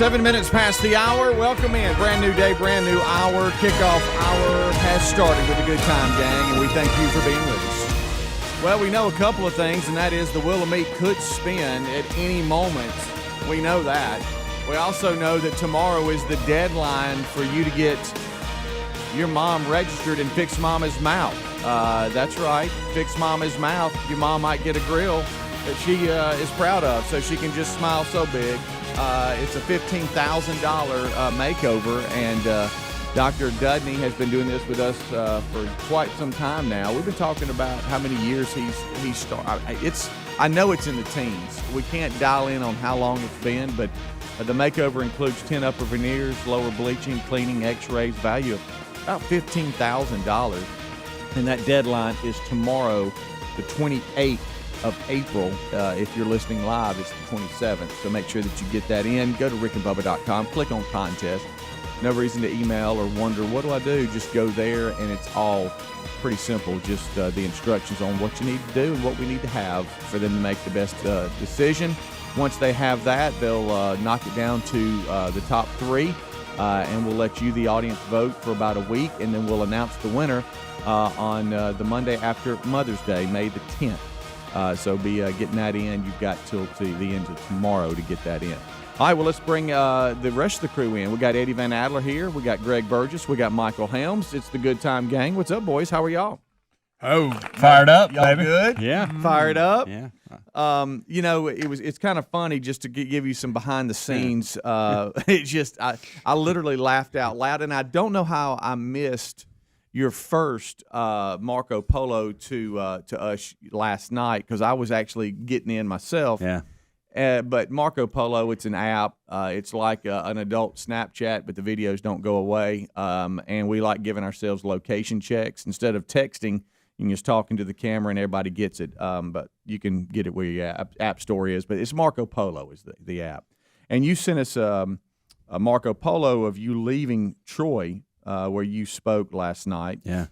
7 minutes past the hour. Welcome in. Brand new day, brand new hour. Kickoff hour has started with a good time, gang, and we thank you for being with us. Well, we know a couple of things, and that is the wheel of meat could spin at any moment. We know that. We also know that tomorrow is the deadline for you to get your mom registered in Fix Mama's Mouth. That's right, Fix Mama's Mouth. Your mom might get a grill that she is proud of, so she can just smile so big. It's a $15,000 makeover, and Dr. Dudney has been doing this with us for quite some time now. We've been talking about how many years he's started. I know it's in the teens. We can't dial in on how long it's been, but the makeover includes 10 upper veneers, lower bleaching, cleaning, x-rays, value of about $15,000. And that deadline is tomorrow, the 28th of April. If you're listening live, it's the 27th. So make sure that you get that in. Go to rickandbubba.com, click on contest. No reason to email or wonder, what do I do? Just go there, and it's all pretty simple. Just the instructions on what you need to do and what we need to have for them to make the best decision. Once they have that, they'll knock it down to the top three, and we'll let you, the audience, vote for about a week, and then we'll announce the winner on the Monday after Mother's Day, May the 10th. So be getting that in. You've got till to the end of tomorrow to get that in. All right, well, let's bring the rest of the crew in. We got Eddie Van Adler here. We got Greg Burgess. We got Michael Helms. It's the Good Time Gang. What's up, boys? How are y'all? Oh, fired up, y'all baby. Good? Yeah. Fired up? Yeah. You know, it's kind of funny just to give you some behind the scenes. It just, I literally laughed out loud, and I don't know how I missed your first Marco Polo to us last night, because I was actually getting in myself. Yeah. But Marco Polo, it's an app. It's like an adult Snapchat, but the videos don't go away. And we like giving ourselves location checks. Instead of texting, you can just talk into the camera and everybody gets it. But you can get it where your app store is. But it's Marco Polo is the app. And you sent us a Marco Polo of you leaving Troy, where you spoke last night. Yeah.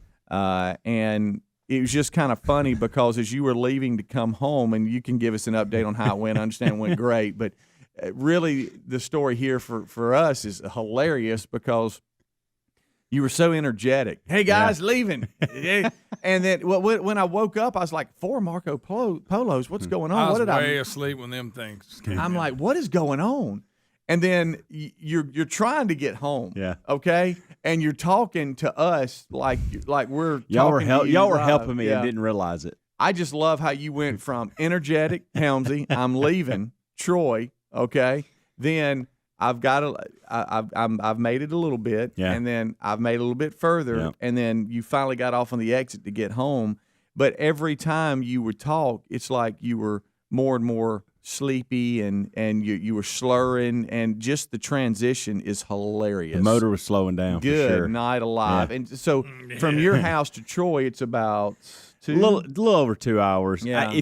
And it was just kind of funny because as you were leaving to come home, and you can give us an update on how it went. I understand it went great, but really the story here for us is hilarious because you were so energetic. Hey, guys, leaving. And then when I woke up, I was like, 4 Marco Polos, what's going on? I was way asleep when them things came I'm in. like, what is going on? And then you're trying to get home, okay? And you're talking to us like we're y'all were talking to you y'all were live. helping me and didn't realize it. I just love how you went from energetic, Helmsy, I'm leaving Troy, okay? Then I've made it a little bit, and then I've made it a little bit further, and then you finally got off on the exit to get home. But every time you would talk, it's like you were more and more sleepy, and you were slurring, and just the transition is hilarious. The motor was slowing down. Good for sure. night alive. And so from your house to Troy, it's about a little over 2 hours. Yeah.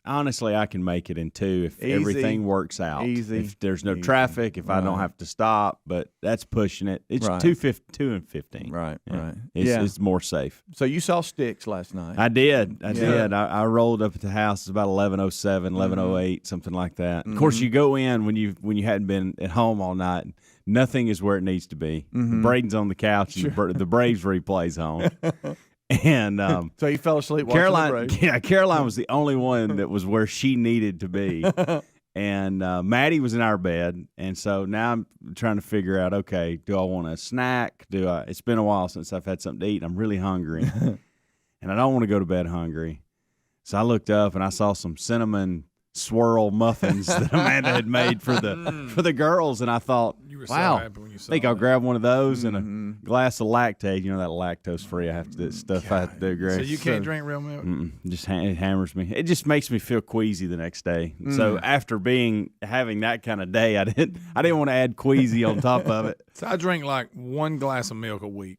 Honestly, I can make it in 2 if everything works out. Easy. If there's no traffic, if I don't have to stop, but that's pushing it. It's 2 and 15. Right. It's more safe. So you saw Sticks last night. I did. I rolled up at the house. It's about 11:07, 11:08, something like that. Of course, you go in when you hadn't been at home all night. Nothing is where it needs to be. Braden's on the couch, and the Braves replay's on. And so you fell asleep watching the Braves. Yeah, Caroline was the only one that was where she needed to be. And Maddie was in our bed, and so now I'm trying to figure out, okay, do I want a snack? It's been a while since I've had something to eat. I'm really hungry, and I don't want to go to bed hungry. So I looked up, and I saw some cinnamon swirl muffins that Amanda had made for the girls, and I thought, You were wow, so happy when you saw I think I'll that. grab one of those and a glass of lactate. You know, that lactose free. I have to do stuff I have to do, Greg. So you can't drink real milk? Just it hammers me. It just makes me feel queasy the next day. So after having that kind of day, I didn't want to add queasy on top of it. So I drink like 1 glass of milk a week.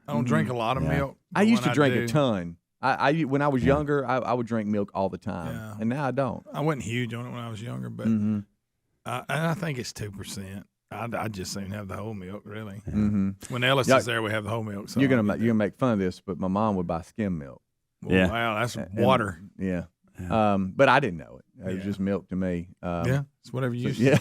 I don't drink a lot of milk. I used to drink do, a ton. When I was younger, I would drink milk all the time, and now I don't. I wasn't huge on it when I was younger, but and I think it's 2%. I just seem to have the whole milk, really. When Ellis is there, we have the whole milk. So you're gonna make fun of this, but my mom would buy skim milk. Well, wow, that's water. But I didn't know it. It was just milk to me. It's whatever you use. Yeah.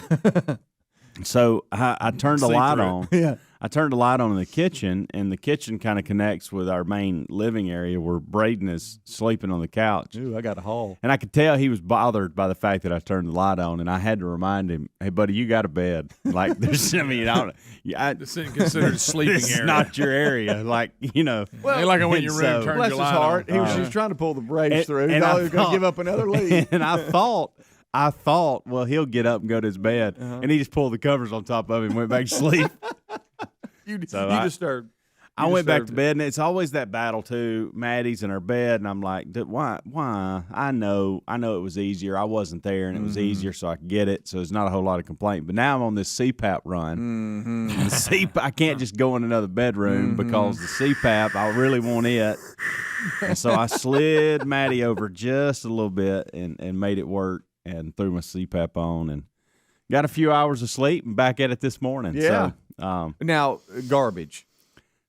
So I turned the light on. Yeah. I turned the light on in the kitchen, and the kitchen kind of connects with our main living area where Braden is sleeping on the couch. Ooh, I got a haul. And I could tell he was bothered by the fact that I turned the light on, and I had to remind him, "Hey, buddy, you got a bed. Like, there's, I mean, This isn't considered a sleeping this is area. not your area. Like, you know." Well, like I went in your room, so- turned Bless your his light heart. on. He was just trying to pull the brace through. and He thought I he was going to thought- give up another lead. And I thought, well, he'll get up and go to his bed, and he just pulled the covers on top of him and went back to sleep. You I went back to bed, and it's always that battle too. Maddie's in her bed, and I'm like, Why? I know it was easier. I wasn't there, and it was easier, so I could get it. So there's not a whole lot of complaint. But now I'm on this CPAP run. The I can't just go in another bedroom because the CPAP, I really want it. And so I slid Maddie over just a little bit and made it work, and threw my CPAP on, and got a few hours of sleep, and back at it this morning. Yeah. So, Now, garbage.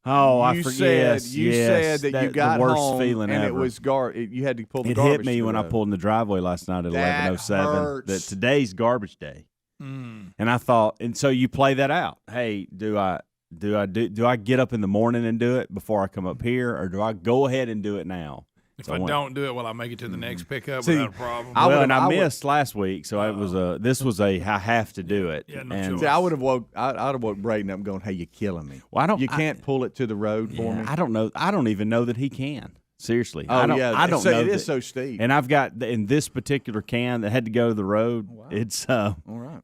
oh, I You forget. said that you got the worst home feeling and ever. it was you had to pull the It garbage. hit me to the when I road. pulled in the driveway last night at That 11:07 hurts. that today's garbage day. And I thought, and so you play that out. Hey, do I get up in the morning and do it before I come up here, or do I go ahead and do it now? If So I went- don't do it, will I make it to the next pickup See, without a problem? I missed last week, so it was this was I have to do it. Yeah, no and choice. See, I'd have woke Braden up going, "Hey, you're killing me. Well, You can't pull it to the road for me." I don't know. I don't even know that he can. Seriously, Oh, I don't. yeah. I don't So know. it is that- so steep. And I've got in this particular can that had to go to the road. It's All right.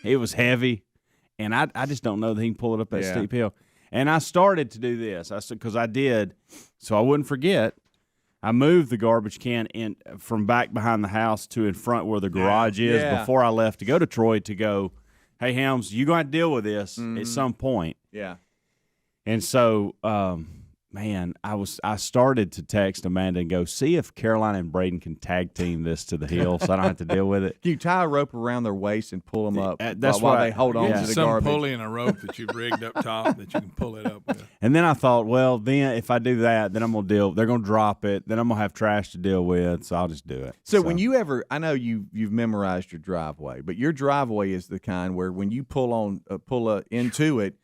it was heavy, and I just don't know that he can pull it up that Yeah. steep hill. And I started to do this. I said because I did, so I wouldn't forget. I moved the garbage can in from back behind the house to in front where the garage is Yeah. before I left to go to Troy to go. Hey Helms, you going to deal with this at some point. Yeah. And so, man, I started to text Amanda and go, see if Caroline and Braden can tag team this to the hill so I don't have to deal with it. Can you tie a rope around their waist and pull them up That's while what they hold on yeah. to the Some garbage? pulley and a rope that you've rigged up top that you can pull it up with. And then I thought, well, then if I do that, then I'm going to deal. They're going to drop it. Then I'm going to have trash to deal with, so I'll just do it. So when you ever, I know you've memorized your driveway, but your driveway is the kind where when you pull into it,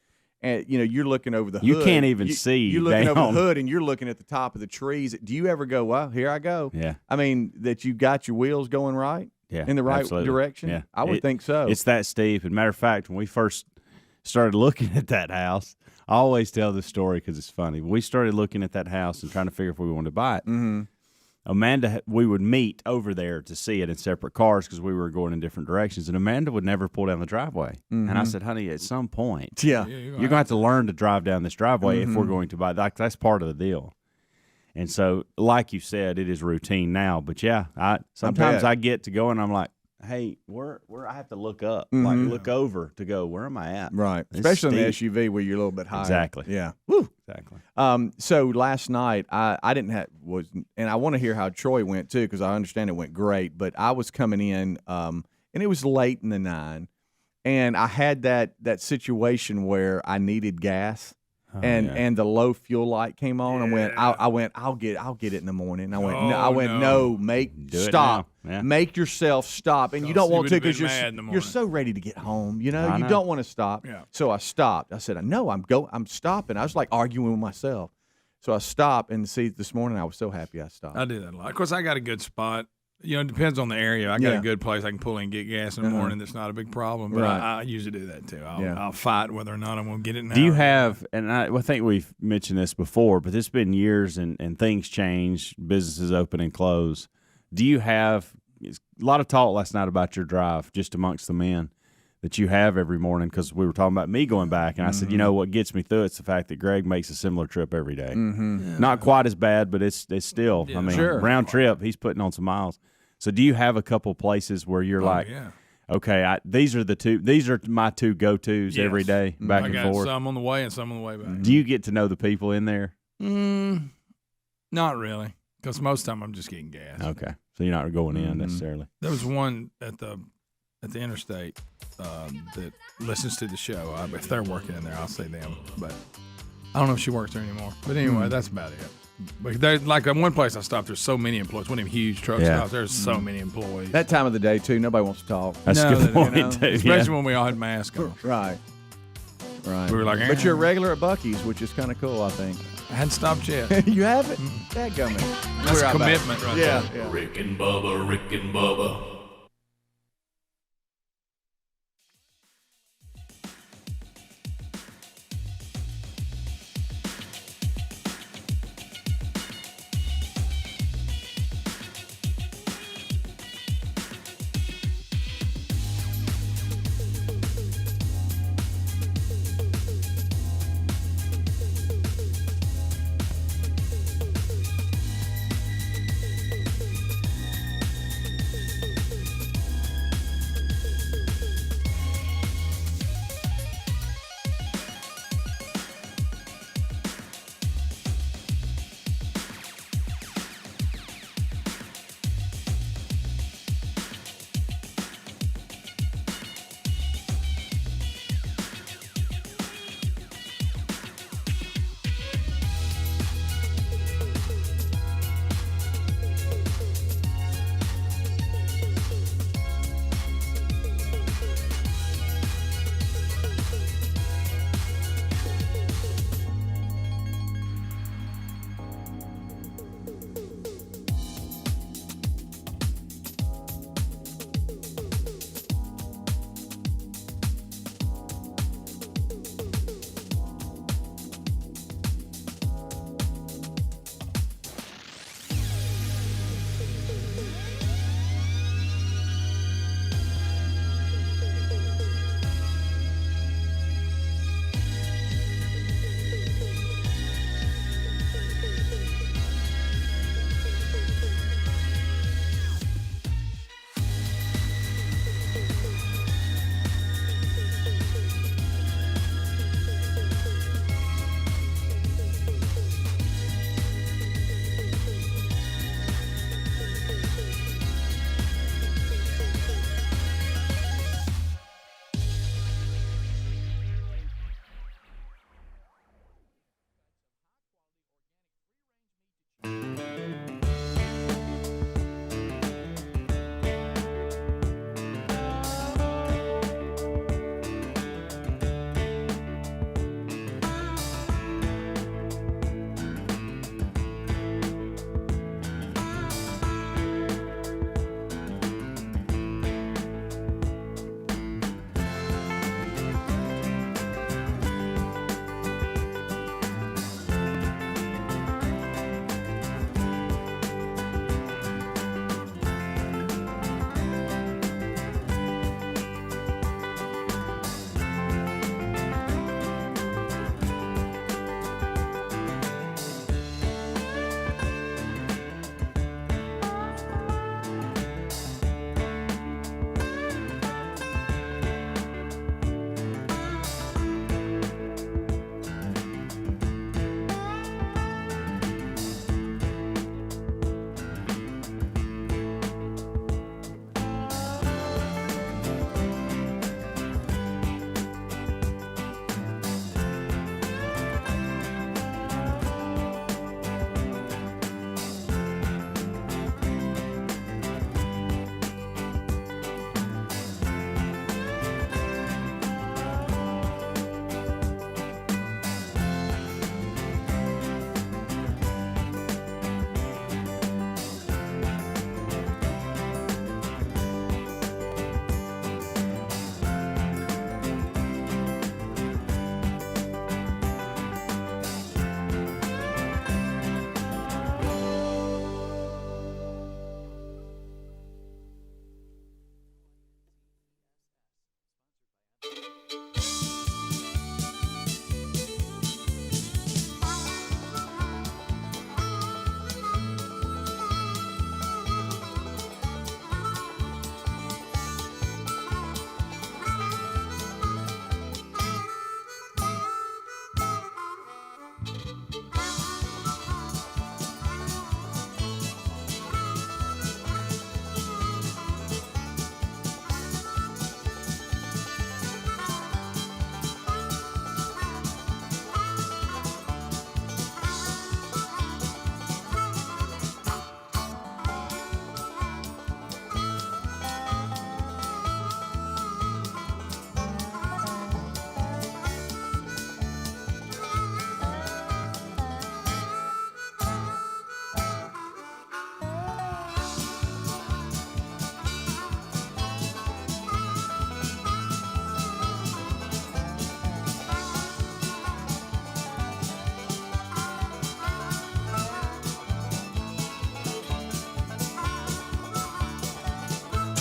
and you're looking over the hood. You can't even see You're looking over down. the hood, and you're looking at the top of the trees. Do you ever go, well, here I go? Yeah. I mean, that you got your wheels going right? Yeah, In the right absolutely. direction? Yeah. I would think so. It's that steep. And matter of fact, when we first started looking at that house, I always tell this story because it's funny. When we started looking at that house and trying to figure if we wanted to buy it, Amanda, we would meet over there to see it in separate cars because we were going in different directions. And Amanda would never pull down the driveway. And I said, honey, at some point, yeah. you're going to have to learn to drive down this driveway if we're going to buy it. That's part of the deal. And so, like you said, it is routine now. But yeah, sometimes bet. I get to go and I'm like, hey, where I have to look up, like look over to go, where am I at? Right. It's Especially in the steep. SUV where you're a little bit higher. Exactly. Yeah. Exactly. So last night I didn't have and I want to hear how Troy went too because I understand it went great. But I was coming in and it was late in the 9, and I had that situation where I needed gas. And the low fuel light came on. Yeah. I went. I'll get it in the morning. I went. No. No, Do it stop. now. Yeah. Make yourself stop. And you Because don't you want to would've because been you're mad in the you're morning. so ready to get home. You I you know. don't want to stop. Yeah. So I stopped. I said, no, I'm stopping. I was like arguing with myself. So I stopped, and see, this morning I was so happy I stopped. I do that a lot. Of course, I got a good spot. It depends on the area. I got Yeah. a good place I can pull in and get gas in the morning. That's not a big problem. But Right. I usually do that too. Yeah. I'll fight whether or not I'm going to get it now. Do you have, and I think we've mentioned this before, but it's been years and things change, businesses open and close. Do you have, a lot of talk last night about your drive just amongst the men that you have every morning because we were talking about me going back, and I said, what gets me through it's the fact that Greg makes a similar trip every day. Not quite as bad, but it's still, Yeah, sure. round trip, he's putting on some miles. So do you have a couple places where you're like, yeah. okay, these are my two go-tos Yes. every day, back I and got forth? some on the way and some on the way back. Do you get to know the people in there? Not really, because most of the time I'm just getting gas. Okay, so you're not going in necessarily. There was one at the interstate that listens to the show. If they're working in there, I'll say them. But I don't know if she works there anymore. But anyway, that's about it. But like at one place I stopped, there's so many employees. One of them huge truck stops, there's so many employees. That time of the day, too, nobody wants to talk. That's a good point, know, too. Especially when we all had masks on. Right. We were like, but you're a regular at Buc-ee's, which is kind of cool, I think. I hadn't stopped yet. You haven't? Dadgummit. That's a commitment right there. Yeah. Rick and Bubba.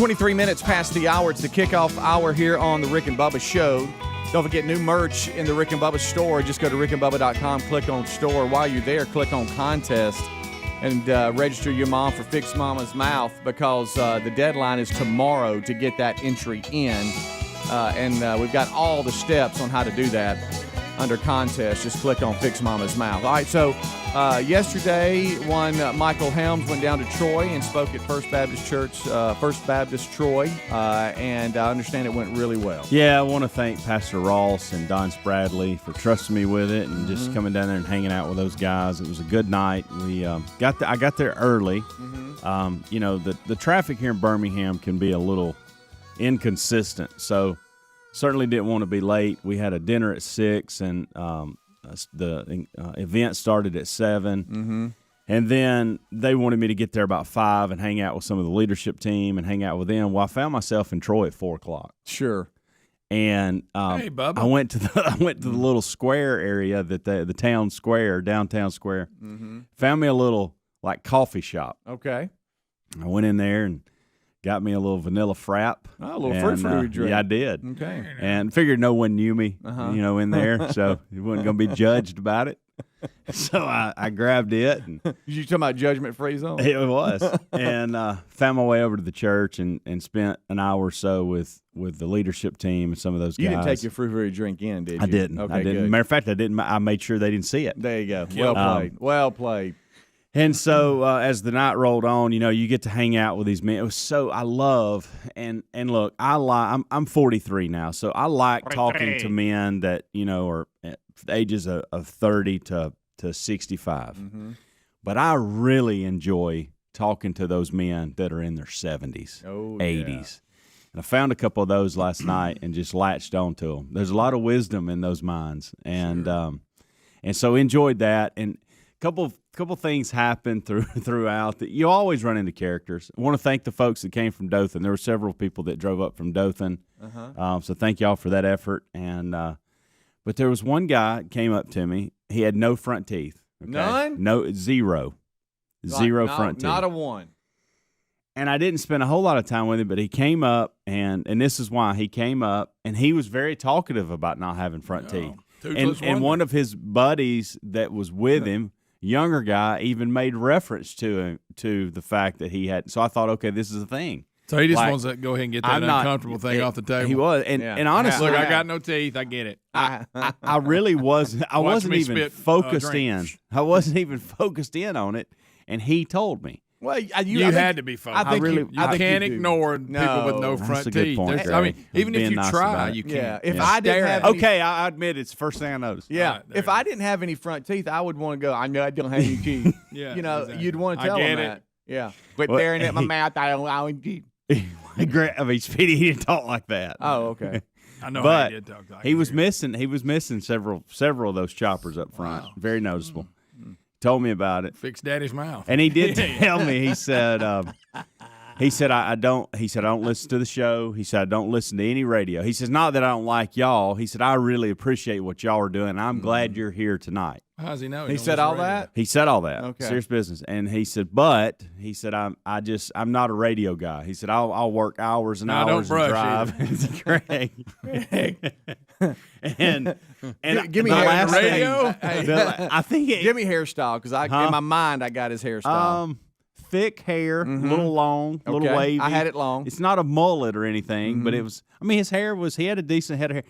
23 minutes past the hour. It's the kickoff hour here on the Rick and Bubba Show. Don't forget new merch in the Rick and Bubba store. Just go to rickandbubba.com, click on store. While you're there, click on contest and register your mom for Fix Mama's Mouth because the deadline is tomorrow to get that entry in. And we've got all the steps on how to do that under contest. Just click on Fix Mama's Mouth. All right, so yesterday, Michael Helms went down to Troy and spoke at First Baptist Church, First Baptist Troy, and I understand it went really well. Yeah, I want to thank Pastor Ross and Don Spradley for trusting me with it and just coming down there and hanging out with those guys. It was a good night. I got there early. The traffic here in Birmingham can be a little inconsistent, so certainly didn't want to be late. We had a dinner at 6, and the event started at 7. And then they wanted me to get there about 5 and hang out with some of the leadership team and hang out with them. Well, I found myself in Troy at 4 o'clock. Sure. And hey, Bubba. I went to the little square area that the town square, downtown square. Found me a little coffee shop. Okay. I went in there and got me a little vanilla frap. Oh, a little fruit drink. Yeah, I did. Okay. And figured no one knew me, in there, so you wasn't going to be judged about it. So I grabbed it. And You talking about judgment-free zone? it was. And found my way over to the church and spent an hour or so with the leadership team and some of those guys. You didn't take your fruit drink in, did you? I didn't. Okay, I didn't. good. Matter of fact, I didn't. I made sure they didn't see it. There you go. Well played. Well played. And so as the night rolled on, you get to hang out with these men. It was so I love and look, I'm 43 now, so I like talking to men that are at the ages of 30 to 65. But I really enjoy talking to those men that are in their 70s, 80s. And I found a couple of those last night and just latched onto them. There's a lot of wisdom in those minds, and so enjoyed that. And couple things happened throughout that you always run into characters. I want to thank the folks that came from Dothan. There were several people that drove up from Dothan, so thank y'all for that effort. And but there was one guy that came up to me. He had no front teeth. Okay? None? No, zero front teeth. Not a one. And I didn't spend a whole lot of time with him, but he came up, and this is why he came up, and he was very talkative about not having front teeth. And one of his buddies that was with him, younger guy, even made reference to the fact that he had. So I thought, okay, this is a thing. So he just wants to go ahead and get that uncomfortable thing off the table. He was, and honestly, look, I got no teeth. I get it. I really wasn't. I wasn't even focused in. I wasn't even focused in on it, and he told me. Well, you had to be focused. I think you can't ignore people with no front a good teeth. point, I mean, even if you nice try, you can't. Yeah. If I didn't have I admit it's the first thing I noticed. Yeah. Right, if I didn't have any front teeth, I would want to go, I know I don't have any teeth. Yeah, exactly. You'd want to tell I them get that. it. Yeah. But staring at my mouth, I don't have any teeth. Speedy, he didn't talk like that. Oh, okay. I know but he did talk like he was missing. He was missing several of those choppers up front. Wow. Very noticeable. Told me about it. Fix Daddy's mouth. And he did tell me. He said, I don't listen to the show. He said, I don't listen to any radio. He says, not that I don't like y'all. He said, I really appreciate what y'all are doing. I'm glad you're here tonight. How does he know? He said all that? He said all that. Okay. Serious business. And he said, I'm not a radio guy. He said, I'll work hours and hours and drive. Greg. and give me the hair last thing- radio? I think Give me hairstyle because in my mind I got his hairstyle. thick hair, a little long, a little Okay. wavy. I had it long. It's not a mullet or anything, but it was. I mean, his hair was. He had a decent head of hair.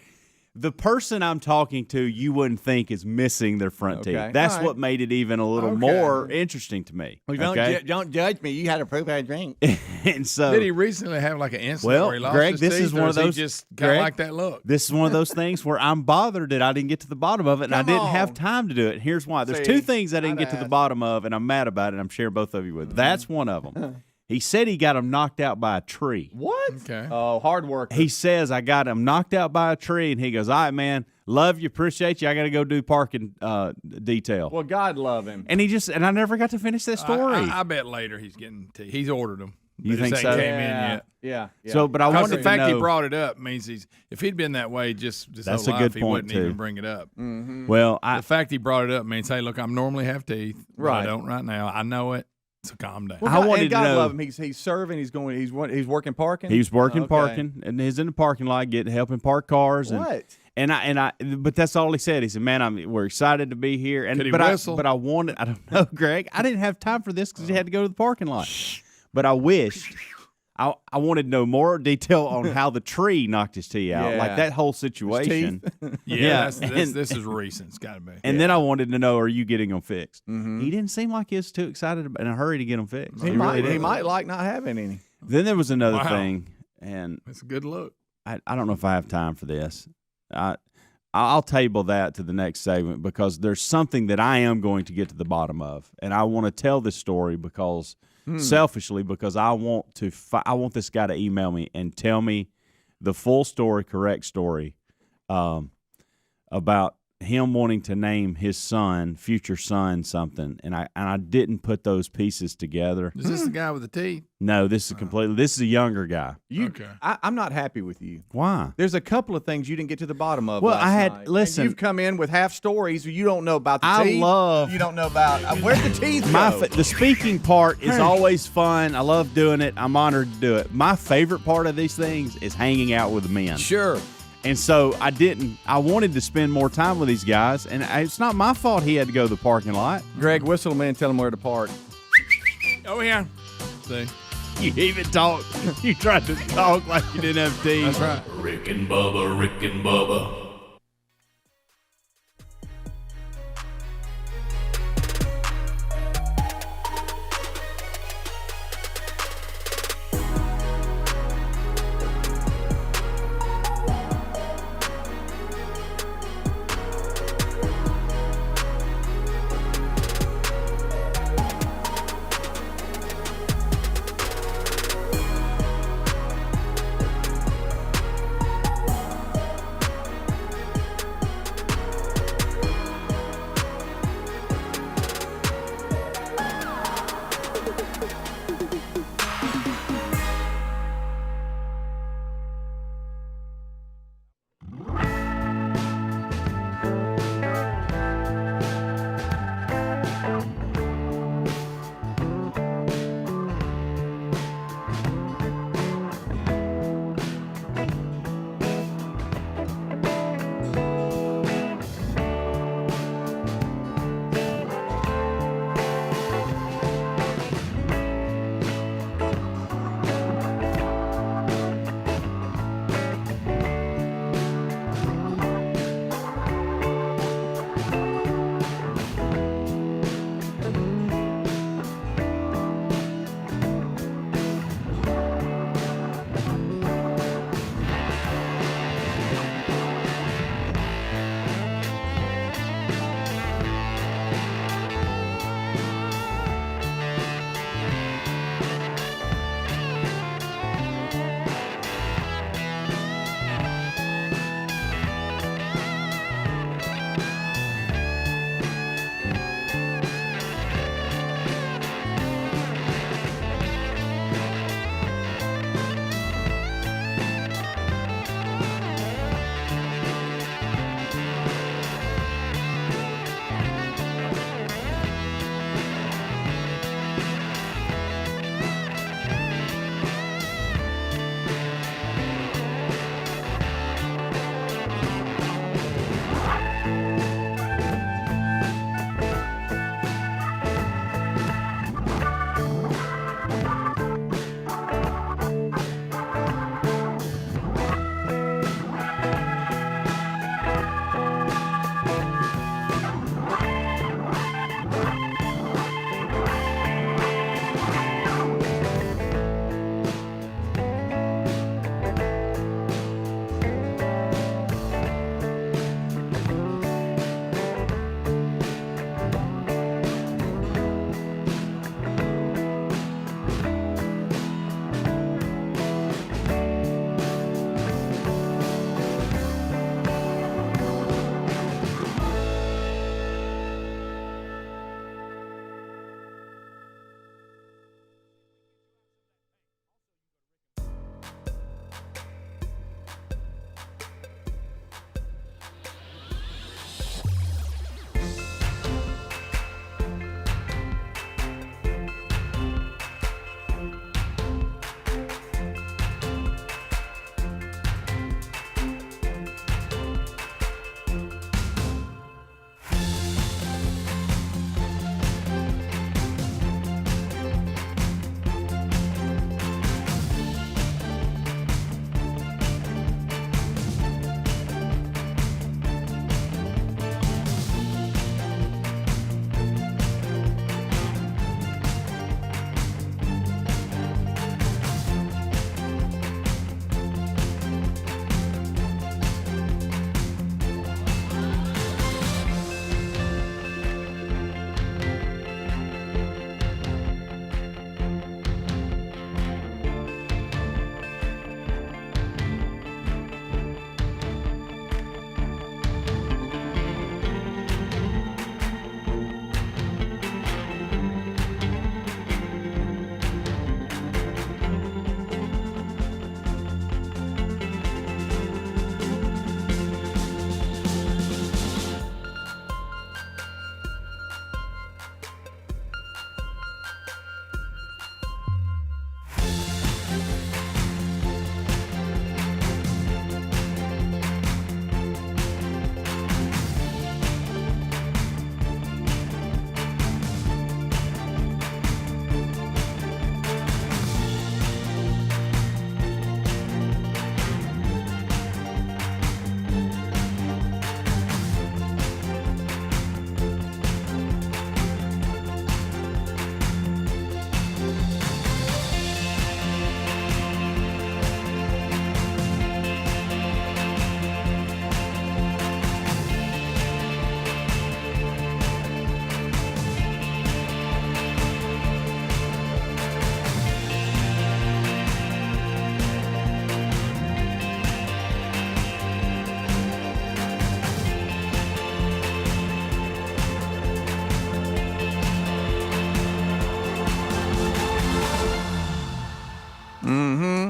The person I'm talking to, you wouldn't think is missing their front Okay. teeth. That's All right. what made it even a little Okay. more interesting to me. Okay? Don't judge me. You had a proof I drink. And so, Did he recently have like an incident Well, where he lost Greg, his this teeth, is one or of he those- just kind Greg, of like that look? this is one of those things where I'm bothered that I didn't get to the bottom of it, and I Come didn't have on. time to do it. Here's why. There's See, two things I didn't I'd get to the ask. bottom of, and I'm mad about it. I'm sharing both of you with. That's one of them. He said he got him knocked out by a tree. What? Okay. Oh, hard work. He says, I got him knocked out by a tree, and he goes, all right, man, love you, appreciate you. I got to go do parking detail. Well, God love him. And I never got to finish that story. I bet later he's getting teeth. He's ordered them. You They think just so? ain't came in yet. Yeah. So, but I Because wanted the fact to know. he brought it up means if he'd been that way just That's whole a life, good he point, wouldn't too. even bring it up. Well, The fact he brought it up means, hey, look, I normally have teeth, but Right. I don't right now. I know it. So calm down. I wanted to God know- love him. He's serving. He's working parking. He was working Okay. parking, and he's in the parking lot helping park cars. What? But that's all he said. He said, "Man, we're excited to be here." And Could he but whistle? I wanted. I don't know, Greg. I didn't have time for this because he had to go to the parking lot. But I wished. I wanted to know more detail on how the tree knocked his teeth out, Yeah. like that whole situation. Yeah, and- this is recent. It's got to be. And then I wanted to know, are you getting them fixed? He didn't seem like he was too excited in a hurry to get them fixed. He really might. He didn't. might like not having any. Then there was another Wow. thing, and It's a good look. I don't know if I have time for this. I'll table that to the next segment because there's something that I am going to get to the bottom of, and I want to tell this story because selfishly because I want to. I want this guy to email me and tell me the full story, correct story, about him wanting to name his future son, something, and I didn't put those pieces together. Is this the guy with the teeth? No, this is a younger guy. Okay. I'm not happy with you. Why? There's a couple of things you didn't get to the bottom of. Well, last I had- night. listen. And you've come in with half stories. You don't know about the I teeth. love- You don't know about where'd the teeth go? The speaking part is always fun. I love doing it. I'm honored to do it. My favorite part of these things is hanging out with men. Sure. And so I wanted to spend more time with these guys, and it's not my fault he had to go to the parking lot. Greg, whistle him in. Tell him where to park. Oh yeah. See, You even talk. You tried to talk like you didn't have teeth. that's right. Rick and Bubba.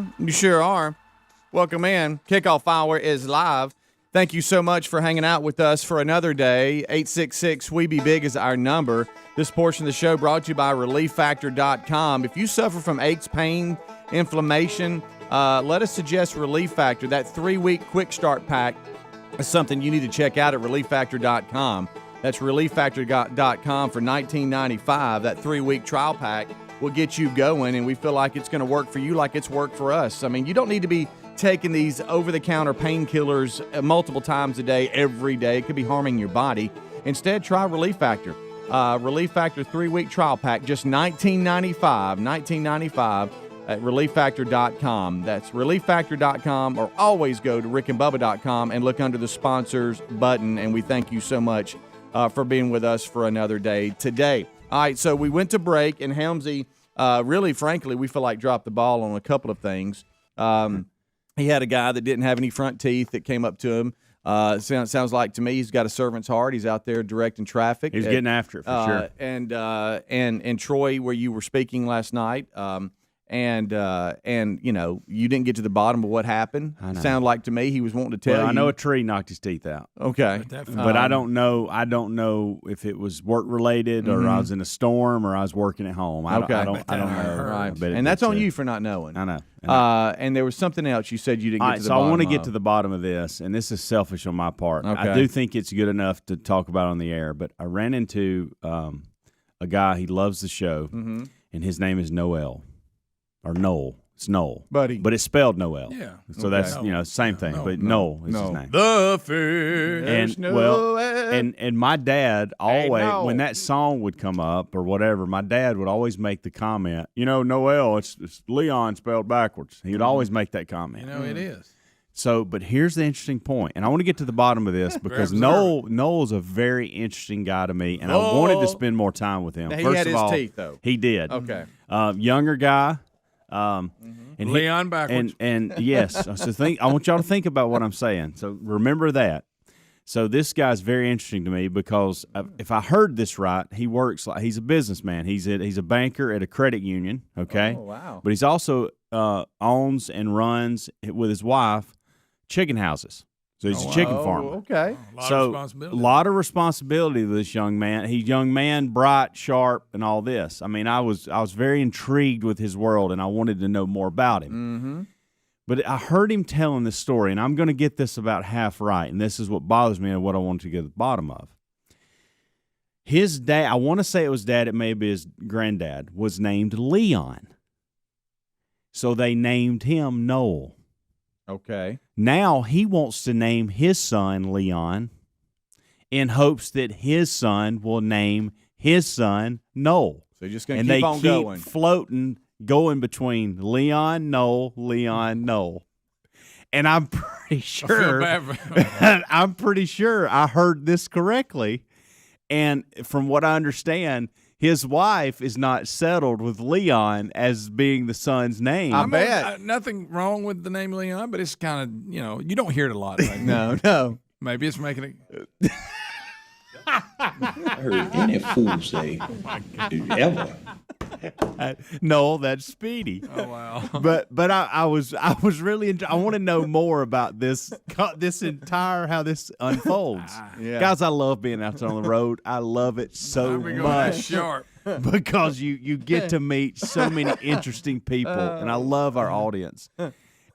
Mm-hmm. You sure are. Welcome in. Kickoff Hour is live. Thank you so much for hanging out with us for another day. 866-WE-BE-BIG is our number. This portion of the show brought to you by ReliefFactor.com. If you suffer from aches, pain, inflammation, let us suggest Relief Factor. That 3-week quick start pack is something you need to check out at ReliefFactor.com. That's ReliefFactor.com for $19.95. That 3-week trial pack will get you going, and we feel like it's going to work for you like it's worked for us. I mean, you don't need to be taking these over-the-counter painkillers multiple times a day, every day. It could be harming your body. Instead, try Relief Factor. Relief Factor 3-week trial pack, just $19.95 at ReliefFactor.com. That's ReliefFactor.com, or always go to RickandBubba.com and look under the sponsors button, and we thank you so much for being with us for another day today. All right, so we went to break, and Helmsy, really, frankly, we feel like dropped the ball on a couple of things. He had a guy that didn't have any front teeth that came up to him. Sounds like to me he's got a servant's heart. He's out there directing traffic. He's getting after it for sure. And Troy, where you were speaking last night, and you know, you didn't get to the bottom of what happened. Sound like to me he was wanting to tell you. I know a tree knocked his teeth out. Okay, but I don't know. I don't know if it was work related or I was in a storm or I was working at home. I don't know. Right, and that's on you for not knowing. I know. And there was something else you said you didn't get to the bottom of. So I want to get of. to the bottom of this, and this is selfish on my part. Okay. I do think it's good enough to talk about on the air, but I ran into a guy. He loves the show, and his name is Noel. Or Noel. It's Noel. Buddy. But it's spelled Noel. Yeah. So that's, same thing. But Noel is his name. The fish. And my dad always, when that song would come up or whatever, my dad would always make the comment, Noel, it's Leon spelled backwards. He would always make that comment. It is. So, but here's the interesting point, and I want to get to the bottom of this because Noel's a very interesting guy to me, and I wanted to spend more time with him. Now, he First had of his all, teeth, though. He did. Okay. Younger guy. And Leon backwards. And yes, so I want y'all to think about what I'm saying. So remember that. So this guy's very interesting to me because if I heard this right, he works like he's a businessman. He's a banker at a credit union. Okay. Oh, wow. But he's also owns and runs with his wife chicken houses. So he's a chicken farmer. Okay. A lot of responsibility with this young man. He's young man, bright, sharp, and all this. I mean, I was very intrigued with his world, and I wanted to know more about him. Mm-hmm. But I heard him telling this story, and I'm going to get this about half right, and this is what bothers me and what I want to get to the bottom of. His dad, I want to say it was dad, it may be his granddad, was named Leon. So they named him Noel. Okay. Now he wants to name his son Leon in hopes that his son will name his son Noel. So you're just going to keep on going. And they keep floating, going between Leon, Noel. And I'm pretty sure I'm pretty sure I heard this correctly. And from what I understand, his wife is not settled with Leon as being the son's name. I bet. Nothing wrong with the name Leon, but it's kind of, you don't hear it a lot. Right No. Maybe it's making it. I heard any fool say, ever. No, that's Speedy. Oh wow! But I was really I want to know more about this entire how this unfolds. Yeah. Guys, I love being out there on the road. I love it so much Sharp. because you get to meet so many interesting people, and I love our audience.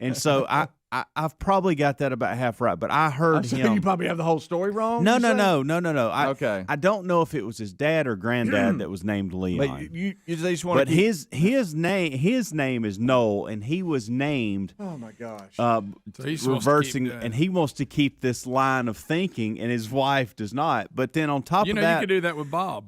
And so I've probably got that about half right, but I heard him. You probably have the whole story wrong? No. Okay. I don't know if it was his dad or granddad that was named Leon. But you just want But his name is Noel, and he was named. Oh my gosh! So he's reversing, and he wants to keep this line of thinking, and his wife does not. But then on top of that, you could do that with Bob.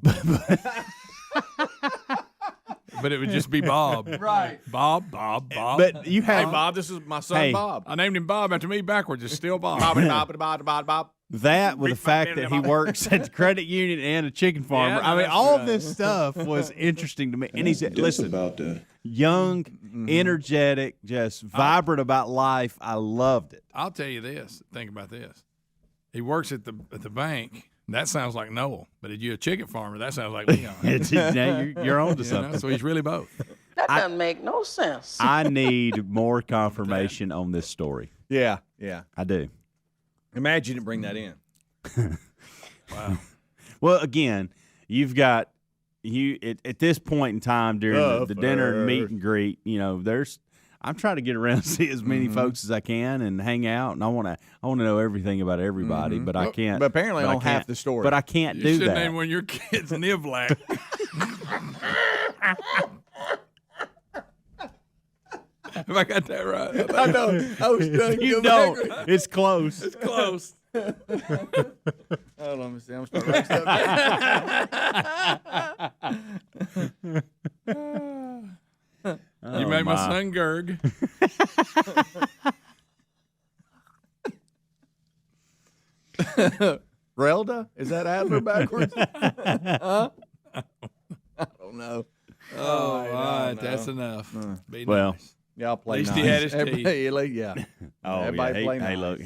But it would just be Bob. Right. Bob. But you have Hey, Bob, this is my son, Bob. I named him Bob after me backwards. It's still Bob. Bob. that with the fact that he works at the credit union and a chicken farmer. Yeah, I mean, that's all right. this stuff was interesting to me. And he's Just about the young, energetic, just vibrant about life. I loved it. I'll tell you this. Think about this. He works at the bank. That sounds like Noel. But if you're a chicken farmer, that sounds like Leon. Now you're on to something. So he's really both. Now doesn't make no sense. I need more confirmation on this story. Yeah. I do. Imagine you didn't bring that in. Wow. Well, again, you've got at this point in time during the dinner and meet and greet. I'm trying to get around and see as many folks as I can and hang out, and I want to know everything about everybody, but I can't. But apparently, on half the story. But I can't You do should that. name one of your kids Nivlac. Have I got that right? I know. I was trying to You go don't. back. It's close. It's close. Hold on, let me see. I'm start writing stuff You made my son Gerg. Relda? Is that Adler backwards? Huh? I don't know. Oh, all right. That's enough. Be Well, nice. Y'all play At least nice. he had his Everybody, yeah. Oh, Everybody yeah. play Hey, nice. look,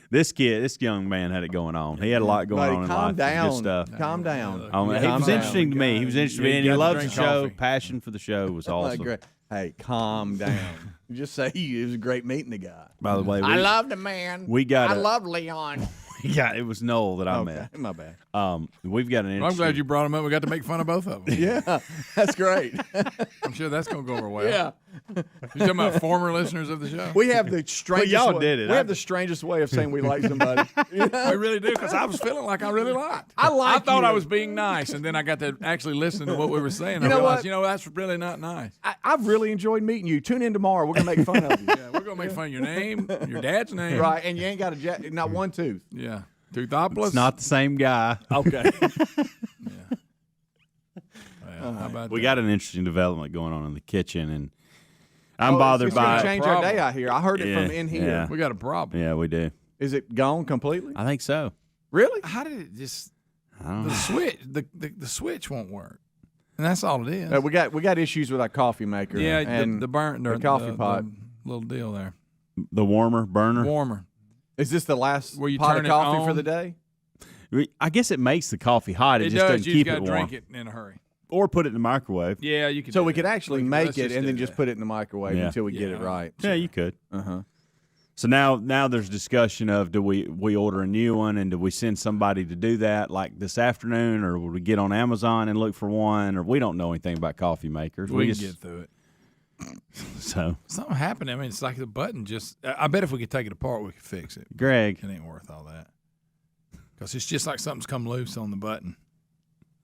this young man had it going on. He had a lot going Buddy, on in calm life. down. Good stuff. Calm down. He Calm was down. interesting to me. He was interesting to me, and he got to loves the drink show. coffee. Passion for the show was awesome. Great. Hey, calm down. Just say it was great meeting the guy. By the way, I love the man. we got I love Leon. it was Noel that I met. My bad. We've got an Well, I'm interesting. glad you brought him up. We got to make fun of both of them. Yeah, that's great. I'm sure that's going to go over well. Yeah. You talking about former listeners of the show? We have the strangest. y'all way, did it. We have the strangest way of saying we like somebody. We really do, because I was feeling like I really liked. I like I thought you. I was being nice, and then I got to actually listen to what we were saying. You I know realized, what? that's really not nice. I've really enjoyed meeting you. Tune in tomorrow. We're gonna make fun of you. Yeah, we're going to make fun of your name, your dad's name. Right, and you ain't got not one tooth. Yeah. Toothopolis. It's not the same guy. Okay. Well, how about We that? got an interesting development going on in the kitchen, and I'm bothered it's by gonna it. change our day out here. I heard it Yeah, from in here. yeah. We got a problem. Yeah, we do. Is it gone completely? I think so. Really? How did it just I don't the know. switch the switch won't work, and that's all it is. We got issues with our coffee maker. yeah, and the burn the coffee pot. the little deal there, The burner. warmer. Is this the last Where you pot turn of it coffee for on? the day? I guess it makes the coffee hot. It, just does. doesn't You keep got it to warm. drink it in a hurry. Or put it in the microwave. Yeah, you can. So do we could that. actually Let's make it and then do just that. put it in the microwave Yeah. until we get it Yeah. right. Yeah, you could. Uh-huh. So now there's discussion of do we order a new one, and do we send somebody to do that like this afternoon, or will we get on Amazon and look for one, or we don't know anything about coffee makers. We can just get through it. so Something happened. I mean, it's like the button just. I bet if we could take it apart, we could fix it. Greg. It ain't worth all that. Because it's just like something's come loose on the button.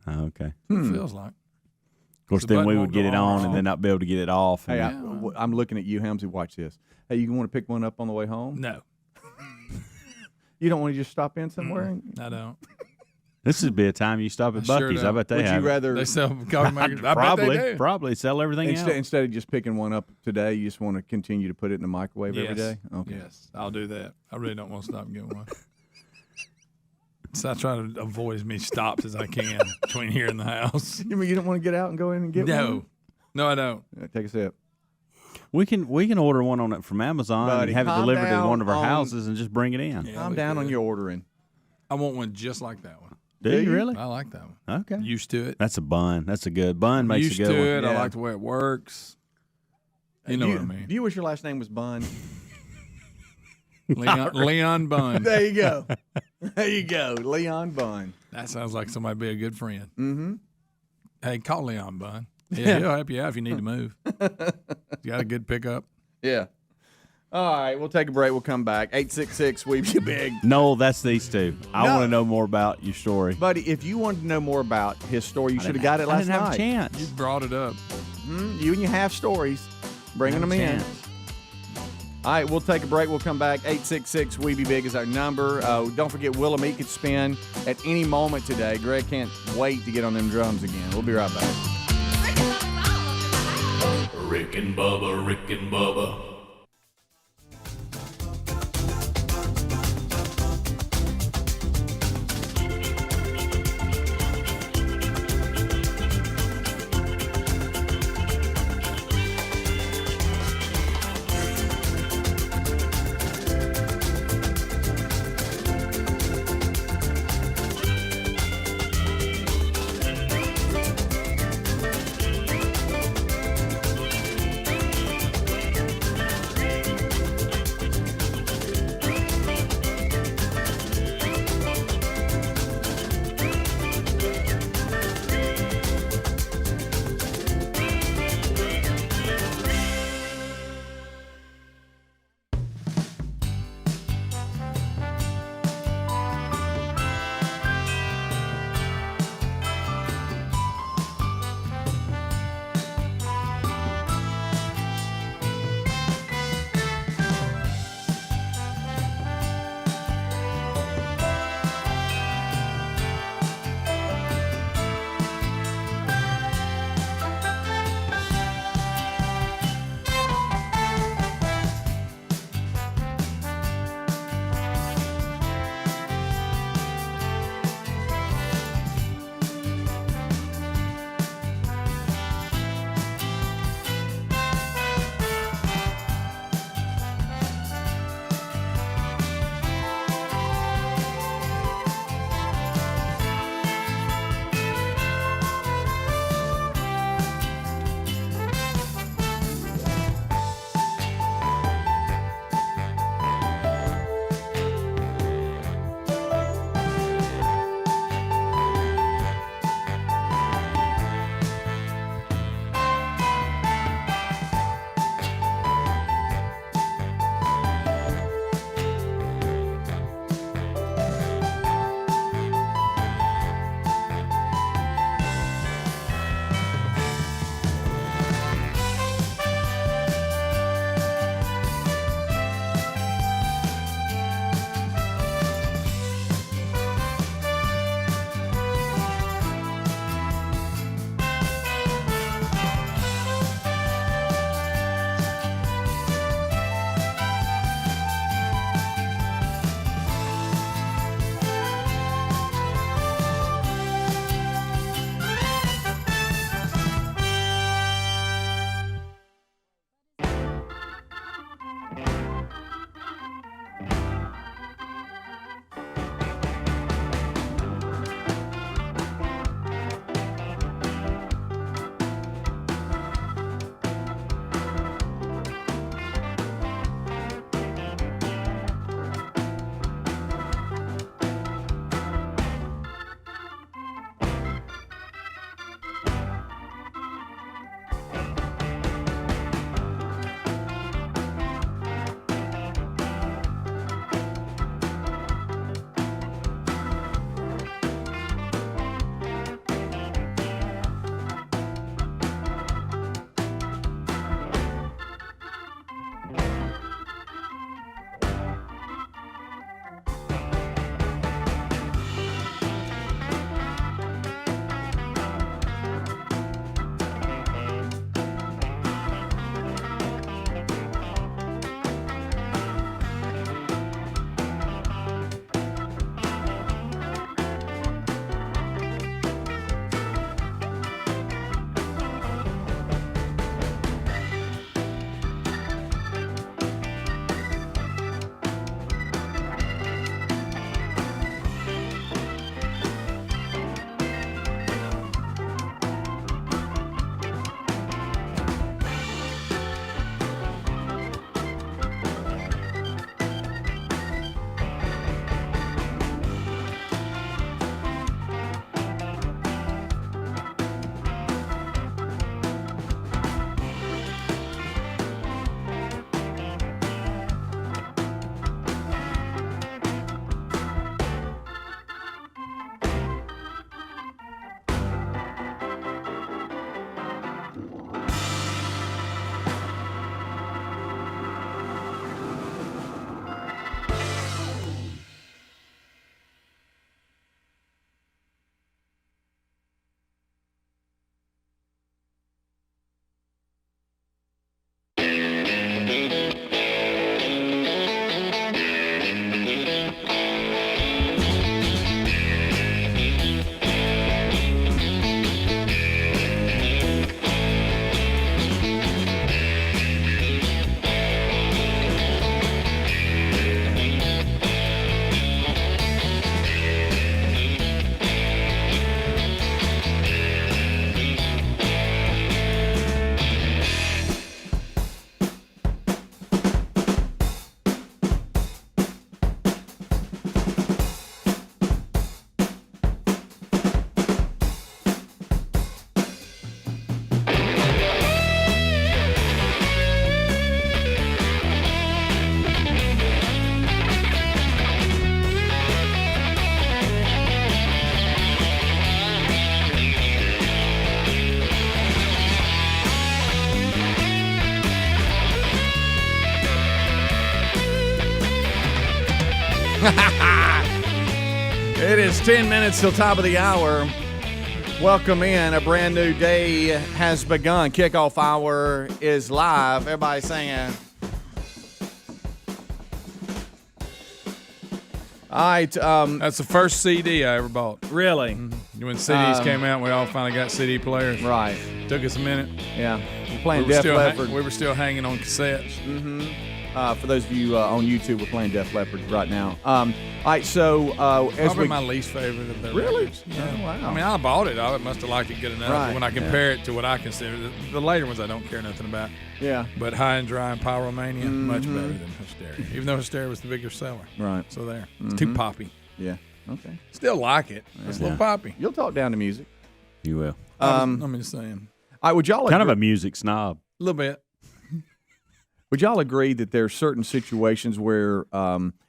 Oh, okay. It feels like. Of course, The then button we won't would get go it on or on and off. then not be able to get it off. Hey, And I'm looking at you, Helmsy. Watch this. Hey, you want to pick one up on the way home? No, You don't want to just stop in somewhere? I don't. this would be a time you stop at I sure Buc-ee's. I don't. bet they Would have you it. rather They sell coffee makers. I probably bet they do. probably sell everything else. instead of just picking one up today, you just want to continue to put it in the microwave every day? Okay. Yes, I'll do that. I really don't want to stop and get one. So I try to avoid as many stops as I can between here and the house. You mean you don't want to get out and go in and get one? No, I don't. Take a sip. We can order one on it from Amazon Buddy, and have it calm delivered to down one of our on- houses and just bring it in. Yeah, Calm we down on could. your ordering. I want one just like that one. Do Do you you? really? I like that one. Okay. Used to it. That's a bun. That's a good bun. Makes Used a good to one. it. I Yeah. like the way it works. You know what I mean. Do you wish your last name was Bun? Leon Bun. There you go. There you go. Leon Bun. That sounds like somebody be a good friend. Mm-hmm. Hey, call Leon Bun. Yeah, he'll help you out if you need to move. You got a good pickup? Yeah. All right, we'll take a break. We'll come back. 866 We Be Big. No, that's these two. I No. want to know more about your story. Buddy, if you wanted to know more about his story, you should have got it I last didn't have night. a chance. You brought it up. You and your half stories, bringing them in. All right, we'll take a break. We'll come back. 866 We Be Big is our number. Don't forget, Willamette could spin at any moment today. Greg can't wait to get on them drums again. We'll be right back. Rick and Bubba, Rick and Bubba. It is 10 minutes till top of the hour. Welcome in. A brand new day has begun. Kickoff hour is live. Everybody singing. All right. That's the first CD I ever bought. Really? When CDs came out, we all finally got CD players. Right. Took us a minute. Yeah. We're playing We were, Def still Leppard. we were still hanging on cassettes. For those of you on YouTube, we're playing Def Leppard right now. All right, so as Probably we my least favorite of their Really? records. Yeah. Oh, wow. I mean, I bought it. I must have liked it good enough. Right. But when I compare it to what I consider the later ones, I don't care nothing about. yeah, But High and Dry and Pyromania, much better than Hysteria. Even though Hysteria was the bigger seller. right, So there. It's too poppy. yeah, okay. Still like it. It's a little poppy. You'll talk down to music. You will. I'm just saying. All right, would y'all Kind agree, of a music snob. A little bit. would y'all agree that there are certain situations where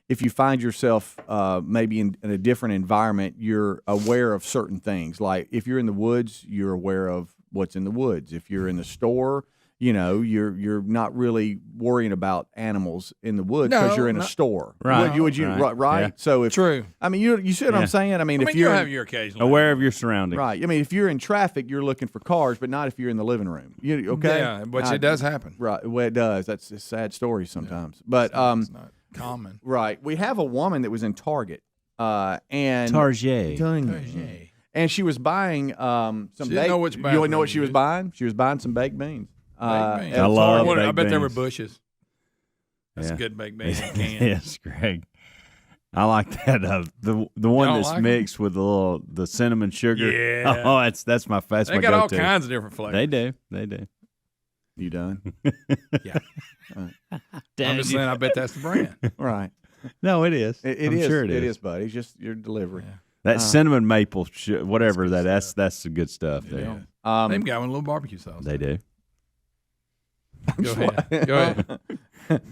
if you find yourself maybe in a different environment, you're aware of certain things. Like if you're in the woods, you're aware of what's in the woods. If you're in the store, you know, you're not really worrying about animals in the woods because No, you're in a not- store. Right. Would you Right. right? Yeah. So if True. I mean, you see what I'm Yeah. saying? I mean, I if mean, you're you in- have your occasional. Aware of your surroundings. right, I mean, if you're in traffic, you're looking for cars, but not if you're in the living room. You okay? Yeah, but Uh, it does happen. Right. Well, it does. That's a sad story sometimes. But It's not common. right, we have a woman that was in Target, and Target. and she was buying some. She didn't know which You bathroom know what she to was use. buying? She was buying some baked beans. Baked beans. at I love Target. I baked bet there were beans. bushes. That's Yeah. a good baked beans in a can. Yes, Greg. I like that. The one Y'all that's like 'em? mixed with the cinnamon sugar. Yeah. Oh, that's my They my got all go-to. kinds of different flavors. They do. They do. You done? Yeah. I'm just saying, I bet that's the brand. Right. No, it is. It I'm is. sure It is, buddy. It's just your delivery. That cinnamon maple, whatever that's the good stuff there. Yeah. They've got one little barbecue sauce. They do. Go ahead. Go ahead.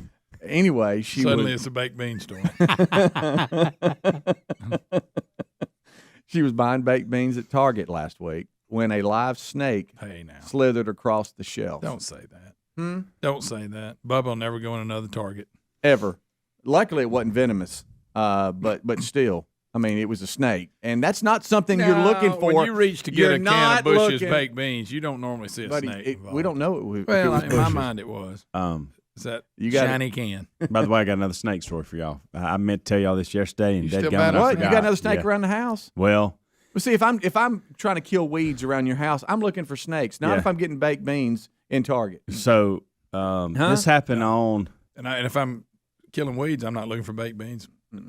Anyway, she Suddenly was it's a baked bean store. she was buying baked beans at Target last week when a live snake Hey, now. slithered across the shelf. Don't say that. Don't say that. Bubba will never go in another Target. Ever. Luckily, it wasn't venomous, but still, I mean, it was a snake, and that's not something you're looking for. When you reach to get You're a can not of Bush's looking- baked beans, you don't normally see a Buddy, snake. we involved. don't know if it Well, was in my bushes. mind, it was. It's that You got it. shiny can. By the way, I got another snake story for y'all. I meant to tell y'all this yesterday, and You still dadgummit, bad I at What? it? You forgot. got another snake Yeah. around the house? Well, Well, see, if I'm trying to kill weeds around your house, I'm looking for snakes. Not Yeah. if I'm getting baked beans in Target. so this happened on And if I'm killing weeds, I'm not looking for baked beans.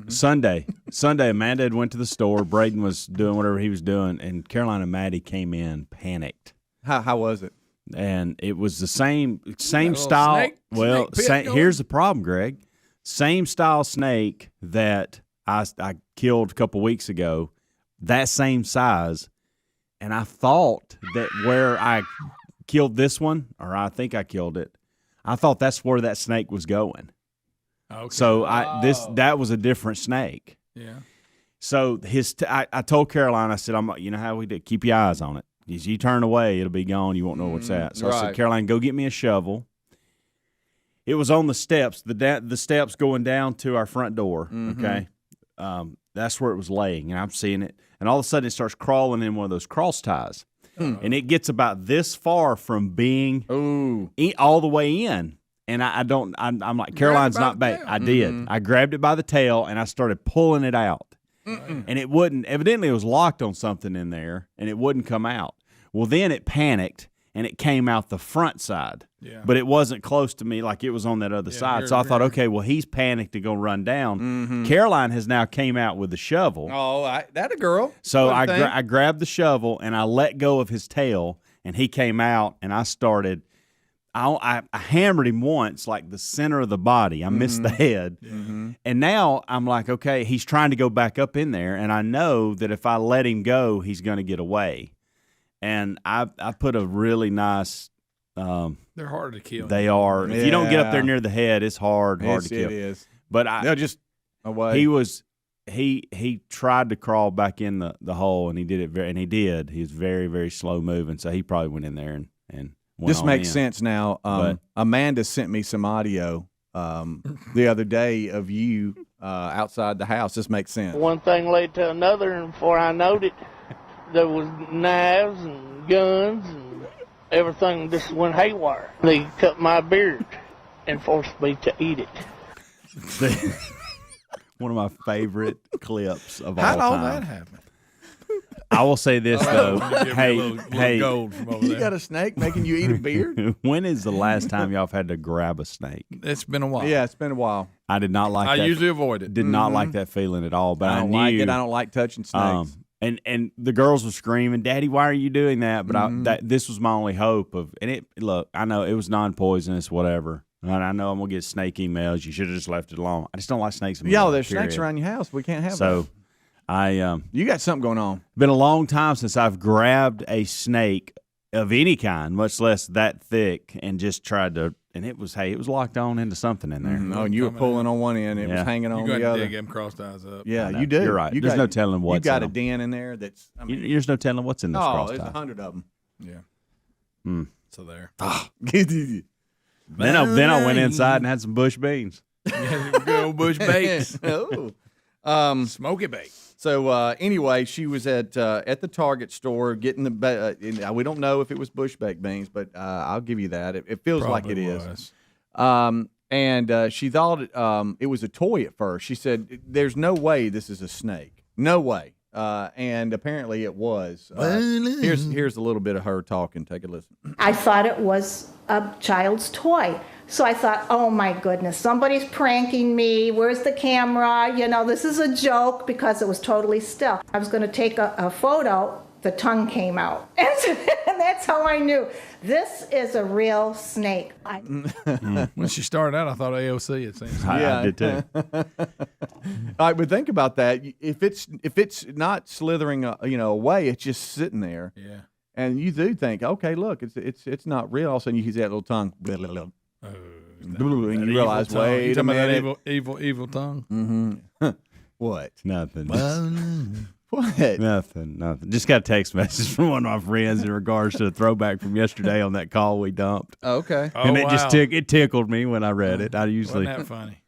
Sunday. Amanda had went to the store. Braden was doing whatever he was doing, and Caroline and Maddie came in, panicked. How was it? And it was the same little style. snake pit going? Here's the problem, Greg. Same style snake that I killed a couple weeks ago, that same size. And I thought that where I killed this one, or I think I killed it, I thought that's where that snake was going. Okay. So that was a different snake. Yeah. So I told Caroline, I said, you know how we do, keep your eyes on it. As you turn away, it'll be gone. You won't know what's at. So I right. said, Caroline, go get me a shovel. It was on the steps, the steps going down to our front door. Okay, that's where it was laying, and I'm seeing it. And all of a sudden, it starts crawling in one of those cross ties, and it gets about this far from being all the way in. And I'm like, Caroline's by not the back. tail. I did. I grabbed it by the tail and I started pulling it out. And it wouldn't, evidently it was locked on something in there and it wouldn't come out. Well, then it panicked and it came out the front side. Yeah. But it wasn't close to me like it was on that other side. here- So I thought, here. okay, well, he's panicked to go run down. Caroline has now came out with the shovel. Oh, that a girl. So Good thing. I grabbed the shovel and I let go of his tail, and he came out, and I started. I hammered him once, like the center of the body. I missed the head, and now I'm like, okay, he's trying to go back up in there, and I know that if I let him go, he's going to get away. And I put a really nice. They're hard to kill. They are. If you don't get up there Yeah. near the head, it's hard to kill. It is. But They'll just away. he tried to crawl back in the hole, and he did it and he did. He was very, very slow moving, so he probably went in there and went This on makes in. sense now. But- Amanda sent me some audio the other day of you outside the house. This makes sense. One thing led to another, and before I knowed it, there was knives and guns and everything just went haywire. They cut my beard and forced me to eat it. One of my favorite clips of How'd all all time. that happen? I will say this though. Give me Hey, a little hey, gold from over You there. got a snake making you eat a beard? when is the last time y'all have had to grab a snake? It's been a while. Yeah, it's been a while. I did not like I that. usually avoid it. Did not like that feeling at all. But I don't knew, like it. I don't like touching snakes. And the girls were screaming, "Daddy, why are you doing that?" But this was my only hope of. And it look, I know it was non-poisonous, whatever. And I know I'm gonna get snake emails. You should have just left it alone. I just don't like snakes. Yeah, there's snakes around your house. We can't have So, that. I You got something going on. been a long time since I've grabbed a snake of any kind, much less that thick, and just tried to. And it was locked on into something in there. Oh, and you were pulling on one end. It was Yeah. hanging on You the got to other. dig them crossed eyes up. Yeah, I know. you do. You're right. You There's got- no telling what's You got in a den in there that's. I mean, There's no telling what's in this oh, cross there's tie. 100 of them. Yeah. So there. Then I went inside and had some bush beans. Good old bush bakes. oh. Smoky bake. So anyway, she was at the Target store getting the. We don't know if it was bush baked beans, but I'll give you that. It feels like it Probably is. was. And she thought it was a toy at first. She said, "There's no way this is a snake. No way." And apparently it was. Here's a little bit of her talking. Take a listen. I thought it was a child's toy. So I thought, oh my goodness, somebody's pranking me. Where's the camera? You know, this is a joke, because it was totally still. I was going to take a photo. The tongue came out. And that's how I knew this is a real snake. When she started out, I thought AOC, it seems. I did too. All right, but think about that. If it's not slithering, away, it's just sitting there. Yeah. And you do think, okay, look, it's not real. All of a sudden, you see that little tongue, blah, blah, blah. And you realize, You wait a talking about that minute. evil tongue? What? Nothing. What? Nothing. Just got a text message from one of my friends in regards to a throwback from yesterday on that call we dumped. Okay. Oh, And it just wow. it tickled me when I read it. I usually Wasn't that funny?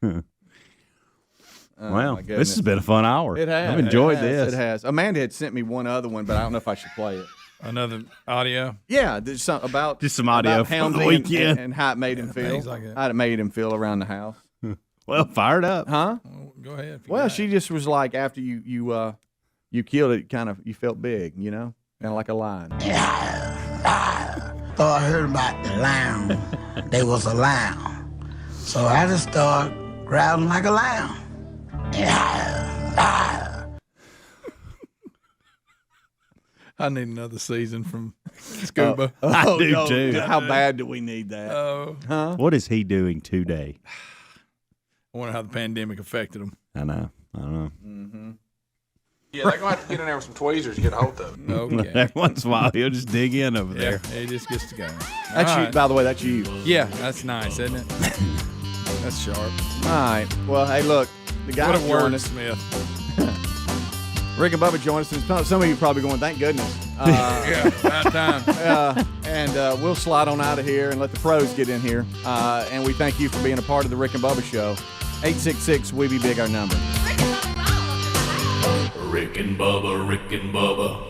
well, my this has been a fun hour. It has. I've enjoyed It has. this. It has. Amanda had sent me one other one, but I don't know if I should play it. Another audio? Yeah, there's some about Just some audio about from the Houndsy weekend. and how it made him feel. things like that. How it made him feel around the house. Well, fired up. Huh? Well, go ahead. if you Well, got she it. just was like, after you killed it, kind of you felt big, kind of like a lion. Thought I heard about the lion. There was a lion. So I just started growling like a lion. I need another season from Scuba. I do too. How bad do we need that? Oh, What is he doing today? I wonder how the pandemic affected him. I know. Yeah, they're going to have to get in there with some tweezers to get a hold of it. Okay. Every once in a while, he'll just dig in over Yeah, there. it just gets to go. That's All you. right. By the way, that's you. Yeah, that's nice, isn't it? That's sharp. All right. Well, hey, look, the guy What a joined us. wordsmith. Rick and Bubba joined us. Some of you probably going, thank goodness. Yeah, about time. And we'll slide on out of here and let the pros get in here. And we thank you for being a part of the Rick and Bubba Show. 866-WE-BE-BIG, our number. Rick and Bubba, Rick and Bubba.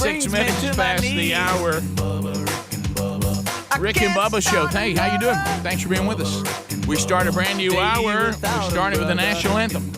6 minutes past the hour. Rick and Bubba Show. Hey, how you doing? Thanks for being with us. We start a brand new hour. We started with the national anthem.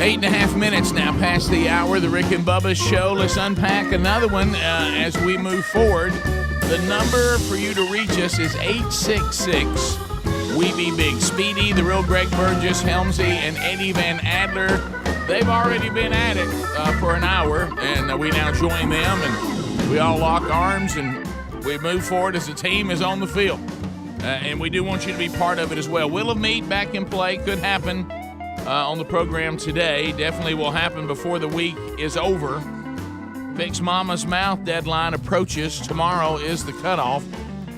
Eight and a half minutes now past the hour, the Rick and Bubba Show. Let's unpack another one as we move forward. The number for you to reach us is 866-WE-BE-BIG. Speedy, the real Greg Burgess, Helmsy, and Eddie Van Adler, they've already been at it for an hour, and we now join them, and we all lock arms, and we move forward as a team is on the field. And we do want you to be part of it as well. Will of Meat back in play could happen on the program today. Definitely will happen before the week is over. Fix Mama's Mouth deadline approaches. Tomorrow is the cutoff.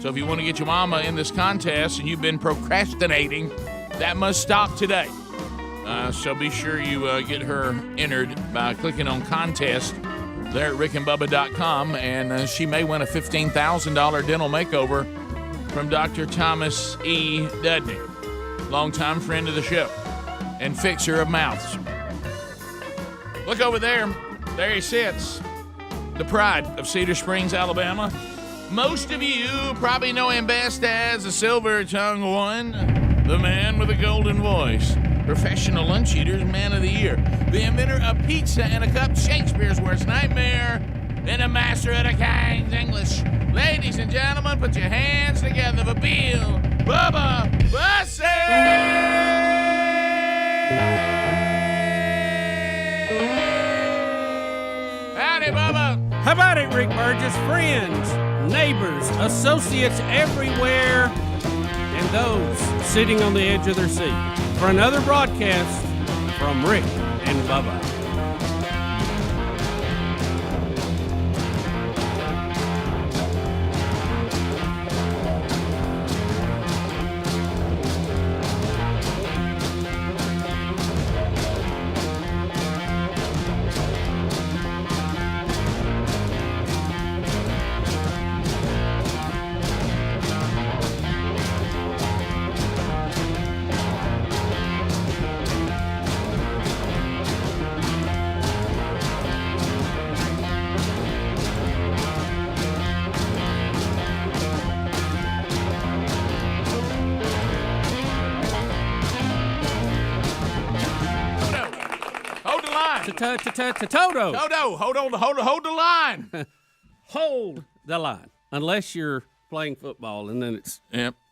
So if you want to get your mama in this contest and you've been procrastinating, that must stop today. So be sure you get her entered by clicking on contest there at rickandbubba.com, and she may win a $15,000 dental makeover from Dr. Thomas E. Dudney, longtime friend of the show and fixer of mouths. Look over there. There he sits, the pride of Cedar Springs, Alabama. Most of you probably know him best as the silver-tongued one, the man with a golden voice, professional lunch eater's man of the year, the inventor of pizza and a cup, Shakespeare's worst nightmare, and a master of the King's English. Ladies and gentlemen, put your hands together for Bill Bubba Bussey! Howdy, Bubba. How about it, Rick Burgess? Friends, neighbors, associates everywhere, and those sitting on the edge of their seat for another broadcast from Rick and Bubba. Toto. Toto, hold the line. Hold the line. Unless you're playing football, and then it's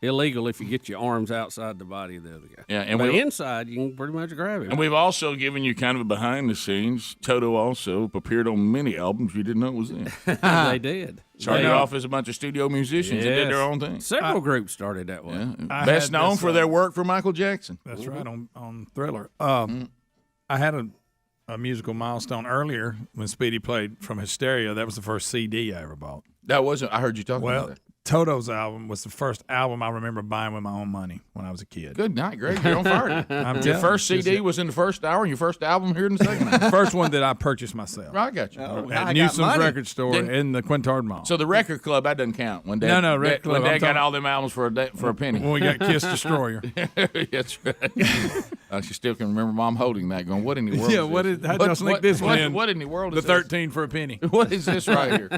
illegal if you get your arms outside the body of the other guy. Yeah, and but inside, you can pretty much grab him. And we've also given you kind of a behind the scenes. Toto also appeared on many albums you didn't know was in. They did. Started off as a bunch of studio musicians that did their own thing. Several groups started that way. Yeah. Best known for their work for Michael Jackson. That's right, on Thriller. I had a musical milestone earlier when Speedy played from Hysteria. That was the first CD I ever bought. That wasn't. I heard you talking about that. Toto's album was the first album I remember buying with my own money when I was a kid. Good night, Greg. You're on fire. Your first CD was in the first hour, and your first album here in the second hour. First one that I purchased myself. I got you. At Newsom's record store in the Quintard Mall. So the record club, that doesn't count. When Dad, No, record club. When Dad got all them albums for a penny. When we got Kiss Destroyer. That's right. She still can remember Mom holding that, going, "What in the world?" Yeah, what is? How y'all sneak this one in? What in the world? The is 13 for a penny. What is this right here?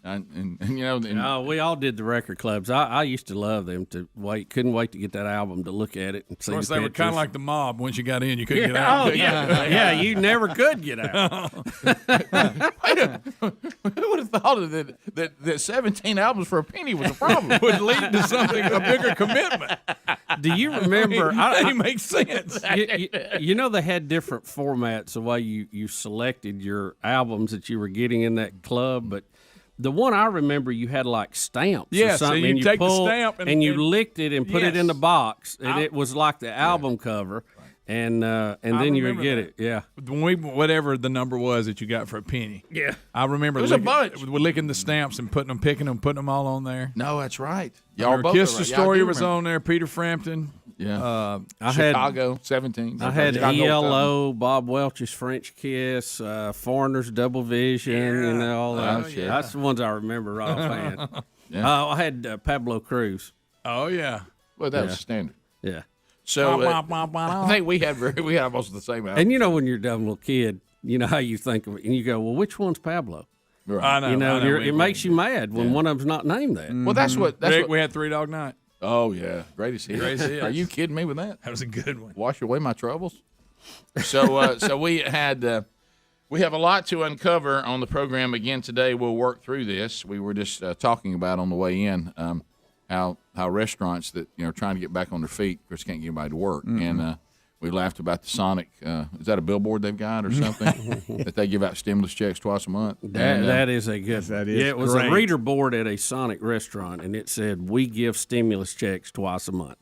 And you know, we all did the record clubs. I used to love them. Couldn't wait to get that album to look at it and see. Of course, the they were pictures. kind of like the mob. Once you got in, you couldn't get out. Oh yeah, you never could get out. Who would have thought that 17 albums for a penny was a problem? Would lead to something a bigger commitment. Do you remember? That makes sense. You know they had different formats the way you selected your albums that you were getting in that club, but the one I remember, you had like stamps. Yeah, or something, so you and take the pulled, stamp and you licked it and put it in the box, and it was like the album cover, and then you would get it. Yeah, when whatever the number was that you got for a penny. Yeah, I remember. There's a bunch. Licking the stamps and putting them all on there. No, that's right. Y'all both Kiss are the right. Story was on there. Peter Frampton. Yeah, I Chicago 17. I had ELO, Bob Welch's French Kiss, Foreigners, Double Vision, all that. That's the ones I remember right offhand. I had Pablo Cruz. Oh yeah. Well, that was standard. Yeah. So I think we had almost the same album. And you know, when you're a dumb little kid, you know how you think of it, and you go, "Well, which one's Pablo?" Right. I know. You know, it makes you mad when one of them's not named that. Well, that's what we had 3 Dog Night. Oh yeah, greatest hit. Are you kidding me with that? That was a good one. Wash away my troubles. So we have a lot to uncover on the program again today. We'll work through this. We were just talking about on the way in how restaurants that trying to get back on their feet, of course, can't get anybody to work, and we laughed about the Sonic. Is that a billboard they've got or something that they give out stimulus checks twice a month? That is a good. That is it was great. a reader board at a Sonic restaurant, and it said, "We give stimulus checks twice a month."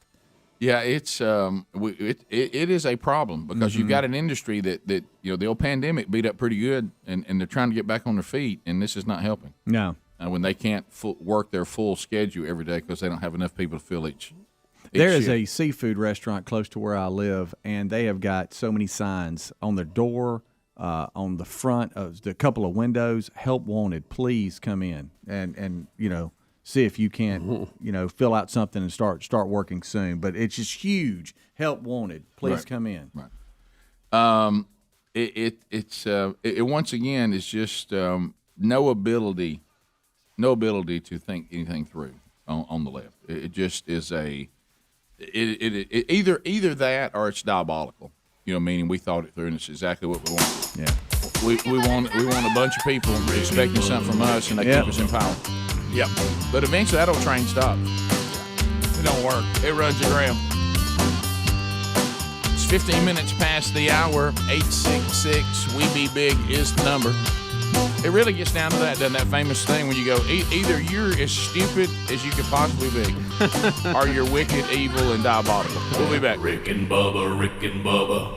Yeah, it's it is a problem because you've got an industry that the old pandemic beat up pretty good, and they're trying to get back on their feet, and this is not helping. No. When they can't work their full schedule every day because they don't have enough people to fill each. There is a seafood restaurant close to where I live, and they have got so many signs on their door, on the front of the couple of windows, help wanted, please come in and see if you can't, fill out something and start working soon. But it's just huge, help wanted, please come in. Right. It once again is just no ability to think anything through on the left. It just is either that or it's diabolical. Meaning we thought it through and it's exactly what we want. Yeah. We want a bunch of people expecting something from us and they keep us in power. Yep. But eventually that old train stops. It don't work. It runs aground. It's 15 minutes past the hour. 866-WE-BE-BIG is the number. It really gets down to that, doesn't that famous thing when you go, either you're as stupid as you could possibly be, or you're wicked, evil, and diabolical. We'll be back. Rick and Bubba.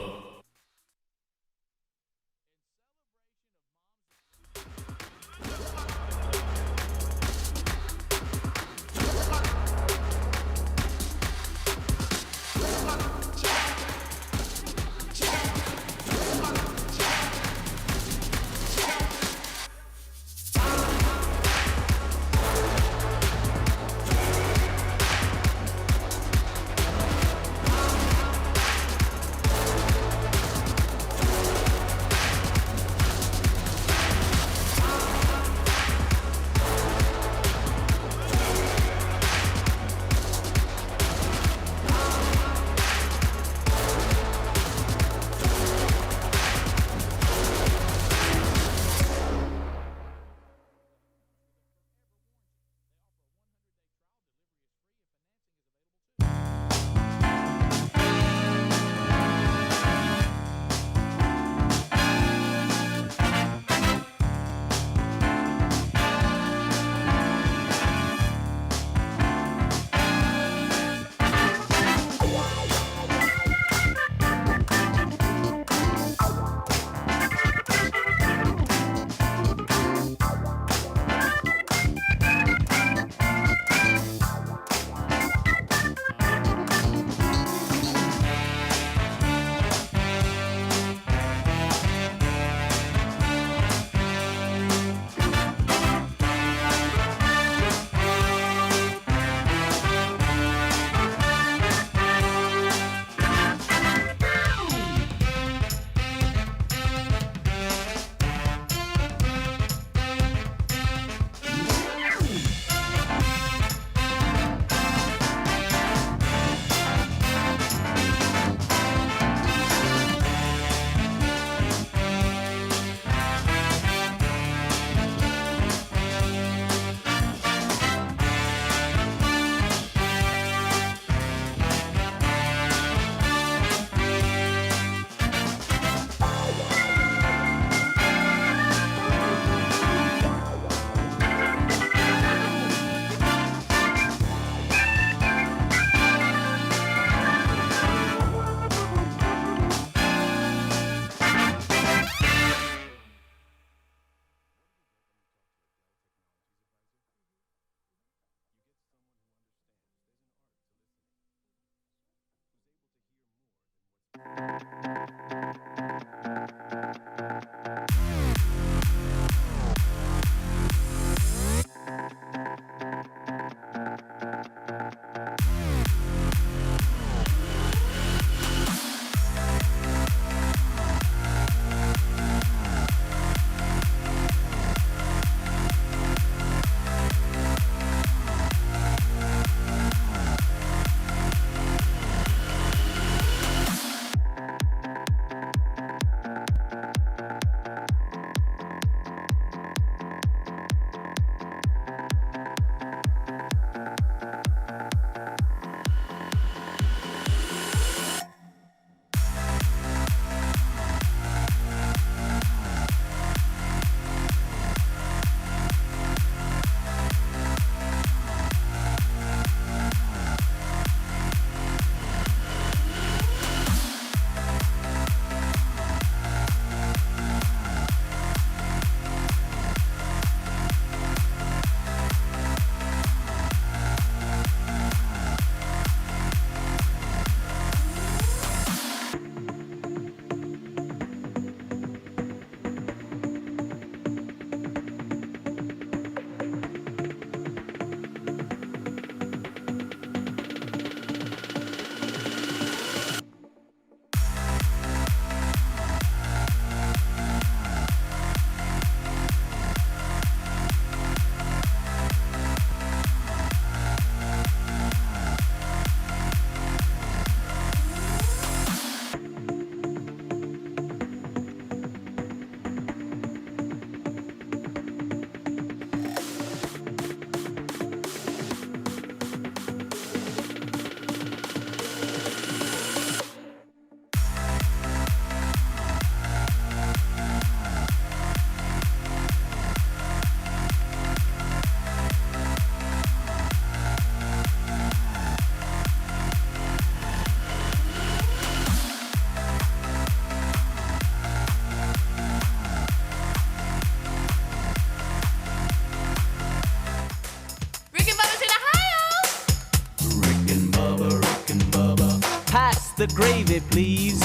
the gravy, please.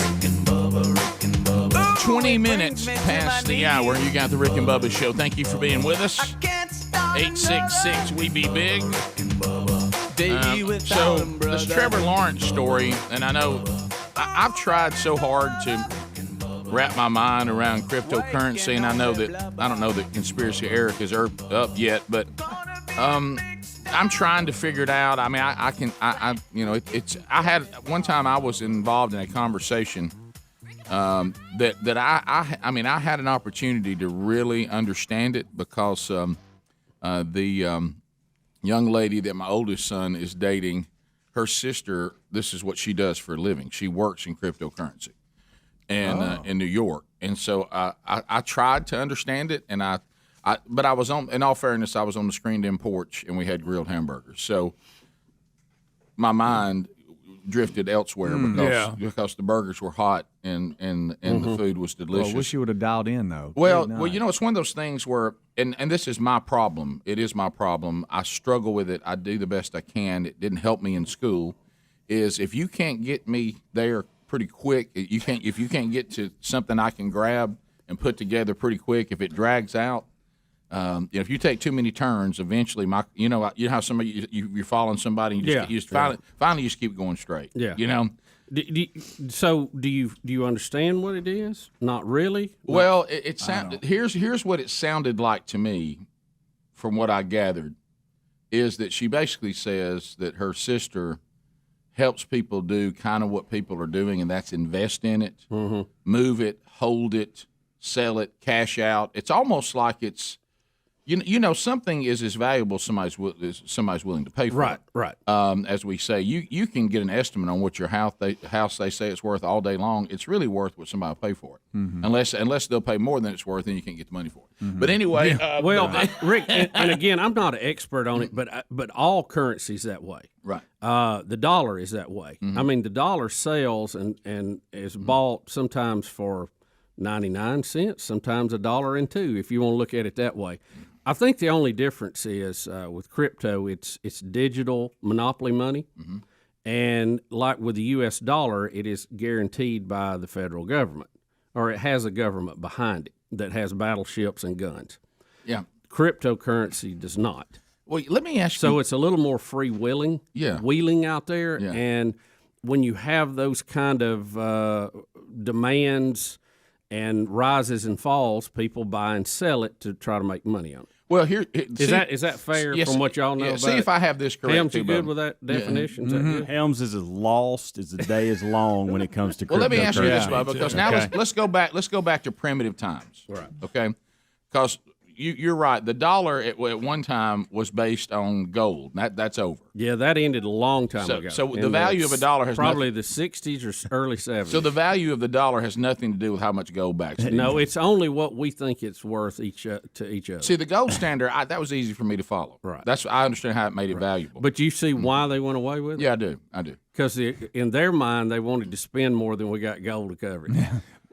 20 minutes past the hour. You got the Rick and Bubba Show. Thank you for being with us. 866 We Be Big. So this Trevor Lawrence story, and I know I've tried so hard to wrap my mind around cryptocurrency, and I don't know that Conspiracy Eric is up yet, but I'm trying to figure it out. I mean, I had one time I was involved in a conversation that I had an opportunity to really understand it because the young lady that my oldest son is dating, her sister, this is what she does for a living. She works in cryptocurrency and in New York. And so I tried to understand it, and but I was on, in all fairness, I was on the screened-in porch, and we had grilled hamburgers. So my mind drifted elsewhere because the burgers were hot and the food was delicious. Well, I wish you would have dialed in, though. Well, it's one of those things where, and this is my problem. It is my problem. I struggle with it. I do the best I can. It didn't help me in school. Is if you can't get me there pretty quick, if you can't get to something I can grab and put together pretty quick, if it drags out, if you take too many turns, eventually, you know how somebody you're following somebody, and you just finally you just keep going straight. Yeah, you know. So do you understand what it is? Not really. Well, it sounded. Here's what it sounded like to me, from what I gathered, is that she basically says that her sister helps people do kind of what people are doing, and that's invest in it, move it, hold it, sell it, cash out. It's almost like it's. Something is as valuable as somebody's willing to pay for it. Right. As we say, you can get an estimate on what your house they say it's worth all day long. It's really worth what somebody will pay for it. Unless they'll pay more than it's worth, then you can't get the money for it. But anyway, Rick, and again, I'm not an expert on it, but all currency's that way. Right. The dollar is that way. I mean, the dollar sells and is bought sometimes for 99 cents, sometimes $1.02, if you want to look at it that way. I think the only difference is with crypto, it's digital monopoly money, And like with the U.S. dollar, it is guaranteed by the federal government, or it has a government behind it that has battleships and guns. Yeah. Cryptocurrency does not. Well, let me ask you. So it's a little more free-wheeling out there. Yeah. And when you have those kind of demands and rises and falls, people buy and sell it to try to make money on it. Well, is that fair from what y'all know about see if I have this correct. Helms, you good with that definition? Yeah. Helms is as lost as the day is long when it comes to cryptocurrency. Well, let me ask you this, Bubba, because now let's go back. Let's go back to primitive times. Right. Okay. Because you're right. The dollar at one time was based on gold. That's over. Yeah, that ended a long time ago. So the value of a dollar has probably the 60s or early 70s. So the value of the dollar has nothing to do with how much gold backs it. No, it's only what we think it's worth to each other. See, the gold standard, that was easy for me to follow. Right. I understand how it made it valuable. But you see why they went away with it? Yeah, I do. Because in their mind, they wanted to spend more than we got gold to cover.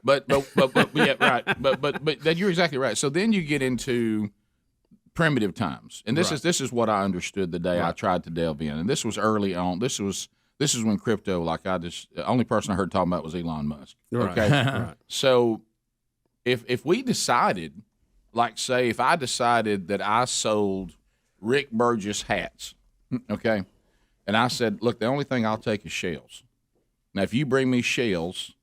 But yeah, right. But then you're exactly right. So then you get into primitive times, and this is what I understood the day I tried to delve in, and this was early on. This is when crypto, the only person I heard talking about was Elon Musk. Okay, Right. So if we decided, say, if I decided that I sold Rick Burgess hats, okay, and I said, look, the only thing I'll take is shells. Now, if you bring me shells.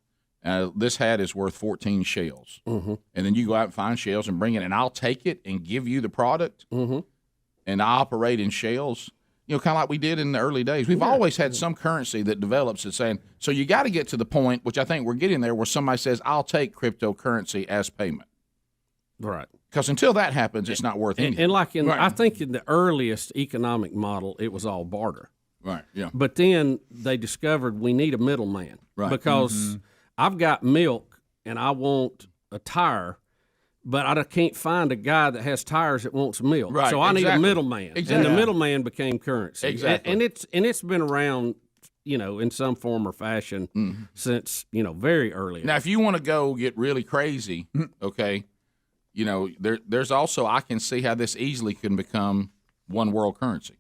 This hat is worth 14 shells. Mm-hmm. And then you go out and find shells and bring it, and I'll take it and give you the product, and I operate in shells, kind of like we did in the early days. We've always had some currency that develops that's saying, so you got to get to the point, which I think we're getting there, where somebody says, I'll take cryptocurrency as payment. Right. Because until that happens, it's not worth anything. And I think in the earliest economic model, it was all barter. Right, yeah. But then they discovered we need a middleman. Right. Because I've got milk and I want a tire, but I can't find a guy that has tires that wants milk. Right, so I need a middleman. Exactly. And the middleman became currency. Exactly. And it's been around, in some form or fashion since, very early. Now, if you want to go get really crazy, okay, there's also, I can see how this easily can become one world currency.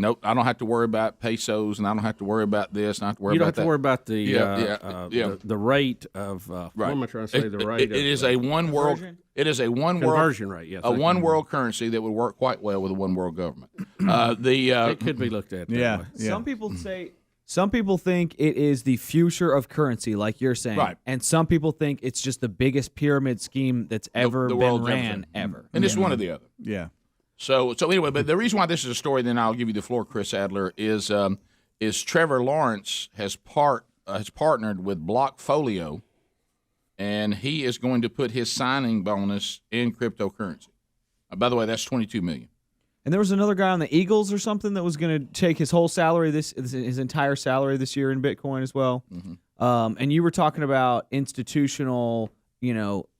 Nope, I don't have to worry about pesos, and I don't have to worry about this, and I have to worry about that. You don't have to worry about the rate of what am I trying to say? The rate. It is a one world. It is a one world conversion rate. Yes, a one world currency that would work quite well with a one world government. It could be looked at. That way. Some people think it is the future of currency, like you're saying, right? And some people think it's just the biggest pyramid scheme that's ever been ran ever. And it's one or the other. Yeah. So anyway, but the reason why this is a story, then I'll give you the floor, Chris Adler, is Trevor Lawrence has partnered with Blockfolio, and he is going to put his signing bonus in cryptocurrency. By the way, that's $22 million. And there was another guy on the Eagles or something that was going to take his whole salary, his entire salary this year in Bitcoin as well. And you were talking about institutional,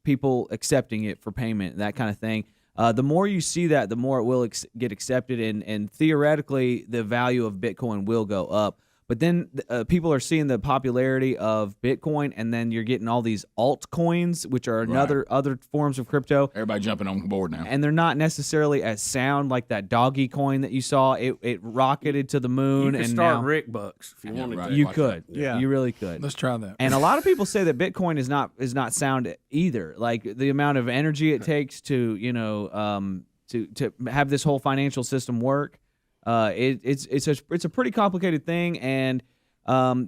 people accepting it for payment, that kind of thing. The more you see that, the more it will get accepted, and theoretically, the value of Bitcoin will go up. But then people are seeing the popularity of Bitcoin, and then you're getting all these altcoins, which are other forms of crypto. Everybody jumping on board now. And they're not necessarily as sound like that doggy coin that you saw. It rocketed to the moon. You could and start now, Rick Bucks if you wanted to. You like could. that. Yeah. You really could. Let's try that. And a lot of people say that Bitcoin is not sound either. Like the amount of energy it takes to to have this whole financial system work. It's a pretty complicated thing, and a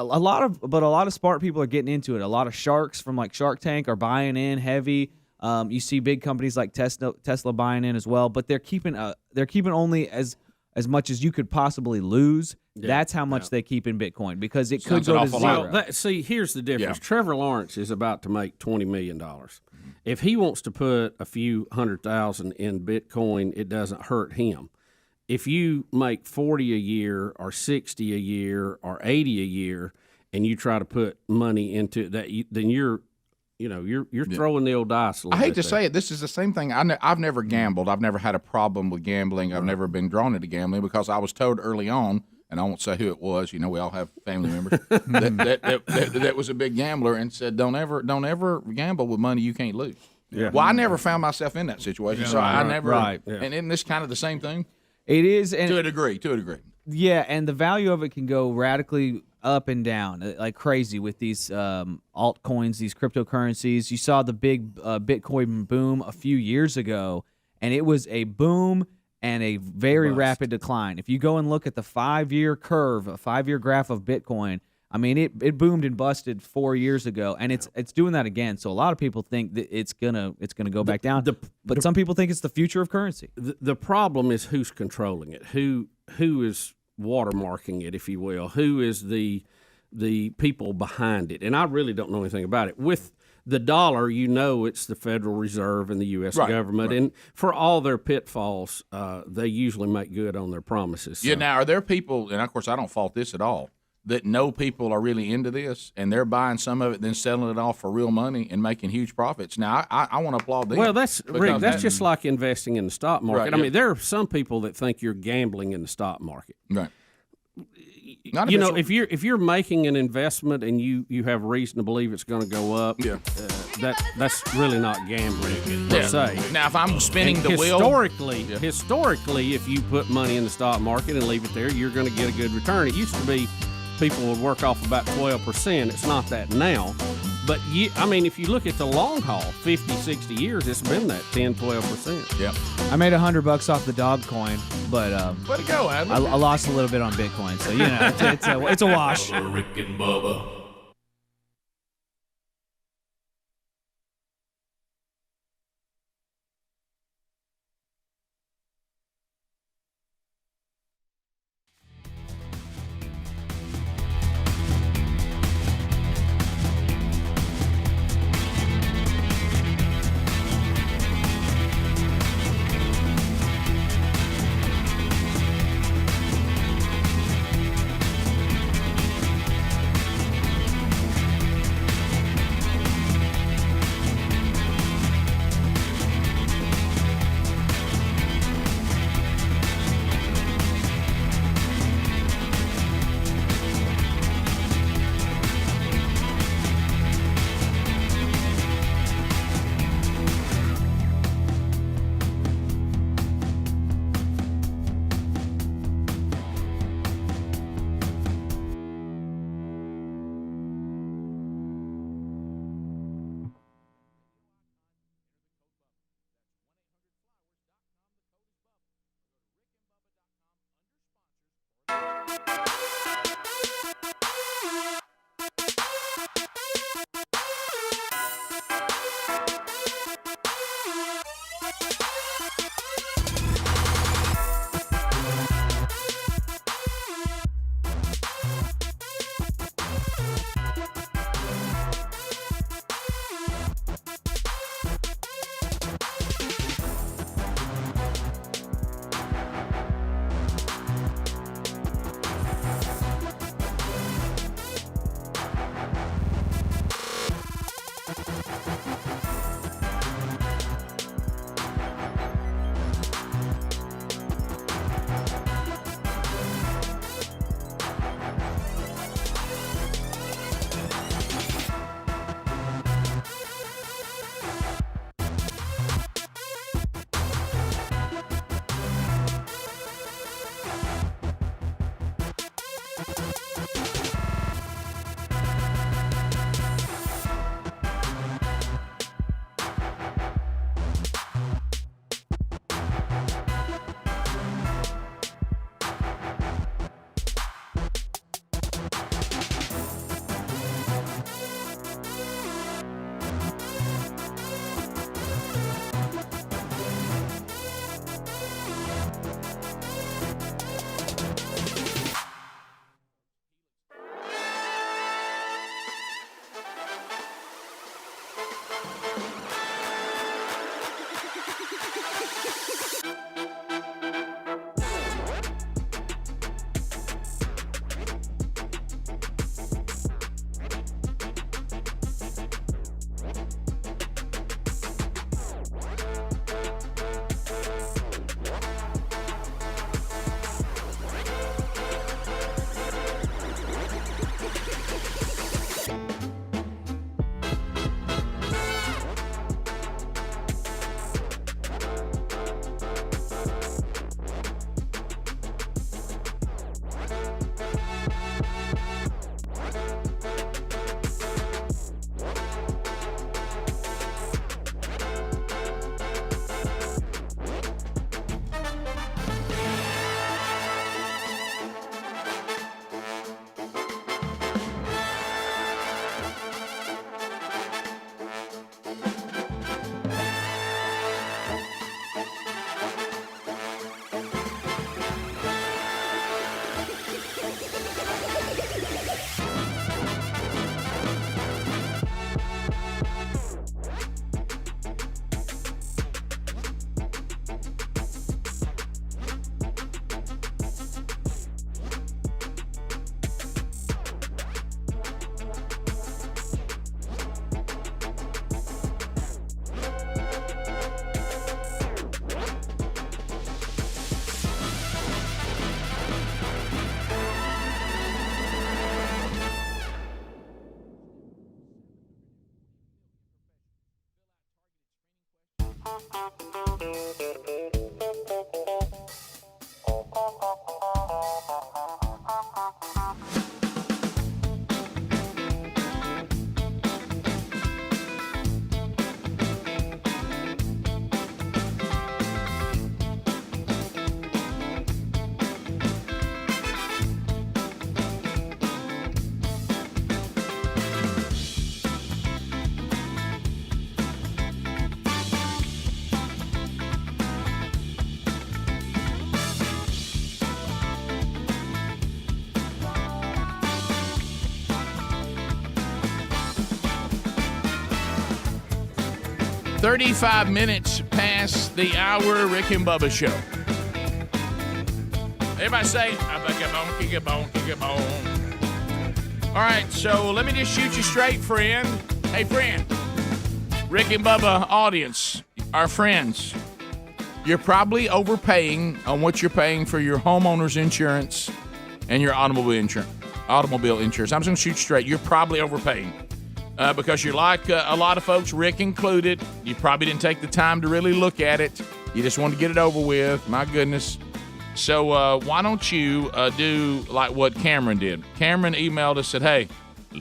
lot of smart people are getting into it. A lot of sharks from like Shark Tank are buying in heavy. You see big companies like Tesla buying in as well, but they're keeping only as much as you could possibly lose. Yeah. That's how much they keep in Bitcoin, because it could go to zero. See, here's the difference. Trevor Lawrence is about to make $20 million. If he wants to put a few $100,000 in Bitcoin, it doesn't hurt him. If you make 40 a year or 60 a year or 80 a year, and you try to put money into that, then you're throwing the old dice. I hate to say it, this is the same thing. I've never gambled. I've never had a problem with gambling. I've never been drawn into gambling because I was told early on, and I won't say who it was. We all have family members that was a big gambler and said, "Don't ever gamble with money you can't lose." Yeah. Well, I never found myself in that situation, so I never. Right. Yeah. And isn't this kind of the same thing? It is, and to a degree. Yeah, and the value of it can go radically up and down like crazy with these altcoins, these cryptocurrencies. You saw the big Bitcoin boom a few years ago, and it was a boom and a very rapid decline. If you go and look at the 5-year curve, a 5-year graph of Bitcoin, I mean, it boomed and busted 4 years ago, and it's doing that again. So a lot of people think that it's gonna go back down, but some people think it's the future of currency. The problem is who's controlling it, who is watermarking it, if you will, who is the people behind it, and I really don't know anything about it. With the dollar, it's the Federal Reserve and the U.S. government, and for all their pitfalls, they usually make good on their promises. So. Yeah. Now, are there people, and of course, I don't fault this at all, that know people are really into this, and they're buying some of it, then selling it off for real money and making huge profits? Now, I want to applaud them. Well, that's Rick. That's just like investing in the stock market. Right, I mean, there are some people that think you're gambling in the stock market. Right. If you're making an investment and you have reason to believe it's going to go up, that's really not gambling per se. Now, if I'm spinning the historically, if you put money in the stock market and leave it there, you're going to get a good return. It used to be people would work off about 12%. It's not that now. But, if you look at the long haul, 50, 60 years, it's been that 10, 12%. Yeah. I made $100 off the dog coin, but way to go, Adler. I lost a little bit on Bitcoin, so it's a wash. Rick and Bubba. $35 minutes past the hour, Rick and Bubba show. Everybody say, I think a bone, kick a bone, kick a bone. All right, so let me just shoot you straight, friend. Hey, friend. Rick and Bubba audience, our friends, you're probably overpaying on what you're paying for your homeowner's insurance and your automobile insurance. I'm just going to shoot straight. You're probably overpaying. Because you're like a lot of folks, Rick included. You probably didn't take the time to really look at it. You just wanted to get it over with. My goodness. So why don't you do like what Cameron did? Cameron emailed us, said, hey,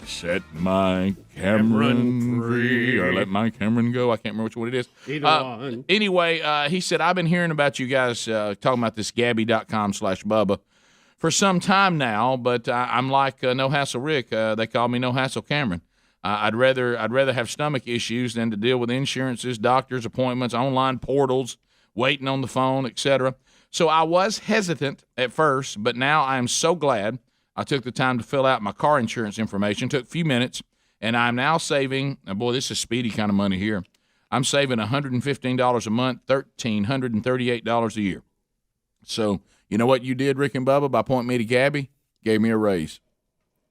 set my Cameron free. Or let my Cameron go. I can't remember which one it is. Either one. Anyway, he said, I've been hearing about you guys talking about this Gabby.com/Bubba for some time now, but I'm like No Hassle Rick. They call me No Hassle Cameron. I'd rather have stomach issues than to deal with insurances, doctor's appointments, online portals, waiting on the phone, etc. So I was hesitant at first, but now I am so glad I took the time to fill out my car insurance information. Took a few minutes, and I'm now saving. Boy, this is speedy kind of money here. I'm saving $115 a month, $1,338 a year. So you know what you did, Rick and Bubba, by pointing me to Gabby? Gave me a raise.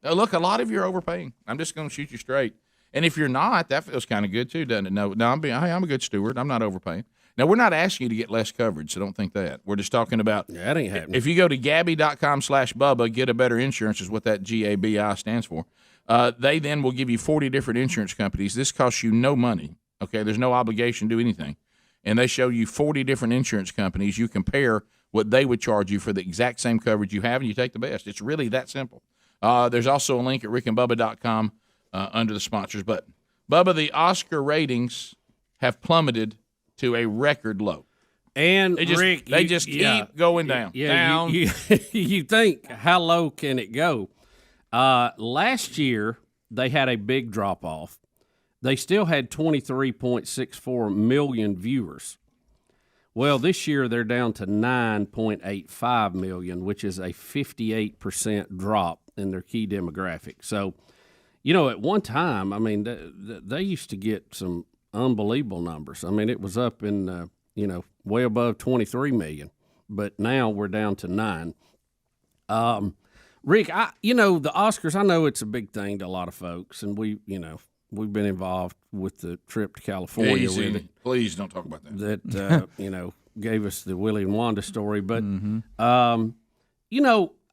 Now, look, a lot of you are overpaying. I'm just going to shoot you straight. And if you're not, that feels kind of good too, doesn't it? No, I'm a good steward. I'm not overpaying. Now, we're not asking you to get less coverage, so don't think that. We're just talking about that ain't happening. If you go to Gabby.com/Bubba, get a better insurance is what that GABI stands for. They then will give you 40 different insurance companies. This costs you no money. Okay, there's no obligation to do anything. And they show you 40 different insurance companies. You compare what they would charge you for the exact same coverage you have, and you take the best. It's really that simple. There's also a link at rickandbubba.com under the sponsors button. Bubba, the Oscar ratings have plummeted to a record low. And Rick, they just keep going down. Down. You think, how low can it go? Last year, they had a big drop-off. They still had 23.64 million viewers. Well, this year they're down to 9.85 million, which is a 58% drop in their key demographic. So, at one time, I mean, they used to get some unbelievable numbers. I mean, it was up in, way above 23 million, but now we're down to 9. Rick, the Oscars, I know it's a big thing to a lot of folks, and we've been involved with the trip to California. Easy. With it. Please don't talk about that. That, gave us the Willie and Wanda story. But,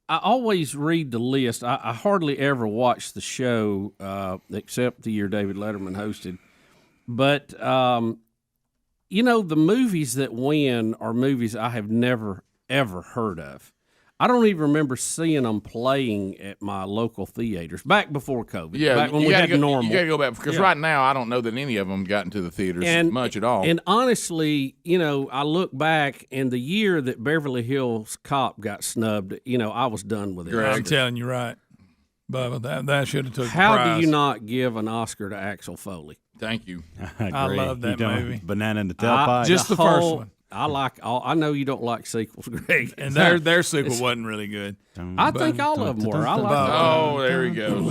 I always read the list. I hardly ever watch the show except the year David Letterman hosted. But, the movies that win are movies I have never, ever heard of. I don't even remember seeing them playing at my local theaters back before COVID. Yeah, back when we had normal. You got to go back because right now I don't know that any of them got into the theaters much at all. And honestly, I look back and the year that Beverly Hills Cop got snubbed, I was done with it. I'm telling you, right, Bubba, that should have took. How the prize. do you not give an Oscar to Axel Foley? Thank you. I love that movie. Banana in the tailpipe. Just the first one. I know you don't like sequels, Greg. And their sequel wasn't really good. I think all of them were. I like Oh, there he goes.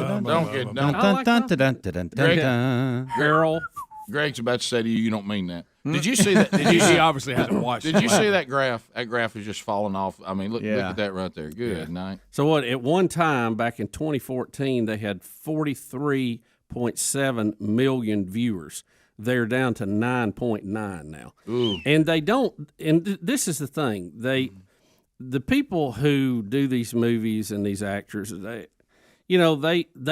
Greg's about to say to you, you don't mean that. Did you see that? He obviously hasn't watched it. Did you see that graph? That graph is just falling off. I mean, look at that right there. Good night. So what? At one time, back in 2014, they had 43.7 million viewers. They're down to 9.9 now. Ooh. And they don't, and this is the thing, the people who do these movies and these actors, they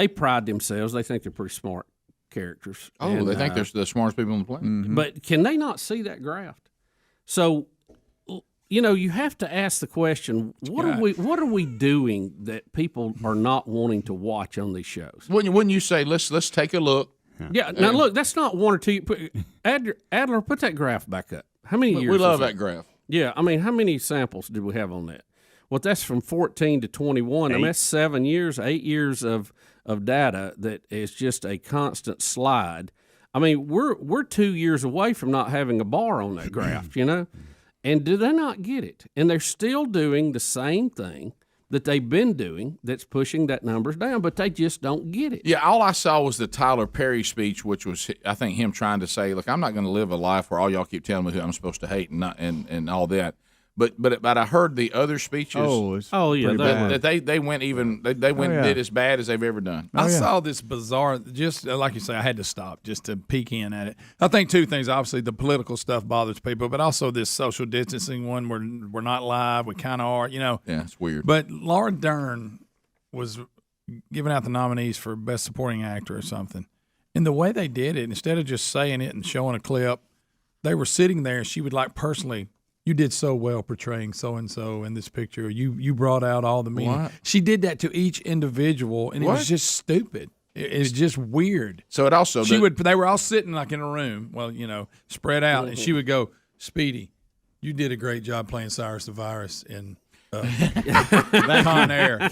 pride themselves. They think they're pretty smart. characters. Oh, And, they think they're the smartest people on the planet. But can they not see that graft? So, you have to ask the question: what are we doing that people are not wanting to watch on these shows? Wouldn't you say let's take a look? Yeah. Now look, that's not one or two. Adler, put that graph back up. How many years? We love that graph. Yeah, I mean, how many samples did we have on that? Well, that's from 14 to 21. I mean, that's 7 years, 8 years of data that is just a constant slide. I mean, we're 2 years away from not having a bar on that graph, And do they not get it? And they're still doing the same thing that they've been doing that's pushing that numbers down, but they just don't get it. Yeah, all I saw was the Tyler Perry speech, which was, I think, him trying to say, look, I'm not going to live a life where all y'all keep telling me who I'm supposed to hate and all that. But I heard the other speeches. They went did as bad as they've ever done. I saw this bizarre. Just like you say, I had to stop just to peek in at it. I think two things. Obviously, the political stuff bothers people, but also this social distancing one. We're not live. We kind of are. Yeah, it's weird. But Laura Dern was giving out the nominees for Best Supporting Actor or something, and the way they did it, instead of just saying it and showing a clip, they were sitting there, and she would personally. You did so well portraying so-and-so in this picture. You brought out all the meaning. What? She did that to each individual, and it was just stupid. It's just weird. So it also they were all sitting in a room, spread out, and she would go, Speedy, you did a great job playing Cyrus the Virus in Con Air.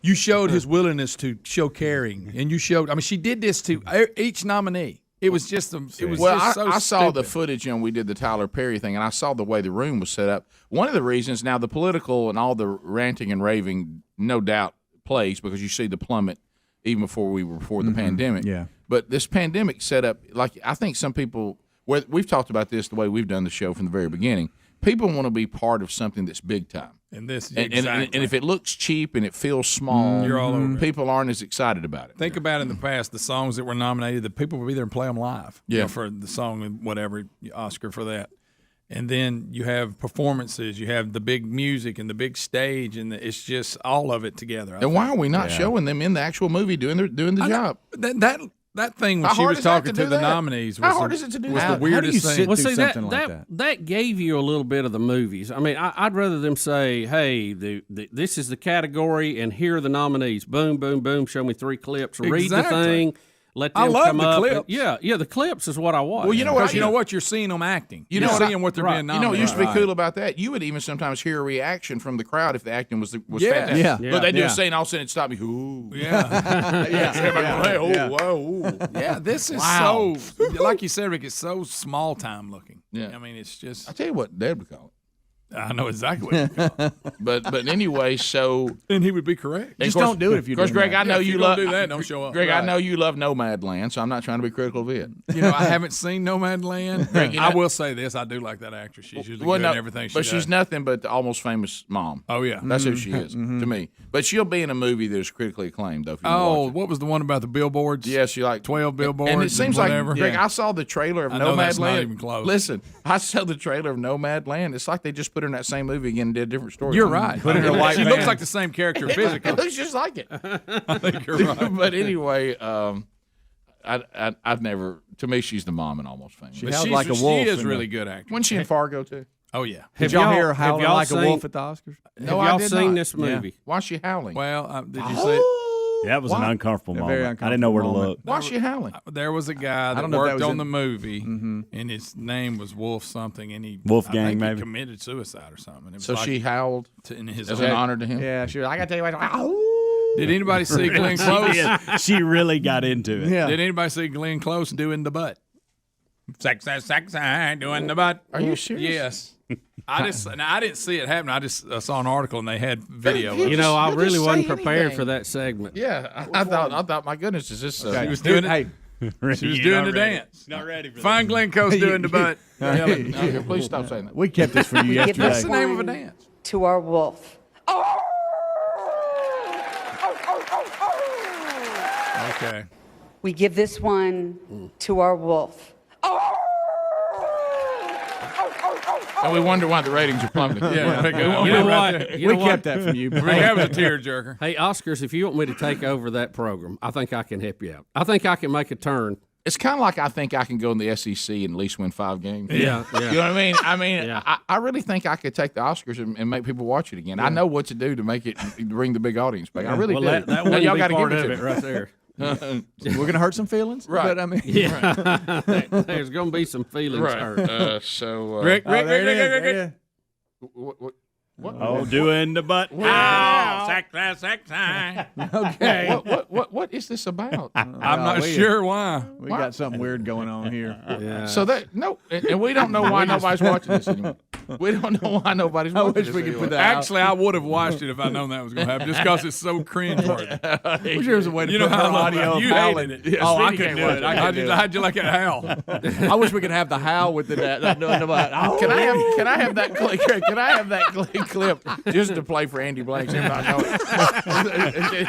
You showed his willingness to show caring, and you showed. She did this to each nominee. It was just I saw the footage and we did the Tyler Perry thing, and I saw the way the room was set up. One of the reasons now the political and all the ranting and raving, no doubt, plays because you see the plummet even before the pandemic. Yeah. But this pandemic set up, I think some people, we've talked about this the way we've done the show from the very beginning. People want to be part of something that's big time. And this and if it looks cheap and it feels small, you're all over people aren't as excited about it. Think about in the past the songs that were nominated. The people would be there and play them live. For the song, whatever Oscar for that. And then you have performances. You have the big music and the big stage, and it's just all of it together. And why are we not showing them in the actual movie doing the job? That thing when she was talking to the nominees was, how hard is it to do was that? the weirdest thing. Well, see, that gave you a little bit of the movies. I mean, I'd rather them say, hey, this is the category, and here are the nominees. Boom, boom, boom. Show me 3 clips. Read the thing. Let them come up. Clips. Yeah, the clips is what I watch. Well, you know what? You're seeing them acting. You're seeing what they're being nominated. It used to be cool about that. You would even sometimes hear a reaction from the crowd if the acting was fantastic. Yeah. But they do a scene, all of a sudden it stopped me. Ooh. Yeah, this is so, like you said, Rick, it's so small time looking. Yeah. I mean, it's just. I'll tell you what Dad would call it. I know exactly what you call it. But anyway, so and he would be correct. Just don't do it if you. Of course, Greg, I know you love do that. Don't show up. Greg, I know you love Nomadland, so I'm not trying to be critical of it. I haven't seen Nomadland. Greg, I will say this: I do like that actress. She's usually good in everything she does. But she's nothing but the Almost Famous mom. Oh yeah, that's who she is to me. But she'll be in a movie that's critically acclaimed, though. If you watch it. What was the one about the billboards? Yeah, she 12 billboards. And it seems whatever. like Greg, I saw the trailer of Nomadland. That's not even close. Listen, I saw the trailer of Nomadland. It's like they just put her in that same movie again and did a different story. You're right. Put her in a white She van. looks like the same character physically. It looks just like it. I think you're right. But anyway, I've never. To me, she's the mom in Almost Famous. She howled like a wolf. She is really good actor. Wasn't she in Fargo too? Oh yeah. Did y'all hear howling like a wolf at the Oscars? No, have y'all I did seen not. this movie? Yeah. Why is she howling? Well, did you say? That was an uncomfortable moment. Very I didn't know where to look. Why is she howling? There was a guy that worked on the movie, and his name was Wolf something, and he maybe committed suicide or something. It was so she howled in his as an honor to him. Yeah, she was. I got to tell you what. Did anybody see Glenn Close? She really got into it. Yeah. Did anybody see Glenn Close doing the butt? Sex, doing the butt. Are you serious? Yes. I didn't see it happen. I just saw an article and they had video. I really wasn't prepared for that segment. Yeah, I thought, my goodness, is this? She was doing it. She was doing the dance. Not ready for Find Glenn Close doing the butt. Please stop saying that. We kept this for you yesterday. What's the name of a dance? To our wolf. Okay. We give this one to our wolf. And we wonder why the ratings are plummeting. Yeah, You know what? We kept that from you. That was a tearjerker. Hey, Oscars, if you want me to take over that program, I think I can help you out. I think I can make a turn. It's kind of like I think I can go in the SEC and at least win 5 games. Yeah. You know what I mean? Yeah. I really think I could take the Oscars and make people watch it again. I know what to do to make it bring the big audience back. I really do. That Now, wouldn't y'all be gotta part give of to it me. right there. We're gonna hurt some feelings, Right. But I mean, Yeah. There's going to be some feelings hurt. Rick. What? Oh, doing the butt. Sack time. okay. What is this about? I'm not sure why. We got something weird going on here. Yeah. So and we don't know why nobody's watching this anymore. We don't know why nobody's watching wish this we could anymore. put that out. Actually, I would have watched it if I'd known that was going to happen, just because it's so cringeworthy. Wish there was a way to You put know more how audio you of Hal hated in it. Oh, I Speedy couldn't can't do it. watch it. How'd you like it, Hal? I wish we could have the Hal with the that. Can I have that clip? Can I have that clip just to play for Andy Blanks?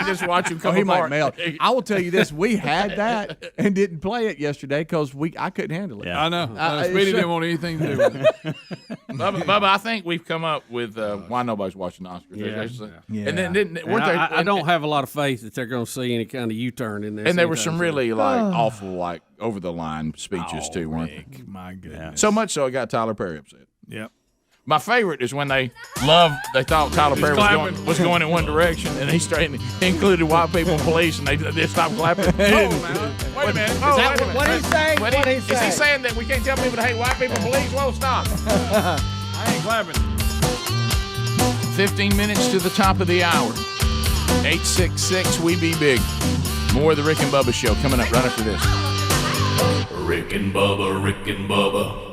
Just watch him come he might apart. melt. I will tell you this: we had that and didn't play it yesterday because I couldn't handle it. Yeah. I know. Speedy didn't want anything to do with it. Bubba, I think we've come up with why nobody's watching the Oscars. Yeah. And then I don't have a lot of faith that they're going to see any kind of U-turn in this. And there were some really awful, over the line speeches too, weren't there? My goodness. So much so it got Tyler Perry upset. Yep. My favorite is when they thought Tyler Perry was going in one direction, and he included white people and police, and they stopped clapping. Wait a minute. What did he say? Is he saying that we can't tell people to hate white people and police? Whoa, stop. I ain't clapping. 15 minutes to the top of the hour. 866 We Be Big. More of the Rick and Bubba Show coming up right after this. Rick and Bubba, Rick and Bubba.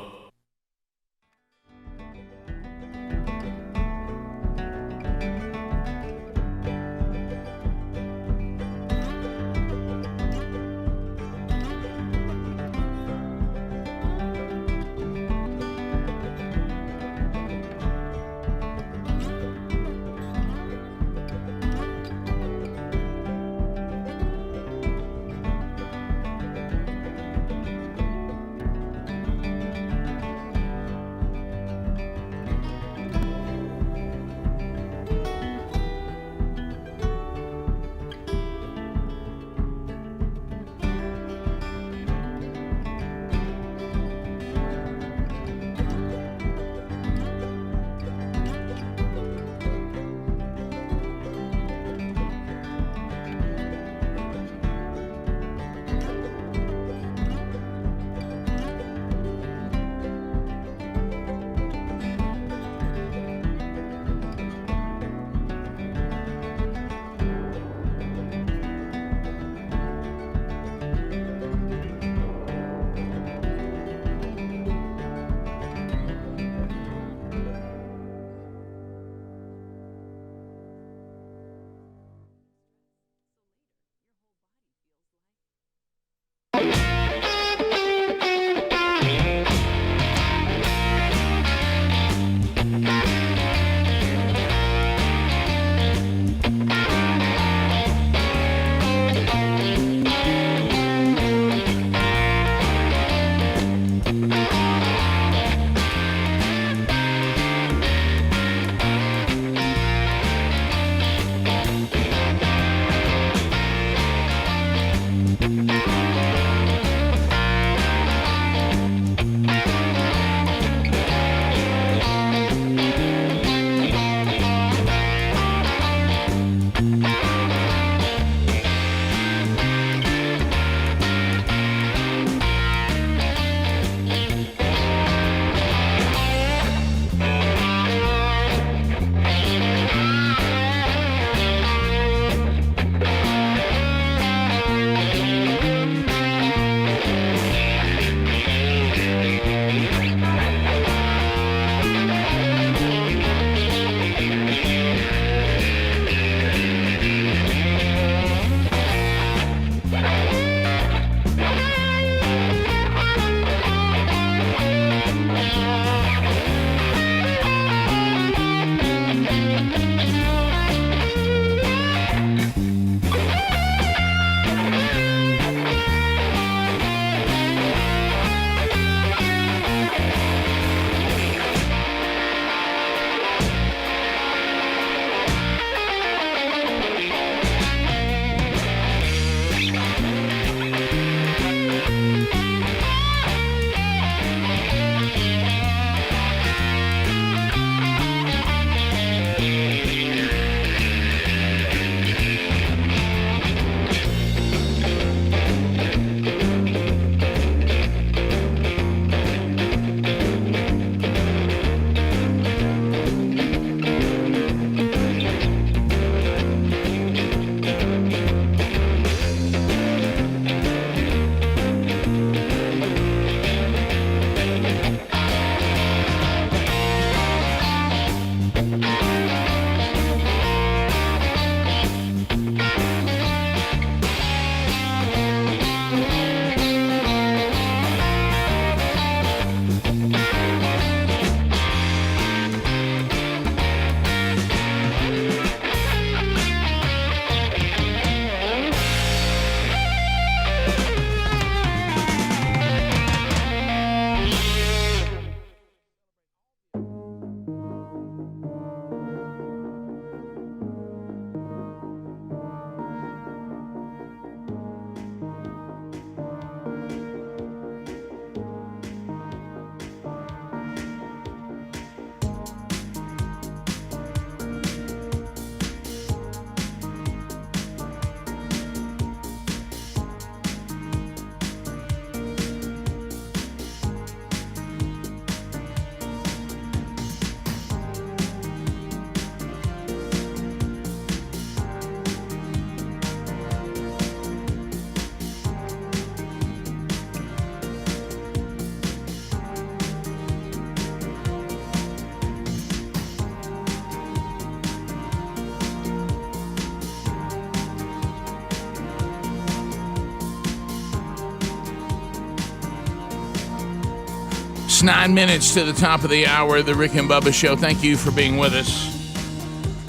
It's 9 minutes to the top of the hour of the Rick and Bubba Show. Thank you for being with us.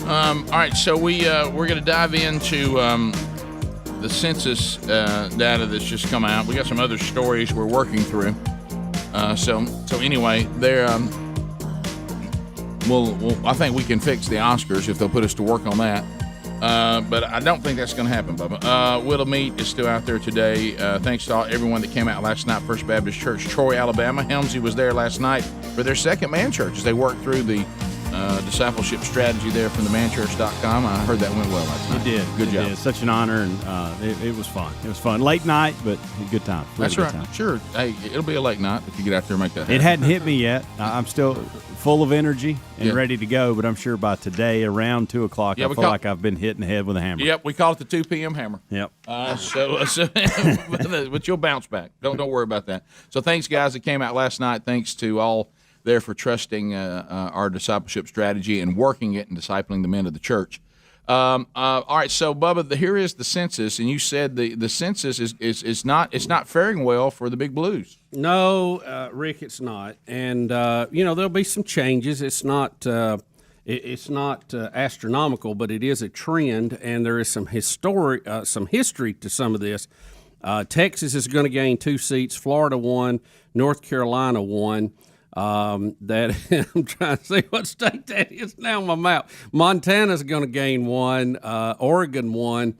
All right, so we're going to dive into the census data that's just come out. We got some other stories we're working through. So anyway, there. I think we can fix the Oscars if they'll put us to work on that. But I don't think that's going to happen, Bubba. Will of Meat is still out there today. Thanks to everyone that came out last night. First Baptist Church, Troy, Alabama. Helmsy was there last night for their second man church as they worked through the discipleship strategy there from the manchurch.com. I heard that went well last night. It did. Good job. Did. Such an honor, and it was fun. It was fun. Late night, but a good time. Really That's right. Time. Sure. Hey, it'll be a late night if you get out there and make that happen. It hadn't hit me yet. I'm still full of energy and ready to go, but I'm sure by today, around 2 o'clock, I feel like I've been hit in the head with a hammer. Yep, we call it the 2 p.m. hammer. Yep. But you'll bounce back. Don't worry about that. So thanks, guys, that came out last night. Thanks to all there for trusting our discipleship strategy and working it and discipling the men of the church. All right, so Bubba, here is the census, and you said the census is not faring well for the Big Blues. No, Rick, it's not, and there'll be some changes. It's not astronomical, but it is a trend, and there is some history to some of this. Texas is going to gain 2 seats, Florida 1, North Carolina 1. That I'm trying to see what state that is now on my map. Montana's going to gain 1, Oregon 1.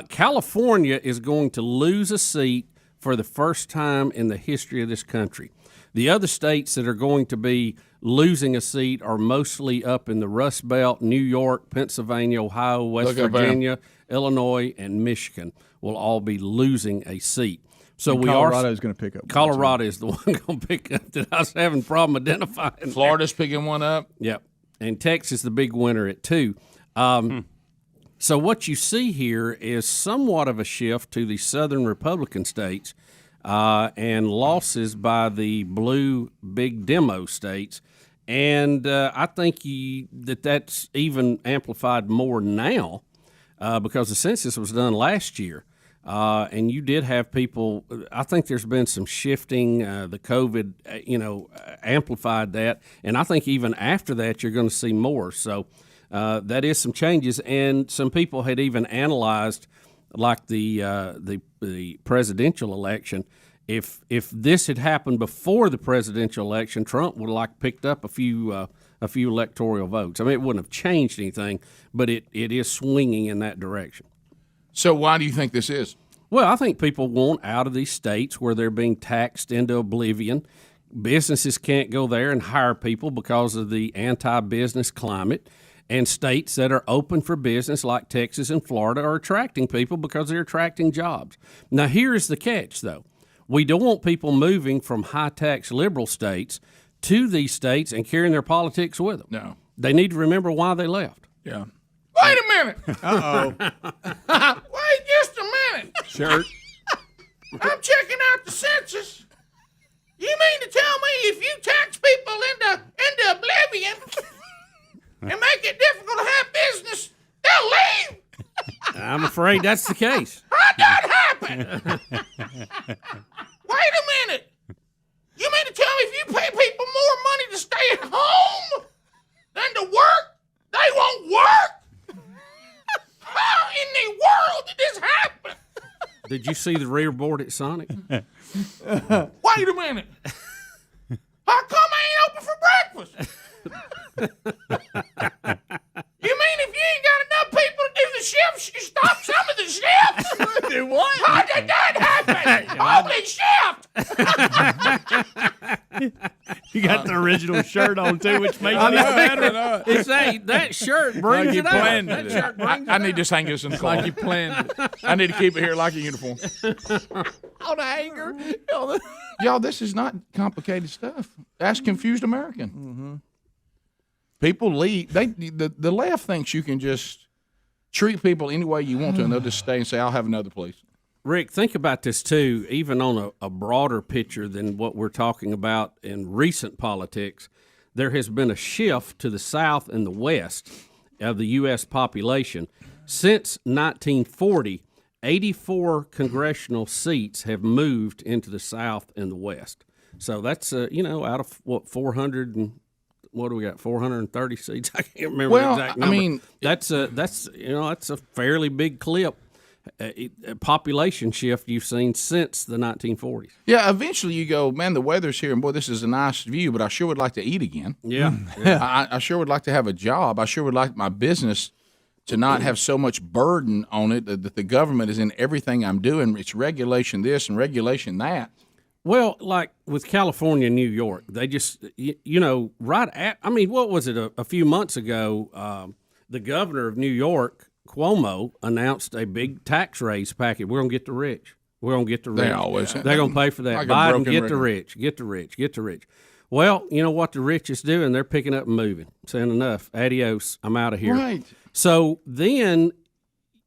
California is going to lose a seat for the first time in the history of this country. The other states that are going to be losing a seat are mostly up in the Rust Belt. New York, Pennsylvania, Ohio, West Virginia, Illinois, and Michigan will all be losing a seat. So Colorado's going to pick up. Colorado is the one going to pick up that I was having a problem identifying. Florida's picking one up. Yep. And Texas the big winner at 2. So what you see here is somewhat of a shift to the southern Republican states and losses by the blue big demo states. And I think that's even amplified more now because the census was done last year. And you did have people. I think there's been some shifting. The COVID, amplified that, and I think even after that, you're going to see more. So that is some changes, and some people had even analyzed, like the presidential election. If this had happened before the presidential election, Trump would have picked up a few electoral votes. I mean, it wouldn't have changed anything, but it is swinging in that direction. So why do you think this is? Well, I think people want out of these states where they're being taxed into oblivion. Businesses can't go there and hire people because of the anti-business climate. And states that are open for business like Texas and Florida are attracting people because they're attracting jobs. Now, here's the catch, though. We don't want people moving from high-tax liberal states to these states and carrying their politics with them. No. They need to remember why they left. Yeah. Wait a minute. Uh-oh. Wait just a minute. Shirt. I'm checking out the census. You mean to tell me if you tax people into oblivion and make it difficult to have business, they'll leave? I'm afraid that's the case. How'd that happen? Wait a minute. You mean to tell me if you pay people more money to stay at home than to work, they won't work? How in the world did this happen? Did you see the rear board at Sonic? Wait a minute. How come I ain't open for breakfast? You mean if you ain't got enough people to do the shifts, you stop some of the shifts? Do what? How did that happen? Holy shift! You got the original shirt on, too, which makes it better. It's that shirt brings it out. That shirt brings I need to just hang this in the car. Like you planned it. I need to keep it here like a uniform. On a hanger. Y'all, this is not complicated stuff. Ask confused American. Mm-hmm. People leave. The left thinks you can just treat people any way you want to, and they'll just stay and say, I'll have another place. Rick, think about this, too, even on a broader picture than what we're talking about in recent politics. There has been a shift to the South and the West of the U.S. population. Since 1940, 84 congressional seats have moved into the South and the West. So that's out of what 400 and what do we got 430 seats? I can't remember the exact number. I mean, that's a fairly big clip. A population shift you've seen since the 1940s. Yeah, eventually you go, man, the weather's here, and boy, this is a nice view, but I sure would like to eat again. Yeah. I sure would like to have a job. I sure would like my business to not have so much burden on it that the government is in everything I'm doing. It's regulation this and regulation that. Well, like with California and New York, they just, what was it, a few months ago, the governor of New York, Cuomo, announced a big tax raise package. We're going to get the rich. We're going to get the rich. They always. They're going to pay for that. Like Biden, get the rich, get the rich, get the rich. Well, you know what the rich is doing? They're picking up and moving, saying enough, adios, I'm out of here. Right. So then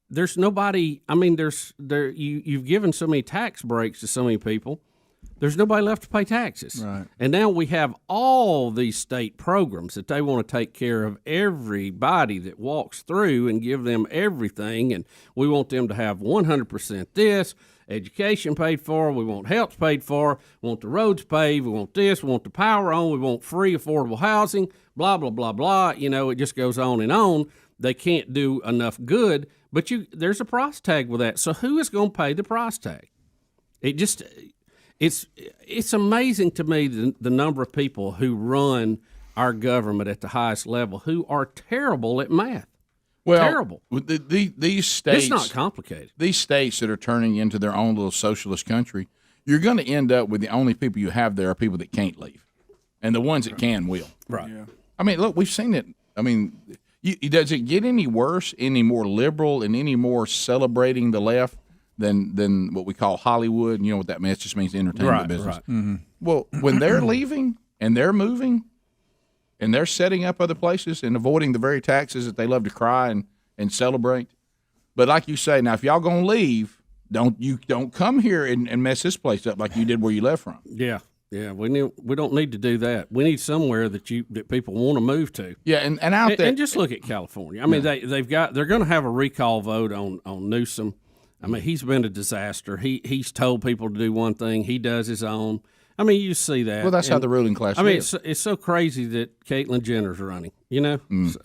there's nobody, you've given so many tax breaks to so many people. There's nobody left to pay taxes. Right. And now we have all these state programs that they want to take care of everybody that walks through and give them everything. And we want them to have 100% this, education paid for, we want health paid for, we want the roads paved, we want this, we want the power on, we want free affordable housing, blah, blah, blah, blah. It just goes on and on. They can't do enough good, but there's a price tag with that. So who is going to pay the price tag? It's amazing to me the number of people who run our government at the highest level who are terrible at math. Well, terrible. These states, it's not complicated. These states that are turning into their own little socialist country, you're going to end up with the only people you have there are people that can't leave, and the ones that can will. Right. Yeah. I mean, look, we've seen it. I mean, does it get any worse, any more liberal, and any more celebrating the left than what we call Hollywood? And you know what that means? It just means the entertainment business. Right. Mm-hmm. Well, when they're leaving and they're moving and they're setting up other places and avoiding the very taxes that they love to cry and celebrate. But like you say, now if y'all gonna leave, don't come here and mess this place up like you did where you left from. Yeah. Yeah, we don't need to do that. We need somewhere that people want to move to. Yeah, and out there, and just look at California. I mean, they're going to have a recall vote on Newsom. I mean, he's been a disaster. He's told people to do one thing. He does his own. I mean, you see that. Well, that's how the ruling class. I mean, it's so crazy that Caitlyn Jenner's running. I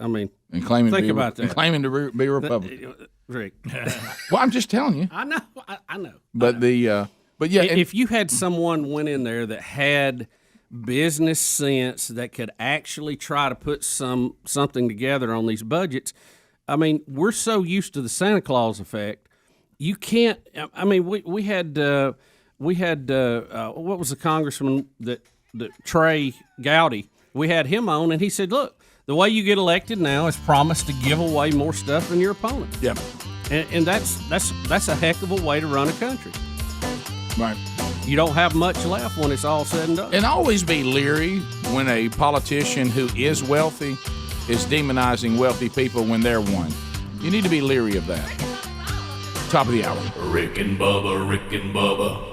mean, and claiming think about that. And claiming to be Republican. Rick. Well, I'm just telling you. I know. I know. But but yeah, if you had someone went in there that had business sense that could actually try to put something together on these budgets, I mean, we're so used to the Santa Claus effect. You can't. I mean, we had what was the congressman that Trey Gowdy? We had him on, and he said, "Look, the way you get elected now is promise to give away more stuff than your opponent." Yeah, and that's a heck of a way to run a country. Right. You don't have much left when it's all said and done. And always be leery when a politician who is wealthy is demonizing wealthy people when they're one. You need to be leery of that. Top of the hour. Rick and Bubba, Rick and Bubba.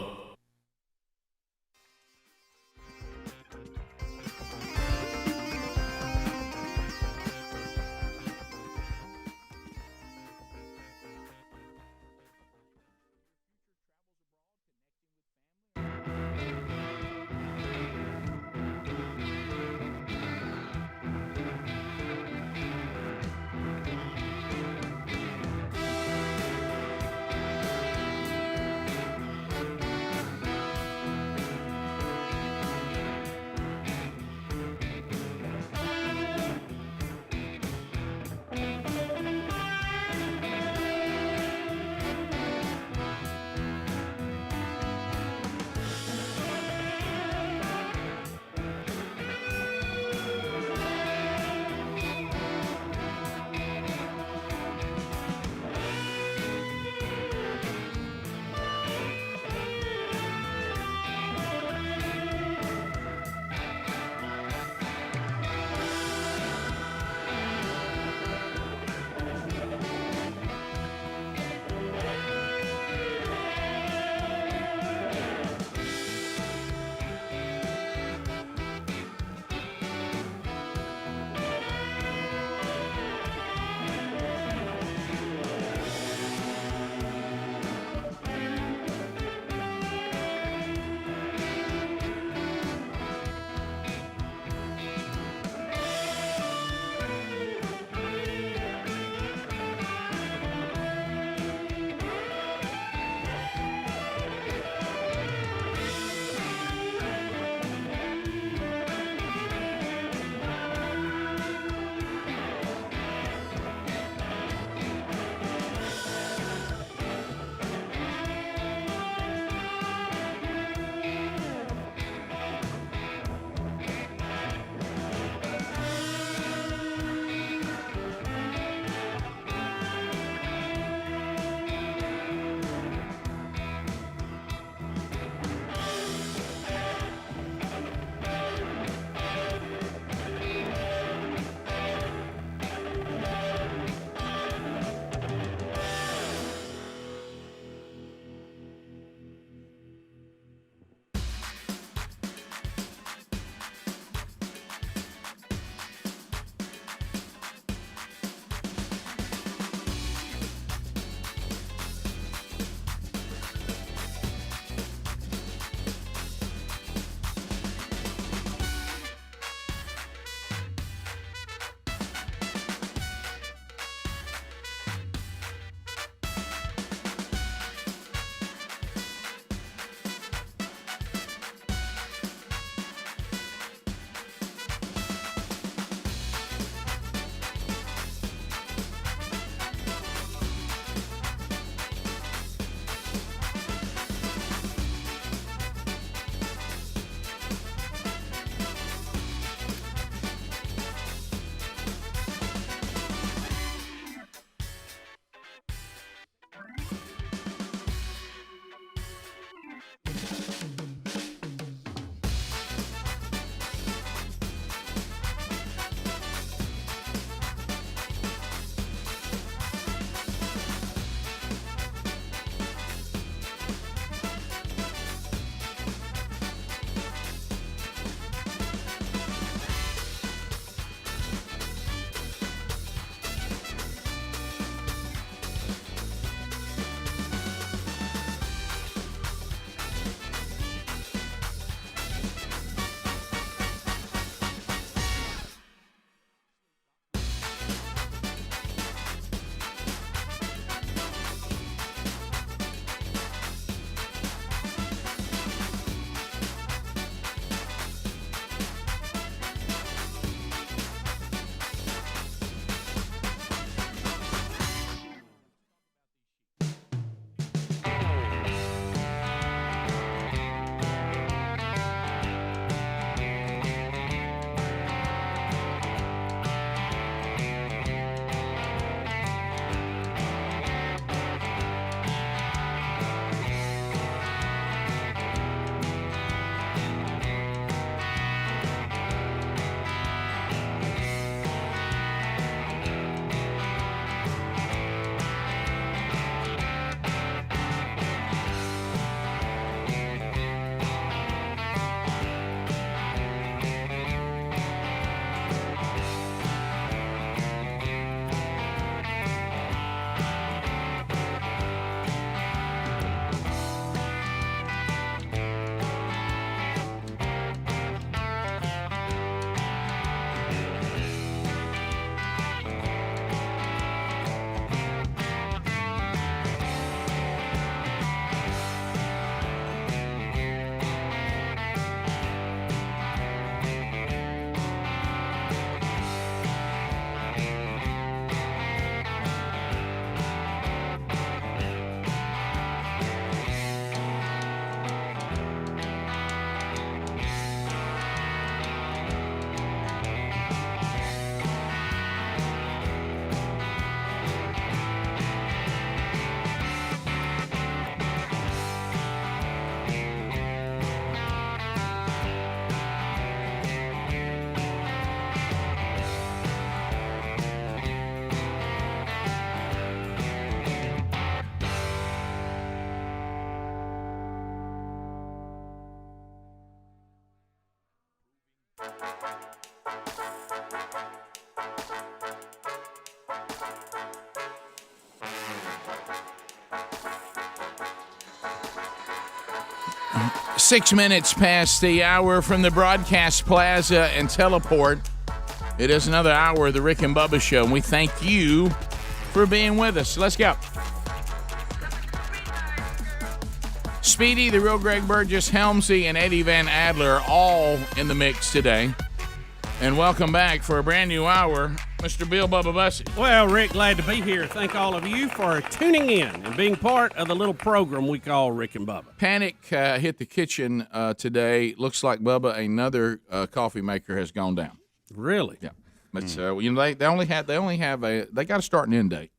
6 minutes past the hour from the broadcast plaza and teleport. It is another hour of the Rick and Bubba Show, and we thank you for being with us. Let's go. Speedy, the real Greg Burgess, Helmsy, and Eddie Van Adler all in the mix today. And welcome back for a brand new hour, Mr. Bill Bubba Bussey. Well, Rick, glad to be here. Thank all of you for tuning in and being part of the little program we call Rick and Bubba. Panic hit the kitchen today. Looks like Bubba, another coffee maker has gone down. Really? Yeah. But they only have they got a start and end date.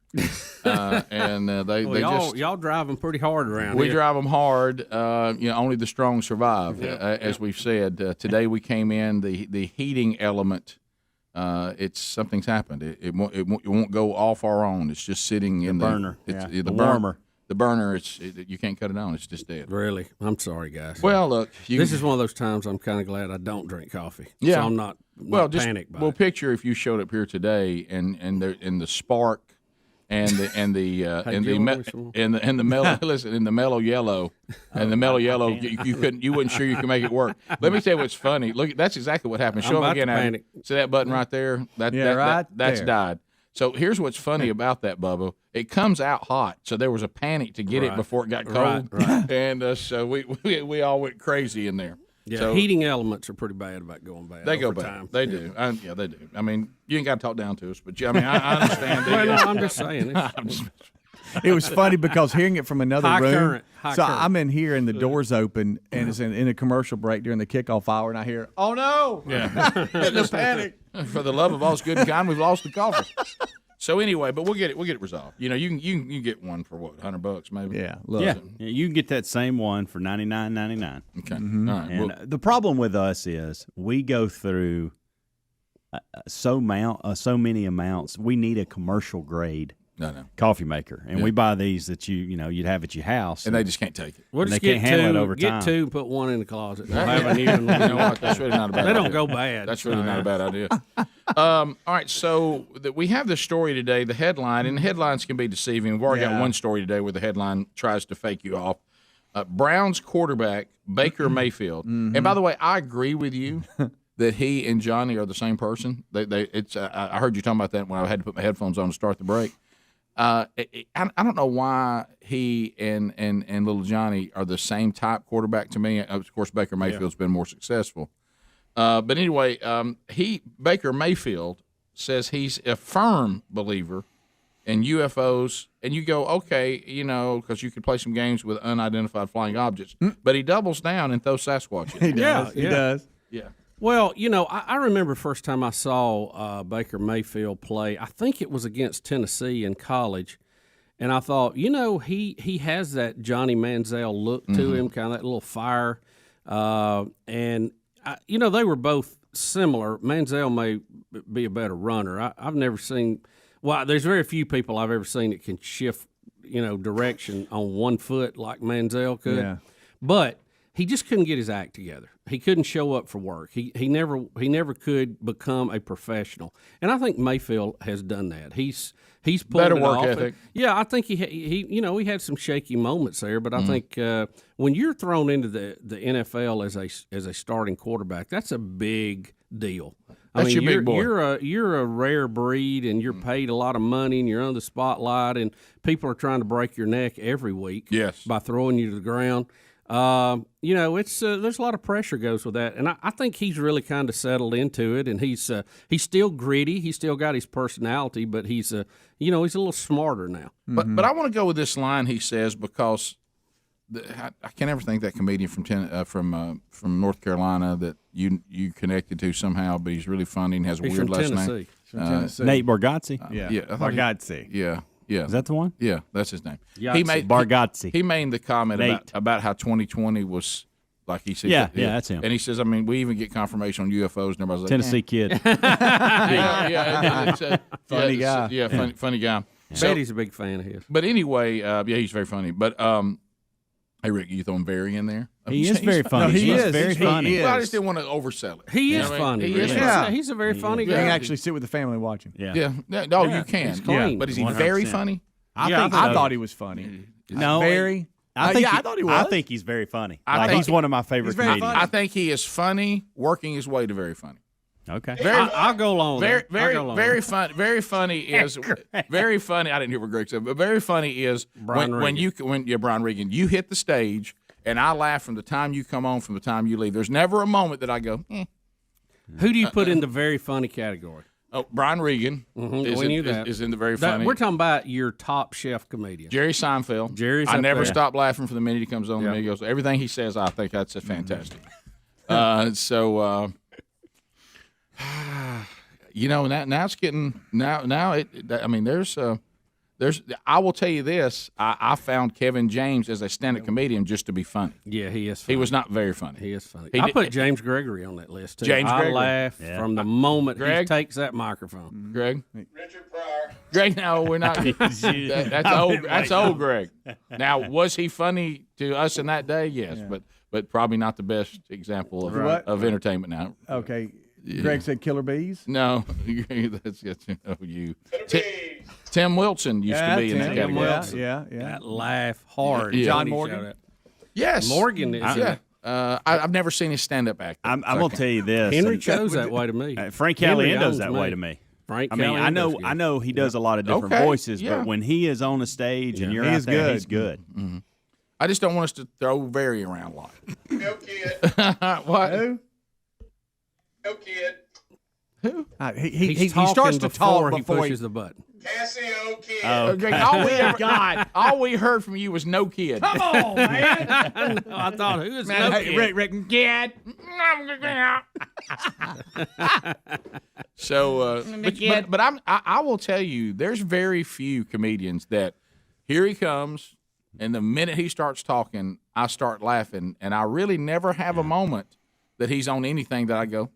Y'all drive them pretty hard around here. We drive them hard. Only the strong survive, as we've said. Today we came in the heating element. Something's happened. It won't go off our own. It's just sitting in the burner. The warmer. The burner. You can't cut it on. It's just dead. Really? I'm sorry, guys. Well, look. This is one of those times I'm kind of glad I don't drink coffee. Yeah. So I'm not panicked by it. Picture if you showed up here today and the spark. And the mellow yellow you wouldn't sure you could make it work. Let me tell you what's funny. Look, that's exactly what happened. Show them again. Panic. See that button right there? That's died. So here's what's funny about that, Bubba. It comes out hot, so there was a panic to get it before it got cold, right. And so we all went crazy in there. Yeah, so, heating elements are pretty bad about going bad. They go bad. Time. They do. They do. I mean, you ain't got to talk down to us, but I understand. Well, no, I'm just saying. It was funny because hearing it from another room. High current. I'm in here and the door's open, and it's in a commercial break during the kickoff hour, and I hear, "Oh no!" Yeah, the panic. For the love of all's good and kind, we've lost the coffee. So anyway, but we'll get it resolved. You can get one for what, $100 maybe? Yeah, you can get that same one for $99.99. Okay, Mm-hmm. all right. And the problem with us is we go through so many amounts. We need a commercial grade coffee maker, and we buy these that you'd have at your house, and they just can't take it. We'll just they can't handle it over time. Get two, and put one in the closet. We'll have an even. You know what? That's really not a bad They idea. don't go bad. That's really not a bad idea. All right, so we have this story today, the headline, and headlines can be deceiving. We've already got one story today where the headline tries to fake you off. Browns quarterback Baker Mayfield. And by the way, I agree with you that he and Johnny are the same person. I heard you talking about that when I had to put my headphones on to start the break. I don't know why he and little Johnny are the same type quarterback to me. Of course, Baker Mayfield's been more successful. But anyway, Baker Mayfield says he's a firm believer in UFOs. And you go, okay, because you could play some games with unidentified flying objects. But he doubles down and throws Sasquatch in. He does. Yeah. Well, I remember first time I saw Baker Mayfield play. I think it was against Tennessee in college, and I thought, he has that Johnny Manziel look to him, kind of that little fire, and they were both similar. Manziel may be a better runner. I've never seen. Well, there's very few people I've ever seen that can shift, direction on 1 foot like Manziel could. Yeah. But he just couldn't get his act together. He couldn't show up for work. He never could become a professional. And I think Mayfield has done that. He's pulled better it work off. ethic. Yeah, I think he had some shaky moments there, but I think when you're thrown into the NFL as a starting quarterback, that's a big deal. That's your big boy. You're a rare breed, and you're paid a lot of money, and you're under the spotlight, and people are trying to break your neck every week by throwing you to the ground. It's there's a lot of pressure goes with that, and I think he's really kind of settled into it, and he's still gritty. He's still got his personality, but he's a little smarter now. But I want to go with this line he says because I can't ever think that comedian from North Carolina that you connected to somehow, but he's really funny and has a weird last name. Nate Bargatze. Bargatze. Yeah. Is that the one? Yeah, that's his name. Bargatze. He made the comment about how 2020 was, like he said. Yeah, that's him. And he says, we even get confirmation on UFOs, and everybody's like, Tennessee kid. Funny guy. Yeah, funny guy. So, Betty's a big fan of his. But anyway, he's very funny. But hey, Rick, you throwing Barry in there? He is very funny. No, he is very funny. Well, I just didn't want to oversell it. He is funny. He's a very funny guy. You can actually sit with the family watching. Yeah. No, you can. He's clean. But is he 100%. very funny? I thought he was funny. No, very. I think I thought he was. I think he's very funny. I think He's one of my favorite comedians. I think he is funny, working his way to very funny. Okay. I'll go along. Very funny. Very funny is very funny. I didn't hear what Greg said, but very funny is Brian Brian Regan, you hit the stage, and I laugh from the time you come on, from the time you leave. There's never a moment that I go, Who do you put in the very funny category? Oh, Brian Regan is in the very funny. We're talking about your top chef comedian. Jerry Seinfeld. I never stop laughing from the minute he comes on. He goes, everything he says, I think that's fantastic. You know, now it's getting there's I will tell you this, I found Kevin James as a stand-up comedian just to be funny. Yeah, he is funny. He was not very funny. He is funny. I put James Gregory on that list, too. James Gregory. I laugh from the moment he takes that microphone. Greg? Richard Pryor. Greg, no, we're not. That's old Greg. Now, was he funny to us in that day? Yes, but probably not the best example of entertainment now. Okay. Greg said Killer Bees? No, that's you. Tim Wilson used to be in that category. Yeah. That laugh hard. Yeah. John Morgan? Yes. Morgan is I've never seen his stand-up act. I'm going to tell you this. Henry chose that way to me. Frank Caliendo's that way to me. Frank I mean, I know he does a lot of different voices, but when he is on the stage and you're out there, he's good. Mm-hmm. I just don't want us to throw Very around a lot. No kid. What? Who? No kid. Who? He starts to talk he before pushes the button. Casio kid. Okay, all we heard from you was no kid. Come on, man. No, I thought, who is no kid? Rick, kid. So, but I will tell you, there's very few comedians that here he comes, and the minute he starts talking, I start laughing, and I really never have a moment that he's on anything that I go,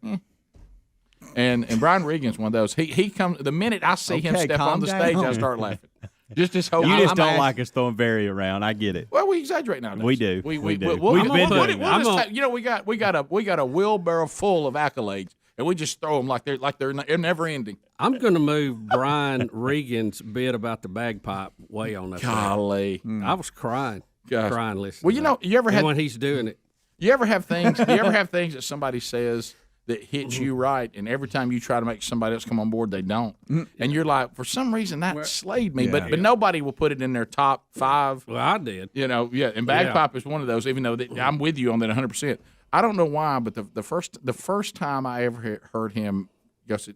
And Brian Regan's one of those. He comes the minute I see him step on the stage, I start laughing. Just this whole. You just don't like us throwing Barry around. I get it. Well, we exaggerate nowadays. We do. We do. We'll We've been doing that. you know, we got a wheelbarrow full of accolades, and we just throw them like they're never ending. I'm going to move Brian Regan's bit about the bagpipe way on that. Golly, I was crying listening. Well, you know, you ever had when he's doing it. You ever have things? You ever have things that somebody says that hits you right, and every time you try to make somebody else come on board, they don't, and you're like, for some reason that slayed me, but nobody will put it in their top 5. Well, I did. You know, and bagpipe is one of those. Even though I'm with you on that 100%. I don't know why, but the first time I ever heard him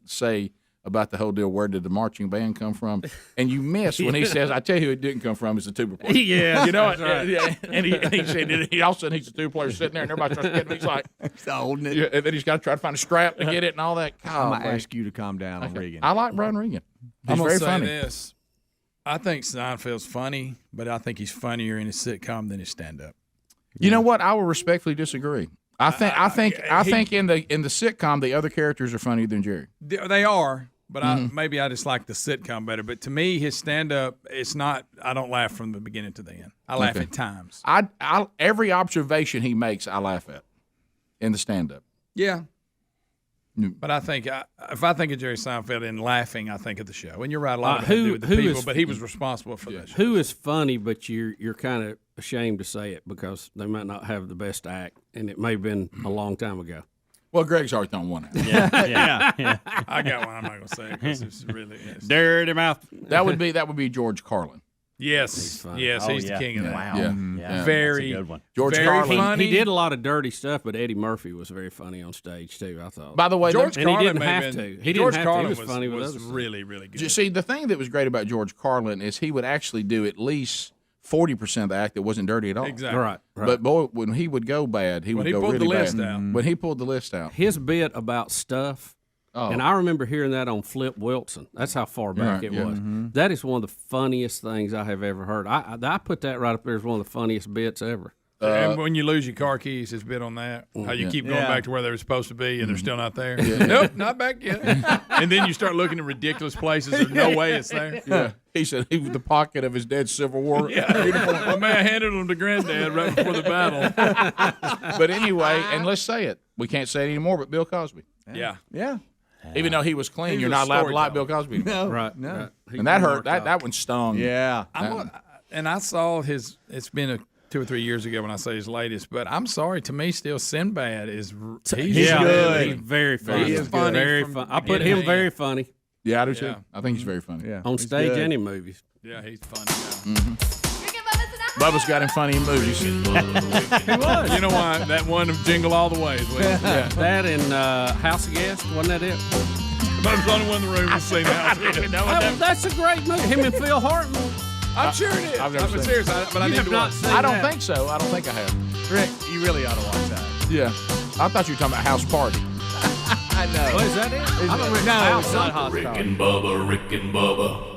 say about the whole deal, where did the marching band come from? And you miss when he says, I tell you who it didn't come from, is the tuba player. Yeah, you know, right. and he said, he all of a sudden he's a tuba player sitting there, and everybody starts getting him. He's like, holding it. And then he's got to try to find a strap to get it and all that. I'm going to ask you to calm down on Regan. I like Brian Regan. He's I'm very gonna say funny. this. I think Seinfeld's funny, but I think he's funnier in his sitcom than his stand-up. You know what? I will respectfully disagree. I think in the sitcom the other characters are funnier than Jerry. They are. But maybe I just like the sitcom better. But to me, his stand-up, it's not. I don't laugh from the beginning to the end. I laugh at times. I every observation he makes, I laugh at in the stand-up. Yeah. But I think if I think of Jerry Seinfeld and laughing, I think of the show. And you're right, a lot of it had to do with the people, but he was responsible for that show. Who is funny, but you're kind of ashamed to say it because they might not have the best act, and it may have been a long time ago. Well, Greg's already thrown one out. Yeah. I got one. I'm not going to say it because it's really dirty mouth. That would be George Carlin. Yes, he's the king of that. Wow. Yeah. Very that's a good one. George very Carlin. funny. He did a lot of dirty stuff, but Eddie Murphy was very funny on stage too. I thought. By the way, George Carlin he didn't may have have to. been, He George didn't have Carlin to. He was funny with was other really, really good. You see, the thing that was great about George Carlin is he would actually do at least 40% of the act that wasn't dirty at all. Exactly. Right. But boy, when he would go bad, he would go really bad. When he pulled the list out. His bit about stuff, and I remember hearing that on Flip Wilson. That's how far back it was. That is one of the funniest things I have ever heard. I put that right up there as one of the funniest bits ever. And when you lose your car keys, his bit on that, how you keep going back to where they were supposed to be and they're still not there. Nope, not back yet. And then you start looking at ridiculous places. There's no way it's there. Yeah. He said he was the pocket of his dad's Civil War uniform. Well, man, I handed them to Granddad right before the battle. But anyway, and let's say it. We can't say it anymore, but Bill Cosby. Yeah. Even though he was clean, you're not allowed to like Bill Cosby. No. Right. No. And that hurt. That one stung. Yeah. And I saw it's been 2 or 3 years ago when I say his latest. But I'm sorry, to me, still Sinbad is He's good. He's very funny. He is funny. Very funny. I put him very funny. Yeah, I do too. I think he's very funny. Yeah, on stage and in movies. Yeah, he's funny. Bubba's got him funny in movies. He was. You know why? That one of Jingle All the Way. Yeah. That and House of Guests, wasn't that it? Bubba's the only one in the room who's seen House of Guests. That's a great movie. Him and Phil Hartman. I'm sure it is. I've never seen it. serious, but I You need have to not watch. seen I don't that. think so. I don't think I have. Rick, you really ought to watch that. Yeah. I thought you were talking about House Party. I know. What is that? It? I don't remember. No, it's not hot. Rick and Bubba, Rick and Bubba.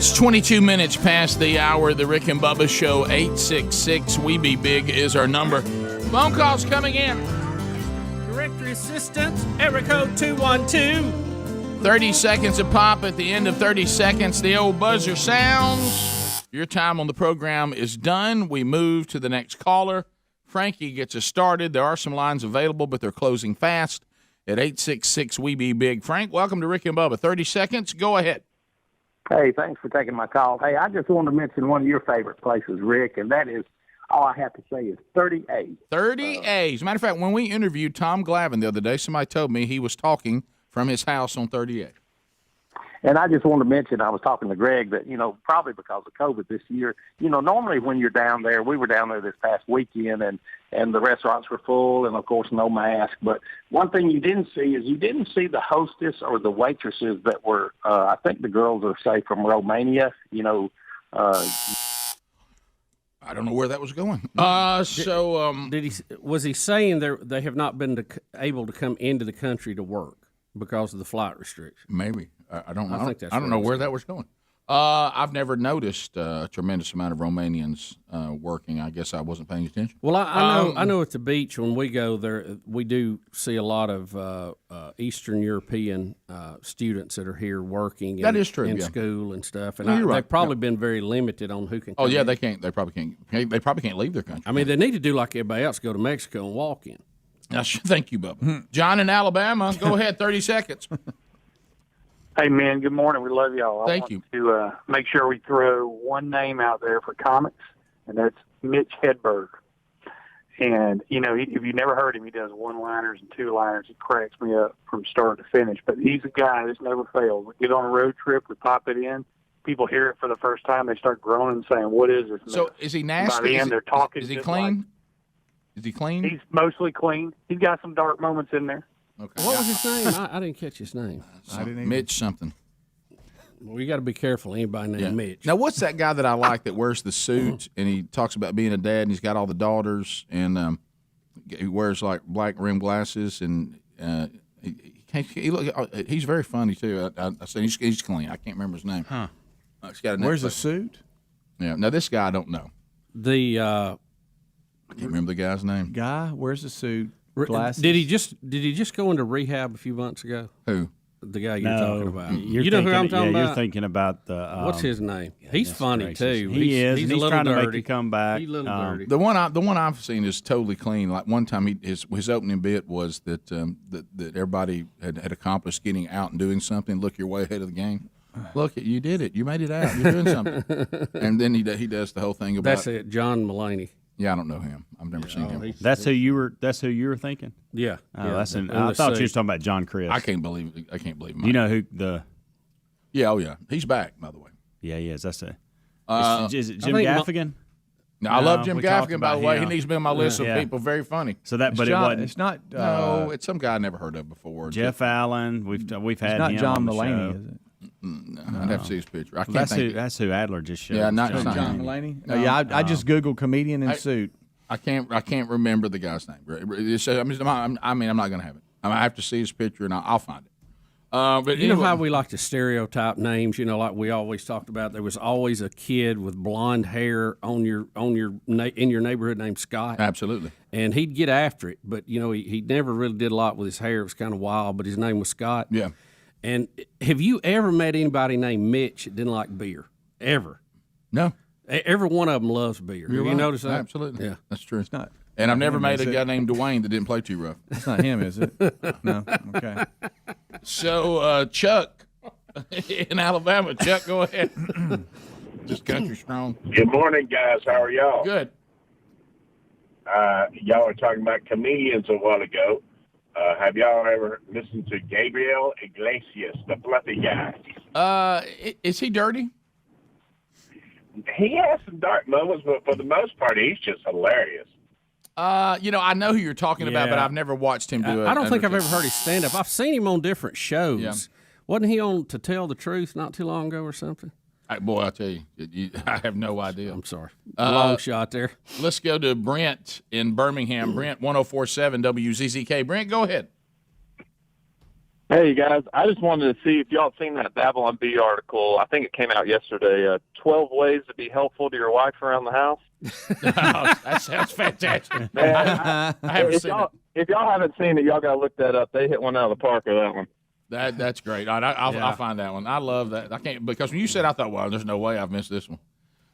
It's 22 minutes past the hour. The Rick and Bubba Show, 866-WE-BE-BIG is our number. Phone calls coming in. Directory assistant, area code 212. 30 seconds a pop. At the end of 30 seconds, the old buzzer sounds. Your time on the program is done. We move to the next caller. Frankie gets us started. There are some lines available, but they're closing fast at 866-WE-BE-BIG. Frank, welcome to Rick and Bubba. 30 seconds. Go ahead. Hey, thanks for taking my call. Hey, I just wanted to mention one of your favorite places, Rick, and that is, all I have to say is 30A. 30A. As a matter of fact, when we interviewed Tom Glavine the other day, somebody told me he was talking from his house on 30A. And I just wanted to mention, I was talking to Greg that, probably because of COVID this year, normally when you're down there, we were down there this past weekend and the restaurants were full and, of course, no mask. But one thing you didn't see is you didn't see the hostess or the waitresses that were, I think the girls are, say, from Romania, I don't know where that was going. Was he saying they have not been able to come into the country to work because of the flight restriction? Maybe. I don't know. I don't know where that was going. I've never noticed a tremendous amount of Romanians working. I guess I wasn't paying attention. Well, I know at the beach when we go there, we do see a lot of Eastern European students that are here working. That is true, in yeah. school and stuff, and No, you're right. they've probably been very limited on who can. Oh come yeah, in. they can't. They probably can't. They probably can't leave their country. I mean, they need to do like everybody else, go to Mexico and walk in. Thank you, Bubba. John in Alabama, go ahead. 30 seconds. Hey, man, good morning. We love y'all. Thank you. To make sure we throw one name out there for comics, and that's Mitch Hedberg. And, if you never heard him, he does one-liners and two-liners. He cracks me up from start to finish. But he's a guy that's never fails. We get on a road trip, we pop it in. People hear it for the first time. They start groaning and saying, what is this? So is he nasty? By the end, they're talking. Is he just clean? like- Is he clean? He's mostly clean. He's got some dark moments in there. Okay. What was his name? I didn't catch his name. Mitch something. Well, you got to be careful. Anybody named Mitch. Now, what's that guy that I like that wears the suit and he talks about being a dad and he's got all the daughters and he wears like black rimmed glasses and he's very funny too. I said he's clean. I can't remember his name. Huh? He's got a Where's the Netflix. suit? Yeah. Now this guy I don't know. I can't remember the guy's name. Guy, where's the suit? Glasses. Did he just go into rehab a few months ago? Who? The guy you're talking about. You're You know who I'm thinking- talking yeah, about? You're thinking about the. What's his name? He's funny gracious. too. He is. He's and a he's little trying to dirty. make a comeback. He's a little dirty. The one I've seen is totally clean. Like one time, his opening bit was that that everybody had accomplished getting out and doing something. Look, you're way ahead of the game. Look, you did it. You made it out. You're doing something. And then he does the whole thing about. That's it, John Mulaney. Yeah, I don't know him. I've never seen him. That's who you were. That's who you were thinking. Yeah. Oh, yeah. that's an. In I the thought you were suit. talking about John Chris. I can't believe him. You know who the? Yeah, oh yeah, he's back. By the way. Yeah, he is. That's it. Is it I Jim think Gaffigan? No, I love Jim we talked Gaffigan. By the about way, him. he needs to be on my list Yeah. of people. Very funny. So that, but John, it wasn't. It's not. No, it's some guy I never heard of before. Jeff Allen. We've had It's not him John on the Mulaney, show. is it? No, I'd have to see his picture. I can't That's think. who. That's who Adler just showed. Yeah, not John him. Mulaney. No, yeah, I just googled comedian in suit. I can't remember the guy's name. I'm not going to have it. I have to see his picture and I'll find it. But You know anyway, how we like to stereotype names. Like we always talked about. There was always a kid with blonde hair in your neighborhood named Scott. Absolutely. And he'd get after it, but he never really did a lot with his hair. It was kind of wild. But his name was Scott. Yeah. And have you ever met anybody named Mitch that didn't like beer? Ever? No. Every one of them loves beer. You're Have you right. noticed that? Absolutely. Yeah. That's true. It's not. And I've never him, met is a it? guy named Dwayne that didn't play too rough. It's not him, is it? No. Okay. So, Chuck in Alabama. Chuck, go ahead. Just country strong. Good morning, guys. How are y'all? Good. Y'all were talking about comedians a while ago. Have y'all ever listened to Gabriel Iglesias, the fluffy guy? Is he dirty? He has some dark moments, but for the most part, he's just hilarious. I know who you're talking about, but I've never watched him do it. I don't think I've ever heard his stand up. I've seen him on different shows. Yeah. Wasn't he on To Tell the Truth not too long ago or something? Boy, I tell you, I have no idea. I'm sorry. Long shot there. Let's go to Brent in Birmingham. Brent, 104.7 WZZK. Brent, go ahead. Hey guys, I just wanted to see if y'all seen that Babylon Bee article. I think it came out yesterday. 12 ways to be helpful to your wife around the house. That sounds fantastic. Man, I haven't seen it. If y'all haven't seen it, y'all got to look that up. They hit one out of the park with that one. That's great. I'll find that one. I love that. I can't because when you said, I thought, well, there's no way I've missed this one.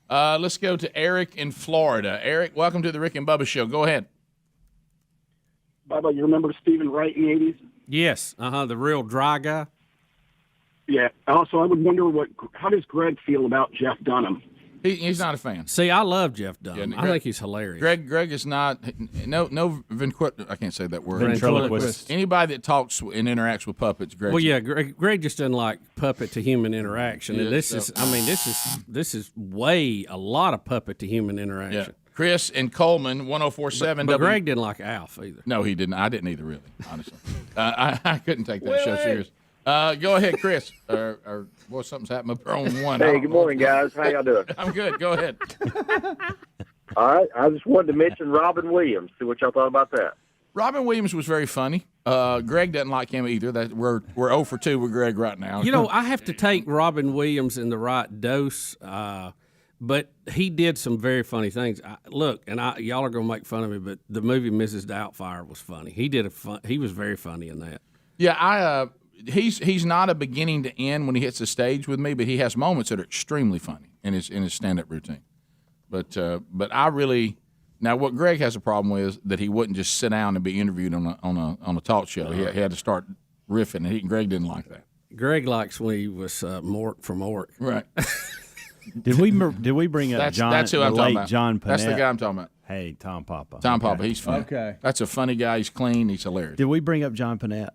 Let's go to Eric in Florida. Eric, welcome to the Rick and Bubba Show. Go ahead. Bubba, you remember Stephen Wright in the 80s? Yes, the real dry guy. Yeah. Also, I would wonder how does Greg feel about Jeff Dunham? He's not a fan. See, I love Jeff Dunham. Yeah, I think he's hilarious. Greg is not I can't say that word. Ventriloquist. Anybody that talks and interacts with puppets, Greg. Well, yeah, Greg just doesn't like puppet to human interaction, and Yeah, this is way a lot of puppet to human interaction. Yeah. Chris and Coleman, 104.7. But Greg didn't like Alf either. No, he didn't. I didn't either, really, honestly. I couldn't take that show serious. Go ahead, Chris. Boy, something's happened up on one. Hey, good morning, guys. How y'all doing? I'm good. Go ahead. All right. I just wanted to mention Robin Williams. See what y'all thought about that. Robin Williams was very funny. Greg doesn't like him either. We're 0 for 2 with Greg right now. You know, I have to take Robin Williams in the right dose. But he did some very funny things. Y'all are going to make fun of me, but the movie Mrs. Doubtfire was funny. He was very funny in that. Yeah, he's not a beginning to end when he hits the stage with me, but he has moments that are extremely funny in his stand-up routine. But I really now what Greg has a problem with is that he wouldn't just sit down and be interviewed on a talk show. He had to start riffing, and Greg didn't like that. Greg likes when he was Mort from Ork. Right. Did we bring up That's the who I'm talking late about. John Panette? That's the guy I'm talking about. Hey, Tom Papa. Tom Papa, he's funny. Okay. That's a funny guy. He's clean. He's hilarious. Did we bring up John Panette?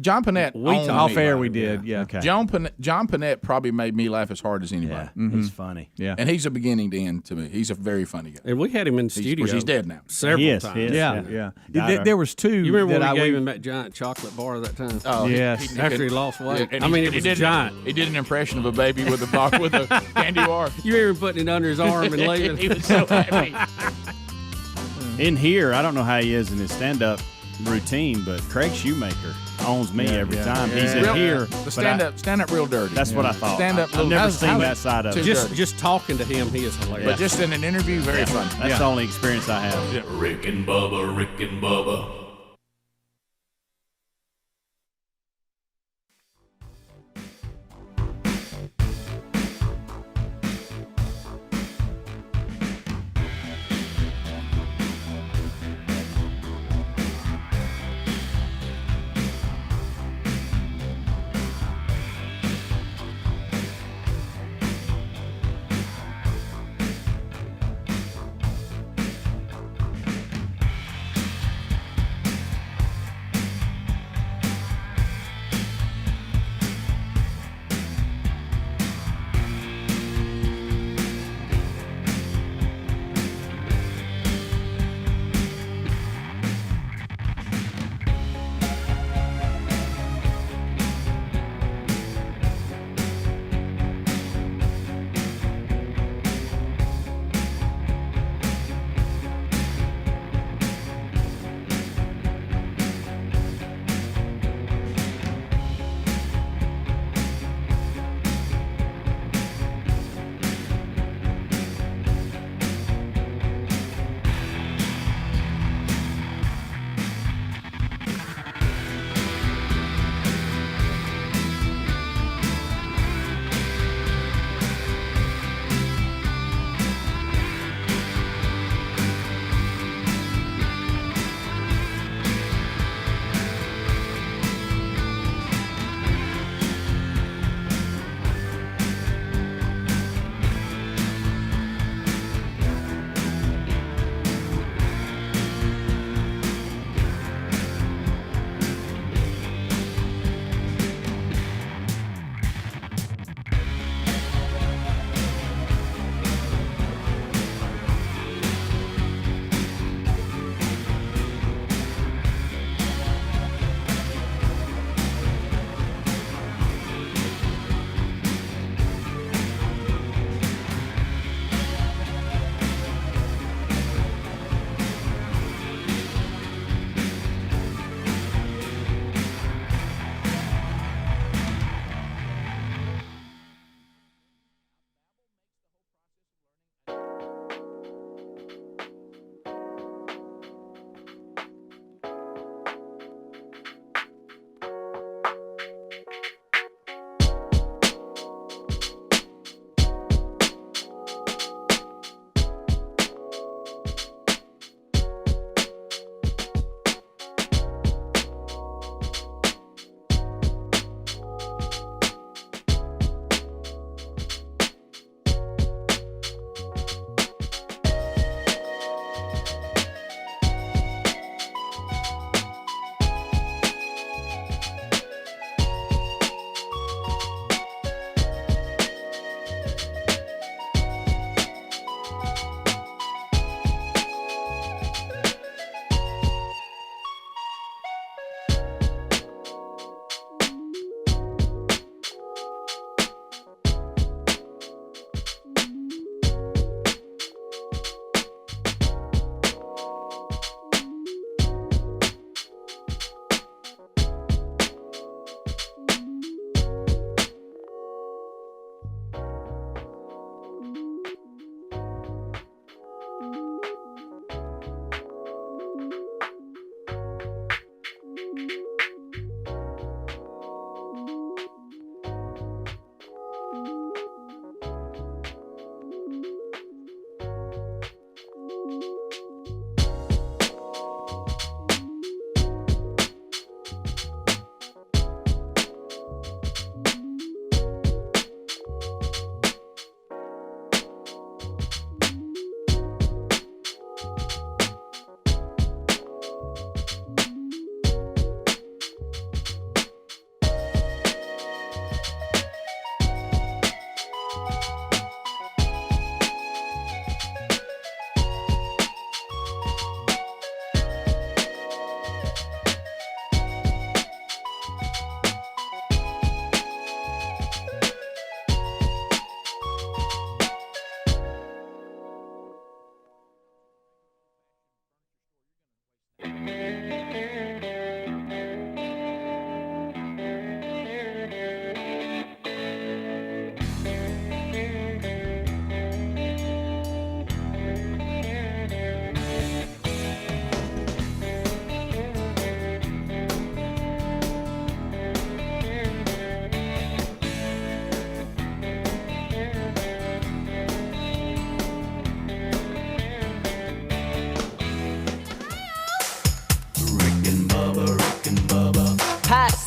John Panette. Off air we did. Yeah. Okay. John Panette probably made me laugh as hard as anybody. Yeah, he's funny. Yeah. And he's a beginning to end to me. He's a very funny guy. And we had him in the studio. He's dead now. Several times. Yeah. There was two. You remember that when we gave him that giant chocolate bar that time? Oh, yes. After he lost weight. And it was giant. He did an impression of a baby with a candy bar. You remember putting it under his arm and leaving? He was so happy. In here, I don't know how he is in his stand-up routine, but Craig Shoemaker owns me every time. He's in here. The stand-up real dirty. That's what I thought. Stand-up. I've never seen that side of it. Just talking to him, he is hilarious. But just in an interview, very funny. That's the only experience I have. Yeah. Rick and Bubba.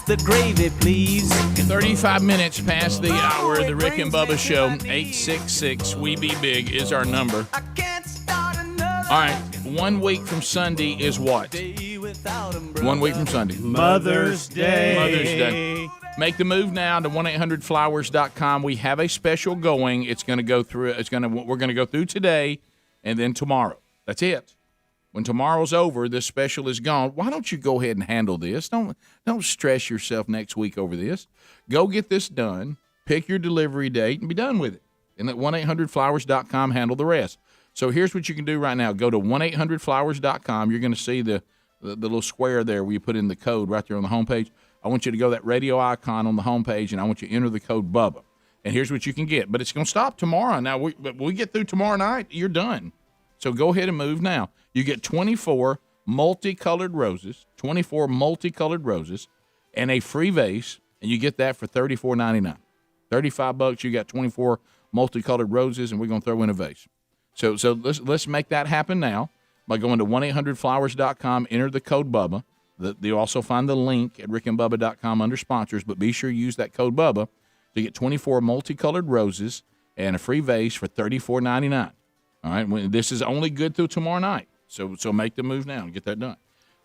the gravy, please. 35 minutes past the hour of the Rick and Bubba Show. 866-WE-BE-BIG is our number. All right, 1 week from Sunday is what? 1 week from Sunday. Mother's Day. Mother's Day. Make the move now to 1-800-Flowers.com. We have a special going. It's going to go through. We're going to go through today and then tomorrow. That's it. When tomorrow's over, this special is gone. Why don't you go ahead and handle this? Don't stress yourself next week over this. Go get this done. Pick your delivery date and be done with it. And let 1-800-Flowers.com handle the rest. So here's what you can do right now. Go to 1-800-Flowers.com. You're going to see the little square there where you put in the code right there on the homepage. I want you to go to that radio icon on the homepage, and I want you to enter the code BUBBA. And here's what you can get. But it's going to stop tomorrow. Now, we get through tomorrow night, you're done. So go ahead and move now. You get 24 multicolored roses, and a free vase, and you get that for $34.99. $35, you got 24 multicolored roses, and we're going to throw in a vase. So let's make that happen now by going to 1-800-Flowers.com, enter the code BUBBA. You'll also find the link at rickandbubba.com under sponsors, but be sure you use that code BUBBA to get 24 multicolored roses and a free vase for $34.99. All right, this is only good through tomorrow night, so make the move now and get that done.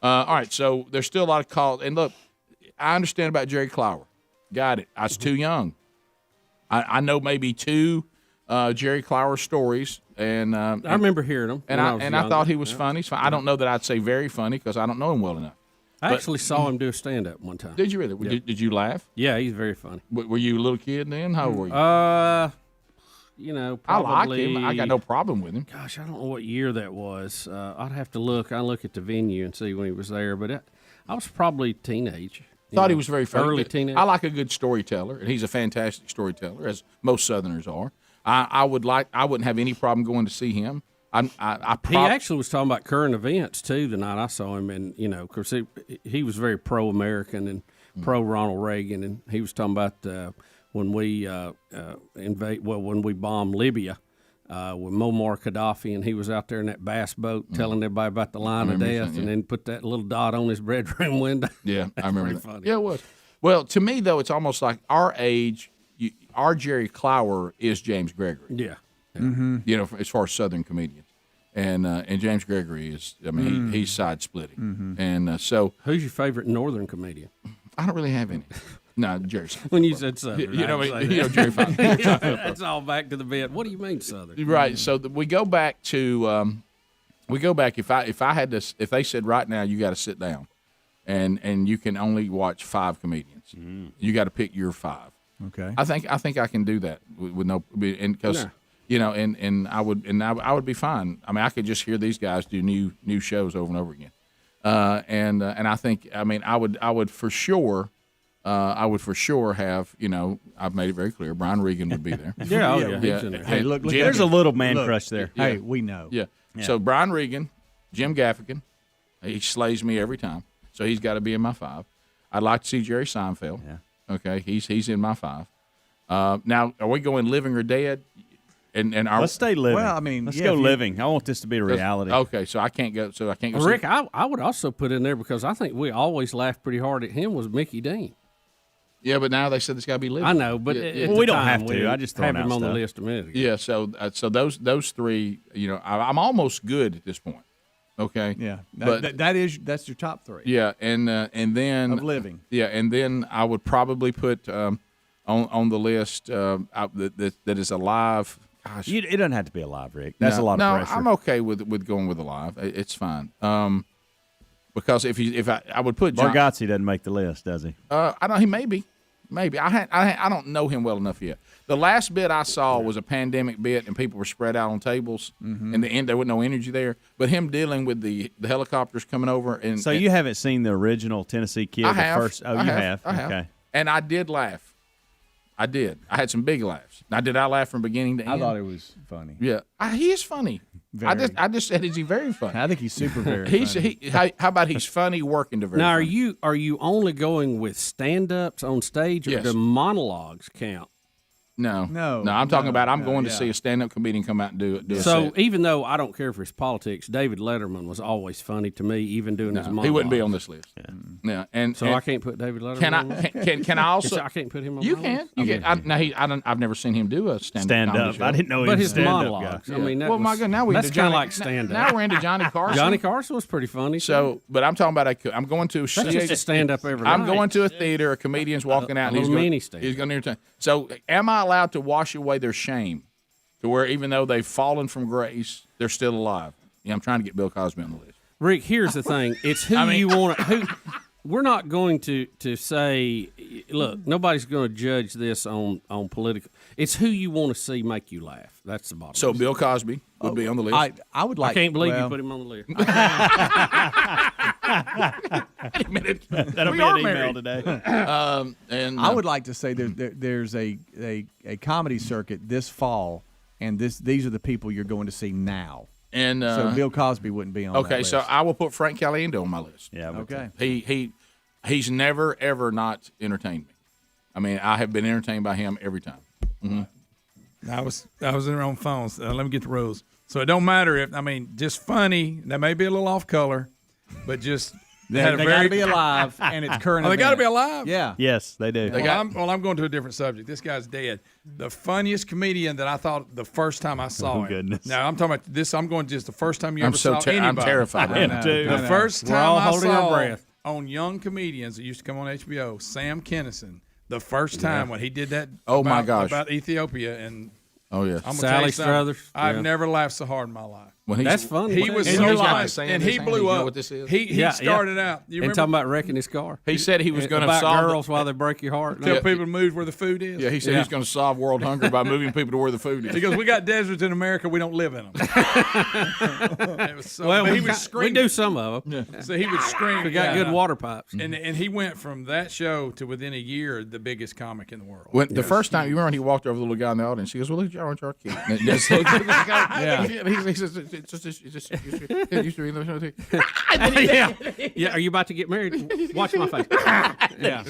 All right, so there's still a lot of calls. And look, I understand about Jerry Clower. Got it. I was too young. I know maybe two Jerry Clower stories. And I remember hearing them. And I thought he was funny. So I don't know that I'd say very funny because I don't know him well enough. I actually saw him do a stand-up one time. Did you really? Yeah. Did you laugh? Yeah, he's very funny. Were you a little kid then? How old were you? Probably. I like him. I got no problem with him. Gosh, I don't know what year that was. I'd have to look. I look at the venue and see when he was there. But I was probably teenage. Thought he was very funny. Early teenage. I like a good storyteller, and he's a fantastic storyteller, as most Southerners are. I wouldn't have any problem going to see him. He actually was talking about current events too the night I saw him, and of course he was very pro-American and pro-Ronald Reagan, and he was talking about when we when we bombed Libya with Muammar Gaddafi, and he was out there in that bass boat telling everybody about the line of death, and then put that little dot on his bedroom window. Yeah, I remember that. Funny. Yeah, it was. Well, to me though, it's almost like our age. Our Jerry Clower is James Gregory. Yeah. Mm-hmm. As far as Southern comedians, and James Gregory is. I mean, he's side splitting. Mm-hmm. And so, who's your favorite Northern comedian? I don't really have any. No, Jerry. When you said Southern, Jerry. That's all back to the bit. What do you mean Southern? Right. So we go back to if they said right now you got to sit down, and you can only watch 5 comedians. You got to pick your 5. Okay. I think I can do that with no, and because and I would be fine. I mean, I could just hear these guys do new shows over and over again, and I think I would for sure have I've made it very clear Brian Regan would be there. Yeah. Hey, look there's a little man crush there. Hey, we know. Yeah. So Brian Regan, Jim Gaffigan, he slays me every time. So he's got to be in my 5. I'd like to see Jerry Seinfeld. Yeah. Okay, he's in my 5. Now, are we going living or dead? And let's stay living. Well, I mean, let's go living. I want this to be a reality. Okay, so I can't go. Rick, I would also put in there because I think we always laughed pretty hard at him was Mickey Dean. Yeah, but now they said it's got to be living. I know, but we don't have to. I just have him on stuff. the list a minute ago. Yeah, so those 3, I'm almost good at this point. Okay. Yeah, but that's your top 3. Yeah, and then of living. Yeah, and then I would probably put on the list that is alive. Gosh. It doesn't have to be alive, Rick. That's a lot of pressure. No, I'm okay with going with alive. It's fine. Because if I would put John, Bargatze doesn't make the list, does he? I don't. He maybe. I don't know him well enough yet. The last bit I saw was a pandemic bit, and people were spread out on tables. Mm-hmm. In the end, there was no energy there. But him dealing with the helicopters coming over, and so you haven't seen the original Tennessee Kid? I have. First, you have. Okay. And I did laugh. I did. I had some big laughs. Now, did I laugh from beginning to end? I thought it was funny. Yeah, he is funny. Very. I just said, is he very funny? I think he's super very funny. How about he's funny working to very Now, funny? are you only going with stand-ups on stage, or Yes. do monologues count? No. No. I'm talking about I'm no, going to yeah. see a stand-up comedian come out and do a So set. even though I don't care for his politics, David Letterman was always funny to me, even doing his monologues. He wouldn't be on this list. Yeah, and So I can't put David Letterman. Can on I? there? Can I also? I can't put him on. You my can. list? You can. I've never seen him do a stand-up. comedy show. I didn't know he But was his a stand-up monologues. guy. I mean, that Well, my was, God, now we that's into kind of Johnny- like stand-up. Now we're into Johnny Carson. Johnny Carson was pretty funny. So, but I'm talking about I'm going to That's just a stand-up every I'm night. going to a theater. A comedian's walking out, and little he's going, mini stand. he's going to entertain. So, am I allowed to wash away their shame, to where even though they've fallen from grace, they're still alive? Yeah, I'm trying to get Bill Cosby on the list. Rick, here's the thing: it's who you want. Who we're not going to say. Look, nobody's going to judge this on political. It's who you want to see make you laugh. That's the bottom. So, Bill Cosby would be on the list. I would like. I can't believe well, you put him on the list. Wait a minute. That'll We be are an email married. today. And I would like to say there's a comedy circuit this fall, and these are the people you're going to see now. And so Bill Cosby wouldn't be on. Okay, that so list. I will put Frank Caliendo on my list. Yeah. Okay. He's never ever not entertained me. I mean, I have been entertained by him every time. Mm-hmm. I was in their own phones. Let me get the rules. So it don't matter if just funny. That may be a little off color, but just They got to be alive, and it's current. Oh, they got to event. be alive. Yeah. Yes, they do. I'm going to a different subject. This guy's dead. The funniest comedian that I thought the first time I saw him. Goodness. Now I'm talking about this. I'm going just the first time you I'm ever so saw anybody. I'm terrified. I am too. The first We're all time I holding our saw breath. on Young Comedians that used to come on HBO, Sam Kinison. The first time when he did that. Oh, my about- gosh. About Ethiopia and. Oh yeah. I'm gonna Sally tell you something. Struthers. I've Yeah. never laughed so hard in my life. That's funny. He was And so he's got funny, the same and in he his hand. blew You know up. what this is? He started out. You And remember talking about wrecking his car. He said he was going to about solve girls while they break your heart. tell people to move where the food is. Yeah, he said he's going to solve world hunger by moving people to where the food is. He goes, we got deserts in America, we don't live in them. It was so, Well, but we, he was we screaming. do some of them. So he would scream. We got good water pipes. And he went from that show to within a year the biggest comic in the world. When the first time, you remember when he walked over to the little guy in the audience, he goes, well, look, aren't you our kid? And he says, it's just it used to be in the Yeah, are you about to get married? Watch my face. Yeah.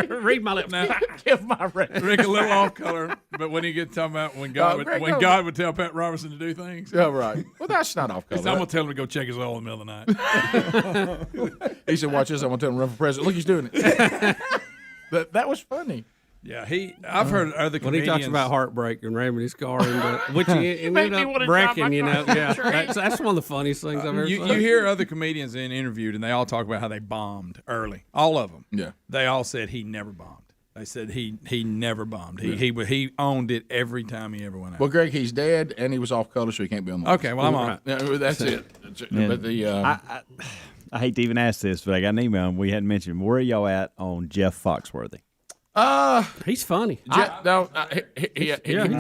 Read my lips. Now, give my record. Rick a little off color, but when he gets talking about when God would tell Pat Robertson to do things. Yeah, right. Well, that's not off color. I'm gonna tell him to go check his oil in the middle of the night. He said, watch this, I'm going to tell him to run for president. Look, he's doing it. That was funny. Yeah, I've heard other When comedians. he talks about heartbreak and ramming his car into, which he ended up wrecking, yeah. That's one of the funniest things I've ever You seen. hear other comedians in interviewed, and they all talk about how they bombed early. All of them. Yeah. They all said he never bombed. They said he never bombed. He owned it every time he ever went out. Well, Greg, he's dead, and he was off color, so he can't be on the list. Okay, well, I'm on. Yeah, that's it. Yeah. But the I hate to even ask this, but I got an email and we hadn't mentioned. Where are y'all at on Jeff Foxworthy? He's funny. Uh, He's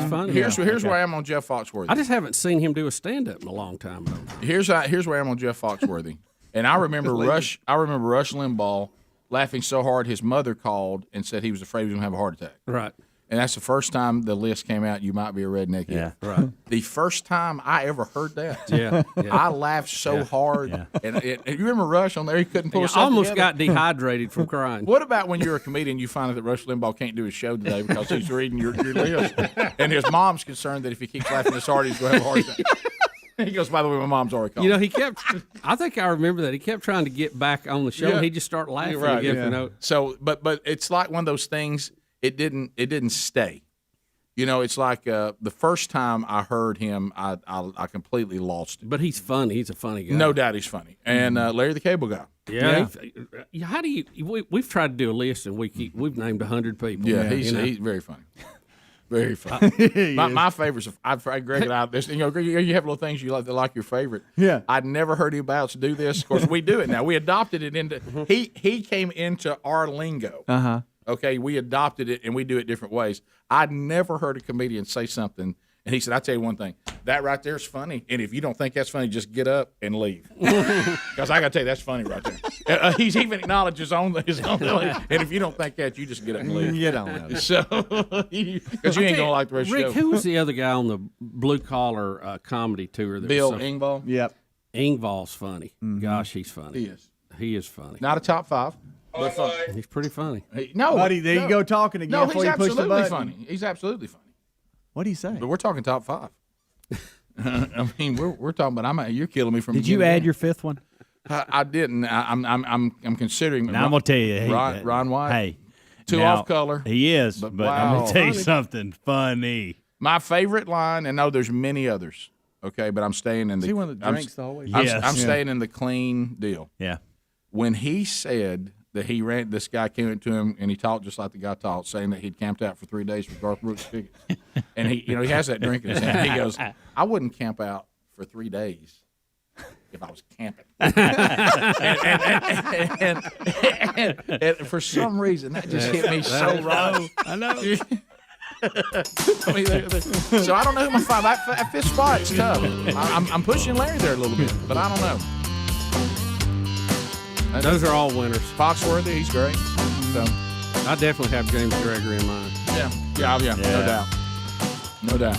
funny. Here's where I am on Jeff Foxworthy. I just haven't seen him do a stand-up in a long time. Here's where I am on Jeff Foxworthy. And I remember Rush Limbaugh laughing so hard his mother called and said he was afraid he was going to have a heart attack. Right. And that's the first time the list came out, you might be a redneck. Yeah. Right. The first time I ever heard that, Yeah. I laughed so hard. Yeah. And you remember Rush on there? He couldn't pull I himself almost together. got dehydrated from crying. What about when you're a comedian, you find out that Rush Limbaugh can't do his show today because he's reading your list, and his mom's concerned that if he keeps laughing this hard, he's going to have a heart attack. He goes, by the way, my mom's already called. You know, he kept. I think I remember that he kept trying to get back on the show, Yeah. and he just started laughing Right, again. yeah. You know, So, but it's like one of those things. It didn't stay. You know, it's like the first time I heard him, I completely lost it. but he's funny. He's a funny guy. No doubt he's funny. And Larry the Cable Guy. Yeah. How do you? We've tried to do a list, and we've named 100 people. Yeah, he's very funny. Very funny. My favorites. Greg and I. This, Greg, you have little things you like your favorite. Yeah. I'd never heard about to do this. Of course, we do it now. We adopted it into. He came into our lingo. Okay, we adopted it and we do it different ways. I'd never heard a comedian say something, and he said, "I tell you one thing, that right there is funny, and if you don't think that's funny, just get up and leave." Because I got to tell you, that's funny right there. He's even acknowledged his own. And if you don't think that, you just get up and leave. You don't know. So, because you ain't gonna like the rest Rick, of the show. who was the other guy on the blue collar comedy tour? That Bill was so, Engvall. Yep. Engvall's funny. Gosh, he's funny. He is. He is funny. Not a top five. but fun. He's pretty funny. No, Buddy, there you go talking again No, before he's you push the absolutely button. funny. He's absolutely funny. What do you say? But we're talking top 5. I mean, we're talking. But you're killing me from. Did you add your 5th one? I didn't. I'm considering. Now I'm gonna tell you, Ron White. Hey, too now, off color. He is, but I'm gonna tell you something funny. My favorite line, and no, there's many others. Okay, but I'm staying in the. Is he one that drinks the whole way? I'm staying in the clean deal. Yeah. When he said that this guy came into him and he talked just like the guy talked, saying that he'd camped out for 3 days for Garth Brooks tickets, and he has that drink in his hand. He goes, "I wouldn't camp out for 3 days if I was camping." and for some reason, that just hit me so wrong. I know. I mean, so I don't know who my 5. That 5th spot is tough. I'm pushing Larry there a little bit, but I don't know. Those are all winners. Foxworthy, he's great. So I definitely have James Gregory in mind. Yeah, no doubt.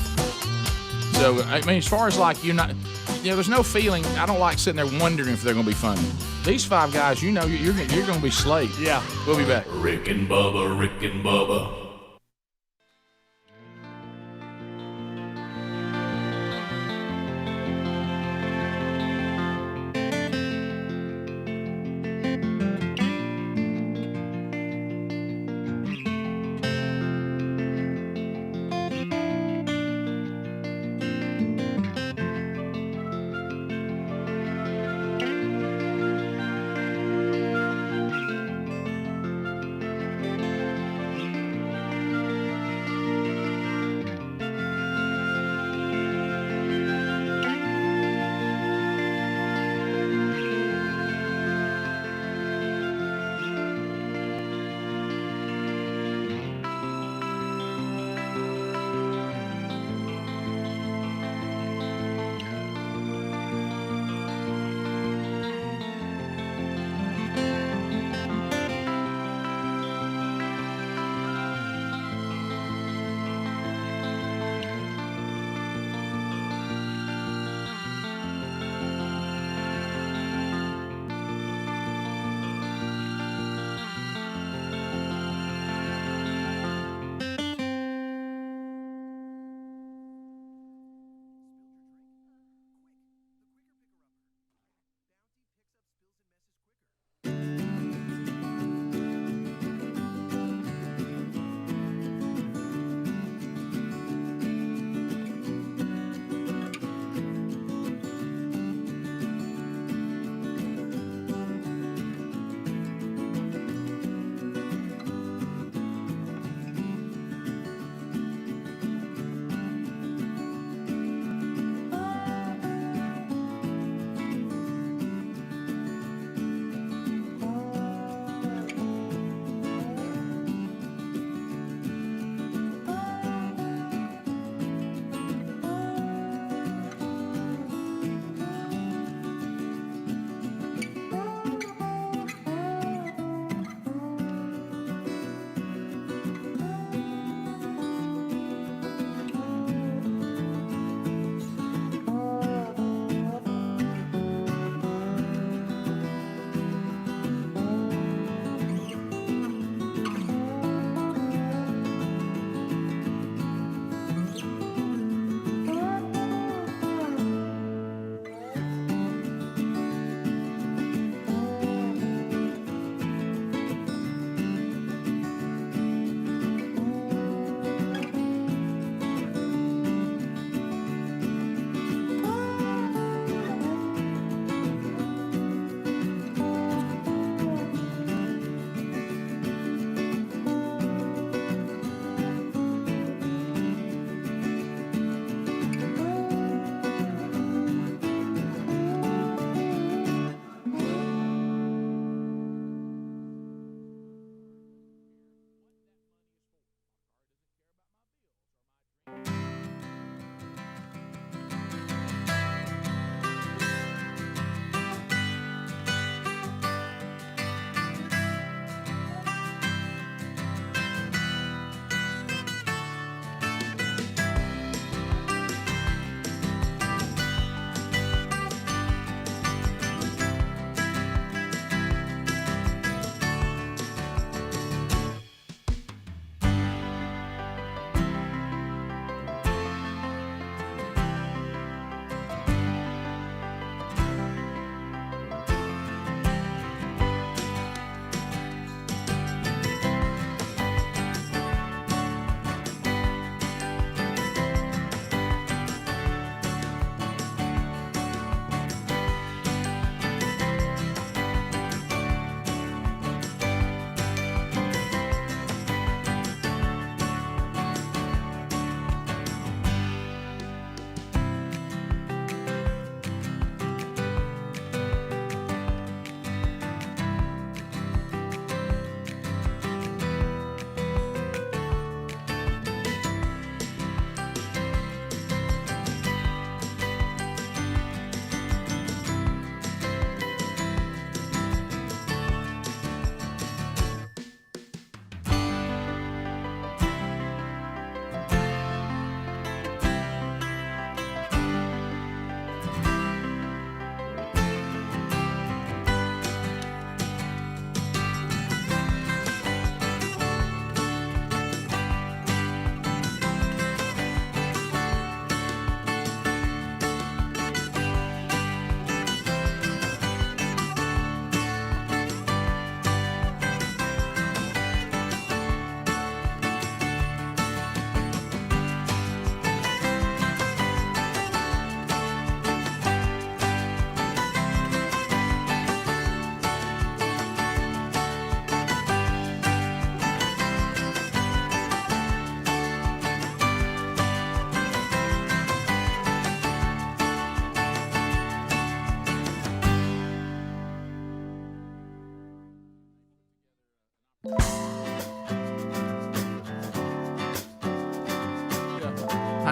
So I mean, as far as like there's no feeling. I don't like sitting there wondering if they're going to be funny. These 5 guys, you're going to be slayed. Yeah, we'll be back. Rick and Bubba, Rick and Bubba.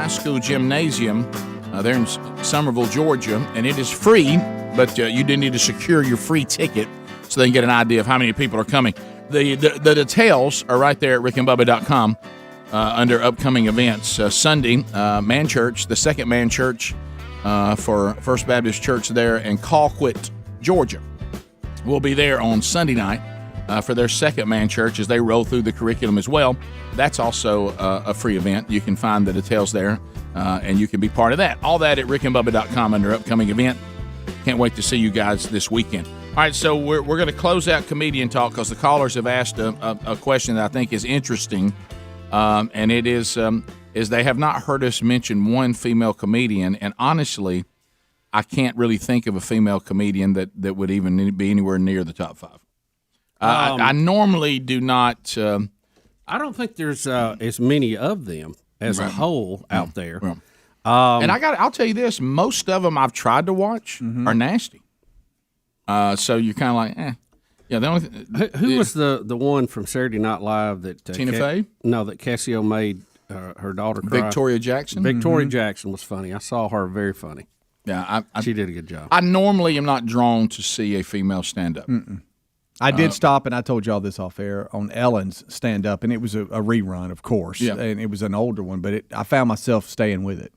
High School Gymnasium. They're in Summerville, Georgia, and it is free, but you do need to secure your free ticket so they can get an idea of how many people are coming. The details are right there at rickandbubba.com under upcoming events. Sunday, Man Church, the second Man Church for First Baptist Church there in Colquitt, Georgia. We'll be there on Sunday night for their second Man Church as they roll through the curriculum as well. That's also a free event. You can find the details there, and you can be part of that. All that at rickandbubba.com under upcoming event. Can't wait to see you guys this weekend. All right, so we're going to close out comedian talk because the callers have asked a question that I think is interesting, and it is they have not heard us mention one female comedian, and honestly, I can't really think of a female comedian that would even be anywhere near the top five. I normally do not. I don't think there's as many of them as a whole out there. And I'll tell you this: most of them I've tried to watch are nasty. So you're kind of like, yeah. The only who was the one from Saturday Night Live that Tina Fey? No, that Cassio made her daughter cry. Victoria Jackson. Victoria Jackson was funny. I saw her very funny. Yeah, she did a good job. I normally am not drawn to see a female stand up. I did stop, and I told y'all this off air, on Ellen's stand-up, and it was a rerun, of course, and it was an older one, but I found myself staying with it.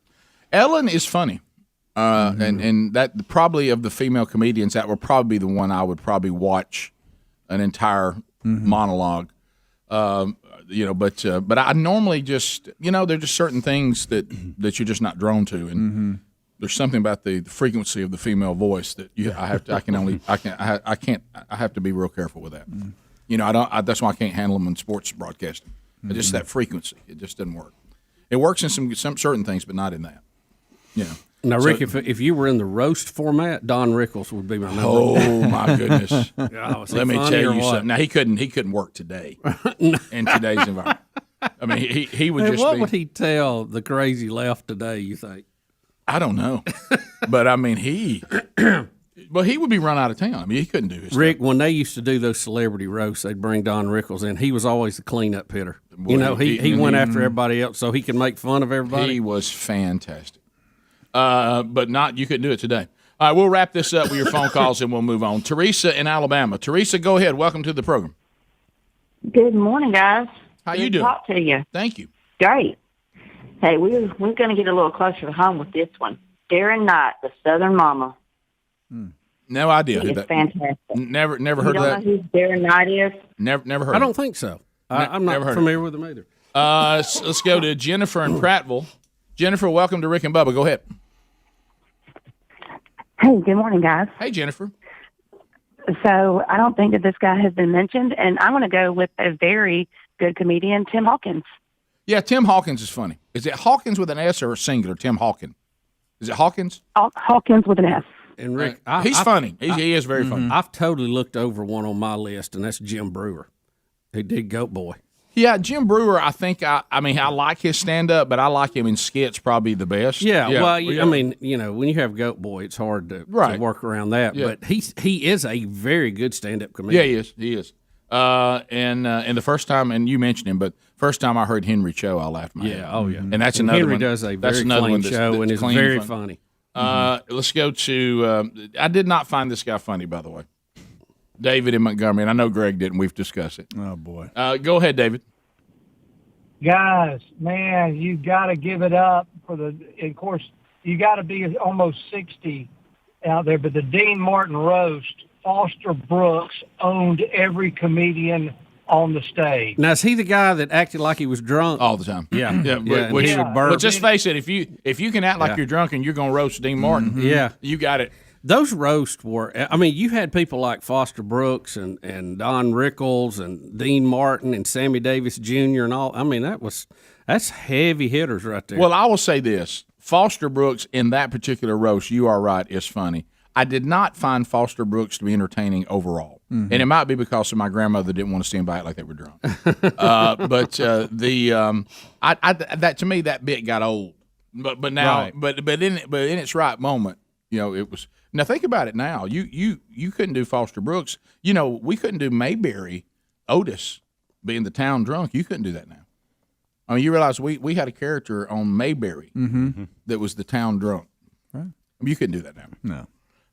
Ellen is funny, and that probably of the female comedians, that would probably be the one I would probably watch an entire monologue. But I normally just, there are just certain things that you're just not drawn to, and there's something about the frequency of the female voice that I have to be real careful with that. That's why I can't handle them in sports broadcasting. Just that frequency, it just doesn't work. It works in some certain things, but not in that. Now, Rick, if you were in the roast format, Don Rickles would be my number. Oh my goodness! Let me tell you something. Now he couldn't work today in today's environment. I mean, he would just. What would he tell the crazy left today? You think? I don't know, but I mean he would be run out of town. I mean he couldn't do his Rick, stuff. when they used to do those celebrity roasts, they'd bring Don Rickles in. He was always the cleanup hitter. Boy, he went after everybody else so he could make fun of everybody. He was fantastic, but you couldn't do it today. All right, we'll wrap this up with your phone calls and we'll move on. Teresa in Alabama. Teresa, go ahead. Welcome to the program. Good morning, guys. How Good you doing? to talk to you. Thank you. Great. Hey, we're going to get a little closer to home with this one. Darren Knight, the Southern Mama. No idea who It's that. fantastic. Never You heard of that. don't know who Darren Knight is? Never heard. I of don't it. think so. I'm never not heard familiar with him either. Let's go to Jennifer in Prattville. Jennifer, welcome to Rick and Bubba. Go ahead. Hey, good morning, guys. Hey, Jennifer. So I don't think that this guy has been mentioned, and I'm going to go with a very good comedian, Tim Hawkins. Yeah, Tim Hawkins is funny. Is it Hawkins with an S or a singular? Tim Hawkins. Is it Hawkins? Hawkins with an S. And Rick, he's funny. He is very funny. I've totally looked over one on my list, and that's Jim Brewer. He did Goat Boy. Yeah, Jim Brewer, I think, I like his stand-up, but I like him in skits probably the best. Yeah, well, I mean, when you have Goat Boy, it's hard to work around that. Yeah. But he is a very good stand-up comedian. Yeah, he is. And the first time, and you mentioned him, but first time I heard Henry Cho, I laughed my head. And that's another Henry one. does a That's very another clean one that's, show, that's and it's clean very funny. funny. Let's go to. I did not find this guy funny, by the way. David in Montgomery, and I know Greg didn't. We've discussed it. Oh boy. Go ahead, David. Guys, man, you got to give it up for the. Of course, you got to be almost 60 out there. But the Dean Martin roast, Foster Brooks owned every comedian on the stage. Now, is he the guy that acted like he was drunk all the time? Yeah, But just face it, if you can act like you're drunk and you're going to roast Dean Martin, you got it. Those roasts were, I mean, you had people like Foster Brooks and Don Rickles and Dean Martin and Sammy Davis Jr. and all. I mean, that's heavy hitters right there. Well, I will say this. Foster Brooks in that particular roast, you are right, is funny. I did not find Foster Brooks to be entertaining overall. And it might be because my grandmother didn't want to stand by it like they were drunk. But that to me, that bit got old. But now, but in its right moment, it was. Now think about it. Now you couldn't do Foster Brooks. We couldn't do Mayberry Otis being the town drunk. You couldn't do that now. I mean, you realize we had a character on Mayberry that was the town drunk. Right. I mean, you couldn't do that now.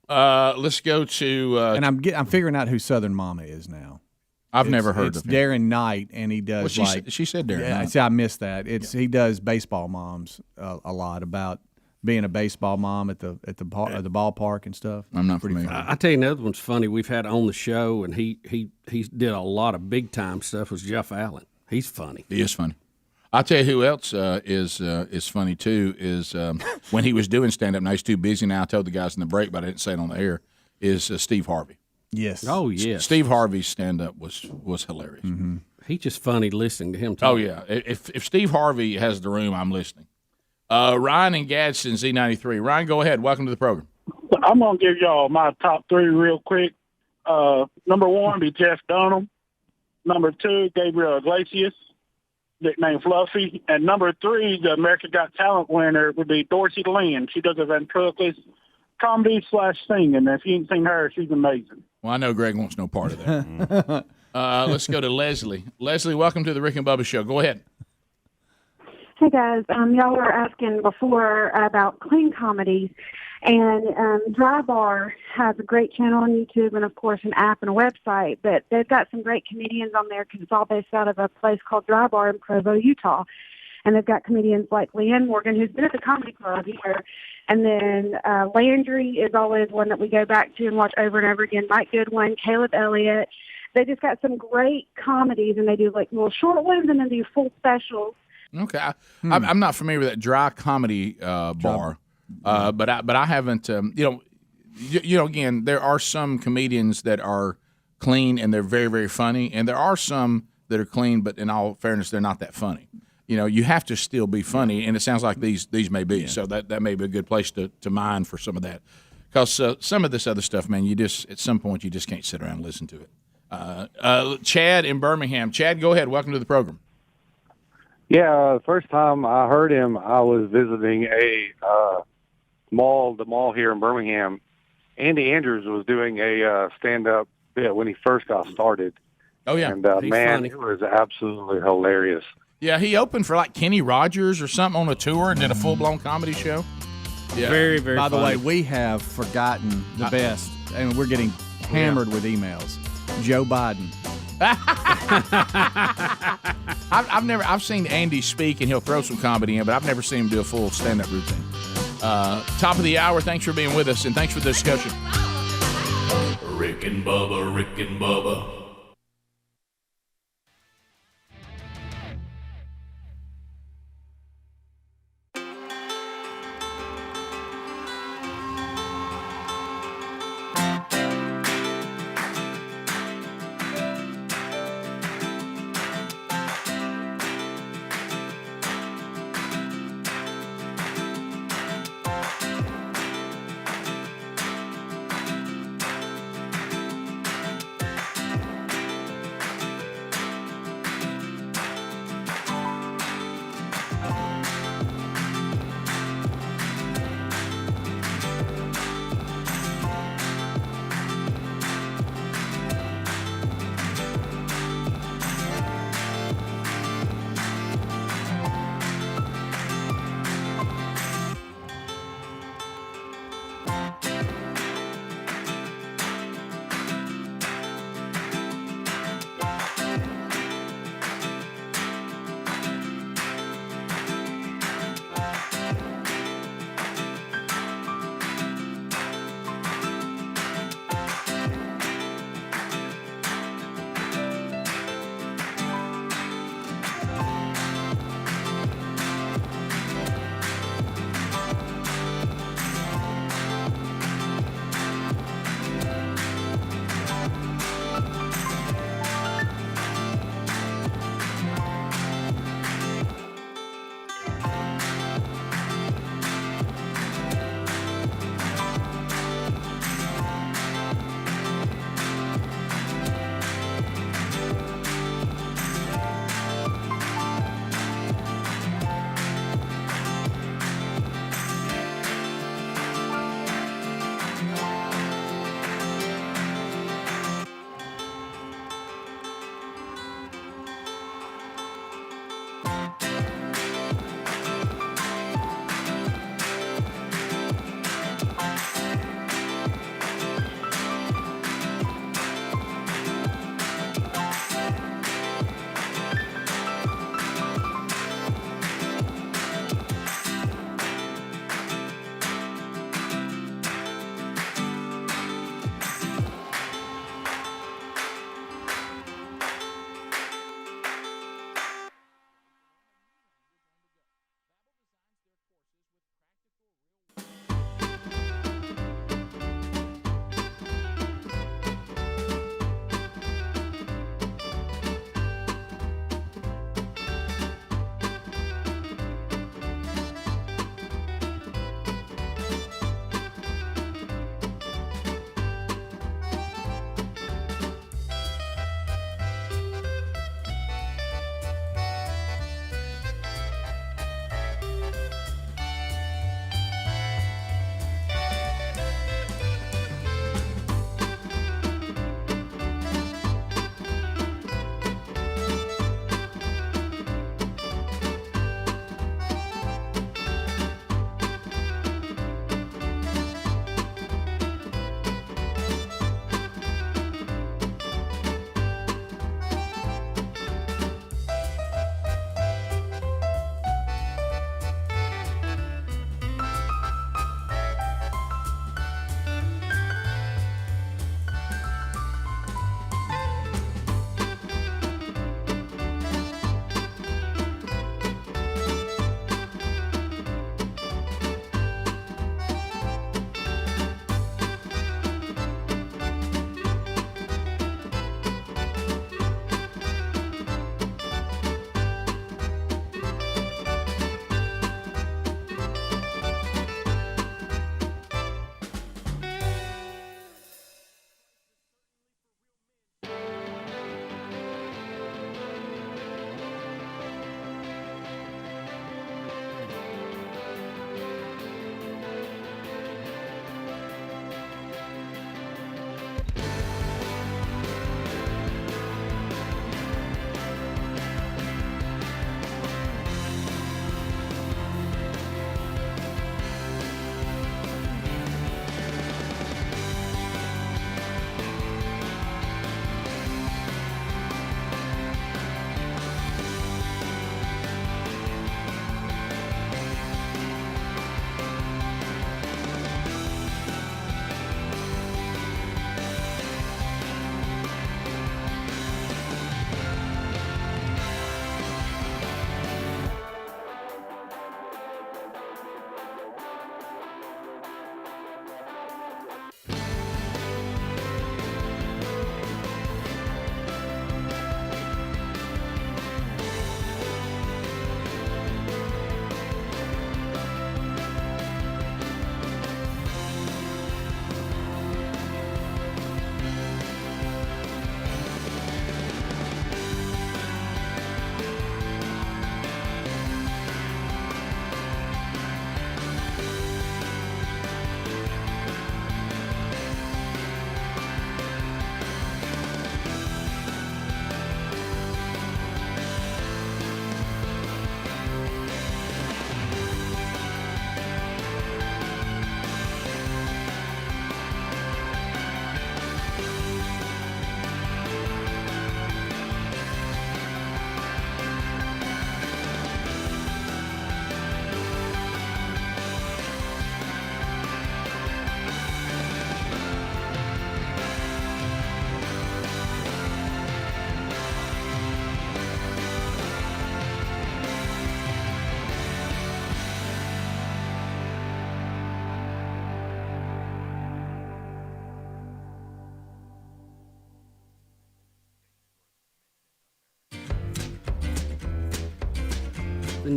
No. Let's go to. And I'm figuring out who Southern Mama is now. I've never heard of him. It's Darren Knight, and he does she said Darren Yeah, Knight. see, I missed that. He does baseball moms a lot about being a baseball mom at the ballpark and stuff. I'm not familiar. I tell you another one's funny. We've had on the show, and he did a lot of big time stuff. Was Jeff Allen? He's funny. He is funny. I'll tell you who else is funny too is when he was doing stand up. Now he's too busy now. I told the guys in the break, but I didn't say it on the air. Is Steve Harvey? Yes. Oh yes. Steve Harvey's stand up was hilarious. He's just funny listening to him talk. Oh yeah. If Steve Harvey has the room, I'm listening. Ryan and Gadsden Z93. Ryan, go ahead. Welcome to the program. I'm going to give y'all my top three real quick. Number one be Jeff Dunham. Number two, Gabriel Iglesias, nicknamed Fluffy. And number three, the America Got Talent winner would be Dorsey Lynn. She does a ventriloquist comedy / singing. If you ain't seen her, she's amazing. Well, I know Greg wants no part of that. Let's go to Leslie. Leslie, welcome to the Rick and Bubba Show. Go ahead. Hey guys, y'all were asking before about clean comedies, and Dry Bar has a great channel on YouTube and of course an app and a website, but they've got some great comedians on there because it's all based out of a place called Dry Bar in Provo, Utah. And they've got comedians like Leanne Morgan, who's been at the Comedy Club here, and then Landry is always one that we go back to and watch over and over again. Mike Goodwin, Caleb Elliott. They just got some great comedies, and they do like little short ones and then do full specials. Okay, I'm not familiar with that dry comedy bar, but I haven't. You know, again, there are some comedians that are clean and they're very, very funny, and there are some that are clean, but in all fairness, they're not that funny. You know, you have to still be funny, and it sounds like these may be. So that may be a good place to mine for some of that, because some of this other stuff, man, you just at some point you just can't sit around and listen to it. Chad in Birmingham. Chad, go ahead. Welcome to the program. Yeah, the first time I heard him, I was visiting the mall here in Birmingham. Andy Andrews was doing a stand-up bit when he first got started. Oh, yeah. And, He's man, funny. it was absolutely hilarious. Yeah, he opened for like Kenny Rogers or something on a tour and did a full-blown comedy show. Yeah. Very, very By the funny. way, we have forgotten the best, and we're getting hammered with emails. Joe Biden. I've seen Andy speak and he'll throw some comedy in, but I've never seen him do a full stand-up routine. Top of the hour. Thanks for being with us, and thanks for the discussion. Rick and Bubba, Rick and Bubba.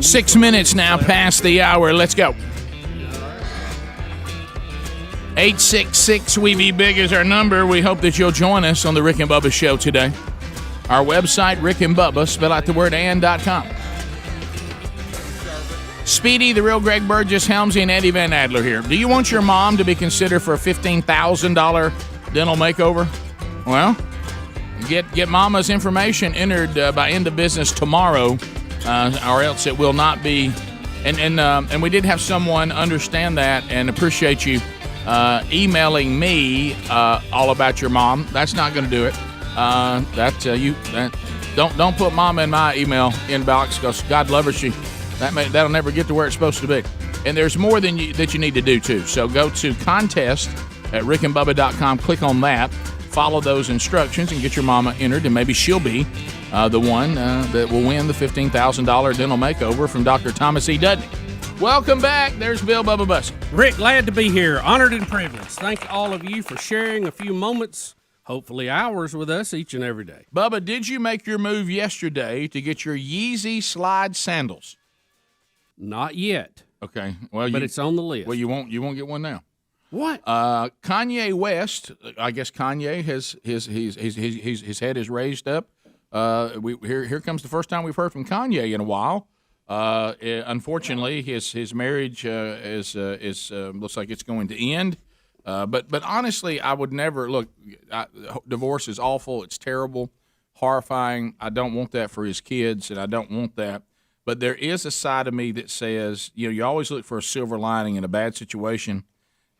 6 minutes now past the hour. Let's go. 866 We Be Big is our number. We hope that you'll join us on the Rick and Bubba Show today. Our website, Rick and Bubba, spell out the word and.com. Speedy, the real Greg Burgess, Helmsy, and Eddie Van Adler here. Do you want your mom to be considered for a $15,000 dental makeover? Well, get Mama's information entered by end of business tomorrow, or else it will not be. And we did have someone understand that and appreciate you emailing me all about your mom. That's not going to do it. Don't put Mama in my email inbox because God love her. That'll never get to where it's supposed to be. And there's more than that you need to do too. So go to contest at rickandbubba.com. Click on that. Follow those instructions and get your mama entered, and maybe she'll be the one that will win the $15,000 dental makeover from Dr. Thomas E. Dudney. Welcome back. There's Bill Bubba Bussey. Rick, glad to be here. Honored and privileged. Thank all of you for sharing a few moments, hopefully hours, with us each and every day. Bubba, did you make your move yesterday to get your Yeezy slide sandals? Not yet. Okay. Well, but it's on the list. Well, you won't get one now. What? Kanye West. I guess Kanye has his head is raised up. Here comes the first time we've heard from Kanye in a while. Unfortunately, his marriage is looks like it's going to end. But honestly, I would never look. Divorce is awful. It's terrible, horrifying. I don't want that for his kids, and I don't want that. But there is a side of me that says, you always look for a silver lining in a bad situation.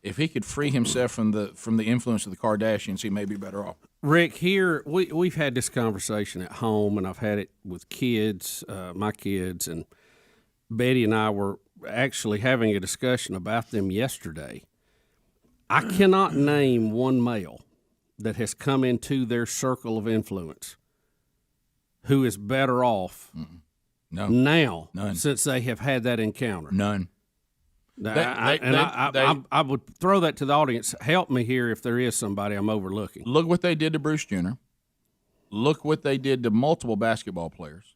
If he could free himself from the influence of the Kardashians, he may be better off. Rick, here we've had this conversation at home, and I've had it with kids, my kids, and Betty and I were actually having a discussion about them yesterday. I cannot name one male that has come into their circle of influence who is better off now since they have had that encounter. None. I would throw that to the audience. Help me here if there is somebody I'm overlooking. Look what they did to Bruce Jenner. Look what they did to multiple basketball players.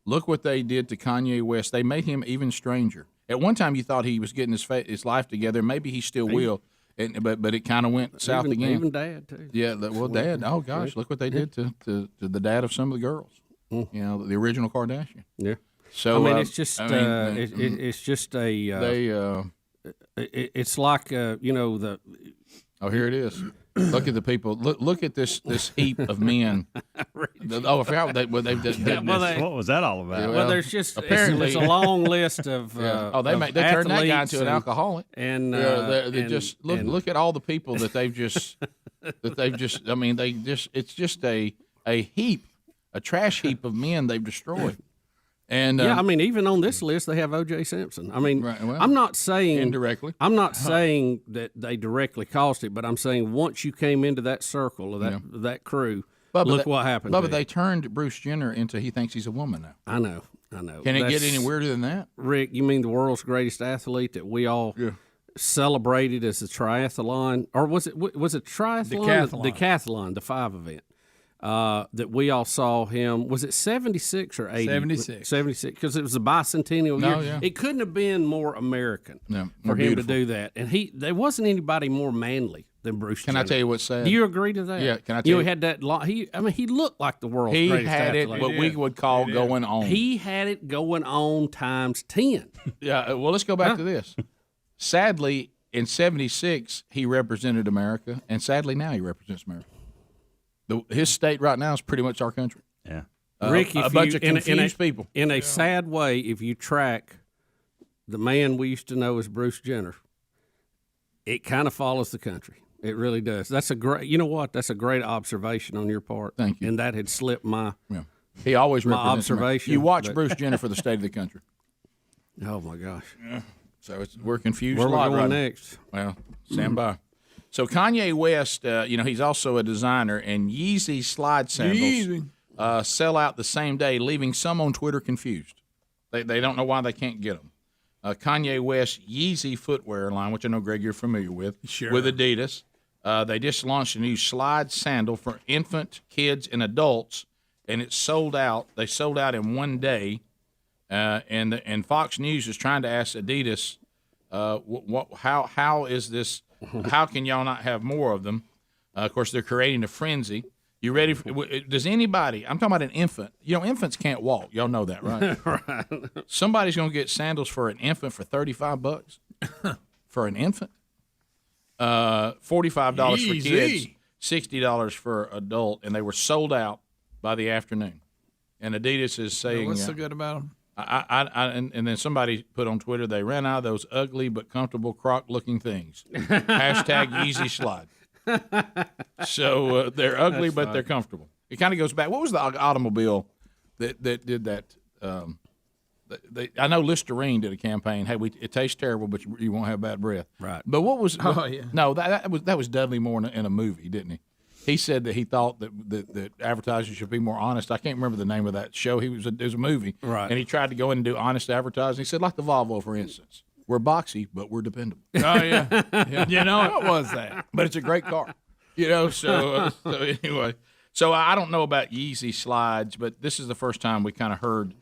Look what they did to Kanye West. They made him even stranger. At one time, you thought he was getting his life together. Maybe he still will. But it kind of went south again. Even Dad too. Yeah, well, Dad. Oh gosh, look what they did to the dad of some of the girls. The original Kardashian. Yeah. So it's just it's just a it's like the. Oh, here it is. Look at the people. Look at this heap of men. I forgot what they've done. What was that all about? Well, there's just apparently it's a long list of. They turned that guy into an alcoholic. And look at all the people that they've just I mean, it's just a heap, a trash heap of men they've destroyed. And I mean, even on this list, they have O.J. Simpson. I mean, I'm not saying indirectly. I'm not saying that they directly caused it, but I'm saying once you came into that circle of that crew, look what happened. But they turned Bruce Jenner into he thinks he's a woman now. I know. Can it get any weirder than that? Rick, you mean the world's greatest athlete that we all celebrated as the triathlon, or was it triathlon? Decathlon, the 5 event. That we all saw him. Was it 76 or 80? 76. 76, because it was a bicentennial year. Yeah. It couldn't have been more American for him to do that. And there wasn't anybody more manly than Bruce Jenner. Can I tell you what's sad? Do you agree to that? Yeah. Can I tell you? He had that. He looked like the world's greatest athlete. He had what we would call going on. He had it going on times 10. Yeah. Well, let's go back to this. Sadly, in 76, he represented America, and sadly now he represents America. His state right now is pretty much our country. Yeah. Rick, a bunch of confused people. In a sad way, if you track the man we used to know as Bruce Jenner, it kind of follows the country. It really does. That's a great. You know what? That's a great observation on your part. Thank you. And that had slipped my. Yeah. He always my represents observation. You watch Bruce Jenner for the state of the country. Oh my gosh. Yeah. So we're confused. Where a lot we going right next? Well, stand by. So Kanye West, he's also a designer, and Yeezy slide sandals sell out the same day, leaving some on Twitter confused. They don't know why they can't get them. Kanye West Yeezy footwear line, which I know, Greg, you're familiar with, with Adidas. They just launched a new slide sandal for infant, kids, and adults, and it's sold out. They sold out in one day, And Fox News is trying to ask Adidas, how is this? How can y'all not have more of them? Of course, they're creating a frenzy. You ready? Does anybody? I'm talking about an infant. You know, infants can't walk. Y'all know that, right? Right. Somebody's going to get sandals for an infant for $35 for an infant. $45 for kids, $60 for adult, and they were sold out by the afternoon. And Adidas is saying, what's so good about them? And then somebody put on Twitter, they ran out of those ugly but comfortable Croc-looking things. Hashtag Yeezy Slide. So they're ugly, but they're comfortable. It kind of goes back. What was the automobile that did that? I know Listerine did a campaign. Hey, it tastes terrible, but you won't have bad breath. Right. But what was? Oh, yeah. No, that was Dudley Moore in a movie, didn't he? He said that he thought that advertisers should be more honest. I can't remember the name of that show. It was a movie, right? And he tried to go in and do honest advertising. He said, like the Volvo, for instance, we're boxy, but we're dependable. Oh yeah, yeah. You know, what was that? But it's a great car. You know, so anyway, so I don't know about Yeezy slides, but this is the first time we kind of heard.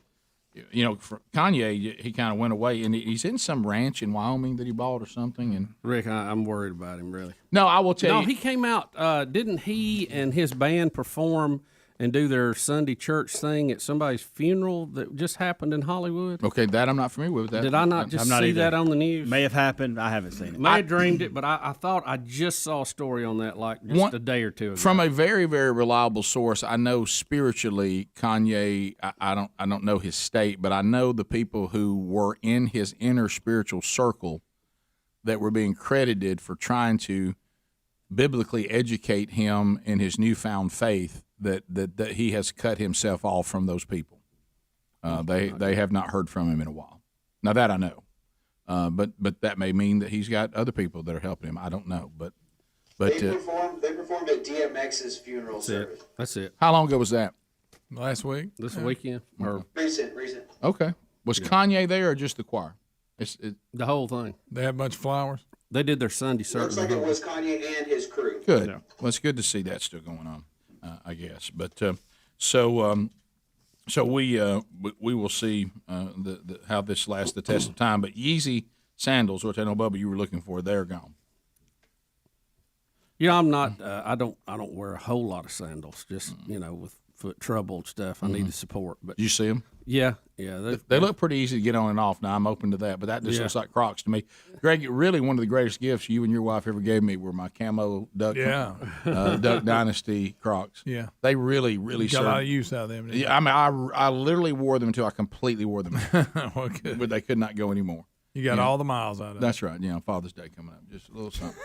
You know, from Kanye, he kind of went away, and he's in some ranch in Wyoming that he bought or something. And Rick, I'm worried about him, really. No, I will tell you. No, he came out. Didn't he and his band perform and do their Sunday church thing at somebody's funeral that just happened in Hollywood? Okay, that I'm not familiar with. That Did I not just see that on the news? May have happened. I haven't seen it. May have dreamed it, but I thought I just saw a story on that like just a day or two ago. From a very, very reliable source, I know spiritually Kanye. I don't know his state, but I know the people who were in his inner spiritual circle that were being credited for trying to biblically educate him in his newfound faith. That he has cut himself off from those people. They have not heard from him in a while. Now that I know, but that may mean that he's got other people that are helping him. I don't know, but they performed at DMX's funeral service. That's it. How long ago was that? Last week. This weekend. Or Recent. Okay. Was Kanye there or just the choir? The whole thing. They had a bunch of flowers. They did their Sunday service. Looks like it was Kanye and his crew. Good. Yeah. Well, it's good to see that still going on. I guess, but so we will see how this lasts the test of time. But Yeezy sandals, which I know Bubba you were looking for, they're gone. You know, I'm not. I don't wear a whole lot of sandals. Just with foot trouble and stuff. I need the support. But you see them? Yeah. They look pretty easy to get on and off. Now I'm open to that, but that just looks like Crocs to me. Greg, really one of the greatest gifts you and your wife ever gave me were my camo Duck Duck Dynasty Crocs. Yeah, they really got a lot of use out of them. Yeah, I mean I literally wore them until I completely wore them, well, good. But they could not go anymore. You got all the miles out of it. That's right. Father's Day coming up, just a little something.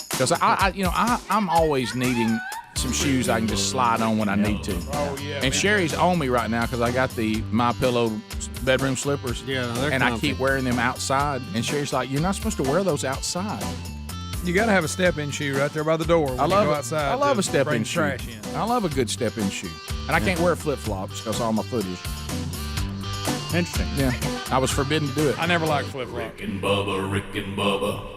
Because I'm always needing some shoes I can just slide on when I need to. Oh yeah. And Sherry's on me right now because I got the MyPillow bedroom slippers. Yeah, they're and comfy. I keep wearing them outside. And Sherry's like, "You're not supposed to wear those outside." You got to have a step-in shoe right there by the door when you go outside. I love a step-in bring shoe. trash in. I love a good step-in shoe. And I can't wear flip-flops because all my foot is. Interesting. Yeah, I was forbidden to do it. I never liked flip-flops. Rick and Bubba.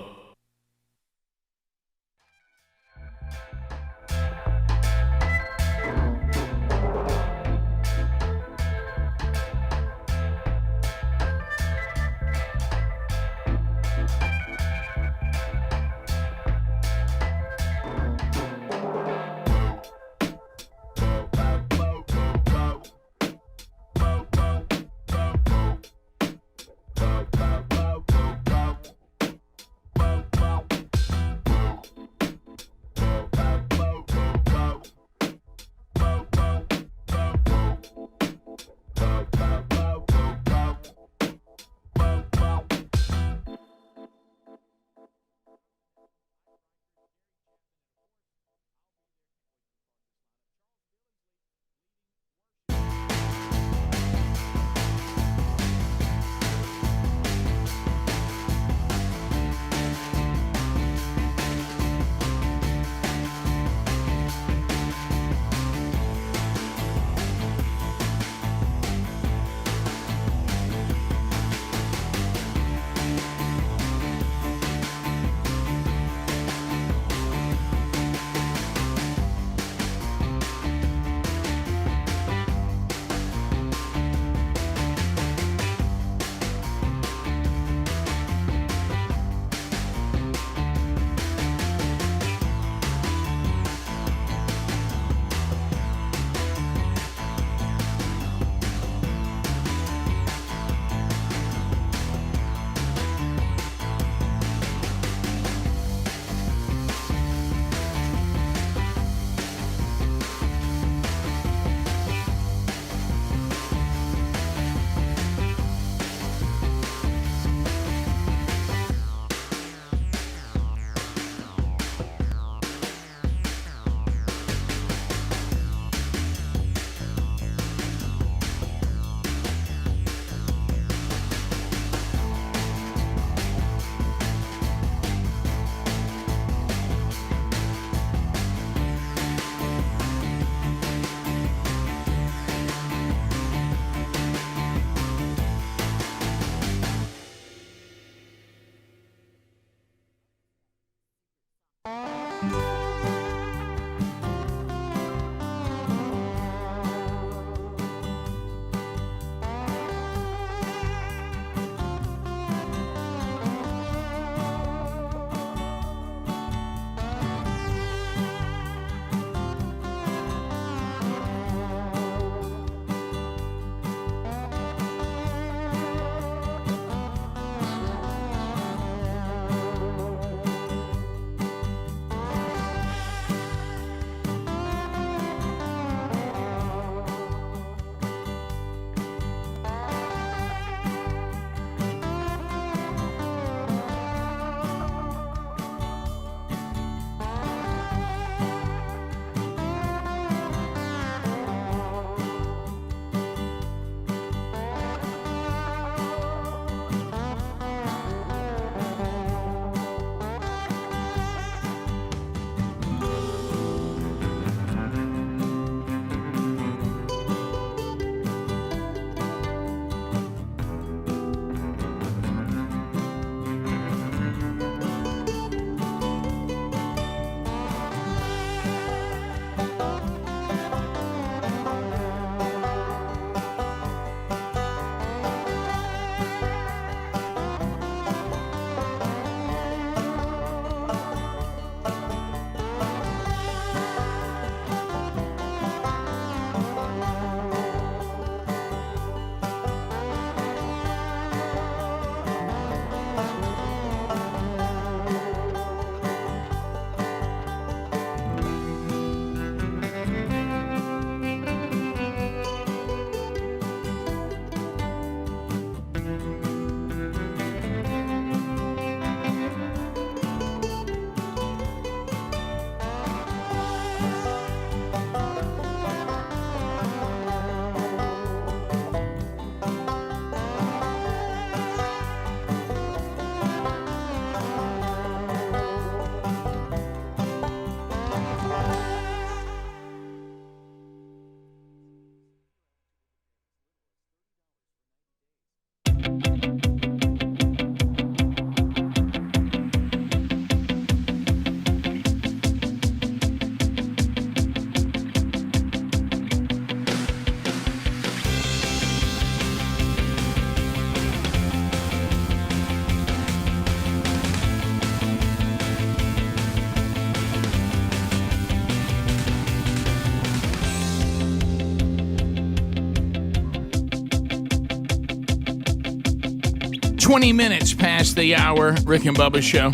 20 minutes past the hour, Rick and Bubba Show.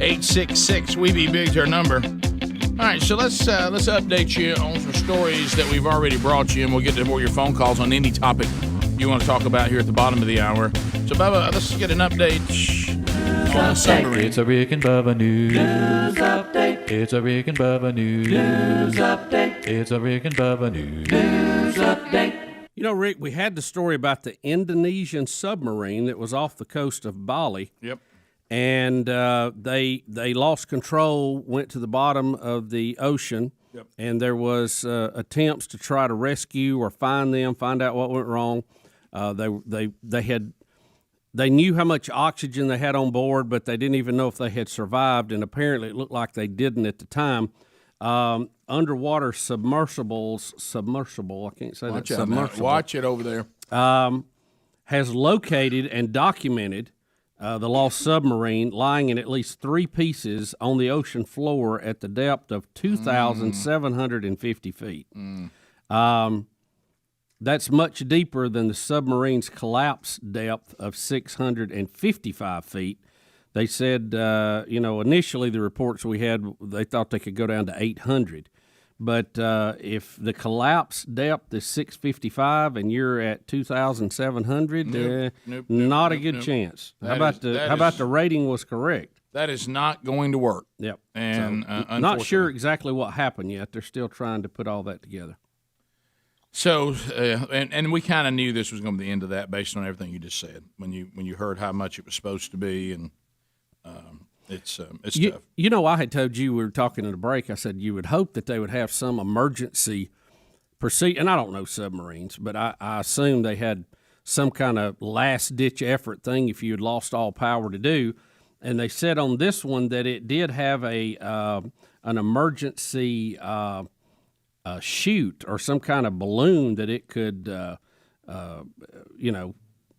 866 We Be Big's our number. All right, so let's update you on some stories that we've already brought you, and we'll get to more of your phone calls on any topic you want to talk about here at the bottom of the hour. So, Bubba, let's get an update on the submarine. It's a Rick and Bubba news update. It's a Rick and Bubba news update. It's a Rick and Bubba news update. You know, Rick, we had the story about the Indonesian submarine that was off the coast of Bali. Yep. And they lost control, went to the bottom of the ocean, Yep. and there was attempts to try to rescue or find them, find out what went wrong. They knew how much oxygen they had on board, but they didn't even know if they had survived, and apparently it looked like they didn't at the time. Underwater submersible, I can't say that. Submersible. Watch it over there. Has located and documented the lost submarine lying in at least 3 pieces on the ocean floor at the depth of 2,750 feet. That's much deeper than the submarine's collapse depth of 655 feet. They said, initially the reports we had, they thought they could go down to 800. But if the collapse depth is 655 and you're at 2,700, not a good chance. How about the rating was correct? That is not going to work. Yep. And not sure exactly what happened yet. They're still trying to put all that together. So, and we kind of knew this was going to be the end of that based on everything you just said when you heard how much it was supposed to be, and it's tough. You know, I had told you, we were talking at a break, I said you would hope that they would have some emergency procedure, and I don't know submarines, but I assume they had some kind of last-ditch effort thing if you had lost all power to do. And they said on this one that it did have a an emergency chute or some kind of balloon that it could,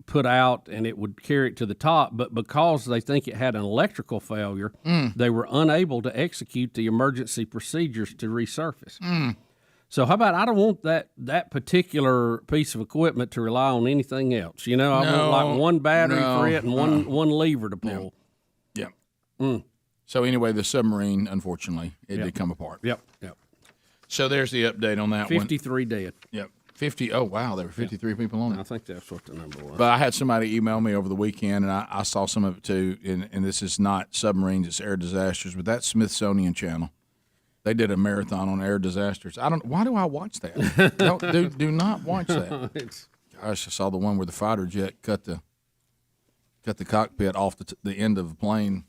put out, and it would carry it to the top. But because they think it had an electrical failure, they were unable to execute the emergency procedures to resurface. So how about I don't want that particular piece of equipment to rely on anything else. I want like one battery for it and one lever to pull. Yeah. So anyway, the submarine, unfortunately, it did come apart. Yep. So there's the update on that 53 dead. Yep. 50. Oh, wow. There were 53 people on it. I think that's what the number was. But I had somebody email me over the weekend, and I saw some of it too. And this is not submarines, it's air disasters, but that's Smithsonian Channel. They did a marathon on air disasters. Why do I watch that? do not watch that. Gosh, I saw the one where the fighter jet cut the cockpit off the end of the plane,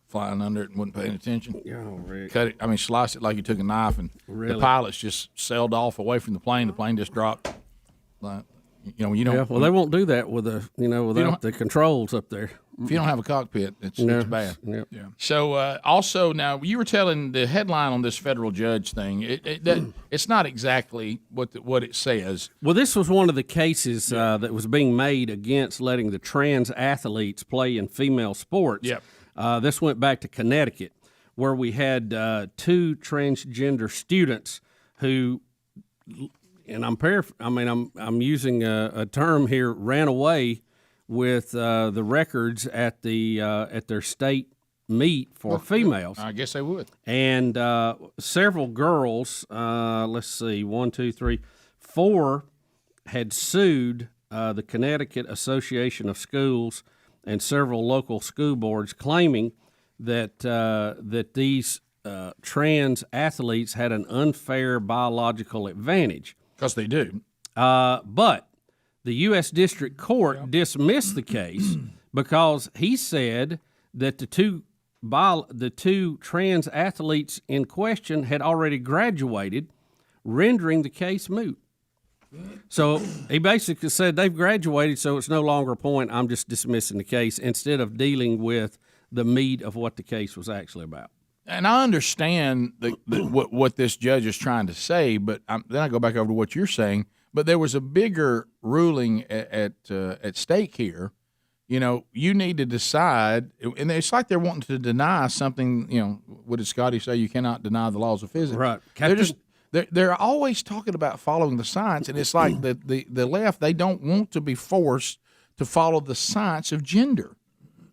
flying under it and wasn't paying attention. Rick. Cut it. Sliced it like you took a knife, and the pilots just sailed off away from the plane. The plane just dropped. Like, you don't. Yeah, well, they won't do that with without the controls up there. If you don't have a cockpit, it's bad. Yep. Yeah. So also now you were telling the headline on this federal judge thing. It's not exactly what it says. Well, this was one of the cases that was being made against letting the trans athletes play in female sports. Yep. This went back to Connecticut, where we had two transgender students who, and I'm using a term here, ran away with the records at their state meet for females. I guess they would. And several girls, let's see, 1, 2, 3, 4 had sued the Connecticut Association of Schools and several local school boards, claiming that these trans athletes had an unfair biological advantage. Because they do. But the U.S. District Court dismissed the case because he said that the two trans athletes in question had already graduated, rendering the case moot. So he basically said they've graduated, so it's no longer a point. I'm just dismissing the case instead of dealing with the meat of what the case was actually about. And I understand what this judge is trying to say, but then I go back over to what you're saying. But there was a bigger ruling at stake here. You need to decide, and it's like they're wanting to deny something. What did Scotty say? You cannot deny the laws of physics. Right. They're always talking about following the science, and it's like the left, they don't want to be forced to follow the science of gender.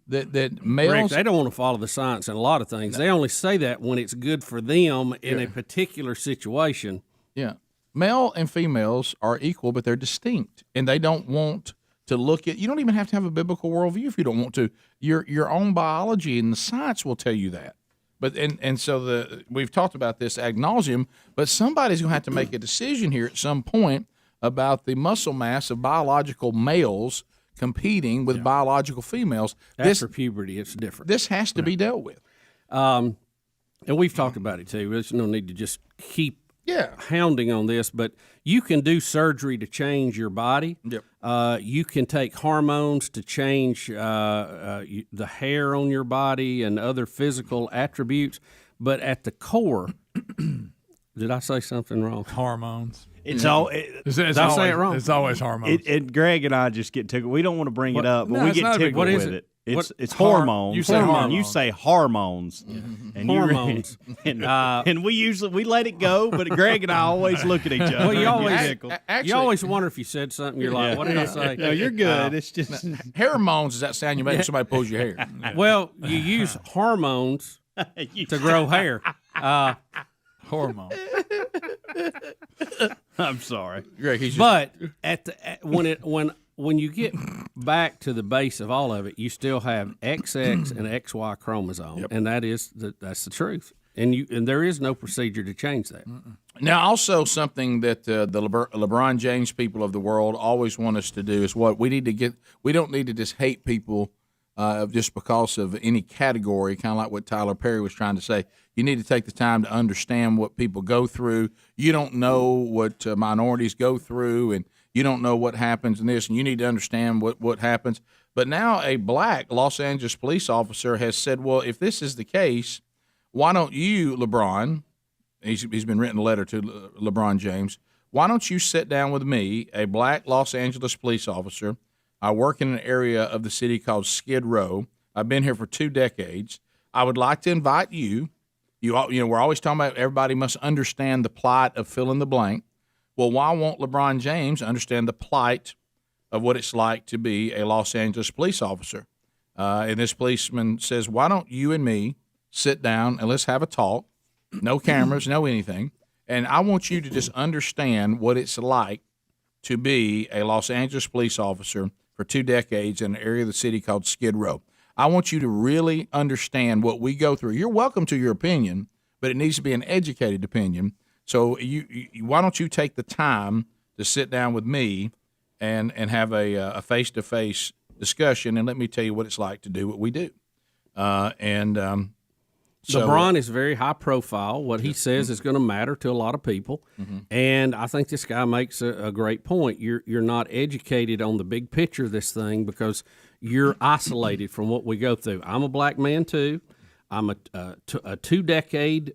That males, Rick, they don't want to follow the science in a lot of things. They only say that when it's good for them in a particular situation. Yeah. Male and females are equal, but they're distinct, and they don't want to look at. You don't even have to have a biblical worldview if you don't want to. Your own biology and the science will tell you that. But and so we've talked about this ad nauseum, but somebody's going to have to make a decision here at some point about the muscle mass of biological males competing with biological females. After puberty, it's different. This has to be dealt with. And we've talked about it too. There's no need to just keep hounding on this, but you can do surgery to change your body. Yep. You can take hormones to change the hair on your body and other physical attributes. But at the core, did I say something wrong? Hormones. It's all. Did I say it wrong? It's always hormones. Greg and I just get tickled. We don't want to bring it up, but No, we it's get not a big tickled deal. with What is it. it? It's What- hormones. You say hormones. You say hormones. And Hormones. And we usually let it go, but Greg and I always look at each other. Well, you always Actually- you always wonder if you said something. You're like, what did I say? No, you're good. It's just Hormones is that sound you make when somebody pulls your hair. Well, you use hormones to grow hair. Hormone. I'm sorry, Greg. But when you get back to the base of all of it, you still have XX and XY chromosome, and that's the truth. And there is no procedure to change that. Now, also something that the LeBron James people of the world always want us to do is what we need to get. We don't need to just hate people just because of any category, kind of like what Tyler Perry was trying to say. You need to take the time to understand what people go through. You don't know what minorities go through, and you don't know what happens in this, and you need to understand what happens. But now a black Los Angeles police officer has said, well, if this is the case, why don't you, LeBron, he's been written a letter to LeBron James, why don't you sit down with me, a black Los Angeles police officer? I work in an area of the city called Skid Row. I've been here for 2 decades. I would like to invite you. You know, we're always talking about everybody must understand the plight of fill in the blank. Well, why won't LeBron James understand the plight of what it's like to be a Los Angeles police officer? And this policeman says, why don't you and me sit down and let's have a talk? No cameras, no anything. And I want you to just understand what it's like to be a Los Angeles police officer for 2 decades in an area of the city called Skid Row. I want you to really understand what we go through. You're welcome to your opinion, but it needs to be an educated opinion. So why don't you take the time to sit down with me and have a face-to-face discussion, and let me tell you what it's like to do what we do. LeBron is very high profile. What he says is going to matter to a lot of people, and I think this guy makes a great point. You're not educated on the big picture of this thing because you're isolated from what we go through. I'm a black man too. I'm a 2-decade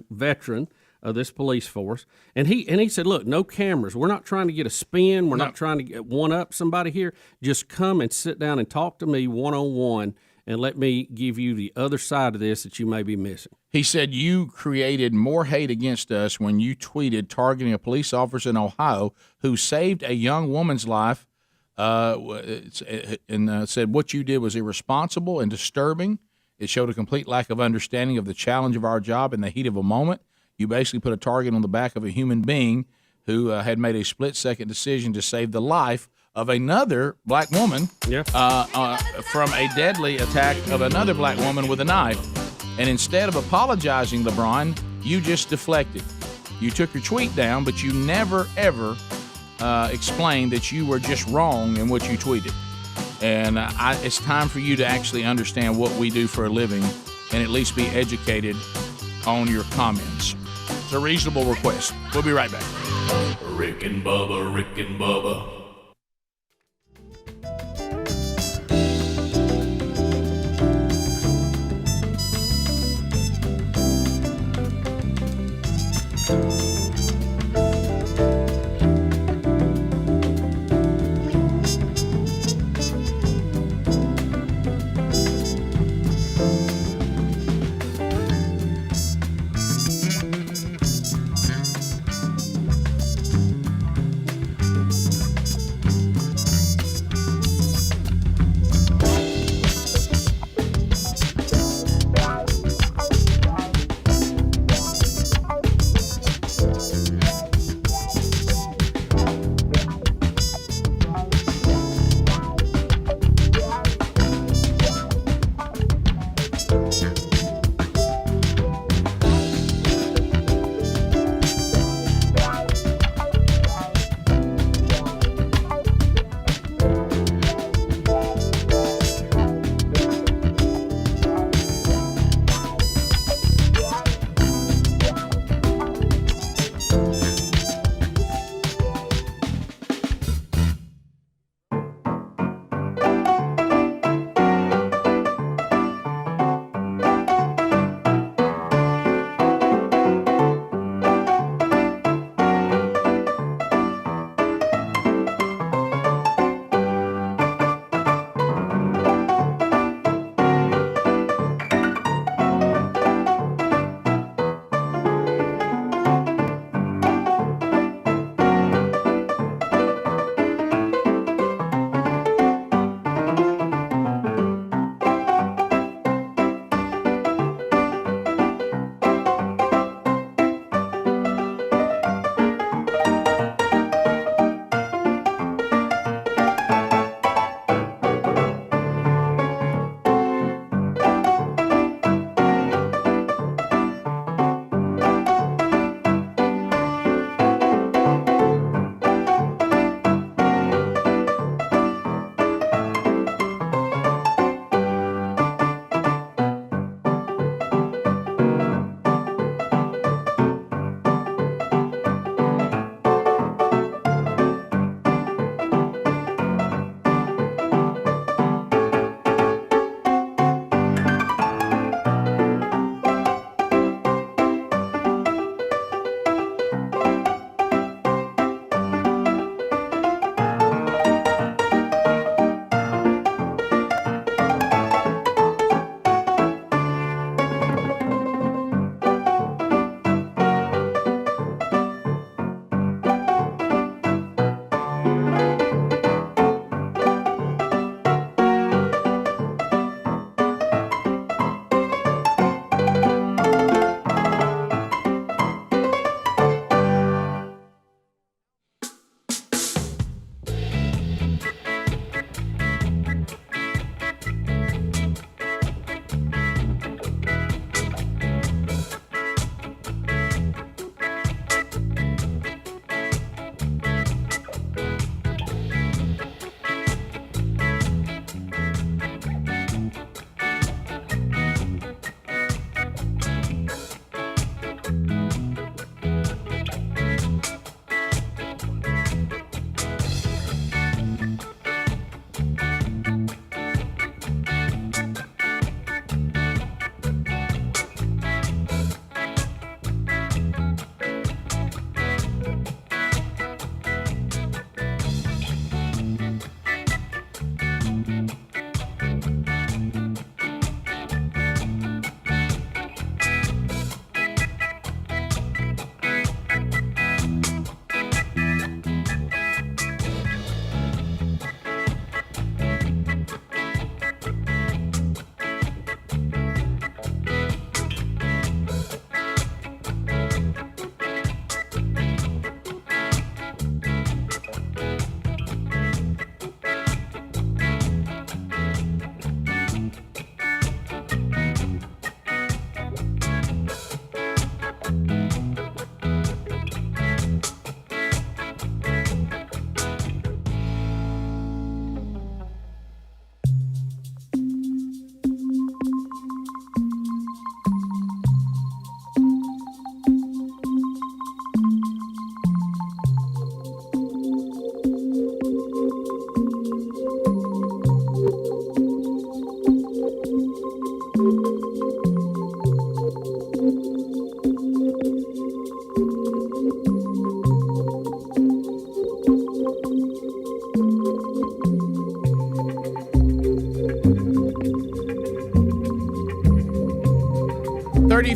veteran of this police force, and he said, look, no cameras. We're not trying to get a spin. We're not trying to get one up somebody here. Just come and sit down and talk to me one-on-one. And let me give you the other side of this that you may be missing. He said you created more hate against us when you tweeted targeting a police officer in Ohio who saved a young woman's life and said what you did was irresponsible and disturbing. It showed a complete lack of understanding of the challenge of our job in the heat of a moment. You basically put a target on the back of a human being who had made a split-second decision to save the life of another black woman from a deadly attack of another black woman with a knife. And instead of apologizing, LeBron, you just deflected. You took your tweet down, but you never, ever explained that you were just wrong in what you tweeted. And it's time for you to actually understand what we do for a living and at least be educated on your comments. It's a reasonable request. We'll be right back. Rick and Bubba, Rick and Bubba.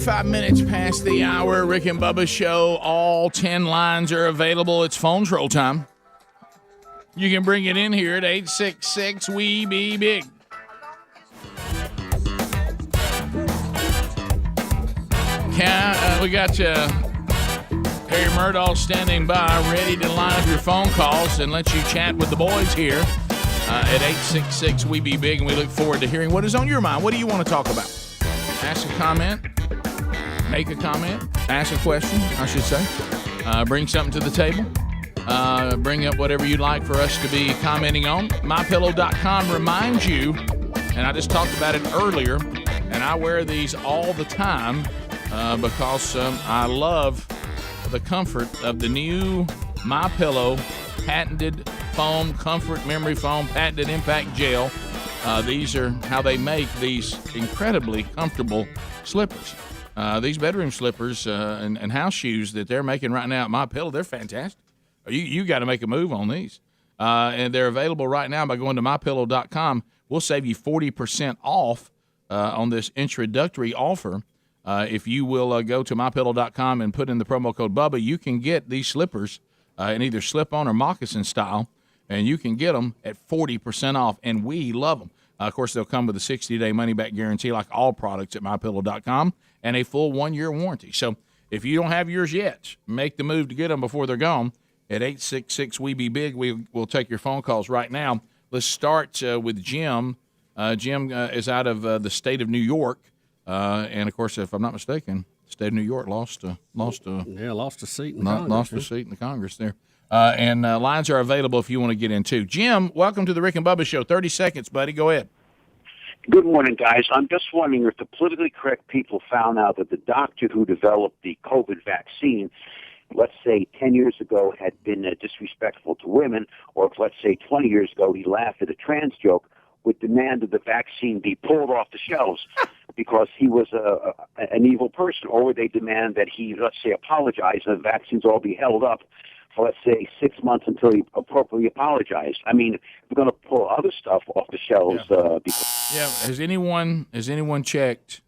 45 minutes past the hour. Rick and Bubba Show. All 10 lines are available. It's phone troll time. You can bring it in here at 866-WE-BE-BIG. We got Harry Murdahl standing by, ready to line up your phone calls and let you chat with the boys here at 866-WE-BE-BIG, and we look forward to hearing what is on your mind. What do you want to talk about? Ask a comment, make a comment, ask a question, I should say. Bring something to the table. Bring up whatever you'd like for us to be commenting on. MyPillow.com reminds you, and I just talked about it earlier, and I wear these all the time because I love the comfort of the new MyPillow patented foam, comfort memory foam, patented impact gel. These are how they make these incredibly comfortable slippers. These bedroom slippers and house shoes that they're making right now at MyPillow, they're fantastic. You got to make a move on these. And they're available right now by going to MyPillow.com. We'll save you 40% off on this introductory offer. If you will go to MyPillow.com and put in the promo code Bubba, you can get these slippers in either slip-on or moccasin style, and you can get them at 40% off, and we love them. Of course, they'll come with a 60-day money-back guarantee like all products at MyPillow.com and a full 1-year warranty. So if you don't have yours yet, make the move to get them before they're gone. At 866-WE-BE-BIG, we'll take your phone calls right now. Let's start with Jim. Jim is out of the state of New York. And, of course, if I'm not mistaken, the state of New York lost a seat in Congress. Lost a seat in the Congress there. And lines are available if you want to get in, too. Jim, welcome to the Rick and Bubba Show. 30 seconds, buddy. Go ahead. Good morning, guys. I'm just wondering if the politically correct people found out that the doctor who developed the COVID vaccine, let's say 10 years ago, had been disrespectful to women, or if, let's say, 20 years ago he laughed at a trans joke, would demand that the vaccine be pulled off the shelves because he was an evil person, or would they demand that he, let's say, apologize and the vaccines all be held up for, let's say, 6 months until he appropriately apologized? I mean, we're going to pull other stuff off the shelves. Has anyone checked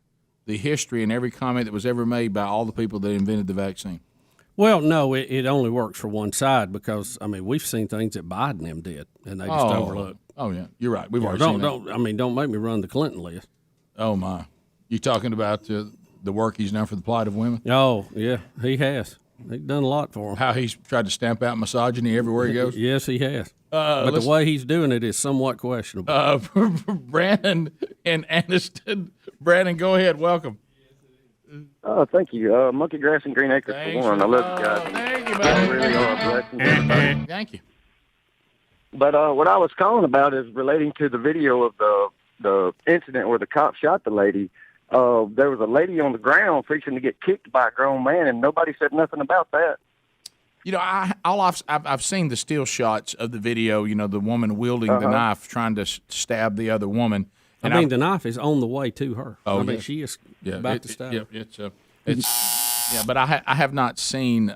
the history and every comment that was ever made by all the people that invented the vaccine? Well, no, it only works for one side because, I mean, we've seen things that Biden them did, and they just overlooked. Oh, yeah. You're right. We've already seen that. Don't make me run the Clinton list. Oh, my. You talking about the work he's done for the plight of women? Oh, yeah, he has. He's done a lot for them. How he's tried to stamp out misogyny everywhere he goes? Yes, he has. But the way he's doing it is somewhat questionable. Brandon and Aniston. Brandon, go ahead. Welcome. Oh, thank you. Monkey Grass and Green Acres for one. I love you guys. Thank you, buddy. Really are a blessing. Thank you. But what I was calling about is relating to the video of the incident where the cop shot the lady. There was a lady on the ground fixing to get kicked by a grown man, and nobody said nothing about that. You know, I've seen the still shots of the video. You know, the woman wielding the knife, trying to stab the other woman. And the knife is on the way to her. Oh, I mean, she is about to stab. Yeah, but I have not seen.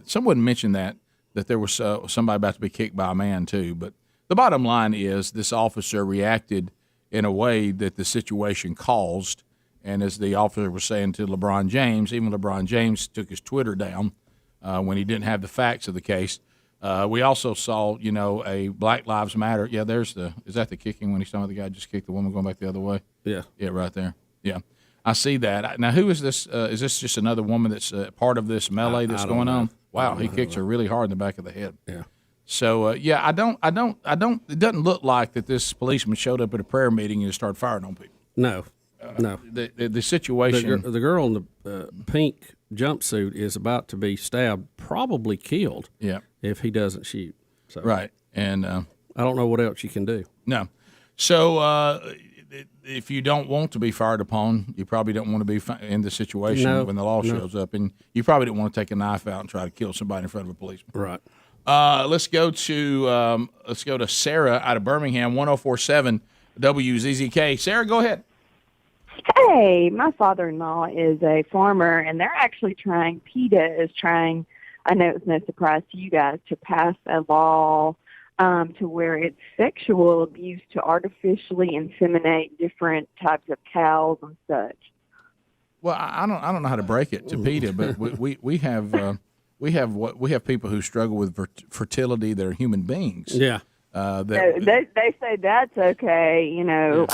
Someone mentioned that there was somebody about to be kicked by a man too. But the bottom line is, this officer reacted in a way that the situation caused. And as the officer was saying to LeBron James, even LeBron James took his Twitter down when he didn't have the facts of the case. We also saw, a Black Lives Matter. Yeah, is that the kicking when he saw the guy just kicked the woman going back the other way? Yeah. Yeah, right there. Yeah. I see that. Now, who is this? Is this just another woman that's part of this melee that's going on? Wow, he kicked her really hard in the back of the head. Yeah. So, I don't, it doesn't look like that this policeman showed up at a prayer meeting and started firing on people. No. No. The situation. The girl in the pink jumpsuit is about to be stabbed, probably killed. Yeah. If he doesn't shoot. So. Right. And I don't know what else you can do. No. So if you don't want to be fired upon, you probably don't want to be in the situation when the law shows up, and you probably don't want to take a knife out and try to kill somebody in front of a policeman. Right. Let's go to Sarah out of Birmingham, 104.7 WZZK. Sarah, go ahead. Hey, my father-in-law is a farmer, and they're actually PETA is trying, I know it's no surprise to you guys, to pass a law to where it's sexual abuse to artificially inseminate different types of cows and such. Well, I don't know how to break it to PETA, but we have people who struggle with fertility that are human beings. Yeah. They say that's okay, you know.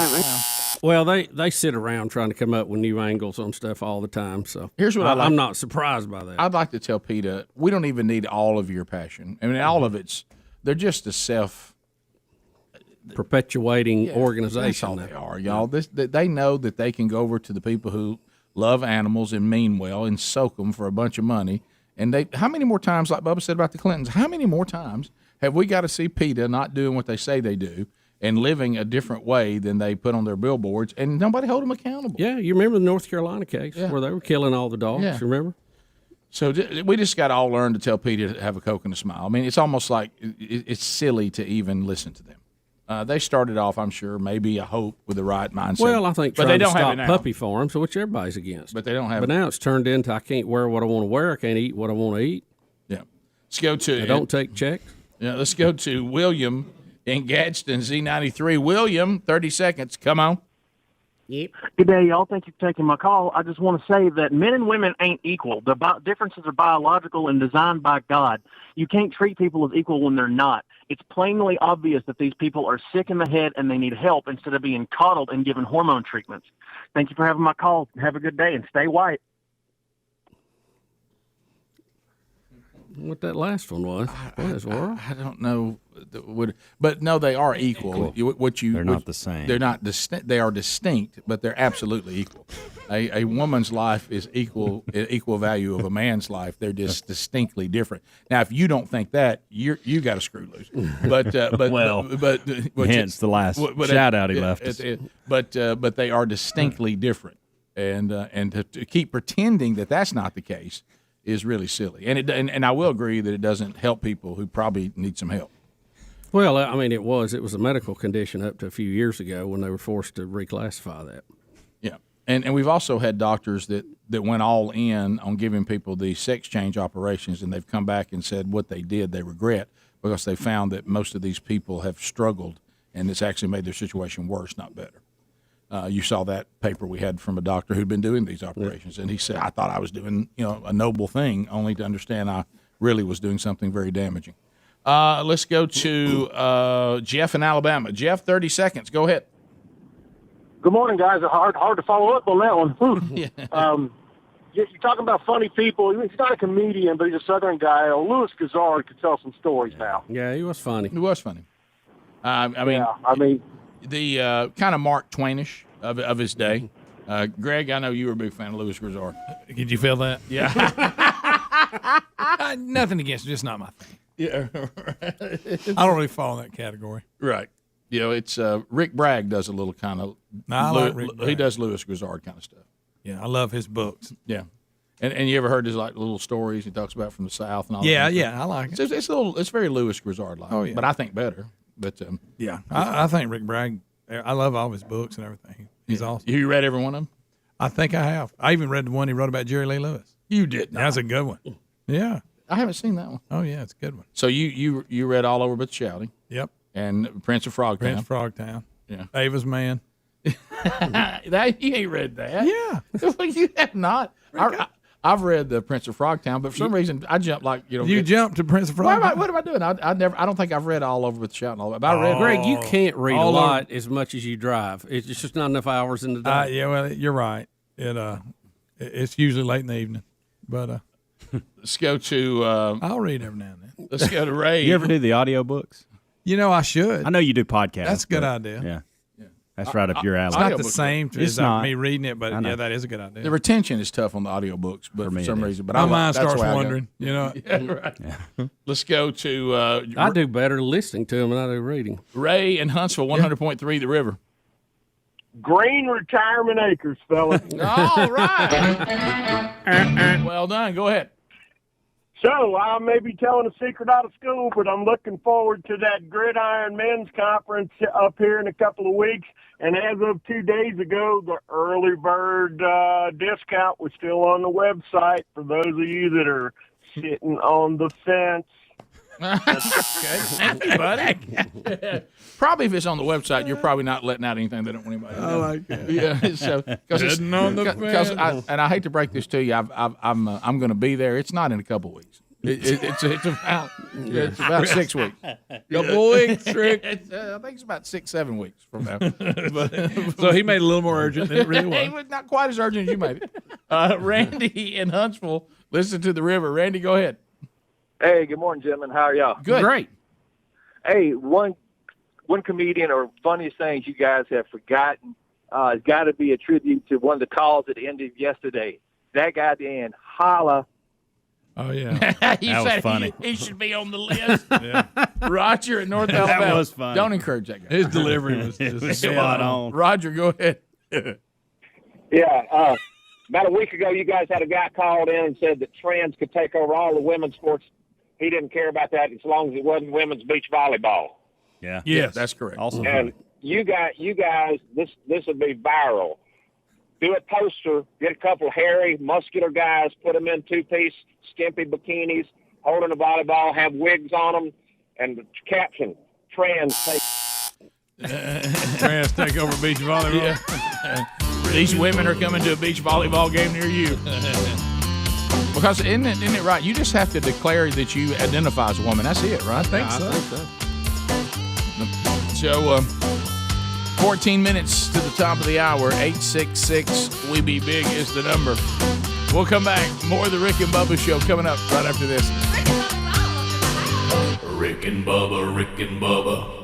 Well, they sit around trying to come up with new angles on stuff all the time. So here's what I'm not surprised by that. I'd like to tell PETA, we don't even need all of your passion. I mean, all of they're just a perpetuating organization. That's all they are, y'all. They know that they can go over to the people who love animals and mean well and soak them for a bunch of money. And how many more times, like Bubba said about the Clintons, how many more times have we got to see PETA not doing what they say they do and living a different way than they put on their billboards, and nobody hold them accountable? Yeah, you remember the North Carolina case where they were killing all the dogs, Yeah. remember? So we just got to all learn to tell PETA to have a Coke and a smile. I mean, it's almost like it's silly to even listen to them. They started off, I'm sure, maybe a hope with the right mindset. Well, I think but trying they don't to have stop it now. puppy farms, which everybody's against. But they don't have But it. now it's turned into I can't wear what I want to wear, I can't eat what I want to eat. Yeah. Let's go to. I don't take checks. Yeah, let's go to William in Gadsden, Z93. William, 30 seconds. Come on. Yep. Good day, y'all. Thank you for taking my call. I just want to say that men and women ain't equal. The differences are biological and designed by God. You can't treat people as equal when they're not. It's plainly obvious that these people are sick in the head and they need help instead of being coddled and given hormone treatments. Thank you for having my call. Have a good day and stay white. What that last one was? I don't know. But no, they are equal. They're not the same. They're not distinct. They are distinct, but they're absolutely equal. A woman's life is equal value of a man's life. They're just distinctly different. Now, if you don't think that, you got a screw loose. But hence the last shout out he left us. But they are distinctly different, and to keep pretending that that's not the case is really silly. And I will agree that it doesn't help people who probably need some help. Well, I mean, it was a medical condition up to a few years ago when they were forced to reclassify that. Yeah, and we've also had doctors that went all in on giving people the sex change operations, and they've come back and said what they did they regret because they found that most of these people have struggled, and it's actually made their situation worse, not better. You saw that paper we had from a doctor who'd been doing these operations, and he said, I thought I was doing a noble thing, only to understand I really was doing something very damaging. Let's go to Jeff in Alabama. Jeff, 30 seconds. Go ahead. Good morning, guys. Hard to follow up on that one. You're talking about funny people. He's not a comedian, but he's a Southern guy. Louis Gazard could tell some stories now. Yeah, he was funny. He was funny. I mean, the kind of Mark Twainish of his day. Greg, I know you were a big fan of Louis Gazard. Did you feel that? Yeah. Nothing against it, just not my thing. Yeah, I don't really fall in that category. Right. It's Rick Bragg does a little kind of. I like Rick Bragg. He does Louis Gazard kind of stuff. Yeah, I love his books. Yeah, and you ever heard his like little stories he talks about from the South and all? Yeah, that yeah, I like it. It's very Louis Gazard like. Oh yeah, but I think better. But yeah, I think Rick Bragg. I love all of his books and everything. He's awesome. You read every one of them? I think I have. I even read the one he wrote about Jerry Lee Lewis. You did. That's a good one. Yeah. I haven't seen that one. Oh yeah, it's a good one. So you read All Over But Shouting. Yep. And Prince of Frogtown. Prince of Frogtown. Yeah. Ava's Man. That you ain't read that. Yeah. You have not. I've read the Prince of Frogtown, but for some reason I jumped like You jumped to Prince of Frogtown. What am I doing? I don't think I've read All Over But Shouting. But I read. Greg, you can't read a lot as much as you drive. It's just not enough hours in the day. Yeah, well, you're right. It's usually late in the evening, but. Let's go to. I'll read every now and then. Let's go to Ray. You ever do the audiobooks? I should. I know you do podcasts. That's a good idea. Yeah. That's right up your alley. It's not the same as not. me reading it, but yeah, that is a good idea. The retention is tough on the audiobooks, but for some reason. But my mind that's starts why wondering. Yeah, right. Yeah. Let's go to. I do better listening to them than I do reading. Ray in Huntsville, 100.3 The River. Green retirement acres, fellas. All right. Well done. Go ahead. So I may be telling a secret out of school, but I'm looking forward to that Gridiron Men's Conference up here in a couple of weeks. And as of 2 days ago, the early bird discount was still on the website for those of you that are sitting on the fence. Thank you, buddy. Probably if it's on the website, you're probably not letting out anything they don't want anybody to know. I like that. Yeah, so Sitting on the fence. and I hate to break this to you, I'm going to be there. It's not in a couple of weeks. It's about 6 weeks. Couple weeks, Rick. I think it's about 6-7 weeks from now. So he made it a little more urgent than it really was. It was not quite as urgent as you made it. Randy in Huntsville, listen to the river. Randy, go ahead. Hey, good morning, gentlemen. How are y'all? Good. Great. Hey, one comedian or funniest things you guys have forgotten has got to be a tribute to one of the calls at the end of yesterday. That guy at the end, holla. Oh, yeah. That was funny. He should be on the list. Roger at North Alabama. That was funny. Don't encourage that guy. His delivery was just spot on. Roger, go ahead. Yeah, about a week ago, you guys had a guy called in and said that trans could take over all the women's sports. He didn't care about that as long as it wasn't women's beach volleyball. Yeah. Yes, that's correct. Also, And you guys, this would be viral. Do a poster, get a couple of hairy, muscular guys, put them in two-piece, skimpy bikinis, holding a volleyball, have wigs on them, and the caption, trans take. Trans take over beach volleyball. Yeah. These women are coming to a beach volleyball game near you. Because isn't it right? You just have to declare that you identify as a woman. That's it, right? I think so. So, 14 minutes to the top of the hour. 866-WE-BE-BIG is the number. We'll come back. More of the Rick and Bubba Show coming up right after this. Rick and Bubba, Rick and Bubba.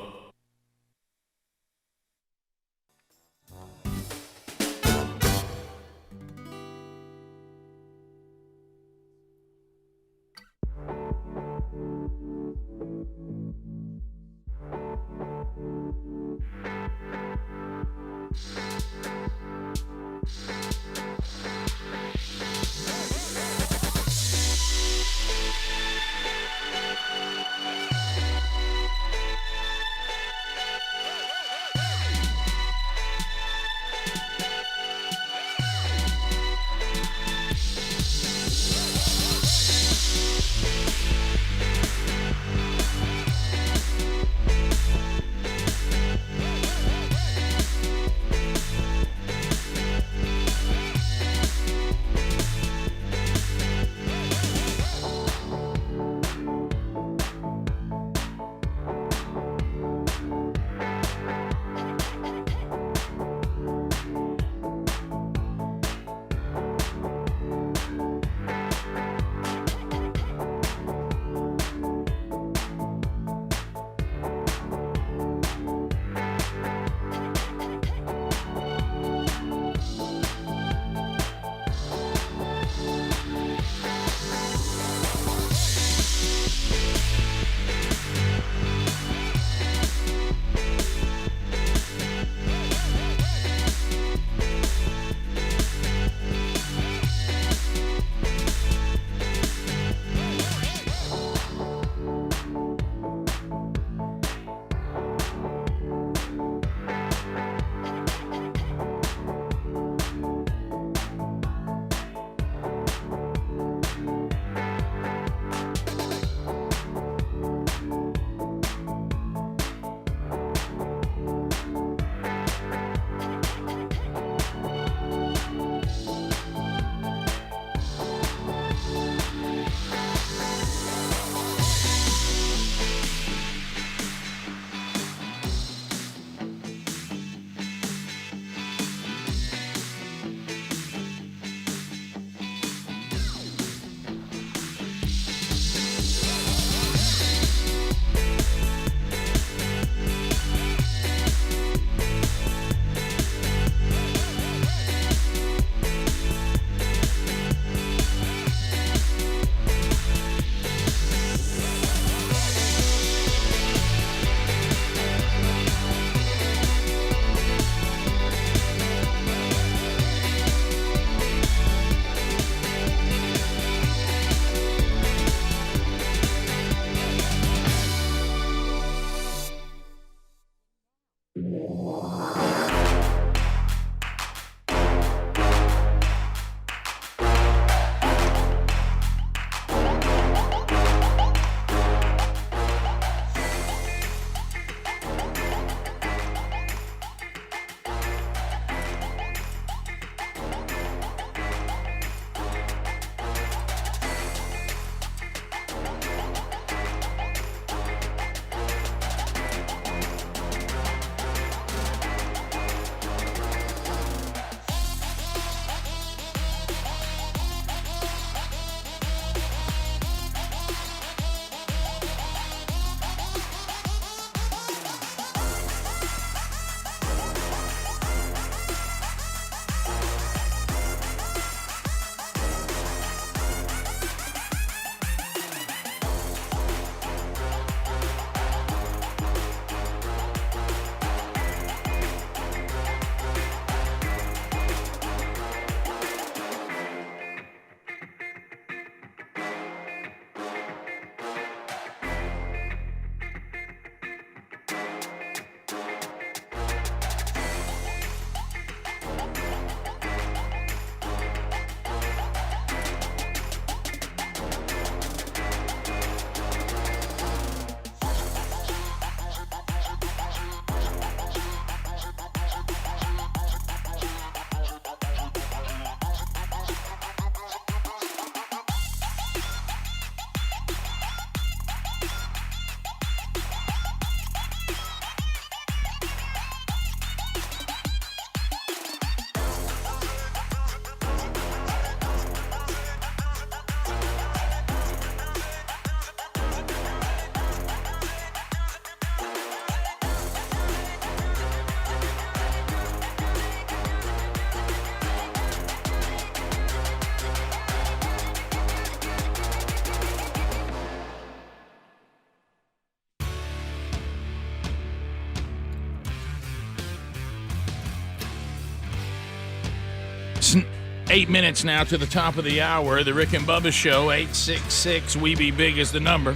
It's 8 minutes now to the top of the hour. The Rick and Bubba Show, 866 We Be Big is the number.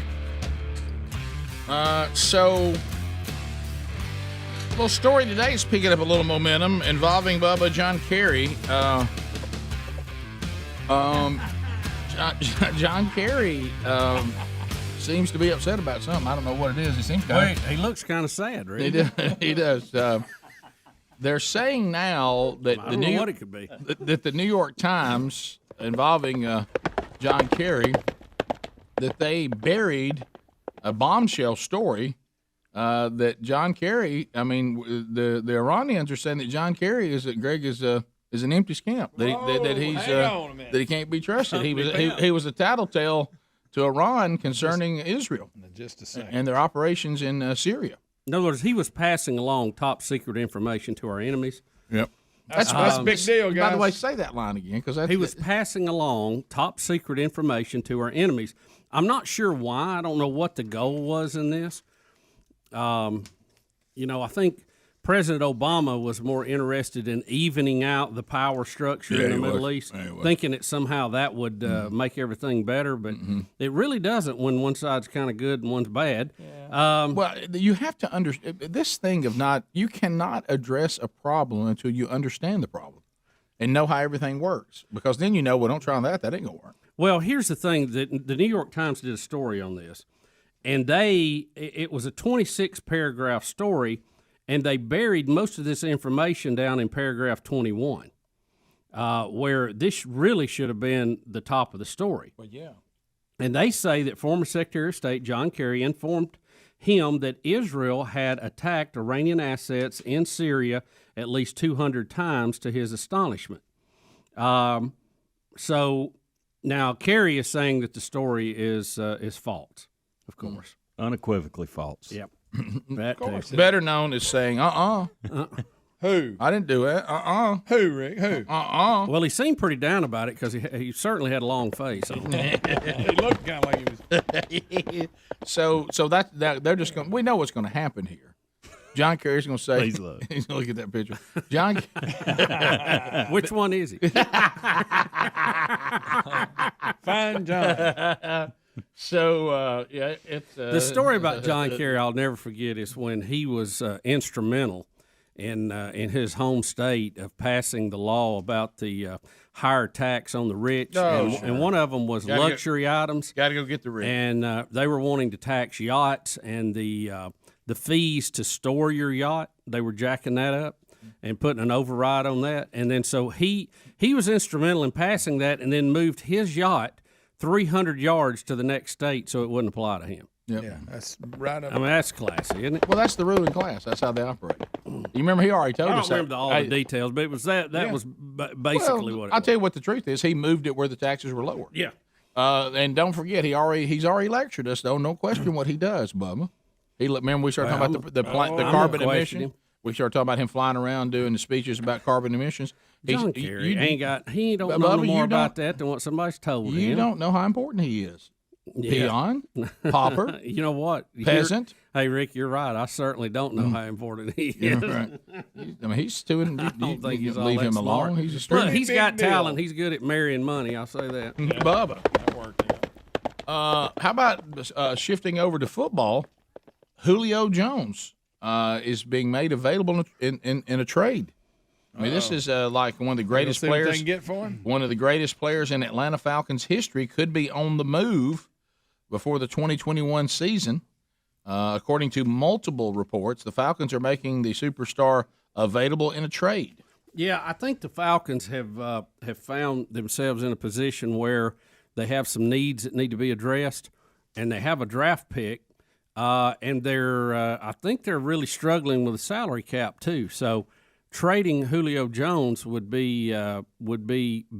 So, little story today is picking up a little momentum involving Bubba John Kerry. John Kerry seems to be upset about something. I don't know what it is. He seems kind he looks kind of sad, really. He does. They're saying now that I don't know what it could be. That the New York Times involving John Kerry, that they buried a bombshell story that John Kerry. I mean, the Iranians are saying that John Kerry is an empty scamp. That he can't be trusted. He was a tattletale to Iran concerning Israel, just a second, and their operations in Syria. In other words, he was passing along top secret information to our enemies. Yep. That's a big deal, guys. By the way, say that line again, because he was passing along top secret information to our enemies. I'm not sure why. I don't know what the goal was in this. I think President Obama was more interested in evening out the power structure in the Middle East, thinking that somehow that would make everything better, but it really doesn't when one side's kind of good and one's bad. Well, you have to understand this thing of you cannot address a problem until you understand the problem and know how everything works, because then don't try that ain't going to work. Well, here's the thing, that the New York Times did a story on this, and it was a 26-paragraph story, and they buried most of this information down in paragraph 21, where this really should have been the top of the story. Well, yeah. And they say that former Secretary of State John Kerry informed him that Israel had attacked Iranian assets in Syria at least 200 times, to his astonishment. So now Kerry is saying that the story is false, of course. Unequivocally false. Yep. Of course. Better known as saying, Who? I didn't do it. Who, Rick? Who? Well, he seemed pretty down about it because he certainly had a long face. He looked kind of like he was. So that they're just going. We know what's going to happen here. John Kerry's going to say, Please look. He's going to look at that picture. John, which one is he? Fine, John. So it's the story about John Kerry I'll never forget is when he was instrumental in his home state of passing the law about the higher tax on the rich, and one of them was luxury items. Got to go get the rich, and they were wanting to tax yachts and the fees to store your yacht. They were jacking that up and putting an override on that, and then so he was instrumental in passing that, and then moved his yacht 300 yards to the next state so it wouldn't apply to him. Yep. Yeah, that's right up. I mean, that's classy, isn't it? Well, that's the ruling class. That's how they operate. You remember he already told us. I don't remember all the details, but it was that was basically what it was. I'll tell you what the truth is. He moved it where the taxes were lower. Yeah. And don't forget, he's already lectured us, though. No question what he does, Bubba. Remember we started talking about the carbon emission? We started talking about him flying around doing the speeches about carbon emissions. John Kerry he don't know more about that than what somebody's told him. You don't know how important he is. Peon, pauper. You know what? Peasant. Hey, Rick, you're right. I certainly don't know how important he is. Right. I mean, he's doing. I don't think he's all leave that him smart. alone. He's a he's got talent. He's good at marrying money. I'll say that. Bubba. That worked out. How about shifting over to football? Julio Jones is being made available in a trade. I mean, this is like one of the greatest players. What they can get for him? One of the greatest players in Atlanta Falcons history could be on the move before the 2021 season. According to multiple reports, the Falcons are making the superstar available in a trade. Yeah, I think the Falcons have found themselves in a position where they have some needs that need to be addressed, and they have a draft pick, and I think they're really struggling with the salary cap too. So trading Julio Jones would be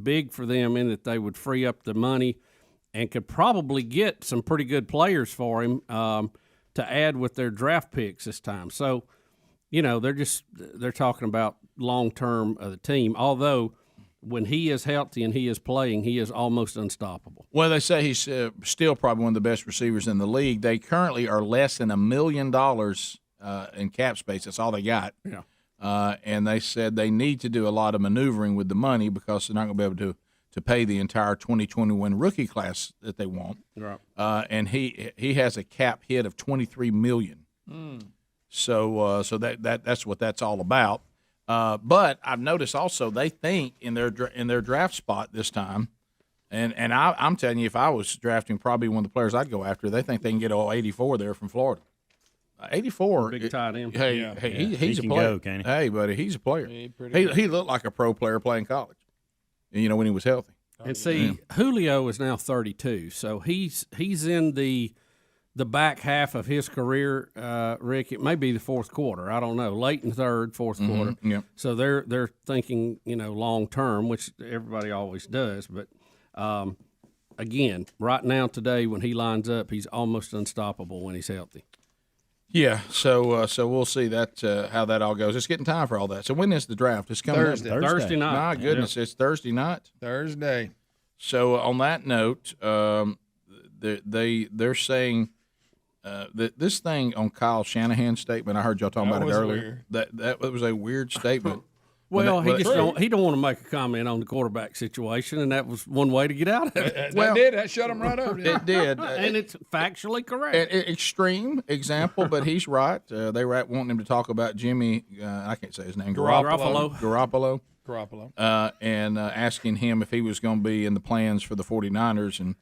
big for them in that they would free up the money and could probably get some pretty good players for him to add with their draft picks this time. So, they're talking about long-term of the team, although when he is healthy and he is playing, he is almost unstoppable. Well, they say he's still probably one of the best receivers in the league. They currently are less than $1 million in cap space. That's all they got. Yeah. and they said they need to do a lot of maneuvering with the money because they're not going to be able to pay the entire 2021 rookie class that they want. Right. And he has a cap hit of $23 million. So that's what that's all about. But I've noticed also they think in their draft spot this time, and I'm telling you, if I was drafting probably one of the players I'd go after, they think they can get 84 there from Florida. 84, big tight end. He's a player. Hey, buddy, he's a player. He looked like a pro player playing college. When he was healthy. And see, Julio is now 32, so he's in the back half of his career, Rick. It may be the fourth quarter. I don't know. Late in third, fourth quarter. Yeah. So they're thinking, long term, which everybody always does. But again, right now today, when he lines up, he's almost unstoppable when he's healthy. Yeah. So we'll see how that all goes. It's getting time for all that. So when is the draft? It's coming Thursday night. My goodness, It's Thursday night. Thursday. So on that note, they're saying. That this thing on Kyle Shanahan's statement, I heard y'all talking about it earlier. Weird. That was a weird statement. Well, he don't want to make a comment on the quarterback situation, and that was one way to get out of it. That shut him right up. It did, and it's factually correct. Extreme example, but he's right. They were wanting him to talk about Jimmy. I can't say his name. Garoppolo. And asking him if he was going to be in the plans for the 49ers and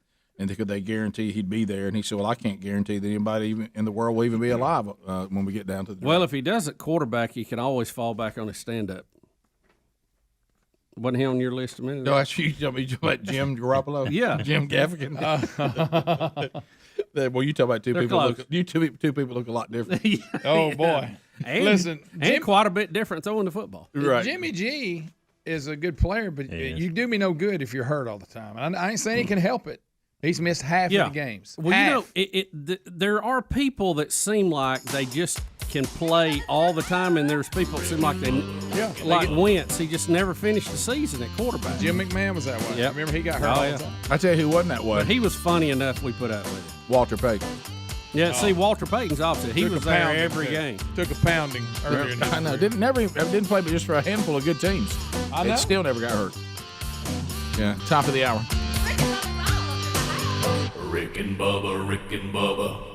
could they guarantee he'd be there? And he said, well, I can't guarantee that anybody even in the world will even be alive when we get down to the draft. Well, if he does at quarterback, he can always fall back on his stand-up. Wasn't he on your list a minute ago? No, that's you talking about Jim Garoppolo? Yeah. Jim Gaffigan. Well, you talk about two people look a lot different. Oh, boy. And quite a bit different throwing the football. Right. Jimmy G is a good player, but you do me no good if you're hurt all the time. I ain't saying he can help it. He's missed half of the games. Well, there are people that seem like they just can play all the time, and there's people that seem like Wentz. He just never finished the season at quarterback. Jim McMahon was that way. Yep. I remember he got hurt all the time. I tell you who wasn't that way. But he was funny enough we put up with it. Walter Payton. Yeah, see, Walter Payton's opposite. He was there every game. Took a pounding earlier. I know. Didn't play, but just for a handful of good teams. I know. It still never got hurt. Yeah. Top of the hour. Rick and Bubba, Rick and Bubba.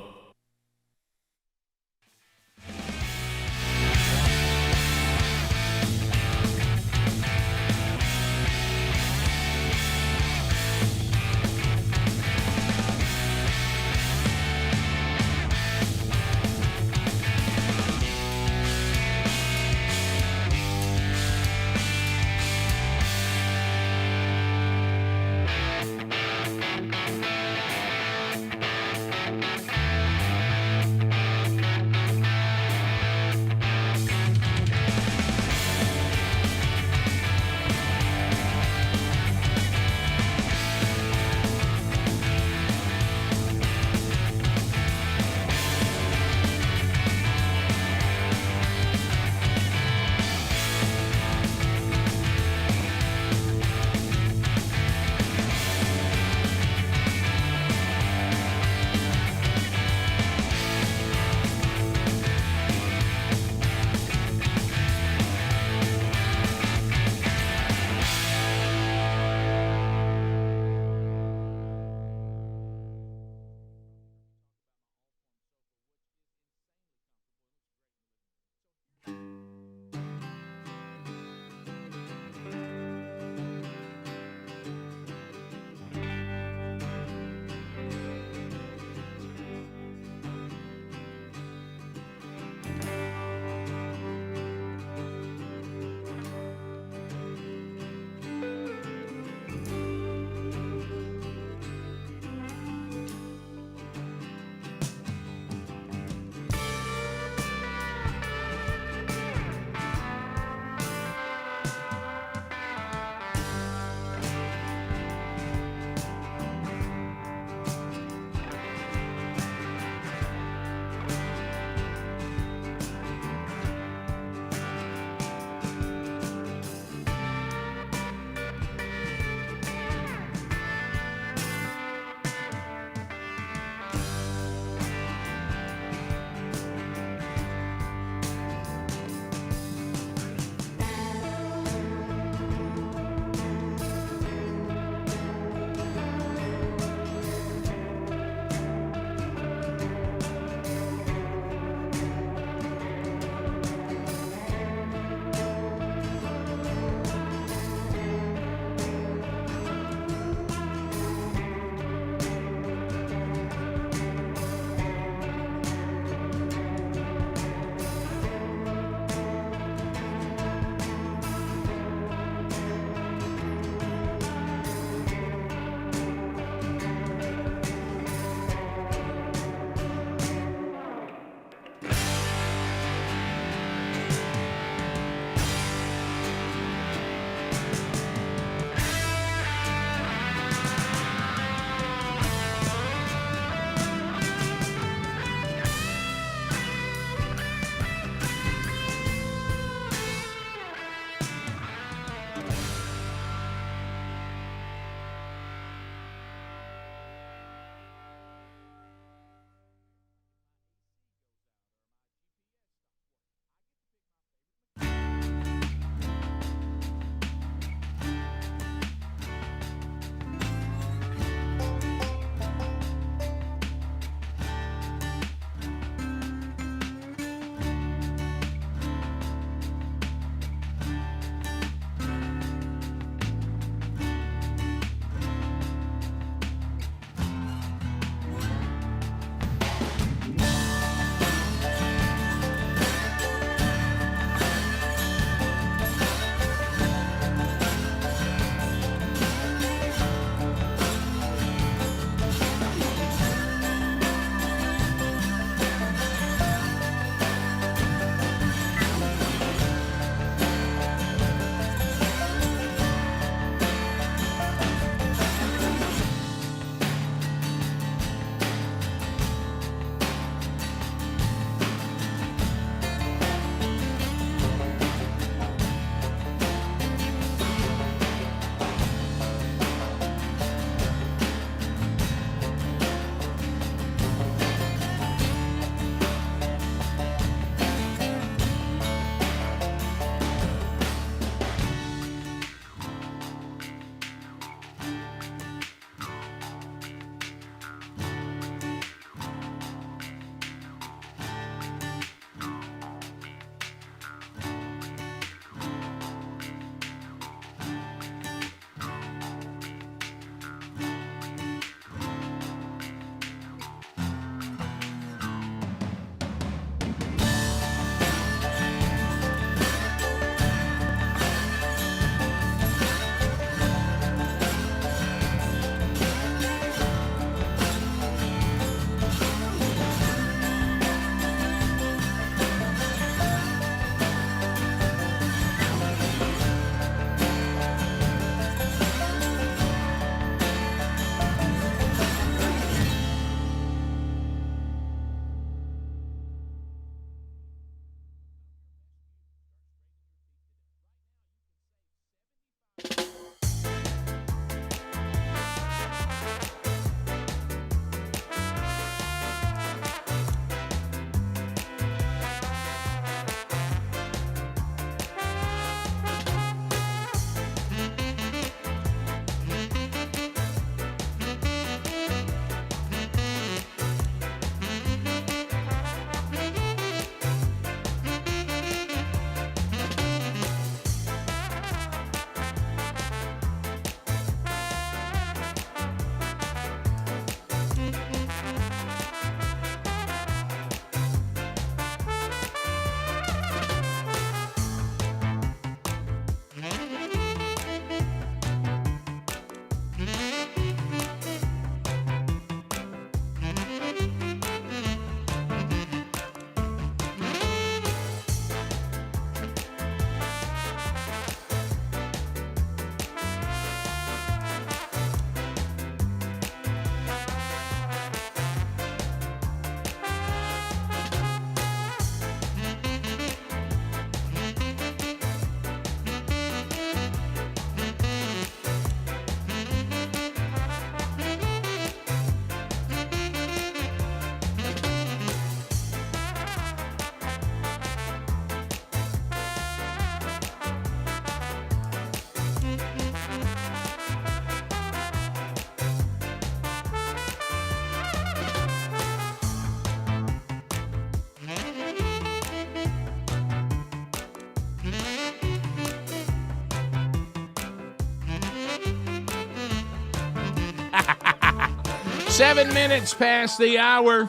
7 minutes past the hour.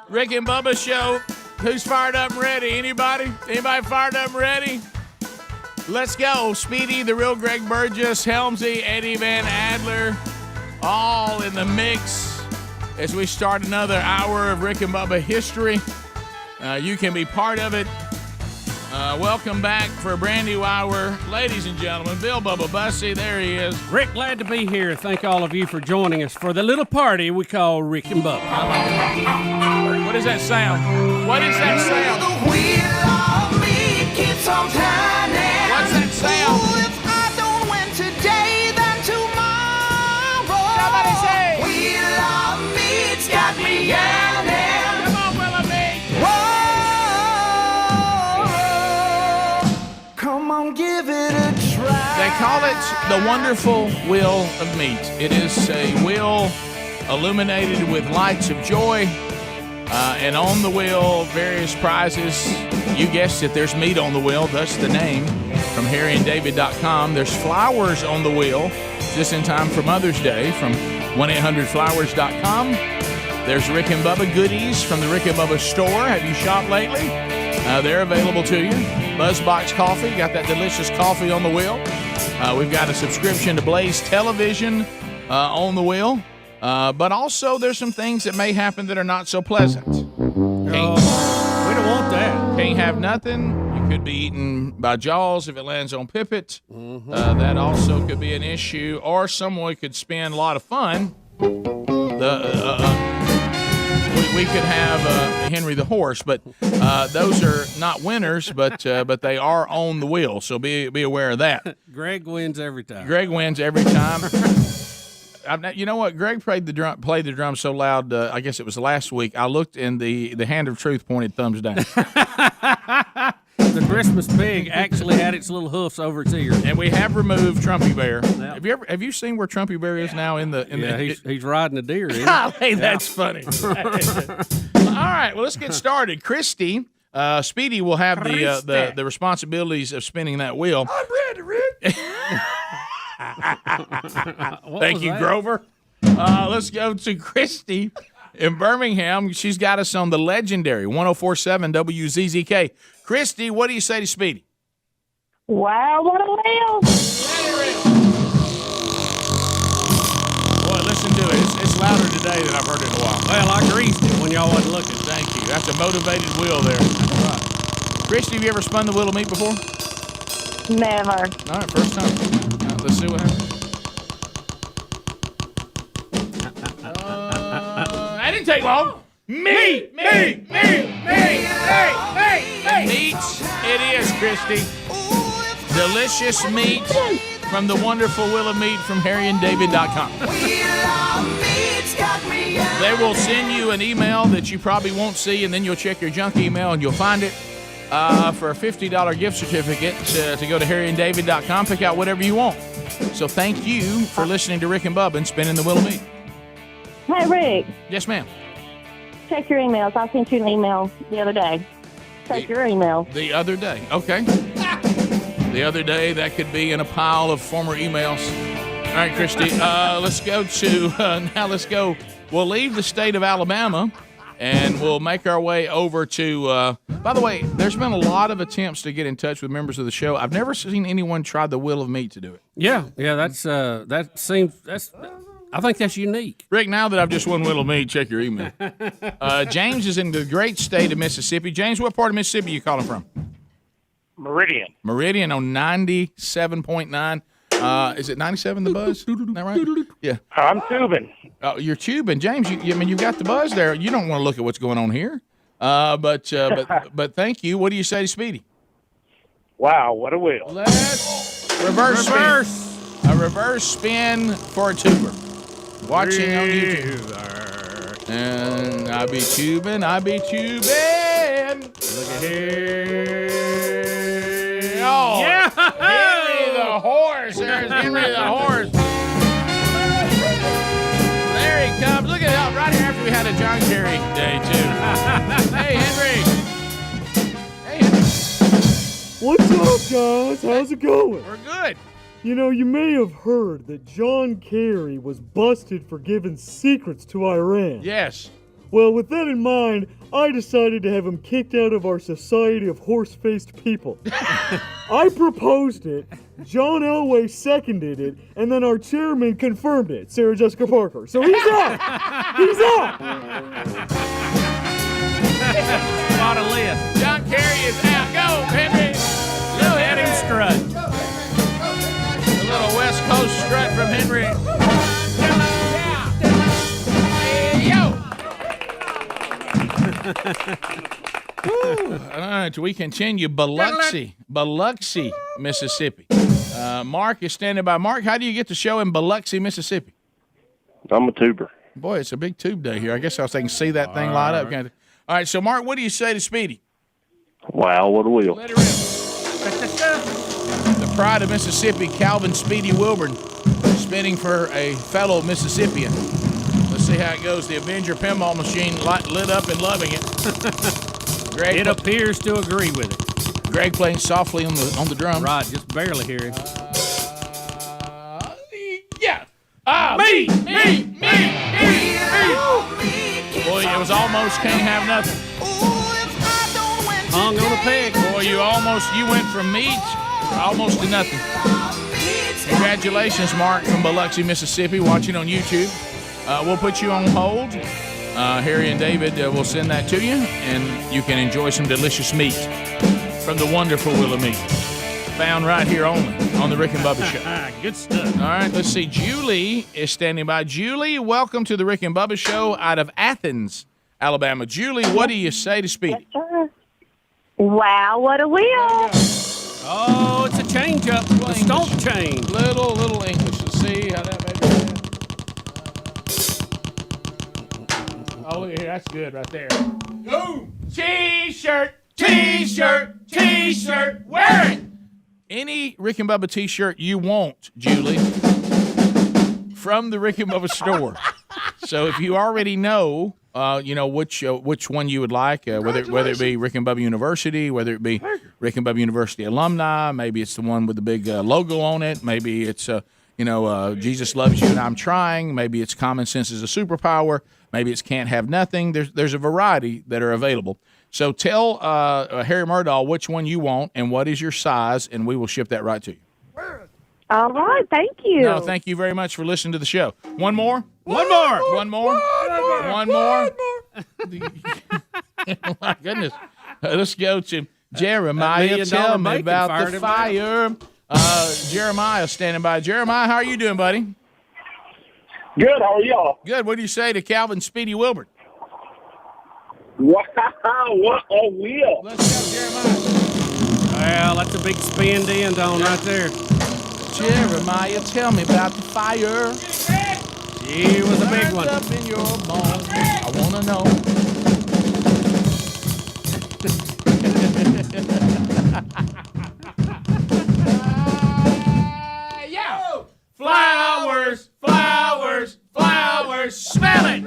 Rick and Bubba show. Who's fired up and ready? Anybody? Anybody fired up and ready? Let's go. Speedy, the real Greg Burgess, Helmsy, Eddie Van Adler, all in the mix as we start another hour of Rick and Bubba history. You can be part of it. Welcome back for a brand new hour. Ladies and gentlemen, Bill Bubba Bussey, there he is. Rick, glad to be here. Thank all of you for joining us for the little party we call Rick and Bubba. What is that sound? What is that sound? What's that sound? If I don't win today, then tomorrow. Somebody say, Wheel of meat's got me yearning. Come on, Wheel of Meat. Whoa, come on, give it a try. They call it the wonderful Wheel of Meat. It is a wheel illuminated with lights of joy. And on the wheel, various prizes. You guessed it, there's meat on the wheel, thus the name, from harryanddavid.com. There's flowers on the wheel, just in time for Mother's Day, from 1-800-Flowers.com. There's Rick and Bubba goodies from the Rick and Bubba store. Have you shopped lately? They're available to you. Buzzbox Coffee, got that delicious coffee on the wheel. We've got a subscription to Blaze Television on the wheel. But also, there's some things that may happen that are not so pleasant. We don't want that. Can't have nothing. You could be eaten by Jaws if it lands on Pippet. That also could be an issue. Or someone could spend a lot of fun. We could have Henry the Horse, but those are not winners, but they are on the wheel. So be aware of that. Greg wins every time. Greg wins every time. You know what? Greg played the drum so loud. I guess it was last week. I looked, and the hand of truth pointed thumbs down. The Christmas pig actually had its little hoofs over its ear. And we have removed Trumpy Bear. Yep. Have you seen where Trumpy Bear is now in the? He's riding a deer. Golly, that's funny. All right, well, let's get started. Christy, Speedy will have the responsibilities of spinning that wheel. I'm ready, Rick. Thank you, Grover. Let's go to Christy in Birmingham. She's got us on the legendary 104.7 WZZK. Christy, what do you say to Speedy? Wow, what a wheel. Boy, listen to it. It's louder today than I've heard it in a while. Well, I greased it when y'all wasn't looking. Thank you. That's a motivated wheel there. All right. Christy, have you ever spun the wheel of meat before? Never. All right, first time. Let's see what happens. That didn't take long. Meat. Meat it is, Christy. Delicious meat from the wonderful Wheel of Meat from harryanddavid.com. They will send you an email that you probably won't see, and then you'll check your junk email and you'll find it. For a $50 gift certificate to go to harryanddavid.com. Pick out whatever you want. So thank you for listening to Rick and Bubba and spinning the Wheel of Meat. Hey, Rick. Yes, ma'am. Check your emails. I sent you an email the other day. Check your email. The other day. Okay. The other day, that could be in a pile of former emails. All right, Christy. Let's go to, now let's go. We'll leave the state of Alabama. And we'll make our way over to, by the way, there's been a lot of attempts to get in touch with members of the show. I've never seen anyone try the Wheel of Meat to do it. Yeah, I think that's unique. Rick, now that I've just won Wheel of Meat, check your email. James is in the great state of Mississippi. James, what part of Mississippi are you calling from? Meridian. Meridian on 97.9. Is it 97 the buzz? Isn't that right? Yeah. I'm tubing. Oh, you're tubing, James. You've got the buzz there. You don't want to look at what's going on here. But thank you. What do you say to Speedy? Wow, what a wheel! Let's reverse. A reverse spin for a tuber. Watching on YouTube. And I be tubing. Look at here. Oh, yeah. Henry the Horse. There's Henry the Horse. There he comes. Look at him right here after we had a John Kerry day, too. Hey, Henry. What's up, guys? How's it going? We're good. You know, you may have heard that John Kerry was busted for giving secrets to Iran. Yes. Well, with that in mind, I decided to have him kicked out of our Society of Horse-Faced People. I proposed it, John Elway seconded it, and then our chairman confirmed it, Sarah Jessica Parker. So he's out! He's out! Got a list. John Kerry is out. Go, Henry. Go, Let him strut. A little West Coast strut from Henry. All right, we continue. Biloxi, Mississippi. Mark is standing by. Mark, how do you get the show in Biloxi, Mississippi? I'm a tuber. Boy, it's a big tube day here. I guess I was thinking, see that thing light up. All right, so Mark, what do you say to Speedy? Wow, what a wheel. Let her in. The pride of Mississippi, Calvin Speedy Wilburn, spinning for a fellow Mississippian. Let's see how it goes. The Avenger pinball machine lit up and loving it. Greg It appears to agree with it. Greg playing softly on the drums. Right, just barely hearing. Yeah. Me. Boy, it was almost can't have nothing. Hung on a peg. Boy, you went from meat almost to nothing. Congratulations, Mark from Biloxi, Mississippi, watching on YouTube. We'll put you on hold. Harry and David will send that to you, and you can enjoy some delicious meat from the wonderful Wheel of Meat. Found right here only on the Rick and Bubba Show. Good stuff. All right, let's see. Julie is standing by. Julie, welcome to the Rick and Bubba Show out of Athens, Alabama. Julie, what do you say to Speedy? Yes, sir. Wow, what a wheel. Oh, it's a change-up. A stomp change. Little English. Let's see how that makes it. Oh, look here. That's good right there. Go! T-shirt. Wear it. Any Rick and Bubba T-shirt you want, Julie, from the Rick and Bubba store. So if you already know, which one you would like, whether it be Rick and Bubba University, whether it be Rick and Bubba University alumni, maybe it's the one with the big logo on it, maybe it's Jesus loves you and I'm trying, maybe it's common sense is a superpower, maybe it's can't have nothing. There's a variety that are available. So tell Harry Murdahl which one you want and what is your size, and we will ship that right to you. All right, thank you. No, thank you very much for listening to the show. One more. One more. My goodness. Let's go to Jeremiah. Tell me about the fire. Jeremiah standing by. Jeremiah, how are you doing, buddy? Good. How are y'all? Good. What do you say to Calvin Speedy Wilbert? Wow, what a wheel. Let's go, Jeremiah. Well, that's a big spin to end on right there. Jeremiah, tell me about the fire. It was a big one. Up in your bones. I want to know. Yeah. Flowers. Smell it.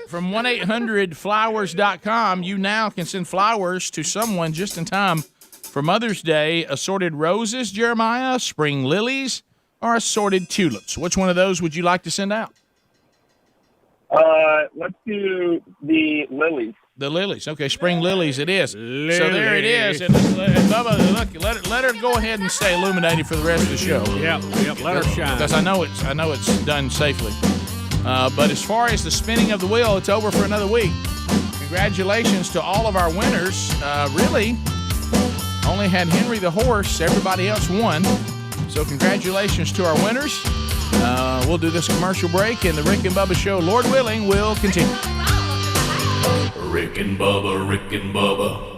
From 1-800-Flowers.com, you now can send flowers to someone just in time for Mother's Day. Assorted roses, Jeremiah, spring lilies, or assorted tulips. Which one of those would you like to send out? Let's do the lilies. The lilies. Okay, spring lilies it is. Lily. So there it is. And Bubba, look, let her go ahead and stay illuminated for the rest of the show. Yep, let her shine. Because I know it's done safely. But as far as the spinning of the wheel, it's over for another week. Congratulations to all of our winners. Really, only had Henry the horse. Everybody else won. So congratulations to our winners. We'll do this commercial break, and the Rick and Bubba Show, Lord willing, will continue. Rick and Bubba, Rick and Bubba.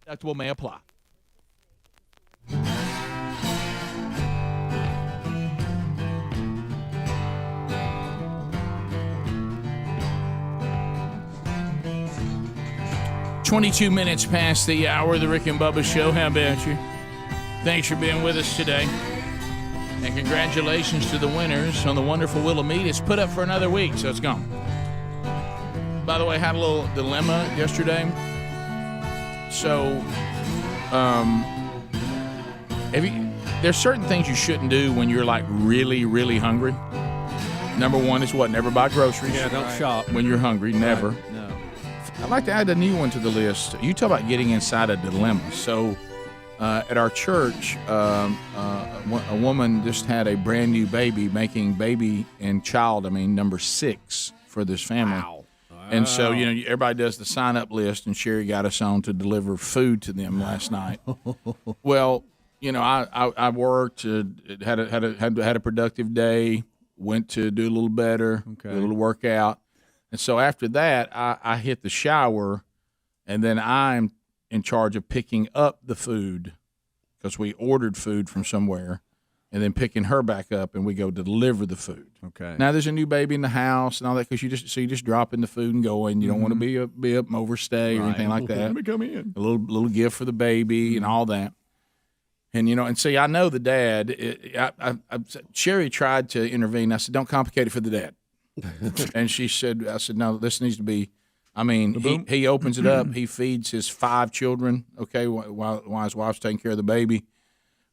Deductible may apply. $22 past the hour of the Rick and Bubba Show. How about you? Thanks for being with us today. And congratulations to the winners on the wonderful Wheel of Meat. It's put up for another week, so it's gone. By the way, I had a little dilemma yesterday. So, there's certain things you shouldn't do when you're like really, really hungry. Number one is what? Never buy groceries. Yeah, don't shop when you're hungry. Never. Right. No. I'd like to add a new one to the list. You talk about getting inside a dilemma. So, at our church, a woman just had a brand new baby, making baby and child, number 6 for this family. Wow. And so, everybody does the sign-up list, and Sherry got us on to deliver food to them last night. Well, I worked, had a productive day, went to do a little better, do a little workout. And so after that, I hit the shower, and then I'm in charge of picking up the food because we ordered food from somewhere, and then picking her back up, and we go deliver the food. Okay. Now there's a new baby in the house and all that because you just drop in the food and go in. You don't want to be up and overstay or anything like that. Let me come in. A little gift for the baby and all that. And and see, I know the dad. Sherry tried to intervene. I said, "Don't complicate it for the dad." And she said, "I said no. This needs to be." He opens it up. He feeds his 5 children. Okay, while his wife's taking care of the baby.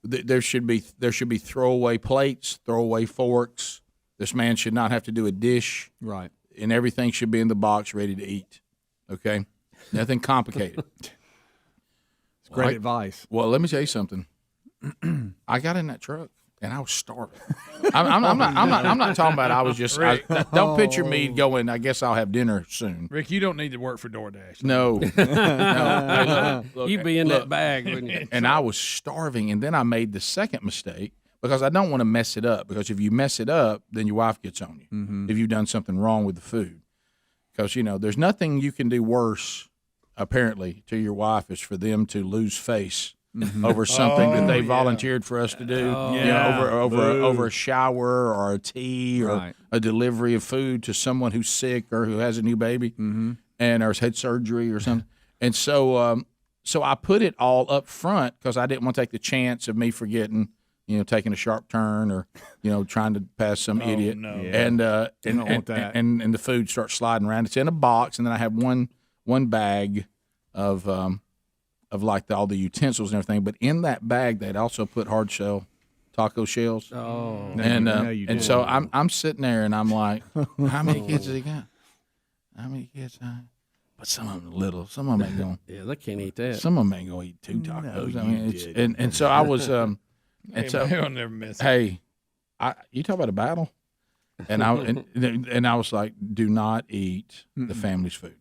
There should be throwaway plates, throwaway forks. This man should not have to do a dish. Right. And everything should be in the box ready to eat. Okay? Nothing complicated. It's great advice. Well, let me tell you something. I got in that truck and I was starving. I'm not talking about I was just don't picture me going, I guess I'll have dinner soon. Rick, you don't need to work for DoorDash. No. Hey, look, You'd be in that bag, wouldn't you? And I was starving, and then I made the second mistake because I don't want to mess it up. Because if you mess it up, then your wife gets on you if you've done something wrong with the food. Because, there's nothing you can do worse, apparently, to your wife is for them to lose face over something that they volunteered for us to do. Over a shower or a tea or a delivery of food to someone who's sick or who has a new baby and or has had surgery or something. And so I put it all up front because I didn't want to take the chance of me forgetting, taking a sharp turn or, trying to pass some idiot. No. And the food starts sliding around. It's in a box, and then I have one bag of like all the utensils and everything. But in that bag, they'd also put hard shell taco shells. Oh, and so I'm sitting there, and I'm like, how many kids has he got? How many kids? But some of them are little. Some of them ain't going. Yeah, they can't eat that. Some of them ain't going to eat 2 tacos. And so I was. And so I'll never miss it. Hey, you talk about a battle, and I was like, do not eat the family's food.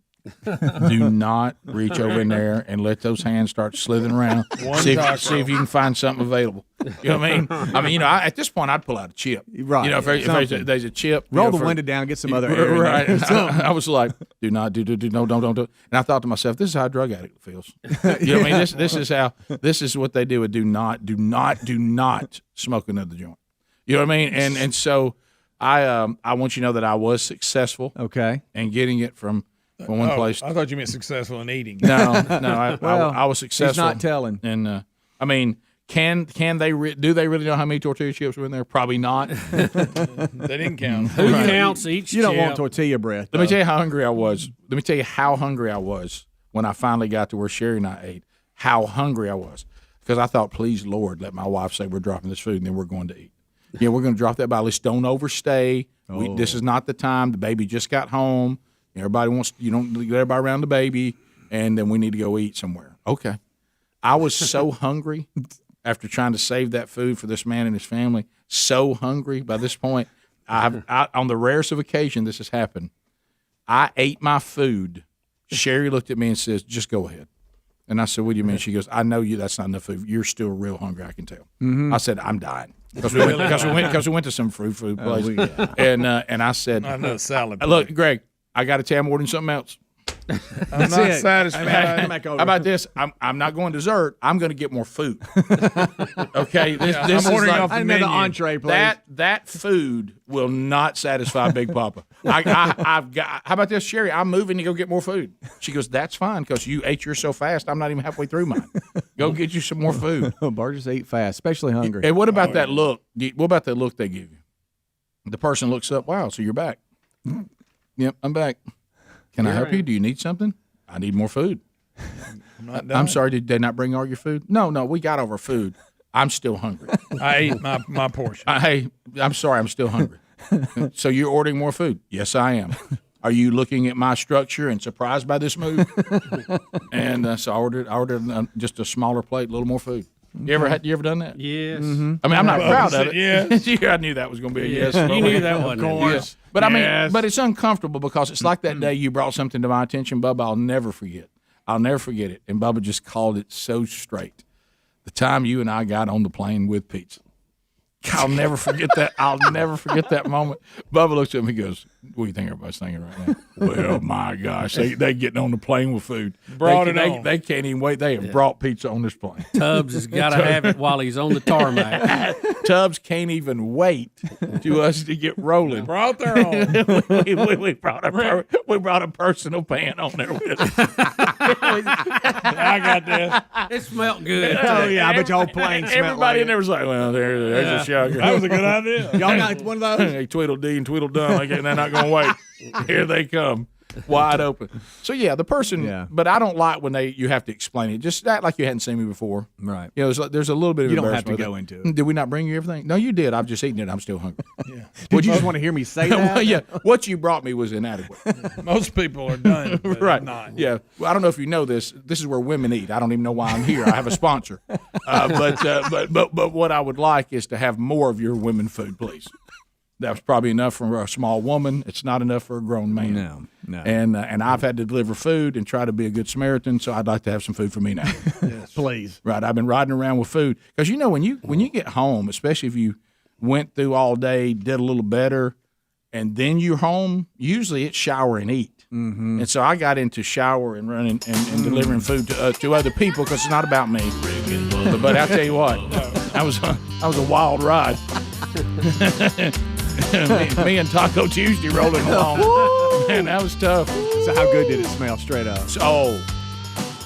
Do not reach over in there and let those hands start slithering around. See if you can find something available. You know what I mean? I at this point, I'd pull out a chip. Right. If there's a chip. Roll the window down and get some other air. Right. I was like, do not do no, don't do it. And I thought to myself, this is how a drug addict feels. You know what I mean? This is what they do with do not smoke another joint. You know what I mean? And so I want you to know that I was successful. Okay. And getting it from one place. I thought you meant successful in eating. No. I was successful. He's not telling. And can they do they really know how many tortilla chips were in there? Probably not. They didn't count. Who counts each? You don't want tortilla breath. Let me tell you how hungry I was. Let me tell you how hungry I was when I finally got to where Sherry and I ate. How hungry I was because I thought, please Lord, let my wife say we're dropping this food and then we're going to eat. Yeah, we're going to drop that by. Let's don't overstay. This is not the time. The baby just got home. Everybody wants get everybody around the baby, and then we need to go eat somewhere. Okay. I was so hungry after trying to save that food for this man and his family. So hungry by this point. On the rarest of occasion this has happened. I ate my food. Sherry looked at me and says, "Just go ahead." And I said, "What do you mean?" She goes, "I know you. That's not enough food. You're still real hungry. I can tell." I said, "I'm dying." Because we went to some food place, and I said, I know salad. Look, Greg, I got to tell you, I'm ordering something else. I'm not satisfied. How about this? I'm not going dessert. I'm going to get more food. Okay, this I'm is ordering like, off the menu. entree, please. That food will not satisfy Big Papa. I've got. How about this, Sherry? I'm moving to go get more food. She goes, "That's fine because you ate yours so fast. I'm not even halfway through mine. Go get you some more food." Burgess ate fast, especially hungry. And what about that look? What about that look they give you? The person looks up. Wow, so you're back. Yep, I'm back. Can I help you? Do you need something? I need more food. I'm sorry, did they not bring all your food? No, we got over food. I'm still hungry. I ate my portion. I'm sorry, I'm still hungry. So you're ordering more food? Yes, I am. Are you looking at my structure and surprised by this move? And so I ordered just a smaller plate, a little more food. You ever done that? Yes. Mm-hmm. I mean, I'm not proud of it. Yes. Yeah, I knew that was going to be a yes. You knew that one. Of course. Yeah. But I mean, but it's uncomfortable because it's like that day you brought something to my attention, Bubba. I'll never forget. I'll never forget it. And Bubba just called it so straight. The time you and I got on the plane with pizza. I'll never forget that. I'll never forget that moment. Bubba looks at me and goes, "What do you think everybody's thinking right now?" Well, my gosh, they getting on the plane with food. They can't even wait. They have brought pizza on this plane. Tubbs has got to have it while he's on the tarmac. Tubbs can't even wait to us to get rolling. Brought their own. we brought a personal pan on there with us. I got this. It smelled good. Oh yeah, I bet your whole plane smelled Everybody like in there was like, "Well, there's a shocker." That was a good idea. Y'all got one of those? Hey, Tweedledee and Tweedledum, they're not going to wait. Here they come, wide open. So yeah, the person. But I don't like when you have to explain it. Just act like you hadn't seen me before. Right. You know, there's a little bit of You don't have to embarrassment go with into it. Did we not bring you everything? No, you did. I've just eaten it. I'm still hungry. Yeah. Did you just want to hear me say that? Well, yeah. What you brought me was inadequate. Most people are done. But Right. I'm not. Yeah. Well, I don't know if you know this. This is where women eat. I don't even know why I'm here. I have a sponsor. But what I would like is to have more of your women food, please. That's probably enough for a small woman. It's not enough for a grown man. No. And I've had to deliver food and try to be a good Samaritan, so I'd like to have some food for me now. Yes. Please. Right. I've been riding around with food because when you get home, especially if you went through all day, did a little better, and then you're home. Usually it's shower and eat. Mm-hmm. And so I got into shower and running and delivering food to other people because it's not about me. But I'll tell you what, that was a wild ride. me and Taco Tuesday rolling along. Man, that was tough. So how good did it smell straight up? So,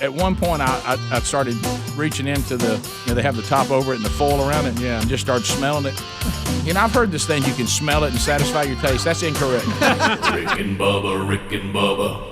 at one point, I started reaching into they have the top over it and the foil around it, and just started smelling it. I've heard this thing, you can smell it and satisfy your taste. That's incorrect. Rick and Bubba, Rick and Bubba.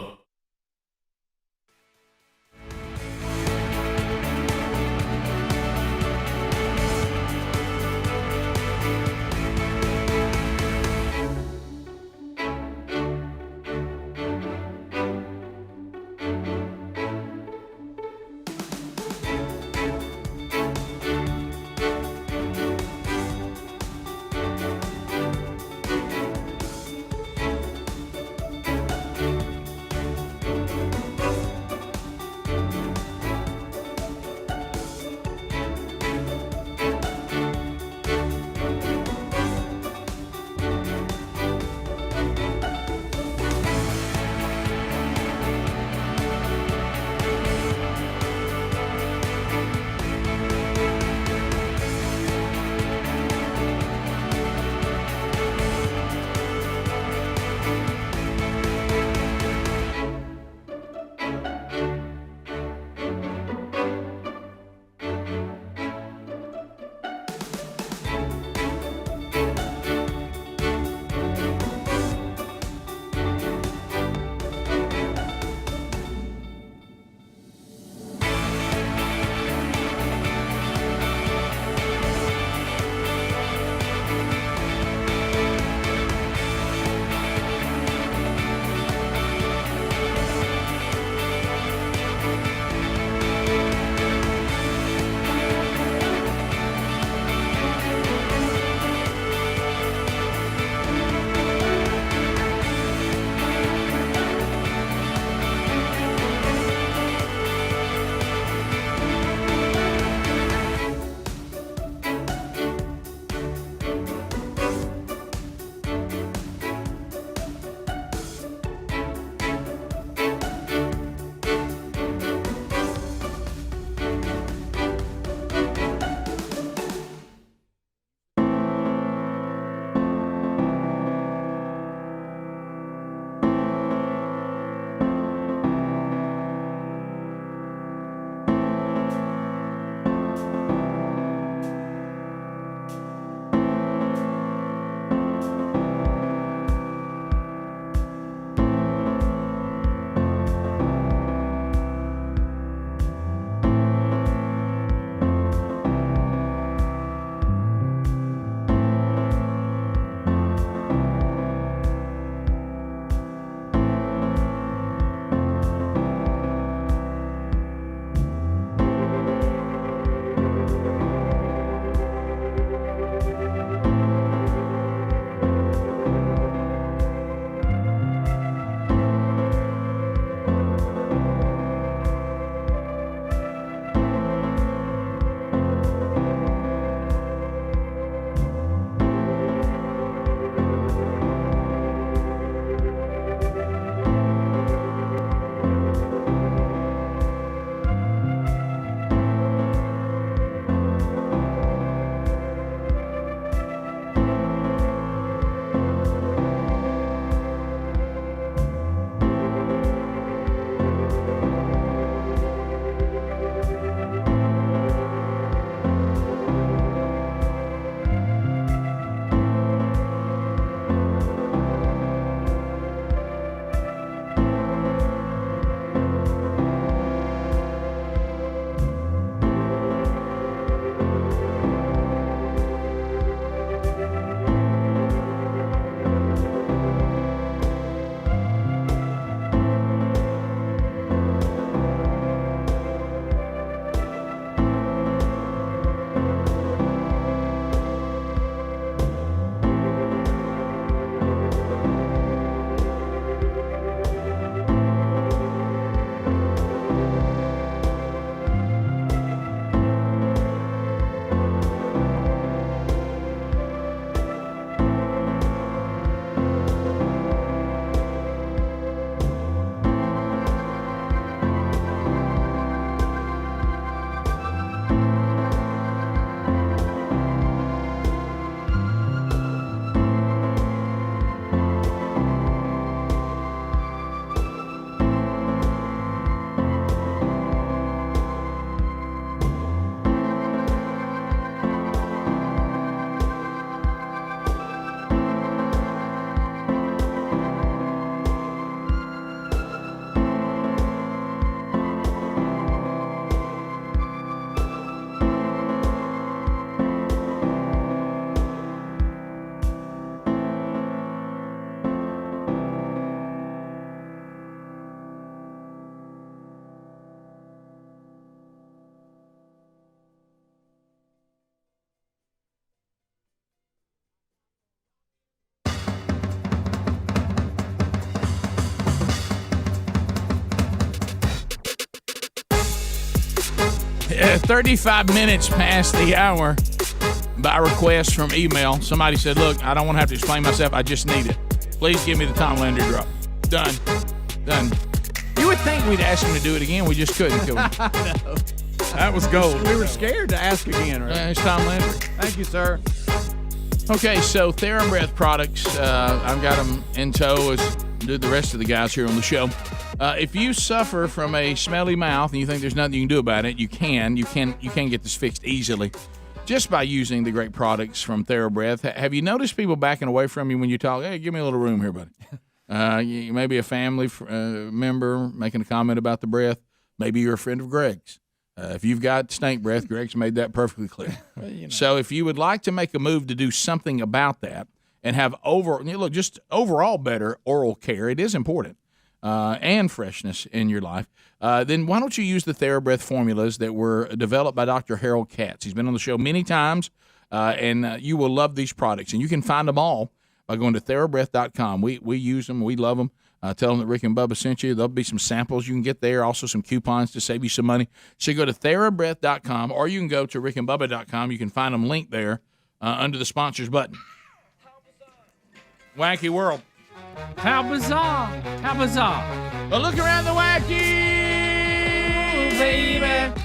35 minutes past the hour by request from email. Somebody said, look, I don't want to have to explain myself. I just need it. Please give me the Tom Landry drop. Done. You would think we'd ask him to do it again. We just couldn't. Could we? No. That was gold. We were scared to ask again, right? It's Tom Landry. Thank you, sir. Okay, so TheraBreath products, I've got them in tow as do the rest of the guys here on the show. If you suffer from a smelly mouth and you think there's nothing you can do about it, you can get this fixed easily just by using the great products from TheraBreath. Have you noticed people backing away from you when you talk? Hey, give me a little room here, buddy. Maybe a family member making a comment about the breath. Maybe you're a friend of Greg's. If you've got snake breath, Greg's made that perfectly clear. So if you would like to make a move to do something about that and have just overall better oral care, it is important, and freshness in your life, then why don't you use the TheraBreath formulas that were developed by Dr. Harold Katz. He's been on the show many times, and you will love these products. And you can find them all by going to TheraBreath.com. We use them. We love them. Tell them that Rick and Bubba sent you. There'll be some samples you can get there, also some coupons to save you some money. So you go to TheraBreath.com, or you can go to rickandbubba.com. You can find them linked there under the sponsors button. Wacky world. How bizarre. How bizarre. Well, look around the wacky, Ooh, baby.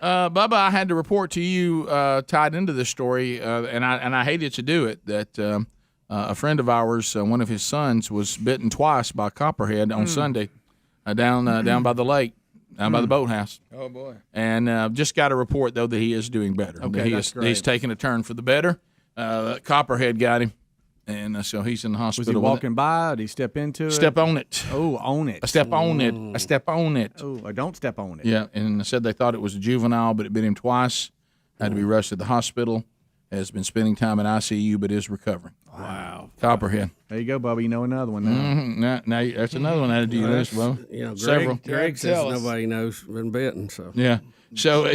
Bubba, I had to report to you tied into this story, and I hated to do it, that a friend of ours, one of his sons, was bitten twice by a copperhead on Sunday down by the lake, down by the boathouse. Oh, boy. And just got a report, though, that he is doing better. Okay, that's great. He's taking a turn for the better. Copperhead got him, and so he's in the hospital. Was he walking by? Did he step into it? Step on it. Oh, own it. I step on it. I step on it. Oh, I don't step on it. Yeah, and said they thought it was a juvenile, but it bit him twice. Had to be rushed to the hospital. Has been spending time in ICU, but is recovering. Wow. Copperhead. There you go, Bubba. You know another one now. Mm-hmm. Now that's another one added to your list, Bubba. You know, Several. Greg says nobody knows been bitten, so. Yeah. So,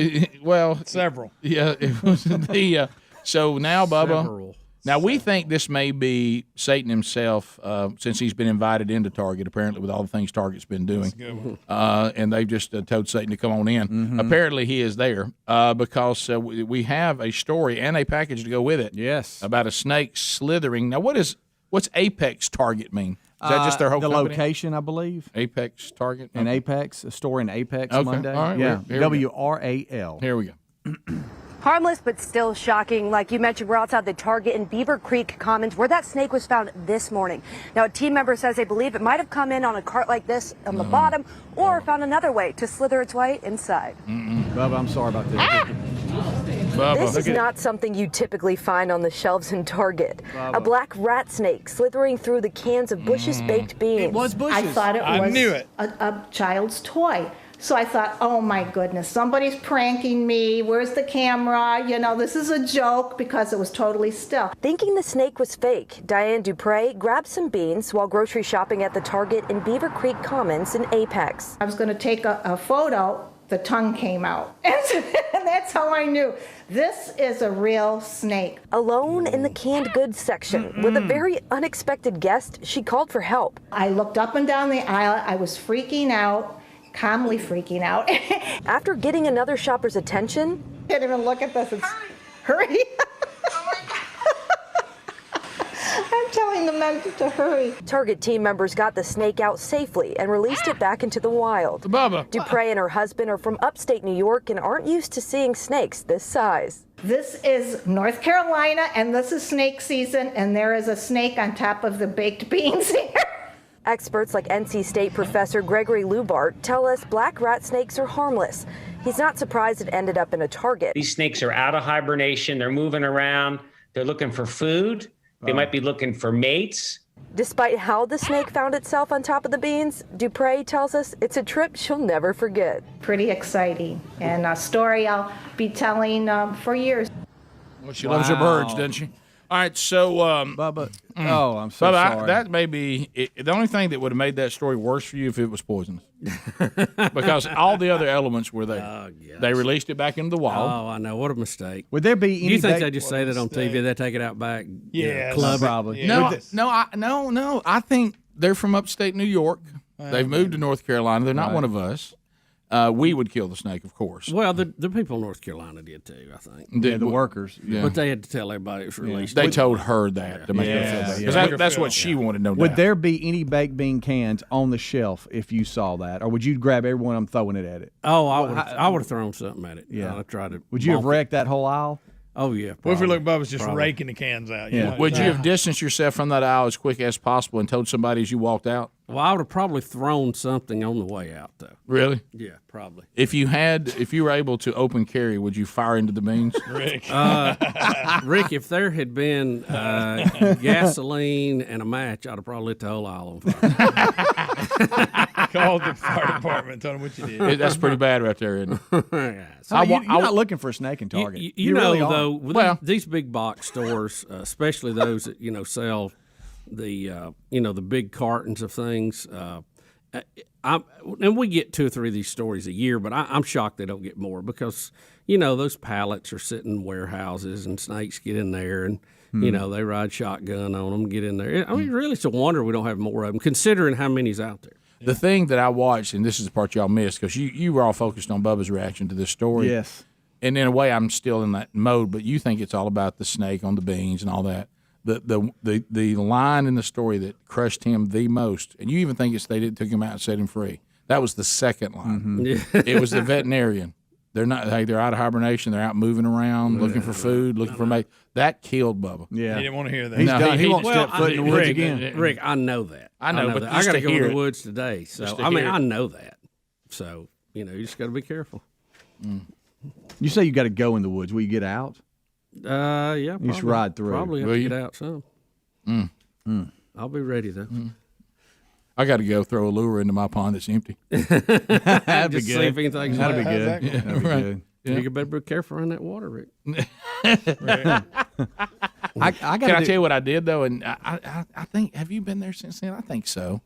several. Yeah, it was the. So now, Bubba. Several. Now, we think this may be Satan himself, since he's been invited into Target, apparently, with all the things Target's been doing. And they've just told Satan to come on in. Mm-hmm. Apparently, he is there because we have a story and a package to go with it. Yes. About a snake slithering. Now, what's Apex Target mean? Is that just their whole company? Location, I believe. Apex Target? In Apex, a store in Apex, Okay. Monday. All right. Yeah, Here we go. WRAL. Here we go. Harmless, but still shocking. Like you mentioned, we're outside the Target in Beaver Creek Commons where that snake was found this morning. Now, a team member says they believe it might have come in on a cart like this on the bottom or found another way to slither its way inside. Bubba, I'm sorry about this. Bubba. This is not something you typically find on the shelves in Target. Bubba. A black rat snake slithering through the cans of Bush's baked beans. It was Bush's. I thought it I was knew it. A child's toy. So I thought, oh my goodness, somebody's pranking me. Where's the camera? You know, this is a joke because it was totally still. Thinking the snake was fake, Diane Dupre grabbed some beans while grocery shopping at the Target in Beaver Creek Commons in Apex. I was going to take a photo. The tongue came out. And that's how I knew this is a real snake. Alone in the canned goods section with a very unexpected guest, she called for help. I looked up and down the aisle. I was freaking out. Calmly freaking out. After getting another shopper's attention, Can't even look at this. It's, hurry. I'm telling the men to hurry. Target team members got the snake out safely and released it back into the wild. Bubba. Dupre and her husband are from upstate New York and aren't used to seeing snakes this size. This is North Carolina, and this is snake season, and there is a snake on top of the baked beans here. Experts like NC State professor Gregory Lubart tell us black rat snakes are harmless. He's not surprised it ended up in a Target. These snakes are out of hibernation. They're moving around. They're looking for food. They might be looking for mates. Despite how the snake found itself on top of the beans, Dupre tells us it's a trip she'll never forget. Pretty exciting, and a story I'll be telling for years. Well, she loves her birds, doesn't she? All right, so Bubba. Oh, I'm so Bubba, sorry. that may be the only thing that would have made that story worse for you if it was poisonous, because all the other elements were there. Oh, yes. They released it back into the wild. Oh, I know. What a mistake. Would there be Do any? you think they just say that on TV? They take it out back? Club it? probably. No. I think they're from upstate New York. They've moved to North Carolina. They're not one of us. We would kill the snake, of course. Well, the people in North Carolina did too, I think. The workers. Yeah. But they had to tell everybody it was released. They told her that to make her feel better. Because that's what she wanted, no doubt. Would there be any baked bean cans on the shelf if you saw that, or would you grab every one of them throwing it at it? Oh, I would have thrown something at it. Yeah. I tried to. Would you have wrecked that whole aisle? Oh yeah. What if you look, Bubba's just Probably. raking the cans out? Yeah. Would you have distanced yourself from that aisle as quick as possible and told somebody as you walked out? Well, I would have probably thrown something on the way out, though. Really? Yeah, probably. If you were able to open carry, would you fire into the beans? Rick. Rick, if there had been gasoline and a match, I'd have probably lit the whole aisle on fire. Called the fire department, told them what you did. That's pretty bad right there, isn't it? So you're not looking for a snake in Target. You know, really are. though, with these big box stores, especially those that sell the the big cartons of things. And we get 2 or 3 of these stories a year, but I'm shocked they don't get more because those pallets are sitting in warehouses and snakes get in there and they ride shotgun on them, get in there. I mean, really, it's a wonder we don't have more of them, considering how many's out there. The thing that I watched, and this is the part y'all missed, because you were all focused on Bubba's reaction to this story. Yes. And in a way, I'm still in that mode, but you think it's all about the snake on the beans and all that. The line in the story that crushed him the most, and you even think it's they took him out and set him free. That was the second line. Mm-hmm. It was the veterinarian. They're not. They're out of hibernation. They're out moving around, looking for food, looking for mate. That killed Bubba. Yeah, he didn't want to hear that. He's done. He won't Well, step foot in the woods Rick, again. Rick, I know that. I know, but that. just I got to to go hear in the it. woods today, so Just to I mean, hear it. I know that. So you just got to be careful. You say you got to go in the woods. Will you get out? Yeah, You probably. should ride through. Probably have Will to you? get out some. I'll be ready though. I got to go throw a lure into my pond that's empty. That'd be Just see good. if anything's That'd be left. good. Yeah, That'd be right. good. Yeah. You better be careful around that water, Rick. I got. Can I tell you what I did though? And I think, have you been there since then? I think so,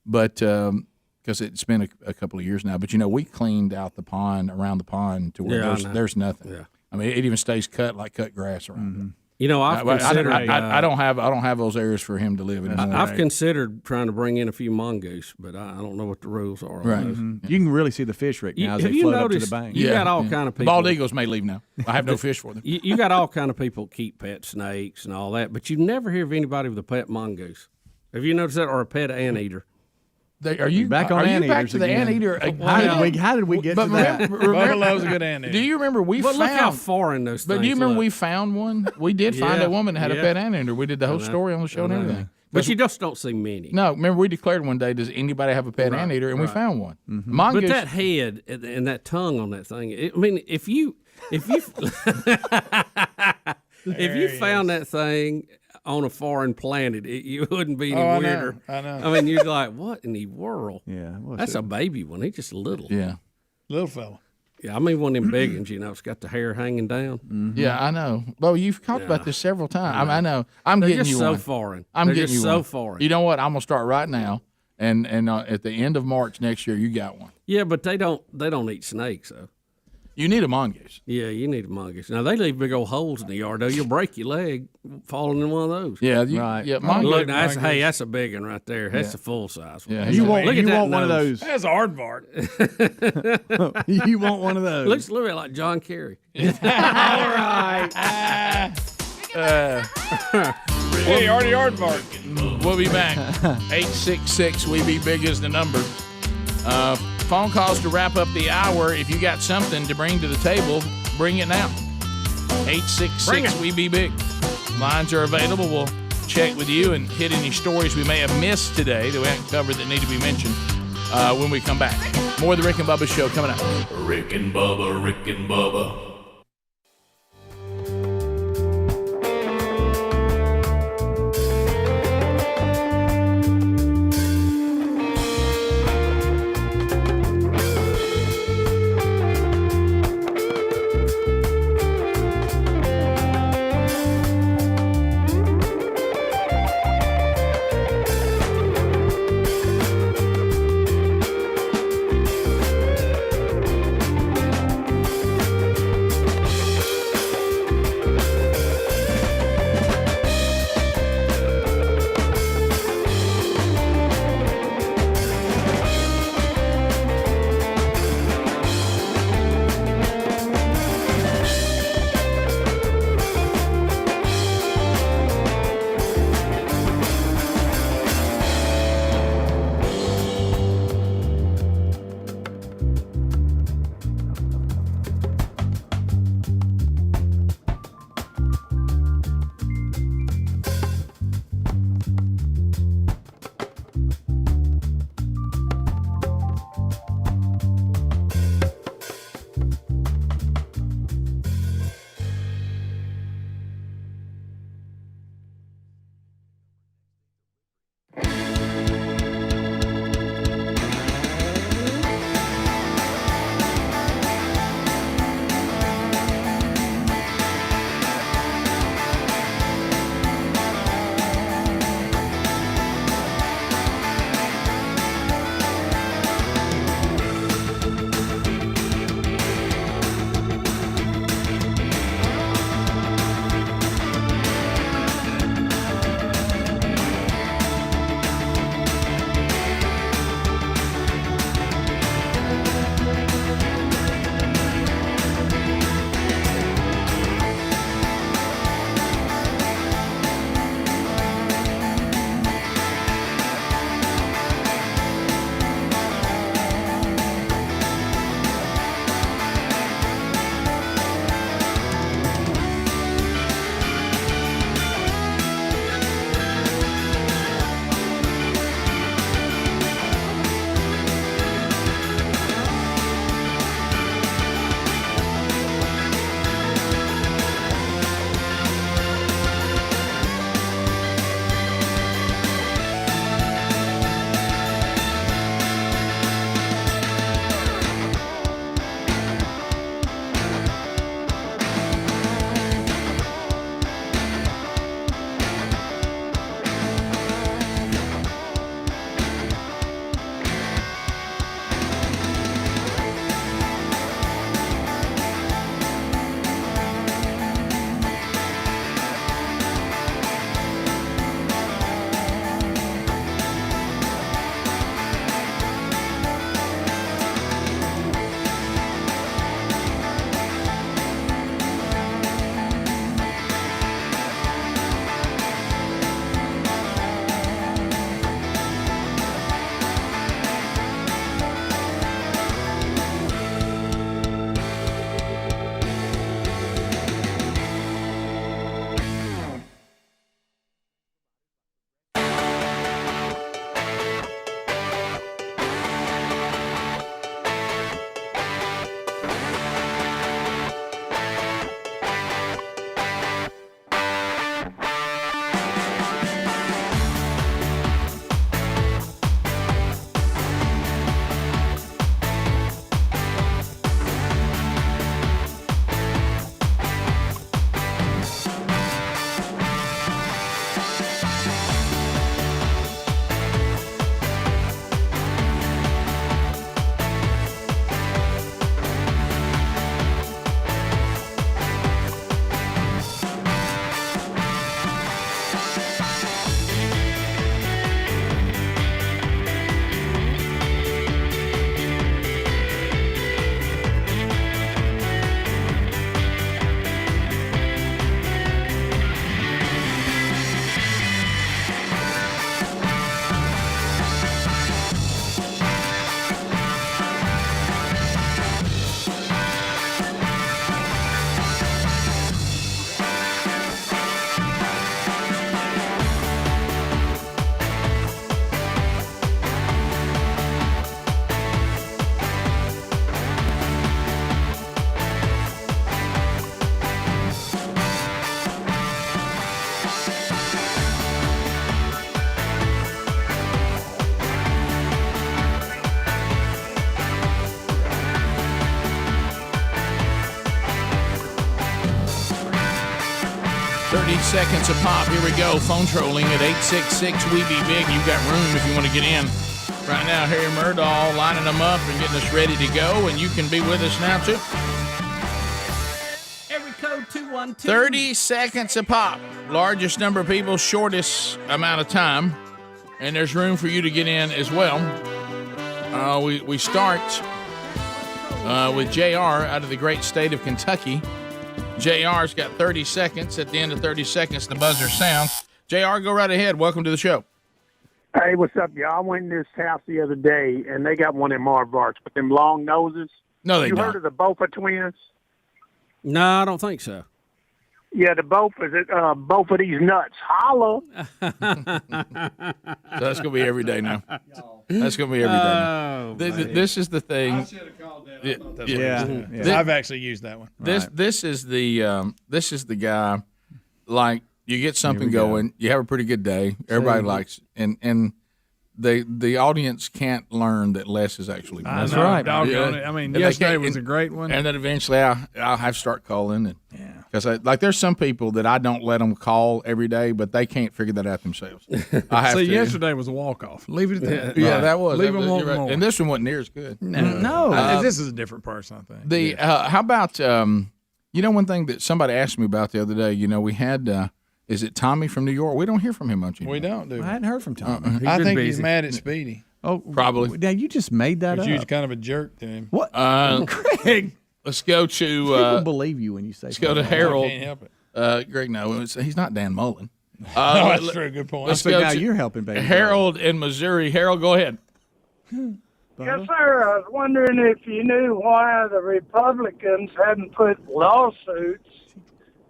but because it's been a couple of years now. But we cleaned out the pond around the pond to where Yeah, I know. there's nothing. Yeah. I mean, it even stays cut like cut grass around I've it. considered. I don't have those areas for him to live in. I've considered trying to bring in a few mongoose, but I don't know what the rules are. Right. On those. You can really see the fish, Rick, now as Have they you float up to the noticed? bank. You got all kind of people. Bald eagles may leave now. I have no fish for them. You got all kind of people keep pet snakes and all that, but you never hear of anybody with a pet mongoose. Have you noticed that, or a pet anteater? Are you back on are you back anteaters to the again? anteater? How did we get to that? Bubba loves a good anteater. Do you remember we Well, found? look how foreign those things But do you remember look. we found one? We did find Yeah, a woman that had a yeah. pet anteater. We did the whole story on the show and everything. But you just don't see many. No, remember we declared one day, does anybody have a pet anteater? And we found one. Mongoose. But that head and that tongue on that thing, if you if you found that thing on a foreign planet, you wouldn't be any I know, weirder. I know. I mean, you're like, what in the world? Yeah, That's a baby one. He's just little. Yeah. Little fella. Yeah, I mean one of them big ones, it's got the hair hanging down. Yeah, I know. Well, you've talked about this several times. I know. I'm They're getting just you so one. foreign. I'm They're getting just you so one. foreign. You know what? I'm gonna start right now, and at the end of March next year, you got one. Yeah, but they don't eat snakes though. You need a mongoose. Yeah, you need a mongoose. Now they leave big old holes in the yard though. You'll break your leg falling in one of those. Yeah, Right. Yeah, Look, now, that's a big one right there. That's a full size one. Yeah, You want, Look at you that want one of nose. those. That's aardvark. You want one of those. Looks a little bit like John Kerry. Hey, already aardvark. We'll be back. 866 We Be Big is the number. Phone calls to wrap up the hour. If you got something to bring to the table, bring it now. 866 We Be Big. Lines are available. We'll check with you and hit any stories we may have missed today that we haven't covered that need to be mentioned when we come back. More of the Rick and Bubba Show coming up. Rick and Bubba, Rick and Bubba. seconds a pop. Here we go. Phone trolling at 866-WE-BE-BIG. You've got room if you want to get in. Right now, Harry Murdahl lining them up and getting us ready to go, and you can be with us now, too. Every code 212. 30 seconds a pop. Largest number of people, shortest amount of time. And there's room for you to get in as well. We start with JR out of the great state of Kentucky. JR's got 30 seconds. At the end of 30 seconds, the buzzer sounds. JR, go right ahead. Welcome to the show. Hey, what's up, y'all? I went in this house the other day, and they got one of them aardvarks with them long noses. No, they you don't. heard of the Bofa twins? No, I don't think so. Yeah, the Bofa, both of these nuts. Holla. So that's going to be every day now. That's going to be every day now. This is the thing. I should have called that. Yeah. I've actually used that one. This is the guy, like, you get something going, you have a pretty good day, everybody likes it, and the audience can't learn that less is actually more. That's right. Doggone it. I mean, yesterday was a great one. And then eventually I'll have to start calling. And because like there's some people that I don't let them call every day, but they can't figure that out themselves. I have to. Yesterday was a walk-off. Leave it at that. Yeah, that was. Leave them right. more. And this one wasn't near as good. No. This is a different person, I think. How about, one thing that somebody asked me about the other day, we had, is it Tommy from New York? We don't hear from him much anymore. We don't, do we? I hadn't heard from Tommy. I think he's mad at Speedy. Oh, probably. Now, you just made that up. He was kind of a jerk to him. What? Craig. Let's go to. People believe you when you say. Let's go to Harold. I can't help it. Greg, no, he's not Dan Mullen. That's true. Good point. Let's So go now to you're helping, baby. Harold in Missouri. Harold, go ahead. Yes, sir. I was wondering if you knew why the Republicans hadn't put lawsuits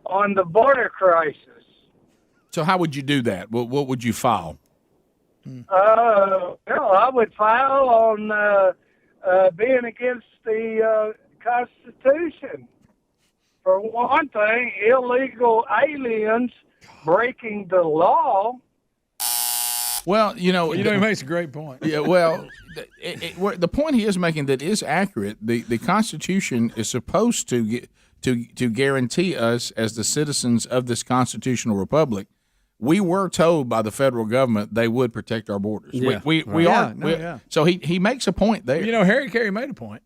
on the border crisis. So how would you do that? What would you file? I would file on being against the Constitution. For one thing, illegal aliens breaking the law. Well, he makes a great point. Yeah, well, the point he is making that is accurate. The Constitution is supposed to guarantee us as the citizens of this constitutional republic. We were told by the federal government they would protect our borders. Yeah. We are. So he makes a point there. Harry Carey made a point.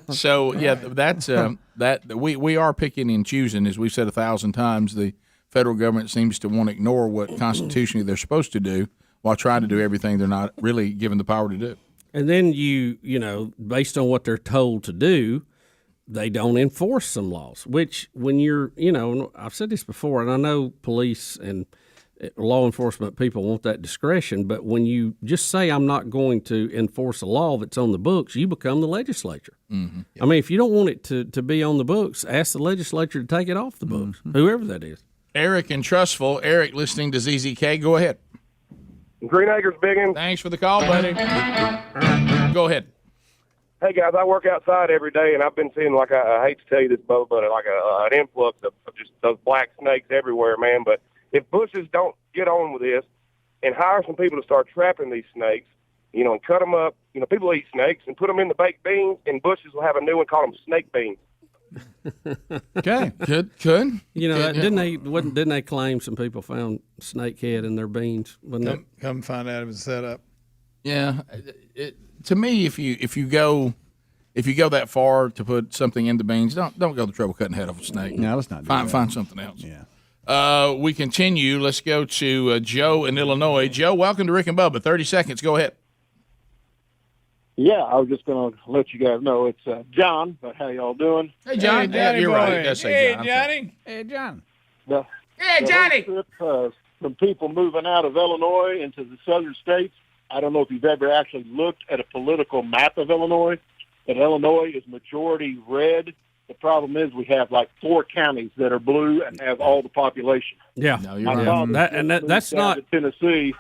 So that's that we are picking and choosing, as we've said 1,000 times. The federal government seems to want to ignore what constitutionally they're supposed to do while trying to do everything they're not really given the power to do. And then based on what they're told to do, they don't enforce some laws, which when you're, I've said this before, and I know police and law enforcement people want that discretion, but when you just say, I'm not going to enforce a law that's on the books, you become the legislature. Mm-hmm. I mean, if you don't want it to be on the books, ask the legislature to take it off the books, whoever that is. Eric in Trustful. Eric, listening to ZZK, go ahead. Green Acres, Biggin. Thanks for the call, buddy. Go ahead. Hey, guys, I work outside every day, and I've been seeing, like, I hate to tell you this, Bubba, but like an influx of just those black snakes everywhere, man. But if bushes don't get on with this and hire some people to start trapping these snakes, and cut them up, people eat snakes, and put them in the baked beans, and bushes will have a new one called them snake beans. Okay, good. Didn't they claim some people found snake head in their beans? Come find out it was set up. Yeah, to me, if you go that far to put something in the beans, don't go the trouble cutting head off a snake. No, let's not do that. Find something else. Yeah. We continue. Let's go to Joe in Illinois. Joe, welcome to Rick and Bubba. 30 seconds. Go ahead. Yeah, I was just going to let you guys know it's John, but how y'all doing? Hey, John. Johnny you're boy. right. Hey, John. Johnny. Hey, John. Hey, Johnny. From people moving out of Illinois into the southern states. I don't know if you've ever actually looked at a political map of Illinois, but Illinois is majority red. The problem is we have like 4 counties that are blue and have all the population. Yeah, no, you're right. That's not Tennessee.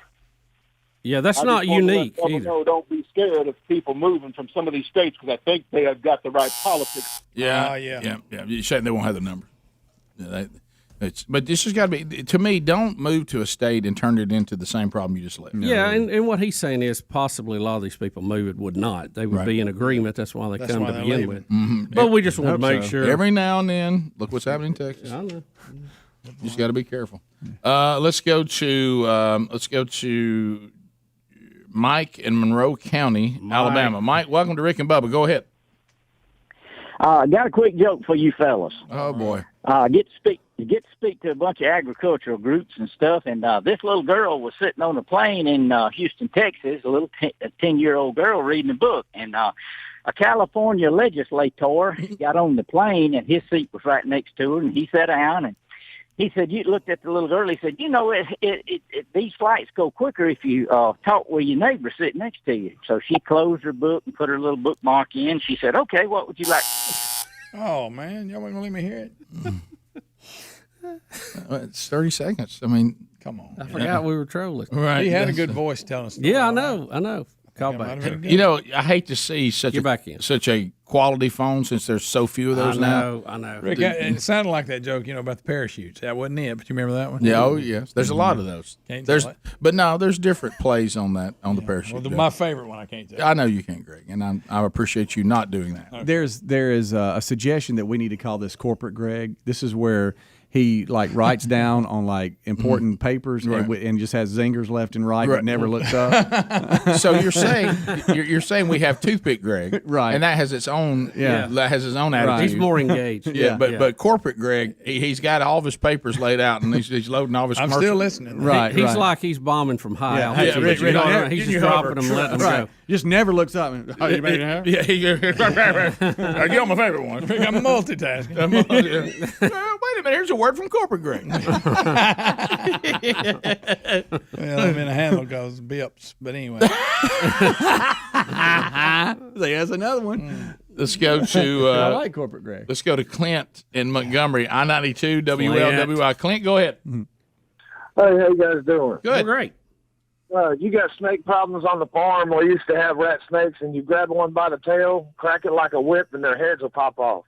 Yeah, that's not unique either. Don't be scared of people moving from some of these states because I think they have got the right politics. Yeah. You're saying they won't have the number. But this has got to be, to me, don't move to a state and turn it into the same problem you just left. Yeah, and what he's saying is possibly a lot of these people would not. They would be in agreement. That's why they come to begin with. Mm-hmm. But we just want to make sure. Every now and then, look what's happening in Texas. I know. You just got to be careful. Let's go to Mike in Monroe County, Alabama. Mike, welcome to Rick and Bubba. Go ahead. Got a quick joke for you fellas. Oh boy. Get to speak to a bunch of agricultural groups and stuff. And this little girl was sitting on a plane in Houston, Texas. A little 10-year-old girl reading a book, and a California legislator got on the plane, and his seat was right next to her, and he sat down and. He said, you looked at the little girl, he said, these flights go quicker if you talk with your neighbor sitting next to you. So she closed her book and put her little bookmark in. She said, okay, what would you like? Oh, man, y'all ain't going to let me hear it? It's 30 seconds. I mean, come on. I forgot we were trolling. Right. He had a good voice telling us. Yeah, I know. Call back. I hate to see such a quality phone since there's so few of those now. I know. Rick, it sounded like that joke, about the parachutes. That wasn't it, but you remember that one? Yeah, oh yes. There's a lot of those. But no, there's different plays on that the parachute. Well, my favorite one I can't tell. I know you can't, Greg, and I appreciate you not doing that. Okay. There is a suggestion that we need to call this corporate Greg. This is where he writes down on important papers and just has zingers left and right, but never looks up. So you're saying we have toothpick Greg, right? And that has its own that has his own attitude. Right. He's more engaged. But corporate Greg, he's got all of his papers laid out and he's loading all of his. I'm commercials. still listening. Right. He's like he's bombing from high altitude. He's just dropping them, letting them go. Just never looks up. And, I get on my favorite one. I'm multitasking. Wait a minute. Here's a word from corporate Greg. Well, I'm in a handle goes bips, but anyway. There's another one. Let's go to. I like corporate Greg. Let's go to Clint in Montgomery, I-92 WLWI. Clint, go ahead. Hey, how you guys doing? Good. Great. You got snake problems on the farm. We used to have rat snakes, and you grab one by the tail, crack it like a whip, and their heads will pop off.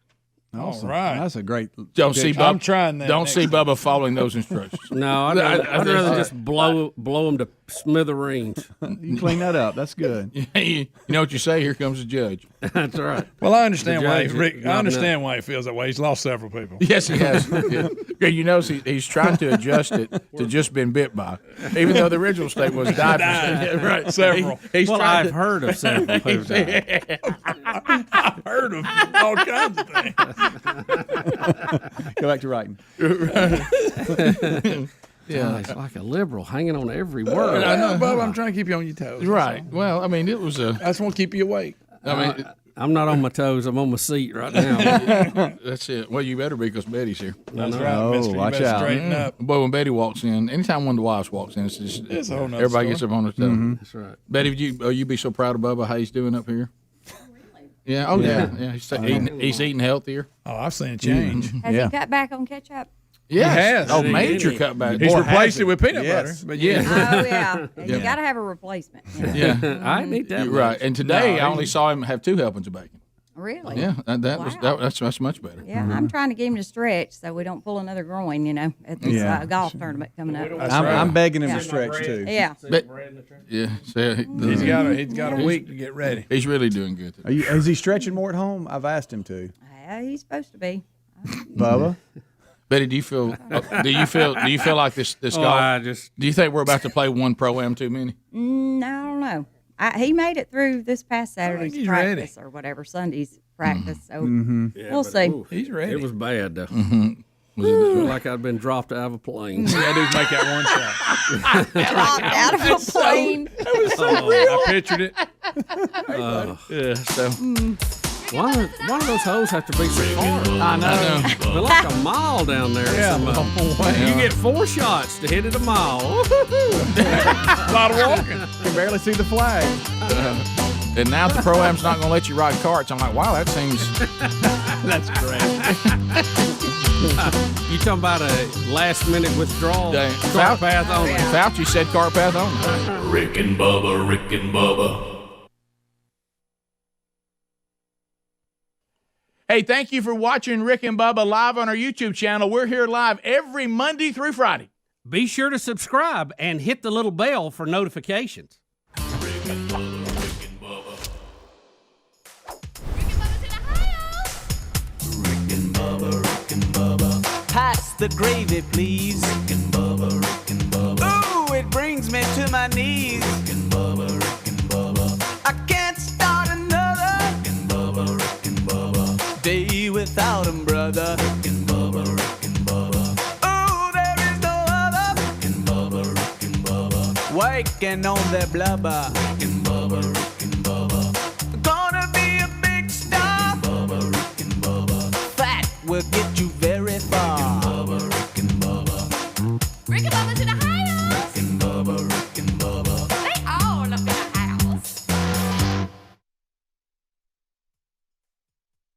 Awesome. All right. That's a great. I'm trying that. Don't see Bubba following those instructions. No, I'd rather just blow them to smithereens. You can clean that up. That's good. You know what you say? Here comes the judge. That's right. Well, I understand why Rick. I understand why he feels that way. He's lost several people. Yes, he has. Yeah. You know, he's trying to adjust it to just been bit by, even though the original state was died. Right, several. I've heard of several who died. I've heard of all kinds of things. Go back to writing. Yeah, it's like a liberal hanging on every word. I know, Bubba. I'm trying to keep you on your toes. Right. Well, I mean, it was a. I just want to keep you awake. I mean, I'm not on my toes. I'm on my seat right now. That's it. Well, you better be because Betty's here. That's right, Oh, mister. You watch better out. straighten up. Boy, when Betty walks in, anytime one of the wives walks in, it's just It's a whole nother everybody story. gets up on their toes. Mm-hmm. That's right. Betty, would you be so proud of Bubba how he's doing up here? Yeah. Oh yeah. He's eating healthier. Oh, I've seen a change. Has he cut back on ketchup? Yes. He has. Oh, major cutback. He's Boy, replaced has it with peanut Yes. butter. But Oh, yeah. You got to have a replacement. Yeah. I didn't eat that much. Right. And today I only saw him have 2 helpings of bacon. Really? Yeah. That's much better. Yeah, I'm trying to get him to stretch so we don't pull another groin, at this golf tournament coming up. I'm begging him to stretch too. Yeah. Yeah. So he's got a week to get ready. He's really doing good today. Is he stretching more at home? I've asked him to. He's supposed to be. Bubba? Betty, do you feel like this golf? Do you think we're about to play one pro-am too many? I don't know. He made it through this past Saturday's he's practice ready. or whatever, Sunday's practice. So Yeah, we'll see. He's ready. It was bad though. Was it looked like I'd been dropped out of a plane. All you gotta do is make that one shot. Dropped out of a plane. That was so real. I pictured it. Yeah. So. One of those holes have to be so far. I know. They're like a mile down there. Yeah, You get 4 shots to hit it a mile. A lot of walking. You can barely see the flag. And now the pro-am's not going to let you ride carts. I'm like, wow, that seems. That's great. You talking about a last-minute withdrawal? Cart path only. Fauci said cart path only. Rick and Bubba, Rick and Bubba. Hey, thank you for watching Rick and Bubba live on our YouTube channel. We're here live every Monday through Friday. Be sure to subscribe and hit the little bell for notifications. Pass the gravy, please. Rick and Bubba, Rick and Bubba. Ooh, it brings me to my knees. Rick and Bubba, Rick and Bubba. I can't start another. Rick and Bubba, Rick and Bubba. Day without 'em, brother. Rick and Bubba, Rick and Bubba. Ooh, there is no other. Rick and Bubba, Rick and Bubba. Working on their blubber. Rick and Bubba, Rick